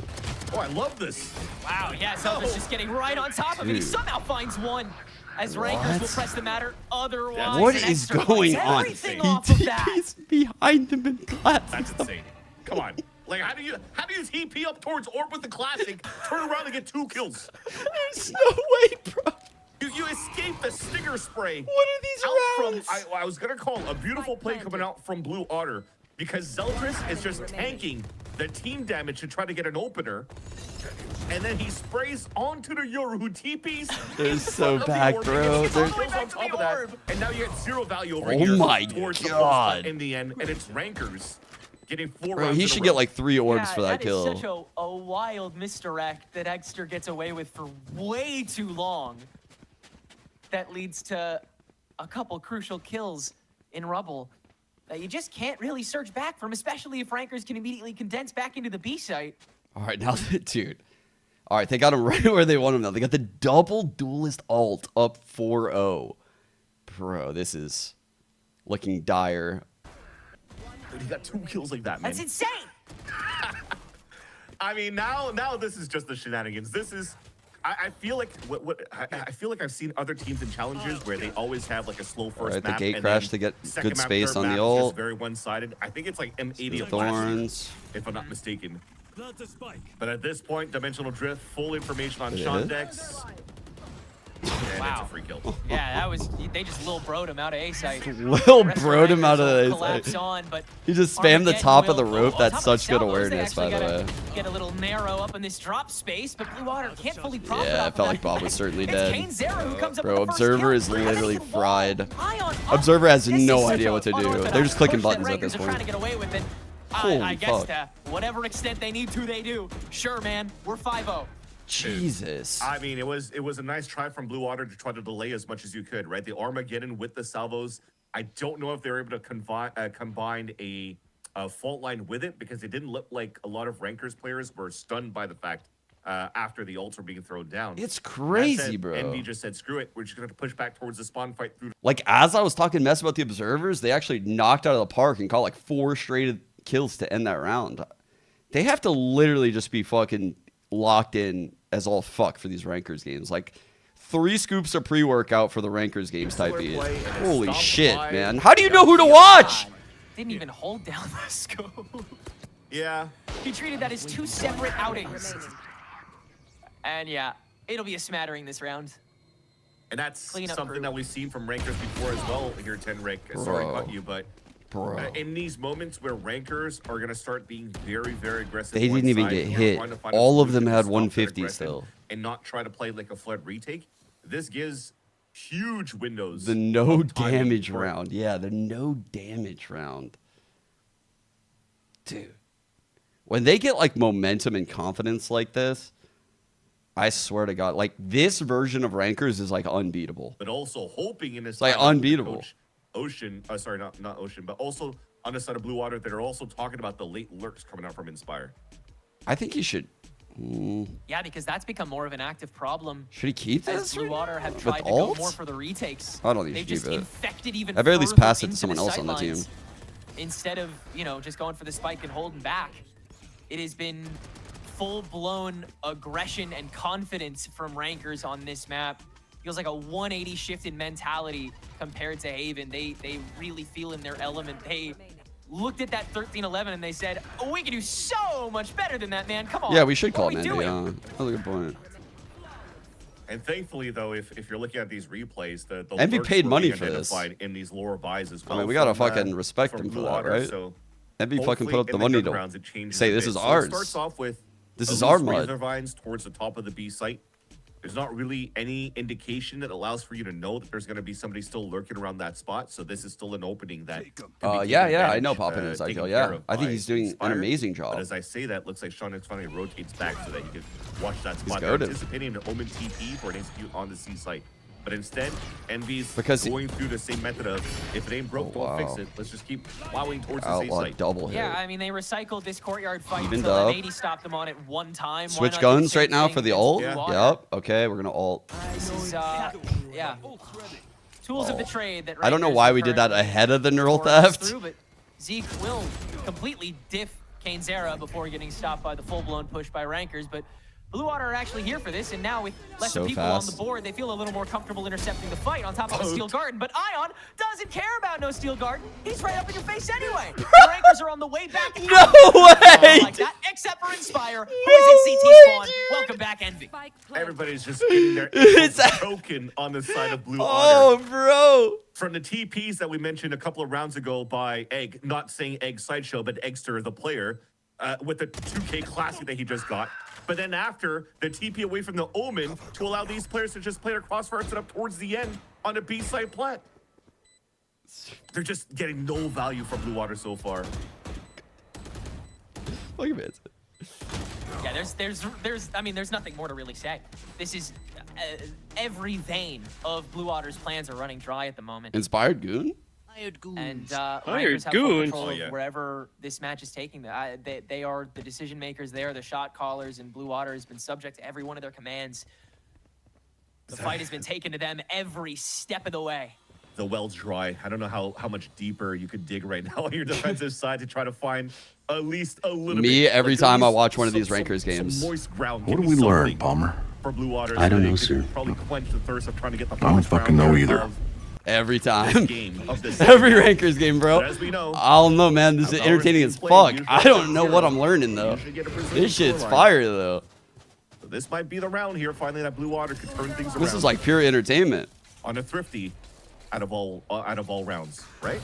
Oh, I love this. Wow, yeah, Zelda's just getting right on top of it. He Dude. somehow finds one. As Rankers will press the matter otherwise. What is going on? He TP's behind him in classic. That's insane. Come on. Like, how do you TP up towards Orb with the classic, turn around and get 2 kills? There's no way, bro. You escape the stinger spray. What are these rounds? I was gonna call a beautiful play coming out from Blue Otter because Zeldris is just tanking the team damage to try to get an opener. And then he sprays onto the Yoru who TPs. They're so back, bro. On top of that, and now you get 0 value over Oh here. my towards the God. full in the end, and it's Rankers getting 4 Bro, rounds. he in a should row. get like 3 orbs for that kill. Is such a wild misdirect that Exter gets away with for way too long. That leads to a couple crucial kills in Rubble that you just can't really search back from, especially if Rankers can immediately condense back into the B site. All right, now, dude. All right, they got him right where they want him now. They got the double duelist ult up 4-0. Bro, this is looking dire. Dude, he got 2 kills like that, man. That's insane. I mean, now this is just the shenanigans. This is, I feel like I feel like I've seen other teams in challenges where they always have like a slow first Alright, map. the gate and crash then to get second good map, space third on the map is ult. just very one-sided. I think it's like M80 of Thorns. if I'm not mistaken. But at this point, Dimensional Drift, full information on Shondex. And it's a free kill. Yeah, that was, they just Lil Bro'd him out of A site. Lil Bro'd him out of the A collapse site. on, but He just spammed the Armageddon top of the will- rope. on That's top of such good Salvos, they awareness, by actually the way. gotta get a little narrow up in this drop space, but Blue Water can't fully profit Yeah, I off felt of like that. Bob was certainly It's dead. Kane Zero who comes up Bro, with the first Observer kill. is literally fried. Ion up. Observer has This is no such idea a what to do. unorthodox They're just clicking push that buttons at this Rankers are trying to point. get away with it. I Holy guess fuck. to whatever extent they need to, they do. Sure, man, we're 5-0. Jesus. I mean, it was a nice try from Blue Water to try to delay as much as you could, right? The Armageddon with the salvos. I don't know if they were able to combine a fault line with it because it didn't look like a lot of Rankers players were stunned by the fact after the ults were being thrown down. It's crazy, That said, bro. Envy just said, screw it. We're just going to push back towards the spawn fight through. Like, as I was talking mess about the Observers, they actually knocked out of the park and caught like 4 straight kills to end that round. They have to literally just be fucking locked in as all fuck for these Rankers games. Like, 3 scoops of pre-workout for the Rankers games type beat. Holy shit, man. How do you know who to watch? Didn't even hold down the scope. Yeah. He treated that as 2 separate outings. And yeah, it'll be a smattering this round. And that's Clean up something crew. that we've seen from Rankers before as well here, Tenric. Sorry Bro. about you, but in these moments where Rankers are going to start being very, very aggressive. They didn't even one-sided get and hit. trying to find a All of solution them to had stop that 150 aggression still. And not try to play like a flood retake. This gives huge windows. The no of timing damage for- round. Yeah, the no damage round. Dude. When they get like momentum and confidence like this, I swear to God, like this version of Rankers is like unbeatable. But also hoping in this. It's like time with unbeatable. Coach Ocean, sorry, not Ocean, but also on the side of Blue Water that are also talking about the late lurks coming out from Inspire. I think he should. Yeah, because that's become more of an active problem. Should he keep As this? Blue Water have With tried to go ult? more for the retakes. I don't think They've he just should keep it. infected even At very least further pass it to into someone the else on the team. sidelines. Instead of, you know, just going for the spike and holding back. It has been full-blown aggression and confidence from Rankers on this map. Feels like a 180 shift in mentality compared to Haven. They really feel in their element. They looked at that 13-11 and they said, oh, we can do so much better than that, man. Come on. Yeah, we should What call are him we Envy. doing?" That's a good point. And thankfully, though, if you're looking at these replays, the Envy lurks paid were money being for this. identified in these lower buys as well. I mean, we gotta from, fucking respect from him for Blue that, Water, right? So Envy fucking put hopefully up the in money gun to rounds, it changes say a this bit. is So it ours. starts off with This at is least our mud. razor vines towards the top of the B site. There's not really any indication that allows for you to know that there's going to be somebody still lurking around that spot. So this is still an opening that. Yeah, I know Poppin is ideal. Yeah, I think he's doing an amazing job. But as I say that, looks like Sean finally rotates back so that you can watch that spot. They're anticipating an Omen TP for an execute on the C site. But instead, Envy's going through the same method of, if it ain't broke, don't fix it. Let's just keep plowing towards the C site. Double hit. Yeah, I mean, they recycled this courtyard fight Even until dub. 80 stopped them on it one time. Switch guns right now for the ult. Yeah. Yep. Okay, we're gonna ult. This is, yeah. Tools of the trade that I don't know why we did that ahead of the neural theft. Through, but Zeke will completely diff Kane's before getting stopped by the full-blown push by Rankers, but Blue Water are actually here for this, and now with less people on the board, they feel a little more comfortable intercepting the fight on top of the Steel Garden. But Ion doesn't care about no Steel Garden. He's right up in your face anyway. The Rankers are on the way back. No way! Like that, except for Inspire, who is in CT spawn. Welcome back, Envy. Everybody's just getting their eggs broken on the side of Blue Water. Oh, bro! From the TPs that we mentioned a couple of rounds ago by Egg, not saying Egg Sideshow, but Eggster, the player, with the 2K Classic that he just got. But then after, the TP away from the Omen to allow these players to just play their crossfire set up towards the end on the B-side plat. They're just getting no value from Blue Water so far. Look at it. Yeah, there's nothing more to really say. This is every vein of Blue Water's plans are running dry at the moment. Inspired Goon? And Rankers have full control of wherever this match is taking them. They are the decision makers. They are the shot callers, and Blue Water has been subject to every one of their commands. The fight has been taken to them every step of the way. The well's dry. I don't know how much deeper you could dig right now on your defensive side to try to find at least a little bit. Me, every time I watch one of these Rankers games. Moist ground. What do we learn, Palmer? For Blue Water, I don't know, sir. Probably quench the thirst of trying to get the I don't fucking know either. Every time. Every Rankers game, bro. As we know, I don't know, man. This is entertaining as fuck. I don't know what I'm learning, though. This shit's fire, though. So this might be the round here, finally, that Blue Water could turn things around. This is like pure entertainment. On a Thrifty out of all rounds, right?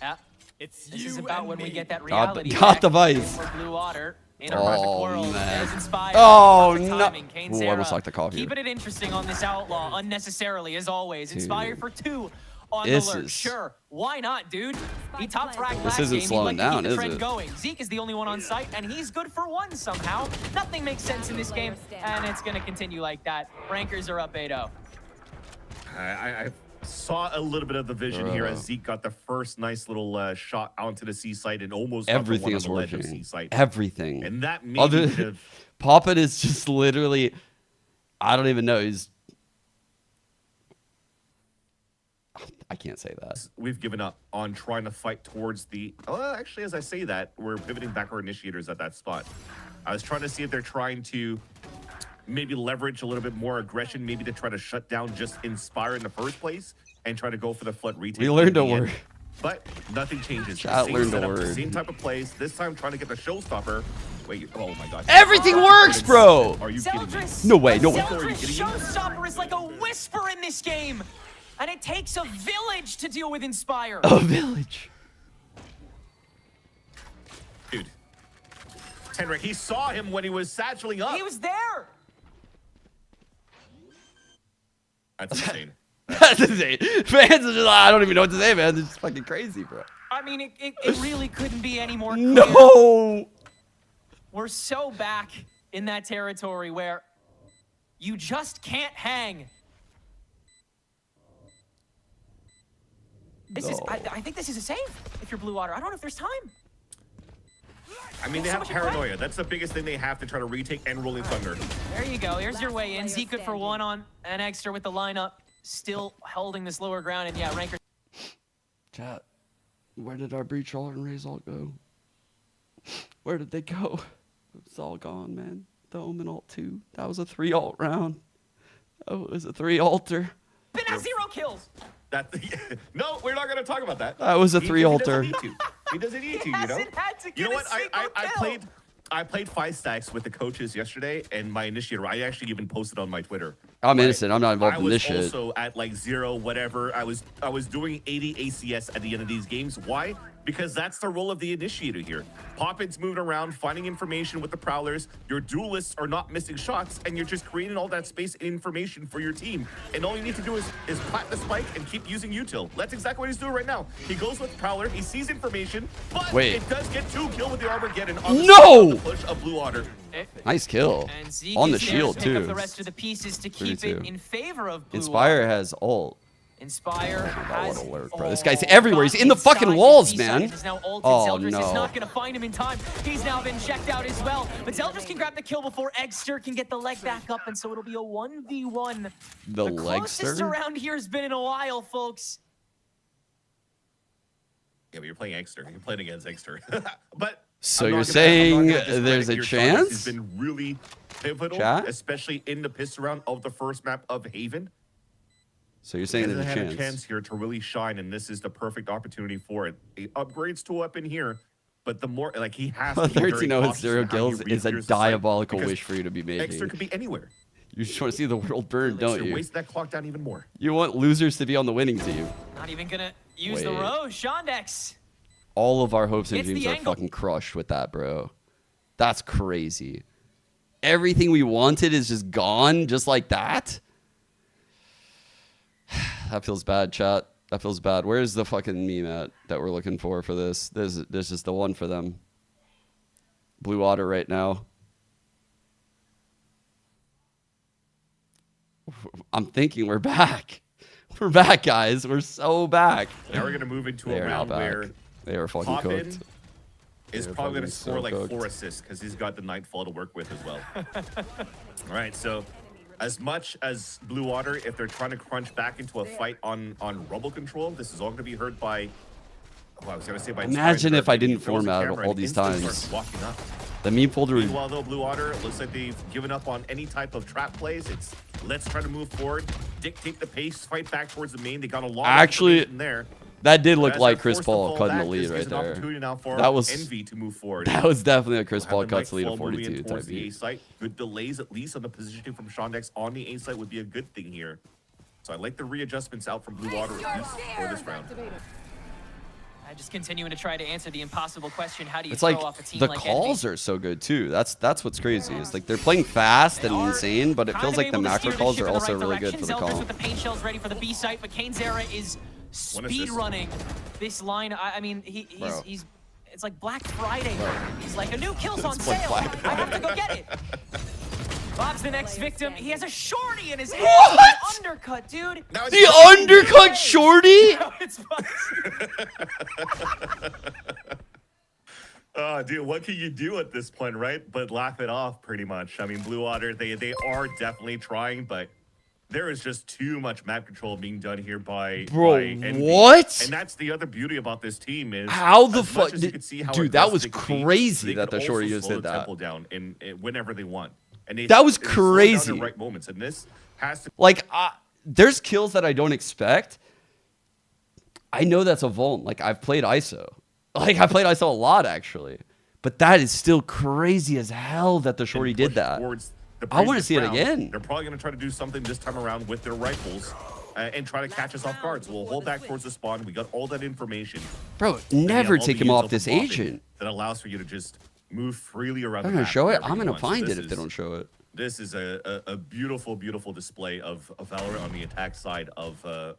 Yeah. This is about when we get that reality got the vice. for Blue Water. In a perfect world, as Inspired. Oh, no. Kane's Ooh, I almost like the coffee. Keeping it interesting on this Outlaw, unnecessarily, as always. Inspired for 2 on the This lurk. is- Sure, why not, dude? He top fragged last This isn't game. slowing He'd like to down, keep the is trend it? going. Zeke is the only one on site, and he's good for 1 somehow. Nothing makes sense in this game, and it's going to continue like that. Rankers are up 8-0. I saw a little bit of the vision here as Zeke got the first nice little shot onto the C site and almost got the Everything one on is the ledge of working. C site. Everything. And that maybe Poppin is just literally, I don't even know. I can't say that. We've given up on trying to fight towards the... Well, actually, as I say that, we're pivoting back our initiators at that spot. I was trying to see if they're trying to maybe leverage a little bit more aggression, maybe to try to shut down just Inspire in the first place and try to go for the flood retake. We learned a word. But nothing changes. Chat Same learned a setup, word. Same type of plays. This time trying to get the showstopper. Wait, oh my god. Everything works, bro! Are you kidding me? No way, no way. Zeldris showstopper is like a whisper in this game. And it takes a village to deal with Inspire. A village. Dude. Tenric, he saw him when he was satcheling up. He was there. That's insane. That's insane. Fans are just like, I don't even know what to say, man. They're just fucking crazy, bro. I mean, it really couldn't be any more clear. No! We're so back in that territory where you just can't hang. This is, I think this is a save if you're Blue Water. I don't know if there's time. I mean, they have paranoia. That's the biggest thing they have to try to retake and Rolling Thunder. There you go. Here's your way in. Zeke good for 1 on an extra with the lineup. Still holding this lower ground. And yeah, Rankers. Chat, where did our Breach All and Raise all go? Where did they go? It's all gone, man. The Omen Alt 2. That was a 3 alt round. Oh, it was a 3 alter. Been at 0 kills. No, we're not going to talk about that. That was a 3 alter. He doesn't need to, you know? You know what? I played 5 stacks with the coaches yesterday, and my initiator, I actually even posted on my Twitter. I'm innocent. I'm not involved in this shit. I was also at like 0, whatever. I was doing 80 ACS at the end of these games. Why? because that's the role of the initiator here. Poppin's moving around, finding information with the Prowlers. Your duelists are not missing shots, and you're just creating all that space and information for your team. And all you need to do is plant the spike and keep using util. That's exactly what he's doing right now. He goes with Prowler, he sees information, but it does get 2 kill with the Armageddon on the push of Blue Water. Nice kill. On the shield, too. The rest of the pieces to keep it in favor of Blue Inspire has ult. Inspire has alert, bro. This guy's everywhere. He's in the fucking walls, man. Oh, Zeldris no. is not going to find him in time. He's now been checked out as well. But Zeldris can grab the kill before Eggster can get the leg back up, and so it'll be a 1v1. The closest Legster? around here has been in a while, folks. Yeah, but you're playing Eggster. You're playing against Eggster. But so you're saying there's a chance? It's been really pivotal, especially in the piss round of the first map of Haven. So you're saying there's a a chance? chance here to really shine, and this is the perfect opportunity for it. He upgrades to a weapon here, but the more like he has to be very 13-0 with cautious 0 in how he kills is a reappears the site, diabolical because wish for you to be making. Eggster could be anywhere. You just want to see the world burn, don't you? Waste that clock down even more. You want losers to be on the winning team. Not even going to use the Rose. Shondex. All of our hopes and It's the dreams are angle. fucking crushed with that, bro. That's crazy. Everything we wanted is just gone just like that? That feels bad, chat. That feels bad. Where's the fucking meme at that we're looking for this? There's just the one for them. Blue Water right now. I'm thinking we're back. We're back, guys. We're so back. Now we're gonna move into a round where they are fucking Poppin cooked. is probably gonna score so like cooked. 4 assists because he's got the Nightfall to work with as well. All right, so as much as Blue Water, if they're trying to crunch back into a fight on Rubble control, this is all gonna be heard by. Oh, I was gonna say by. Imagine if I didn't He throws the format camera all and these instantly times. starts walking up. The meme folder. Meanwhile, though, Blue Water looks like they've given up on any type of trap plays. It's let's try to move forward, dictate the pace, fight back towards the main. They got a lot Actually, of there. that did look As like they're Chris forced to Paul fall cutting the back, lead this right gives an there. opportunity now for That was Envy to move forward. That was definitely a Chris We'll Paul have the cuts lead of Nightfall moving 42 in type towards the A beat. site. Good delays at least on the positioning from Shondex on the A site would be a good thing here. So I like the readjustments out from Blue Water at least for this round. I'm just continuing to try to answer the impossible question: how do you It's throw like off a team the like calls Envy? are so good too. That's what's crazy. It's like they're playing fast and insane, but it feels like the macro calls are also really good for the Zeldris call. with the paint shells ready for the B site, but Kane Zera is speed running this line. I mean, he's it's like Black Friday. He's like, a new kill's on sale. I have to go get it. Bob's the next victim. He has a shorty in his hand. What? Undercut, dude. The undercut shorty? No, it's Dude, what can you do at this point, right? But laugh it off, pretty much. I mean, Blue Water, they are definitely trying, but there is just too much map control being done here by Envy. What? And that's the other beauty about this team is How the as much fuck as you can see how dude, that was aggressive they can be, crazy they that can the shorty also just slow did the that. tempo down in whenever they want. And That was they slow it down crazy. in the right moments, and this has to Like, there's kills that I don't expect. I know that's a Vuln. Like, I've played ISO. Like, I played ISO a lot, actually. But that is still crazy as hell that the shorty did that. I want to see it again. They're probably going to try to do something this time around with their rifles and try to catch us off guard. So we'll hold back towards the spawn. We got all that information. Bro, never all take the him off intel this from Bobbin agent. That allows for you to just move freely around They're the going map to show it? wherever I'm you going to want. So find this it if they is- don't show it. This is a beautiful, beautiful display of Valorant on the attack side of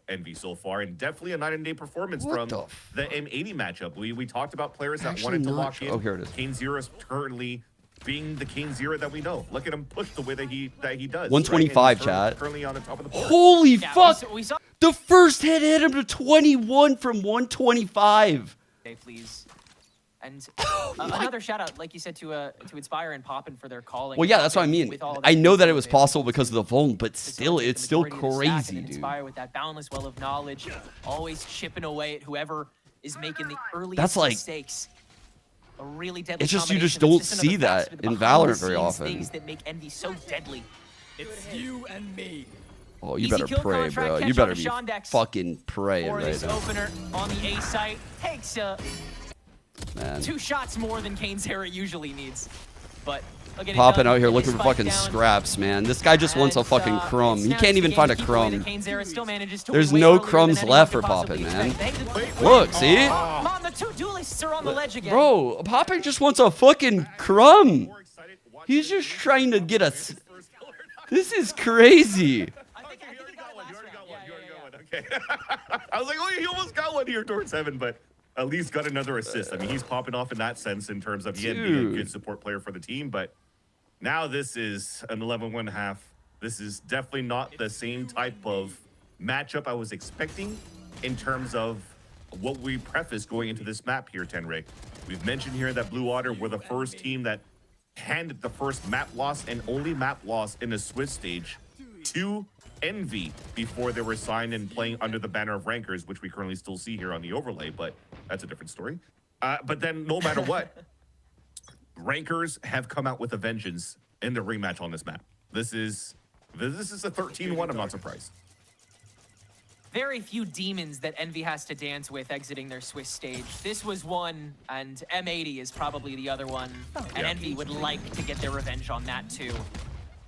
Envy so far, and definitely a night and day performance What from the the M80 matchup. We talked about players that Actually wanted to not lock sure. in. Oh, here it is. Kane Zero is currently being the Kane Zero that we know. Look at him push the way that he does. 125, right? And he's chat. Currently on the top of the board. Holy fuck! we saw The first hit hit him to 21 from 125. Okay, please. And another shout out, like you said, to Inspire and Poppin for their calling. Well, yeah, that's what I mean. With all of I the know that it people was available. possible because of the Vuln, but still, it's still Majority of the stack, crazy, and dude. Inspire with that boundless well of knowledge, always chipping away at whoever is making the earliest That's like- mistakes. A really deadly It's just you just combination. don't It's another see that facet of the in behind the Valorant very scenes often. Things that make Envy so deadly. It's you and me. Oh, you Easy better kill pray, contract, bro. catch You on better to be Shondex fucking praying for right this now, opener on the A site. Takes man. 2 shots more than Kane Zera usually needs. but Popping out here looking for fucking scraps, man. This guy just wants a fucking crumb. He can't even find a crumb. There's no crumbs left for Poppin, man. Look, see? Mom, the two duelists are on the ledge again. Bro, Poppin just wants a fucking crumb. He's just trying to get us. This is crazy. Okay. I was like, oh, he almost got one here towards heaven, but at least got another assist. I mean, he's popping off in that sense in terms of being a good support player for the team, but now this is an 11-1.5. This is definitely not the same type of matchup I was expecting in terms of what we prefaced going into this map here, Tenrek. We've mentioned here that Blue Otter were the first team that handed the first map loss and only map loss in the Swiss stage to Envy before they were signed and playing under the banner of Rankers, which we currently still see here on the overlay, but that's a different story. But then no matter what, Rankers have come out with a vengeance in the rematch on this map. This is a 13-1. I'm not surprised. Very few demons that Envy has to dance with exiting their Swiss stage. This was one, and M80 is probably the other one. And Envy would like to get their revenge on that too.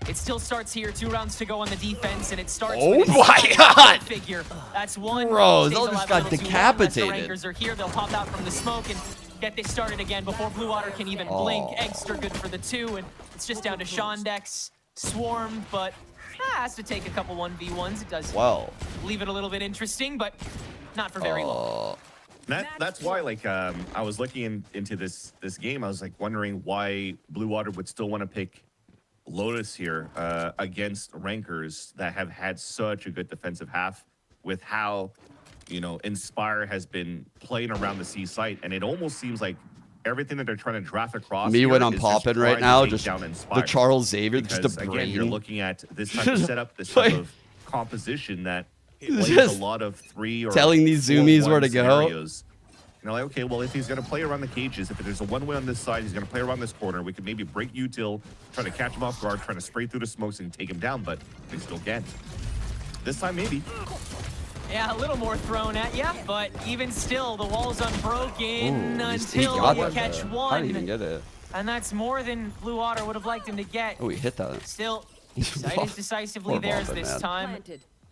It still starts here, 2 rounds to go on the defense, and it starts with my God! Figure. That's one. Bro, they just got decapitated. The Rankers are here. They'll pop out from the smoke and get this started again before Blue Water can even blink. Extra good for the 2, and it's just down to Shondex, Swarm, but has to take a couple 1v1s. It does leave it a little bit interesting, but not for very long. That's why, like, I was looking into this game. I was like wondering why Blue Water would still want to pick Lotus here against Rankers that have had such a good defensive half, with how, you know, Inspire has been playing around the C site, and it almost seems like everything that they're trying to draft across. Me when I'm popping right now, just the Charles Xavier, just the brain. Again, you're looking at this type of setup, this type of composition that plays a lot of 3 or telling these zoomies where to go. You know, like, okay, well, if he's going to play around the cages, if there's a one-way on this side, he's going to play around this corner. We could maybe break util, try to catch him off guard, trying to spray through the smokes and take him down, but they still can't. This time, maybe. Yeah, a little more thrown at you, but even still, the wall's unbroken until you catch one. I didn't even get it. And that's more than Blue Water would have liked him to get. Oh, he hit that. Still, Sight is decisively theirs this time.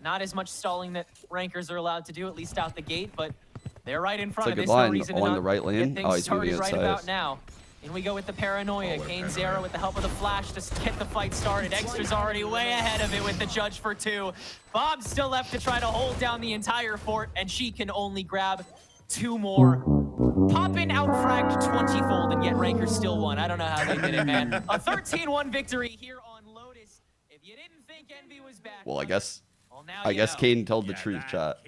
Not as much stalling that Rankers are allowed to do, at least out the gate, but they're right in front of this. No reason to the right lane. get things started right about now. In we go with the paranoia. Kane Zero with the help of the flash to get the fight started. Extra's already way ahead of it with the judge for 2. Bob's still left to try to hold down the entire fort, and she can only grab 2 more. Poppin outfragged 20-fold, and yet Rankers still won. I don't know how they did it, man. A 13-1 victory here on Lotus. If you didn't think Envy was back, well, I guess Kane told the truth, chat.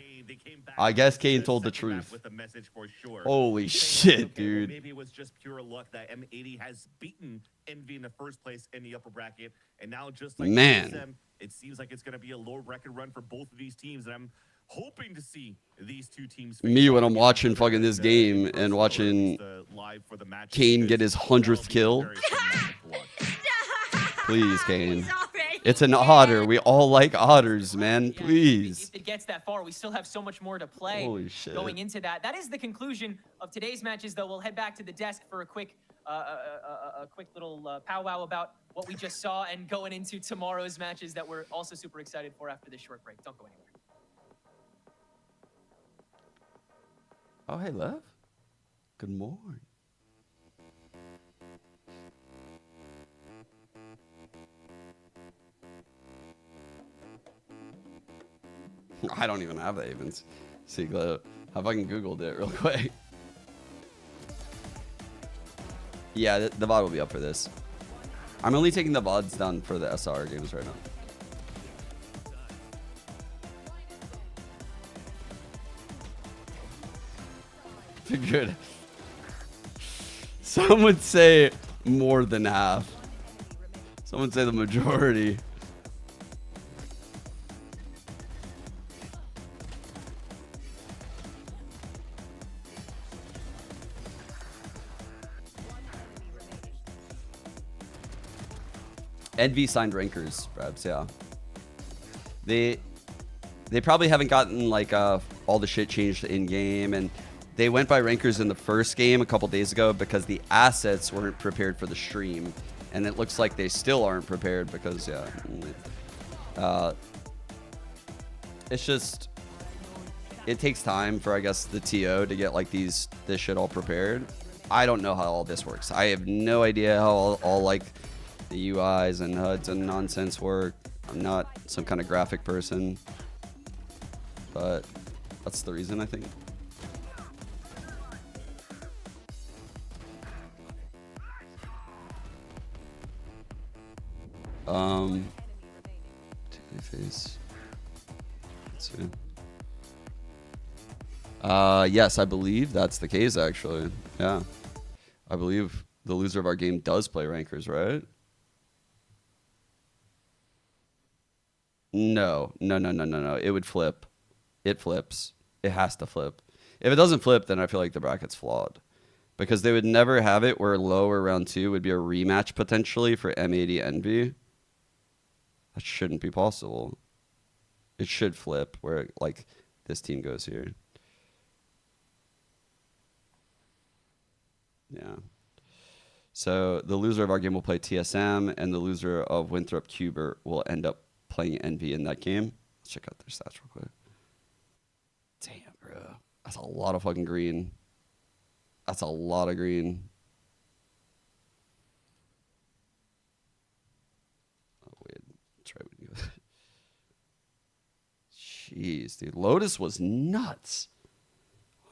I guess Kane told the truth. With a message for sure. Holy shit, dude. Maybe it was just pure luck that M80 has beaten Envy in the first place in the upper bracket, and now just like TSM, it seems like it's going to be a low record run for both of these teams, and I'm hoping to see these two teams. Me when I'm watching fucking this game and watching Kane get his 100th kill. Please, Kane. It's an otter. We all like otters, man. Please. If it gets that far, we still have so much more to play. Holy shit. Going into that. That is the conclusion of today's matches, though. We'll head back to the desk for a quick little powwow about what we just saw and going into tomorrow's matches that we're also super excited for after this short break. Don't go anywhere. Oh, hey, love. Good morning. I don't even have that even. See, how if I can Googled it real quick. Yeah, the VOD will be up for this. I'm only taking the VODs down for the SR games right now. Figured. Some would say more than half. Some would say the majority. Envy signed Rankers, perhaps, yeah. They probably haven't gotten like all the shit changed in game, and they went by Rankers in the first game a couple days ago because the assets weren't prepared for the stream. And it looks like they still aren't prepared because, it's just, it takes time for, I guess, the TO to get like this shit all prepared. I don't know how all this works. I have no idea how all like the UIs and HUDs and nonsense work. I'm not some kind of graphic person, but that's the reason, I think. Face. Let's see. Yes, I believe that's the case, actually. Yeah. I believe the loser of our game does play rankers, right? No. It would flip. It flips. It has to flip. If it doesn't flip, then I feel like the bracket's flawed. Because they would never have it where low or round 2 would be a rematch potentially for M80 Envy. That shouldn't be possible. It should flip where like this team goes here. Yeah. So the loser of our game will play TSM, and the loser of Winthrop Cuber will end up playing Envy in that game. Let's check out their stats real quick. Damn, bro. That's a lot of fucking green. That's a lot of green. Oh, wait. Let's try what you go. Jeez, dude. Lotus was nuts.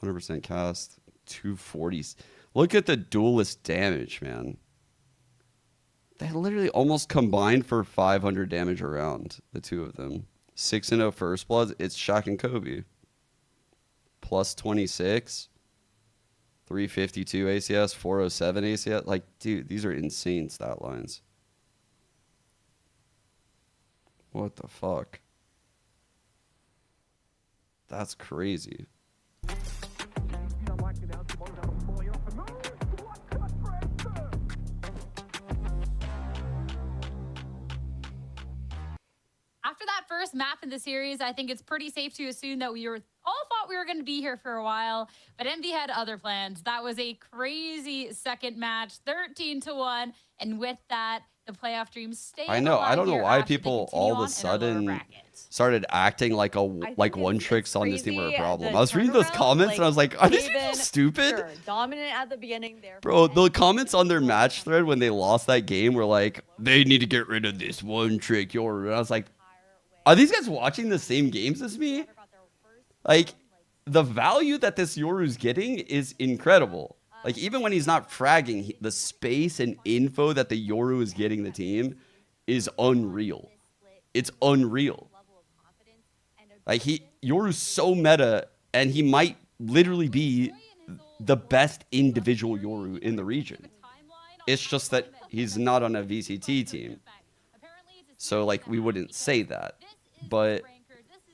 100% cast. 240s. Look at the duelist damage, man. They literally almost combined for 500 damage around, the two of them. 6-0 first bloods. It's Shaq and Kobe. Plus 26. 352 ACS. 407 ACS. Like, dude, these are insane stat lines. What the fuck? That's crazy. After that first map in the series, I think it's pretty safe to assume that we all thought we were going to be here for a while, but Envy had other plans. That was a crazy second match, 13-1, and with that, the playoff dreams stayed. I know. I don't know why people all of a sudden started acting like one tricks on this team were a problem. I was reading those comments and I was like, are these people stupid? Sure, dominant at the beginning there. Bro, the comments on their match thread when they lost that game were like, they need to get rid of this one trick. And I was like, are these guys watching the same games as me? Like, the value that this Yoru's getting is incredible. Like, even when he's not fragging, the space and info that the Yoru is getting the team is unreal. It's unreal. Like, Yoru's so meta, and he might literally be the best individual Yoru in the region. It's just that he's not on a VCT team. So, like, we wouldn't say that. But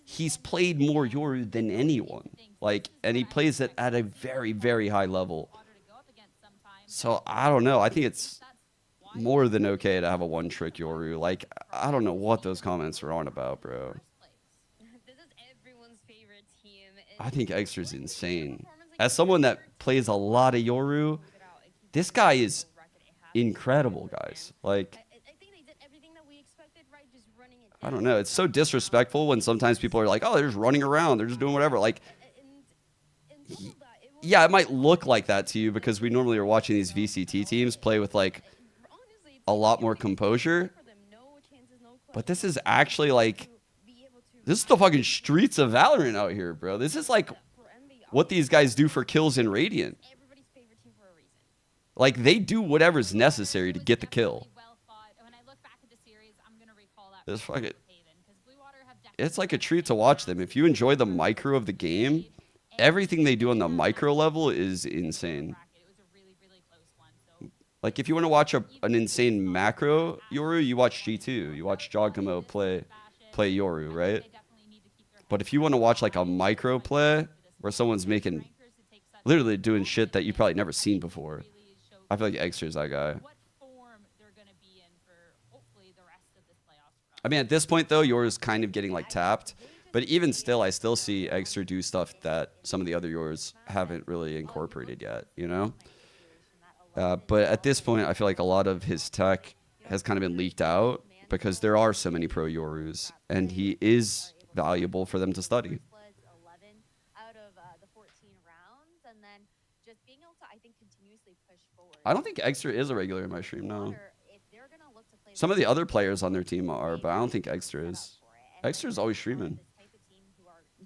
he's played more Yoru than anyone. Like, and he plays it at a very, very high level. So, I don't know. I think it's more than okay to have a one-trick Yoru. Like, I don't know what those comments are on about, bro. I think Extra's insane. As someone that plays a lot of Yoru, this guy is incredible, guys. Like, I don't know. It's so disrespectful when sometimes people are like, oh, they're just running around. They're just doing whatever. Like, yeah, it might look like that to you because we normally are watching these VCT teams play with, like, a lot more composure. But this is actually, like, this is the fucking streets of Valorant out here, bro. This is, like, what these guys do for kills in Radiant. Like, they do whatever's necessary to get the kill. This fucking, it's like a treat to watch them. If you enjoy the micro of the game, everything they do on the micro level is insane. Like, if you want to watch an insane macro Yoru, you watch G2. You watch Jogamo play Yoru, right? But if you want to watch, like, a micro play where someone's making, literally doing shit that you've probably never seen before, I feel like Extra's that guy. I mean, at this point, though, yours kind of getting, like, tapped. But even still, I still see Extra do stuff that some of the other yours haven't really incorporated yet, you know? But at this point, I feel like a lot of his tech has kind of been leaked out because there are so many pro Yorus, and he is valuable for them to study. I don't think Extra is a regular in my stream, no. Some of the other players on their team are, but I don't think Extra is. Extra is always streaming.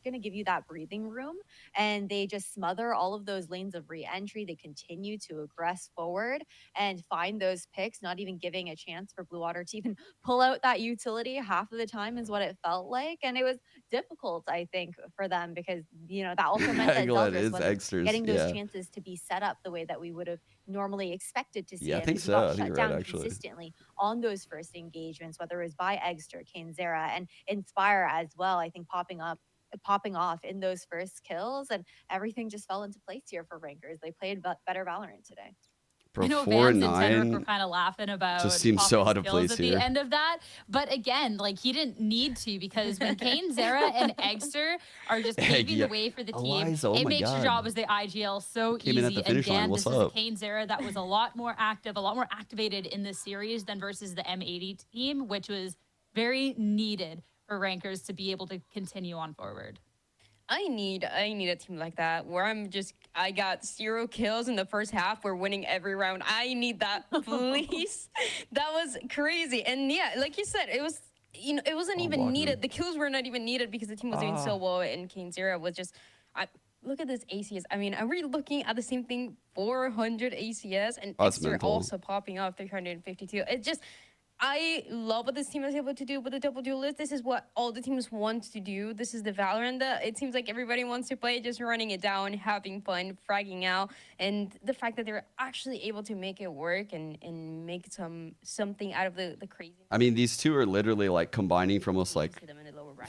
Going to give you that breathing room, and they just smother all of those lanes of re-entry. They continue to aggress forward and find those picks, not even giving a chance for Blue Water to even pull out that utility half of the time is what it felt like. And it was difficult, I think, for them because, you know, that also meant that Zeldris wasn't getting those chances to be set up the way that we would have normally expected to see. Yeah, I think so. I think you're right, actually. Consistently on those first engagements, whether it was by Eggster, Kainzera, and Inspire as well, I think popping off in those first kills, and everything just fell into place here for Rankers. They played better Valorant today. Bro, I know 4 and Vance and 9 Tedrick were kind of laughing about just seems so out of place at here. the end of that. But again, like he didn't need to, because when Kainzera and Eggster are just paving the way for the team, it makes your job as the IGL so easy. Again, this was a Kainzera that was a lot more active, a lot more activated in this series than versus the M80 team, which was very needed for Rankers to be able to continue on forward. I need a team like that where I got 0 kills in the first half. We're winning every round. I need that, please. That was crazy. And yeah, like you said, it was, you know, it wasn't even needed. The kills were not even needed because the team was doing so well, and Kainzera was just, look at this ACS. I mean, are we looking at the same thing? 400 ACS, and Extra also popping off 352. It just, I love what this team is able to do with the double duelist. This is what all the teams want to do. This is the Valorant that it seems like everybody wants to play, just running it down, having fun, fragging out. And the fact that they're actually able to make it work and make something out of the crazy. I mean, these two are literally like combining for almost like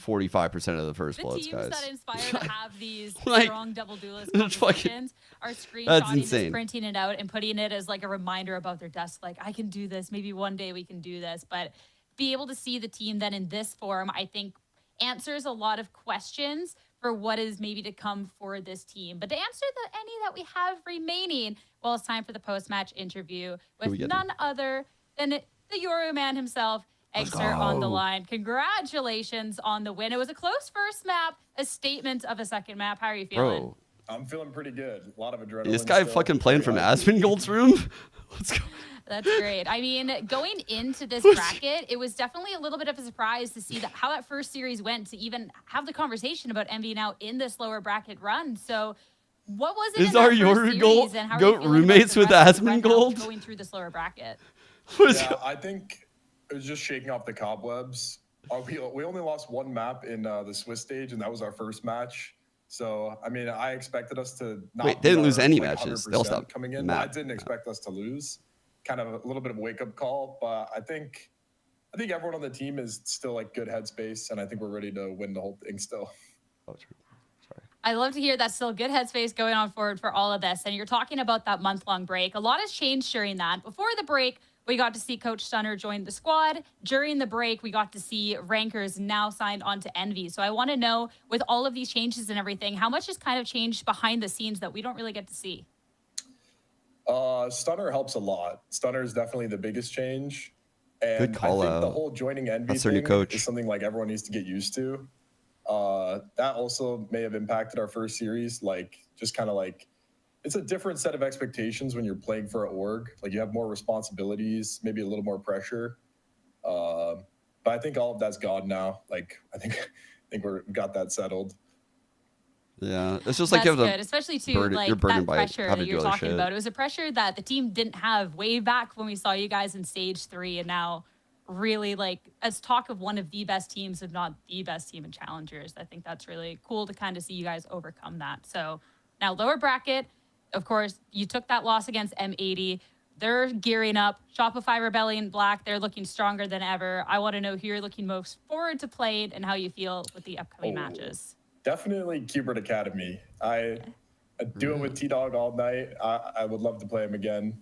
45% of the first bloods, guys. The teams that inspire to have these strong double duelist competitions are screenshotting this, printing it out, and putting it as like a reminder above their desk. Like, I can do this. Maybe one day we can do this. But be able to see the team then in this form, I think, answers a lot of questions for what is maybe to come for this team. But to answer any that we have remaining, well, it's time for the post-match interview with none other than the Yoru man himself, Eggster, on the line. Congratulations on the win. It was a close first map, a statement of a second map. How are you feeling? Bro, I'm feeling pretty good. A lot of adrenaline. This guy fucking playing from Asmongold's room? Let's go. That's great. I mean, going into this bracket, it was definitely a little bit of a surprise to see how that first series went, to even have the conversation about Envy now in this lower bracket run. So what was it in that first series, and how are you feeling roommates with Asmongold going through this lower bracket? Yeah, I think it was just shaking off the cobwebs. We only lost one map in the Swiss stage, and that was our first match. So, I mean, I expected us to not. Wait, they didn't lose any matches. They'll stop coming in. I didn't expect us to lose. Kind of a little bit of a wake-up call, but I think everyone on the team is still like good headspace, and I think we're ready to win the whole thing still. Oh, true. Sorry. I love to hear that's still good headspace going on forward for all of this. And you're talking about that month-long break. A lot has changed during that. Before the break, we got to see Coach Stunner join the squad. During the break, we got to see Rankers now signed on to Envy. So I want to know, with all of these changes and everything, how much has kind of changed behind the scenes that we don't really get to see? Stunner helps a lot. Stunner is definitely the biggest change. And Good call I think out. the whole joining Envy That's our new thing coach. is something like everyone needs to get used to. That also may have impacted our first series. Like, just kind of like, it's a different set of expectations when you're playing for an org. Like, you have more responsibilities, maybe a little more pressure. But I think all of that's gone now. Like, I think we got that settled. Yeah, it's just like That's you have good, especially too you're like burdened that by pressure having that to you're do other talking shit. about. It was a pressure that the team didn't have way back when we saw you guys in stage 3, and now really like as talk of one of the best teams, if not the best team in challengers. I think that's really cool to kind of see you guys overcome that. So now lower bracket, of course, you took that loss against M80. They're gearing up. Shopify Rebellion Black, they're looking stronger than ever. I want to know who you're looking most forward to playing and how you feel with the upcoming matches. Definitely Cubert Academy. I do it with T-Dog all night. I would love to play him again.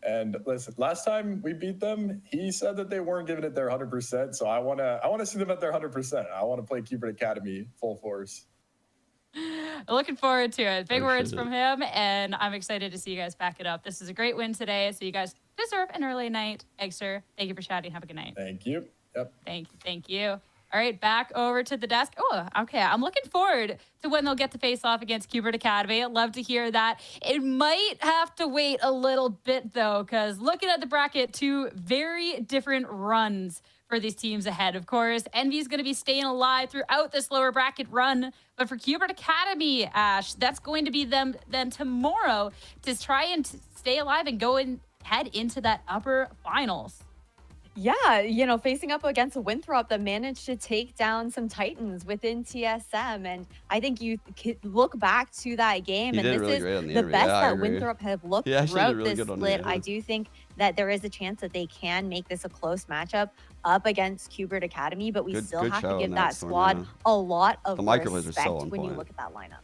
And listen, last time we beat them, he said that they weren't giving it their 100%. So I wanna see them at their 100%. I want to play Cubert Academy full force. Looking forward to it. Big words from him, and I'm excited to see you guys back it up. This is a great win today. So you guys deserve an early night. Eggster, thank you for chatting. Have a good night. Thank you. Yep. Thank you. All right, back over to the desk. Oh, okay. I'm looking forward to when they'll get to face off against QoR Academy. I'd love to hear that. It might have to wait a little bit, though, because looking at the bracket, two very different runs for these teams ahead. Of course, Envy is going to be staying alive throughout this lower bracket run. But for QoR Academy, Ash, that's going to be them then tomorrow to try and stay alive and go and head into that upper finals. Yeah, you know, facing up against Winthrop that managed to take down some Titans within TSM. And I think you could look back to that game, and this is the best that Winthrop have looked throughout this split. I do think that there is a chance that they can make this a close matchup up against QoR Academy, but we still have to give that squad a lot of respect when you look at that lineup.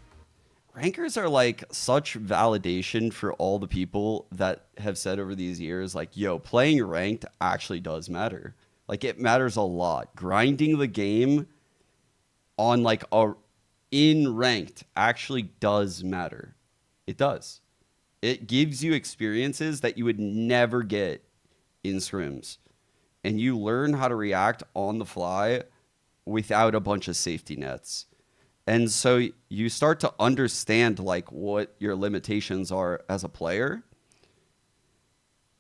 Rankers are like such validation for all the people that have said over these years, like, yo, playing ranked actually does matter. Like, it matters a lot. Grinding the game on like in ranked actually does matter. It does. It gives you experiences that you would never get in scrims. And you learn how to react on the fly without a bunch of safety nets. And so you start to understand like what your limitations are as a player,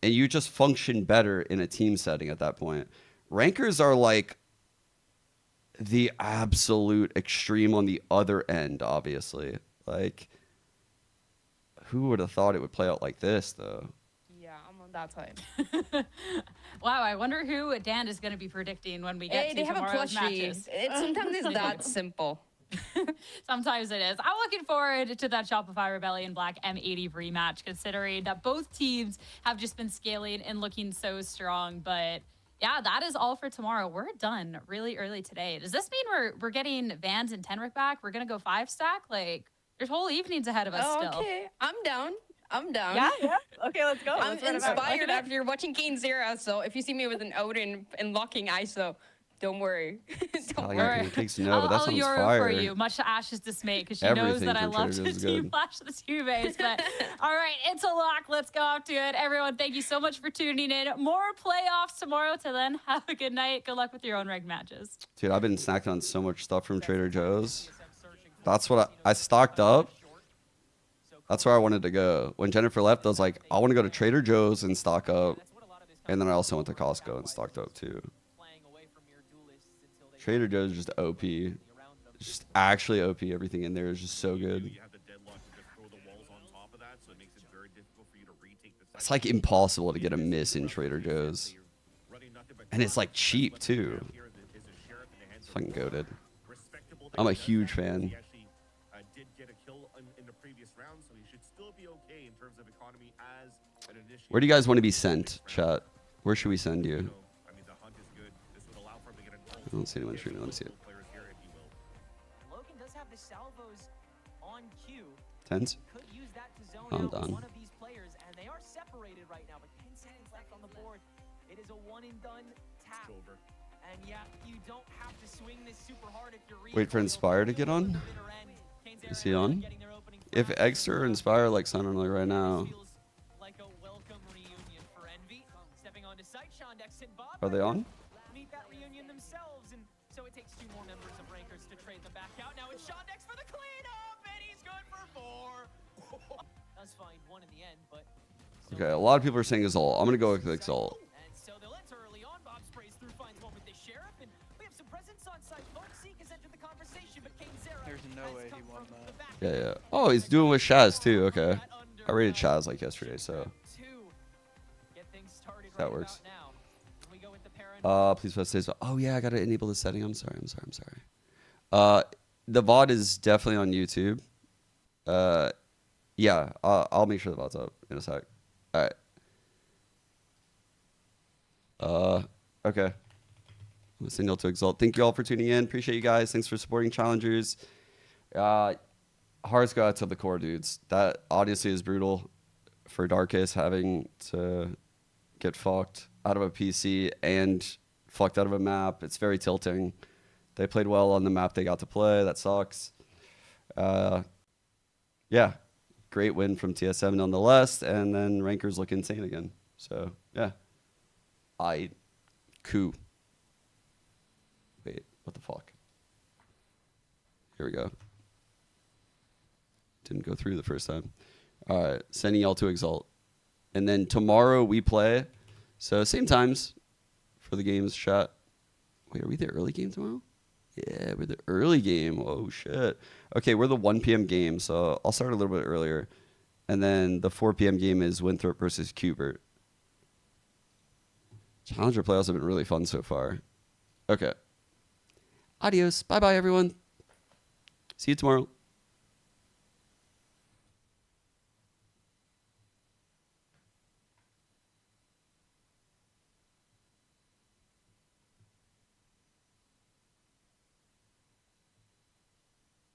and you just function better in a team setting at that point. Rankers are like the absolute extreme on the other end, obviously. Like, who would have thought it would play out like this, though? Yeah, I'm on that side. Wow, I wonder who Dan is going to be predicting when we get to tomorrow's matches. Sometimes it's that simple. Sometimes it is. I'm looking forward to that Shopify Rebellion Black M80 rematch, considering that both teams have just been scaling and looking so strong. But yeah, that is all for tomorrow. We're done really early today. Does this mean we're getting Vans and Tenric back? We're going to go 5-stack? Like, there's whole evenings ahead of us still. Okay, I'm down. Yeah. Okay, let's go. I'm inspired after watching Kane Zero. So if you see me with an Odin and locking ISO, don't worry. Don't worry. It takes no, but that sounds fire. For you, much to Ash's dismay, because she knows that I love to team flash the two base. But all right, it's a lock. Let's go up to it. Everyone, thank you so much for tuning in. More playoffs tomorrow. Till then, have a good night. Good luck with your own reg matches. Dude, I've been snacking on so much stuff from Trader Joe's. That's what I stocked up. That's where I wanted to go. When Jennifer left, I was like, I want to go to Trader Joe's and stock up. And then I also went to Costco and stocked up too. Trader Joe's is just OP. Just actually OP. Everything in there is just so good. It's like impossible to get a miss in Trader Joe's. And it's like cheap too. It's fucking goated. I'm a huge fan. Where do you guys want to be sent, chat? Where should we send you? I don't see anyone streaming. Let me see it. Logan does have the salvos on cue. Tens? Could use that to zone I'm out done. one of these players, and they are separated right now, but 10 seconds left on the board. It is a one and done tap. And yeah, you don't have to swing this super hard if you're Wait for Inspire to get on. Is he on? If Eggster or Inspire like sign on like right now. Are they on? Meet that reunion themselves, and so it takes two more members of Rankers to trade them back out. Now it's Shondex for the cleanup, and he's good for 4. Does find one in the end, but Okay, a lot of people are saying Exalt. I'm gonna go with Exalt. and so they'll enter early on. Bob sprays through, finds one with the sheriff, and we have some presence on site. Seek has entered the conversation, but Kane Zera. There's no way he won that. Yeah. Oh, he's doing with Shaz too. Okay. I rated Shaz like yesterday, so that works. Please post this. Oh yeah, I gotta enable the setting. I'm sorry. The VOD is definitely on YouTube. Yeah, I'll make sure the VOD's up in a sec. All right. Okay. I'm gonna send y'all to Exalt. Thank you all for tuning in. Appreciate you guys. Thanks for supporting challengers. Hearts go out to the core dudes. That obviously is brutal for Darkest having to get fucked out of a PC and fucked out of a map. It's very tilting. They played well on the map they got to play. That sucks. Yeah, great win from TSM nonetheless. And then Rankers look insane again. So yeah, coup. Wait, what the fuck? Here we go. Didn't go through the first time. All right, sending y'all to Exalt. And then tomorrow we play. So same times for the games chat. Wait, are we the early game tomorrow? Yeah, we're the early game. Oh, shit. Okay, we're the 1 p.m. game, so I'll start a little bit earlier. And then the 4 p.m. game is Winthrop versus Cubert. Challenger playoffs have been really fun so far. Okay. Adios. Bye-bye, everyone. See you tomorrow.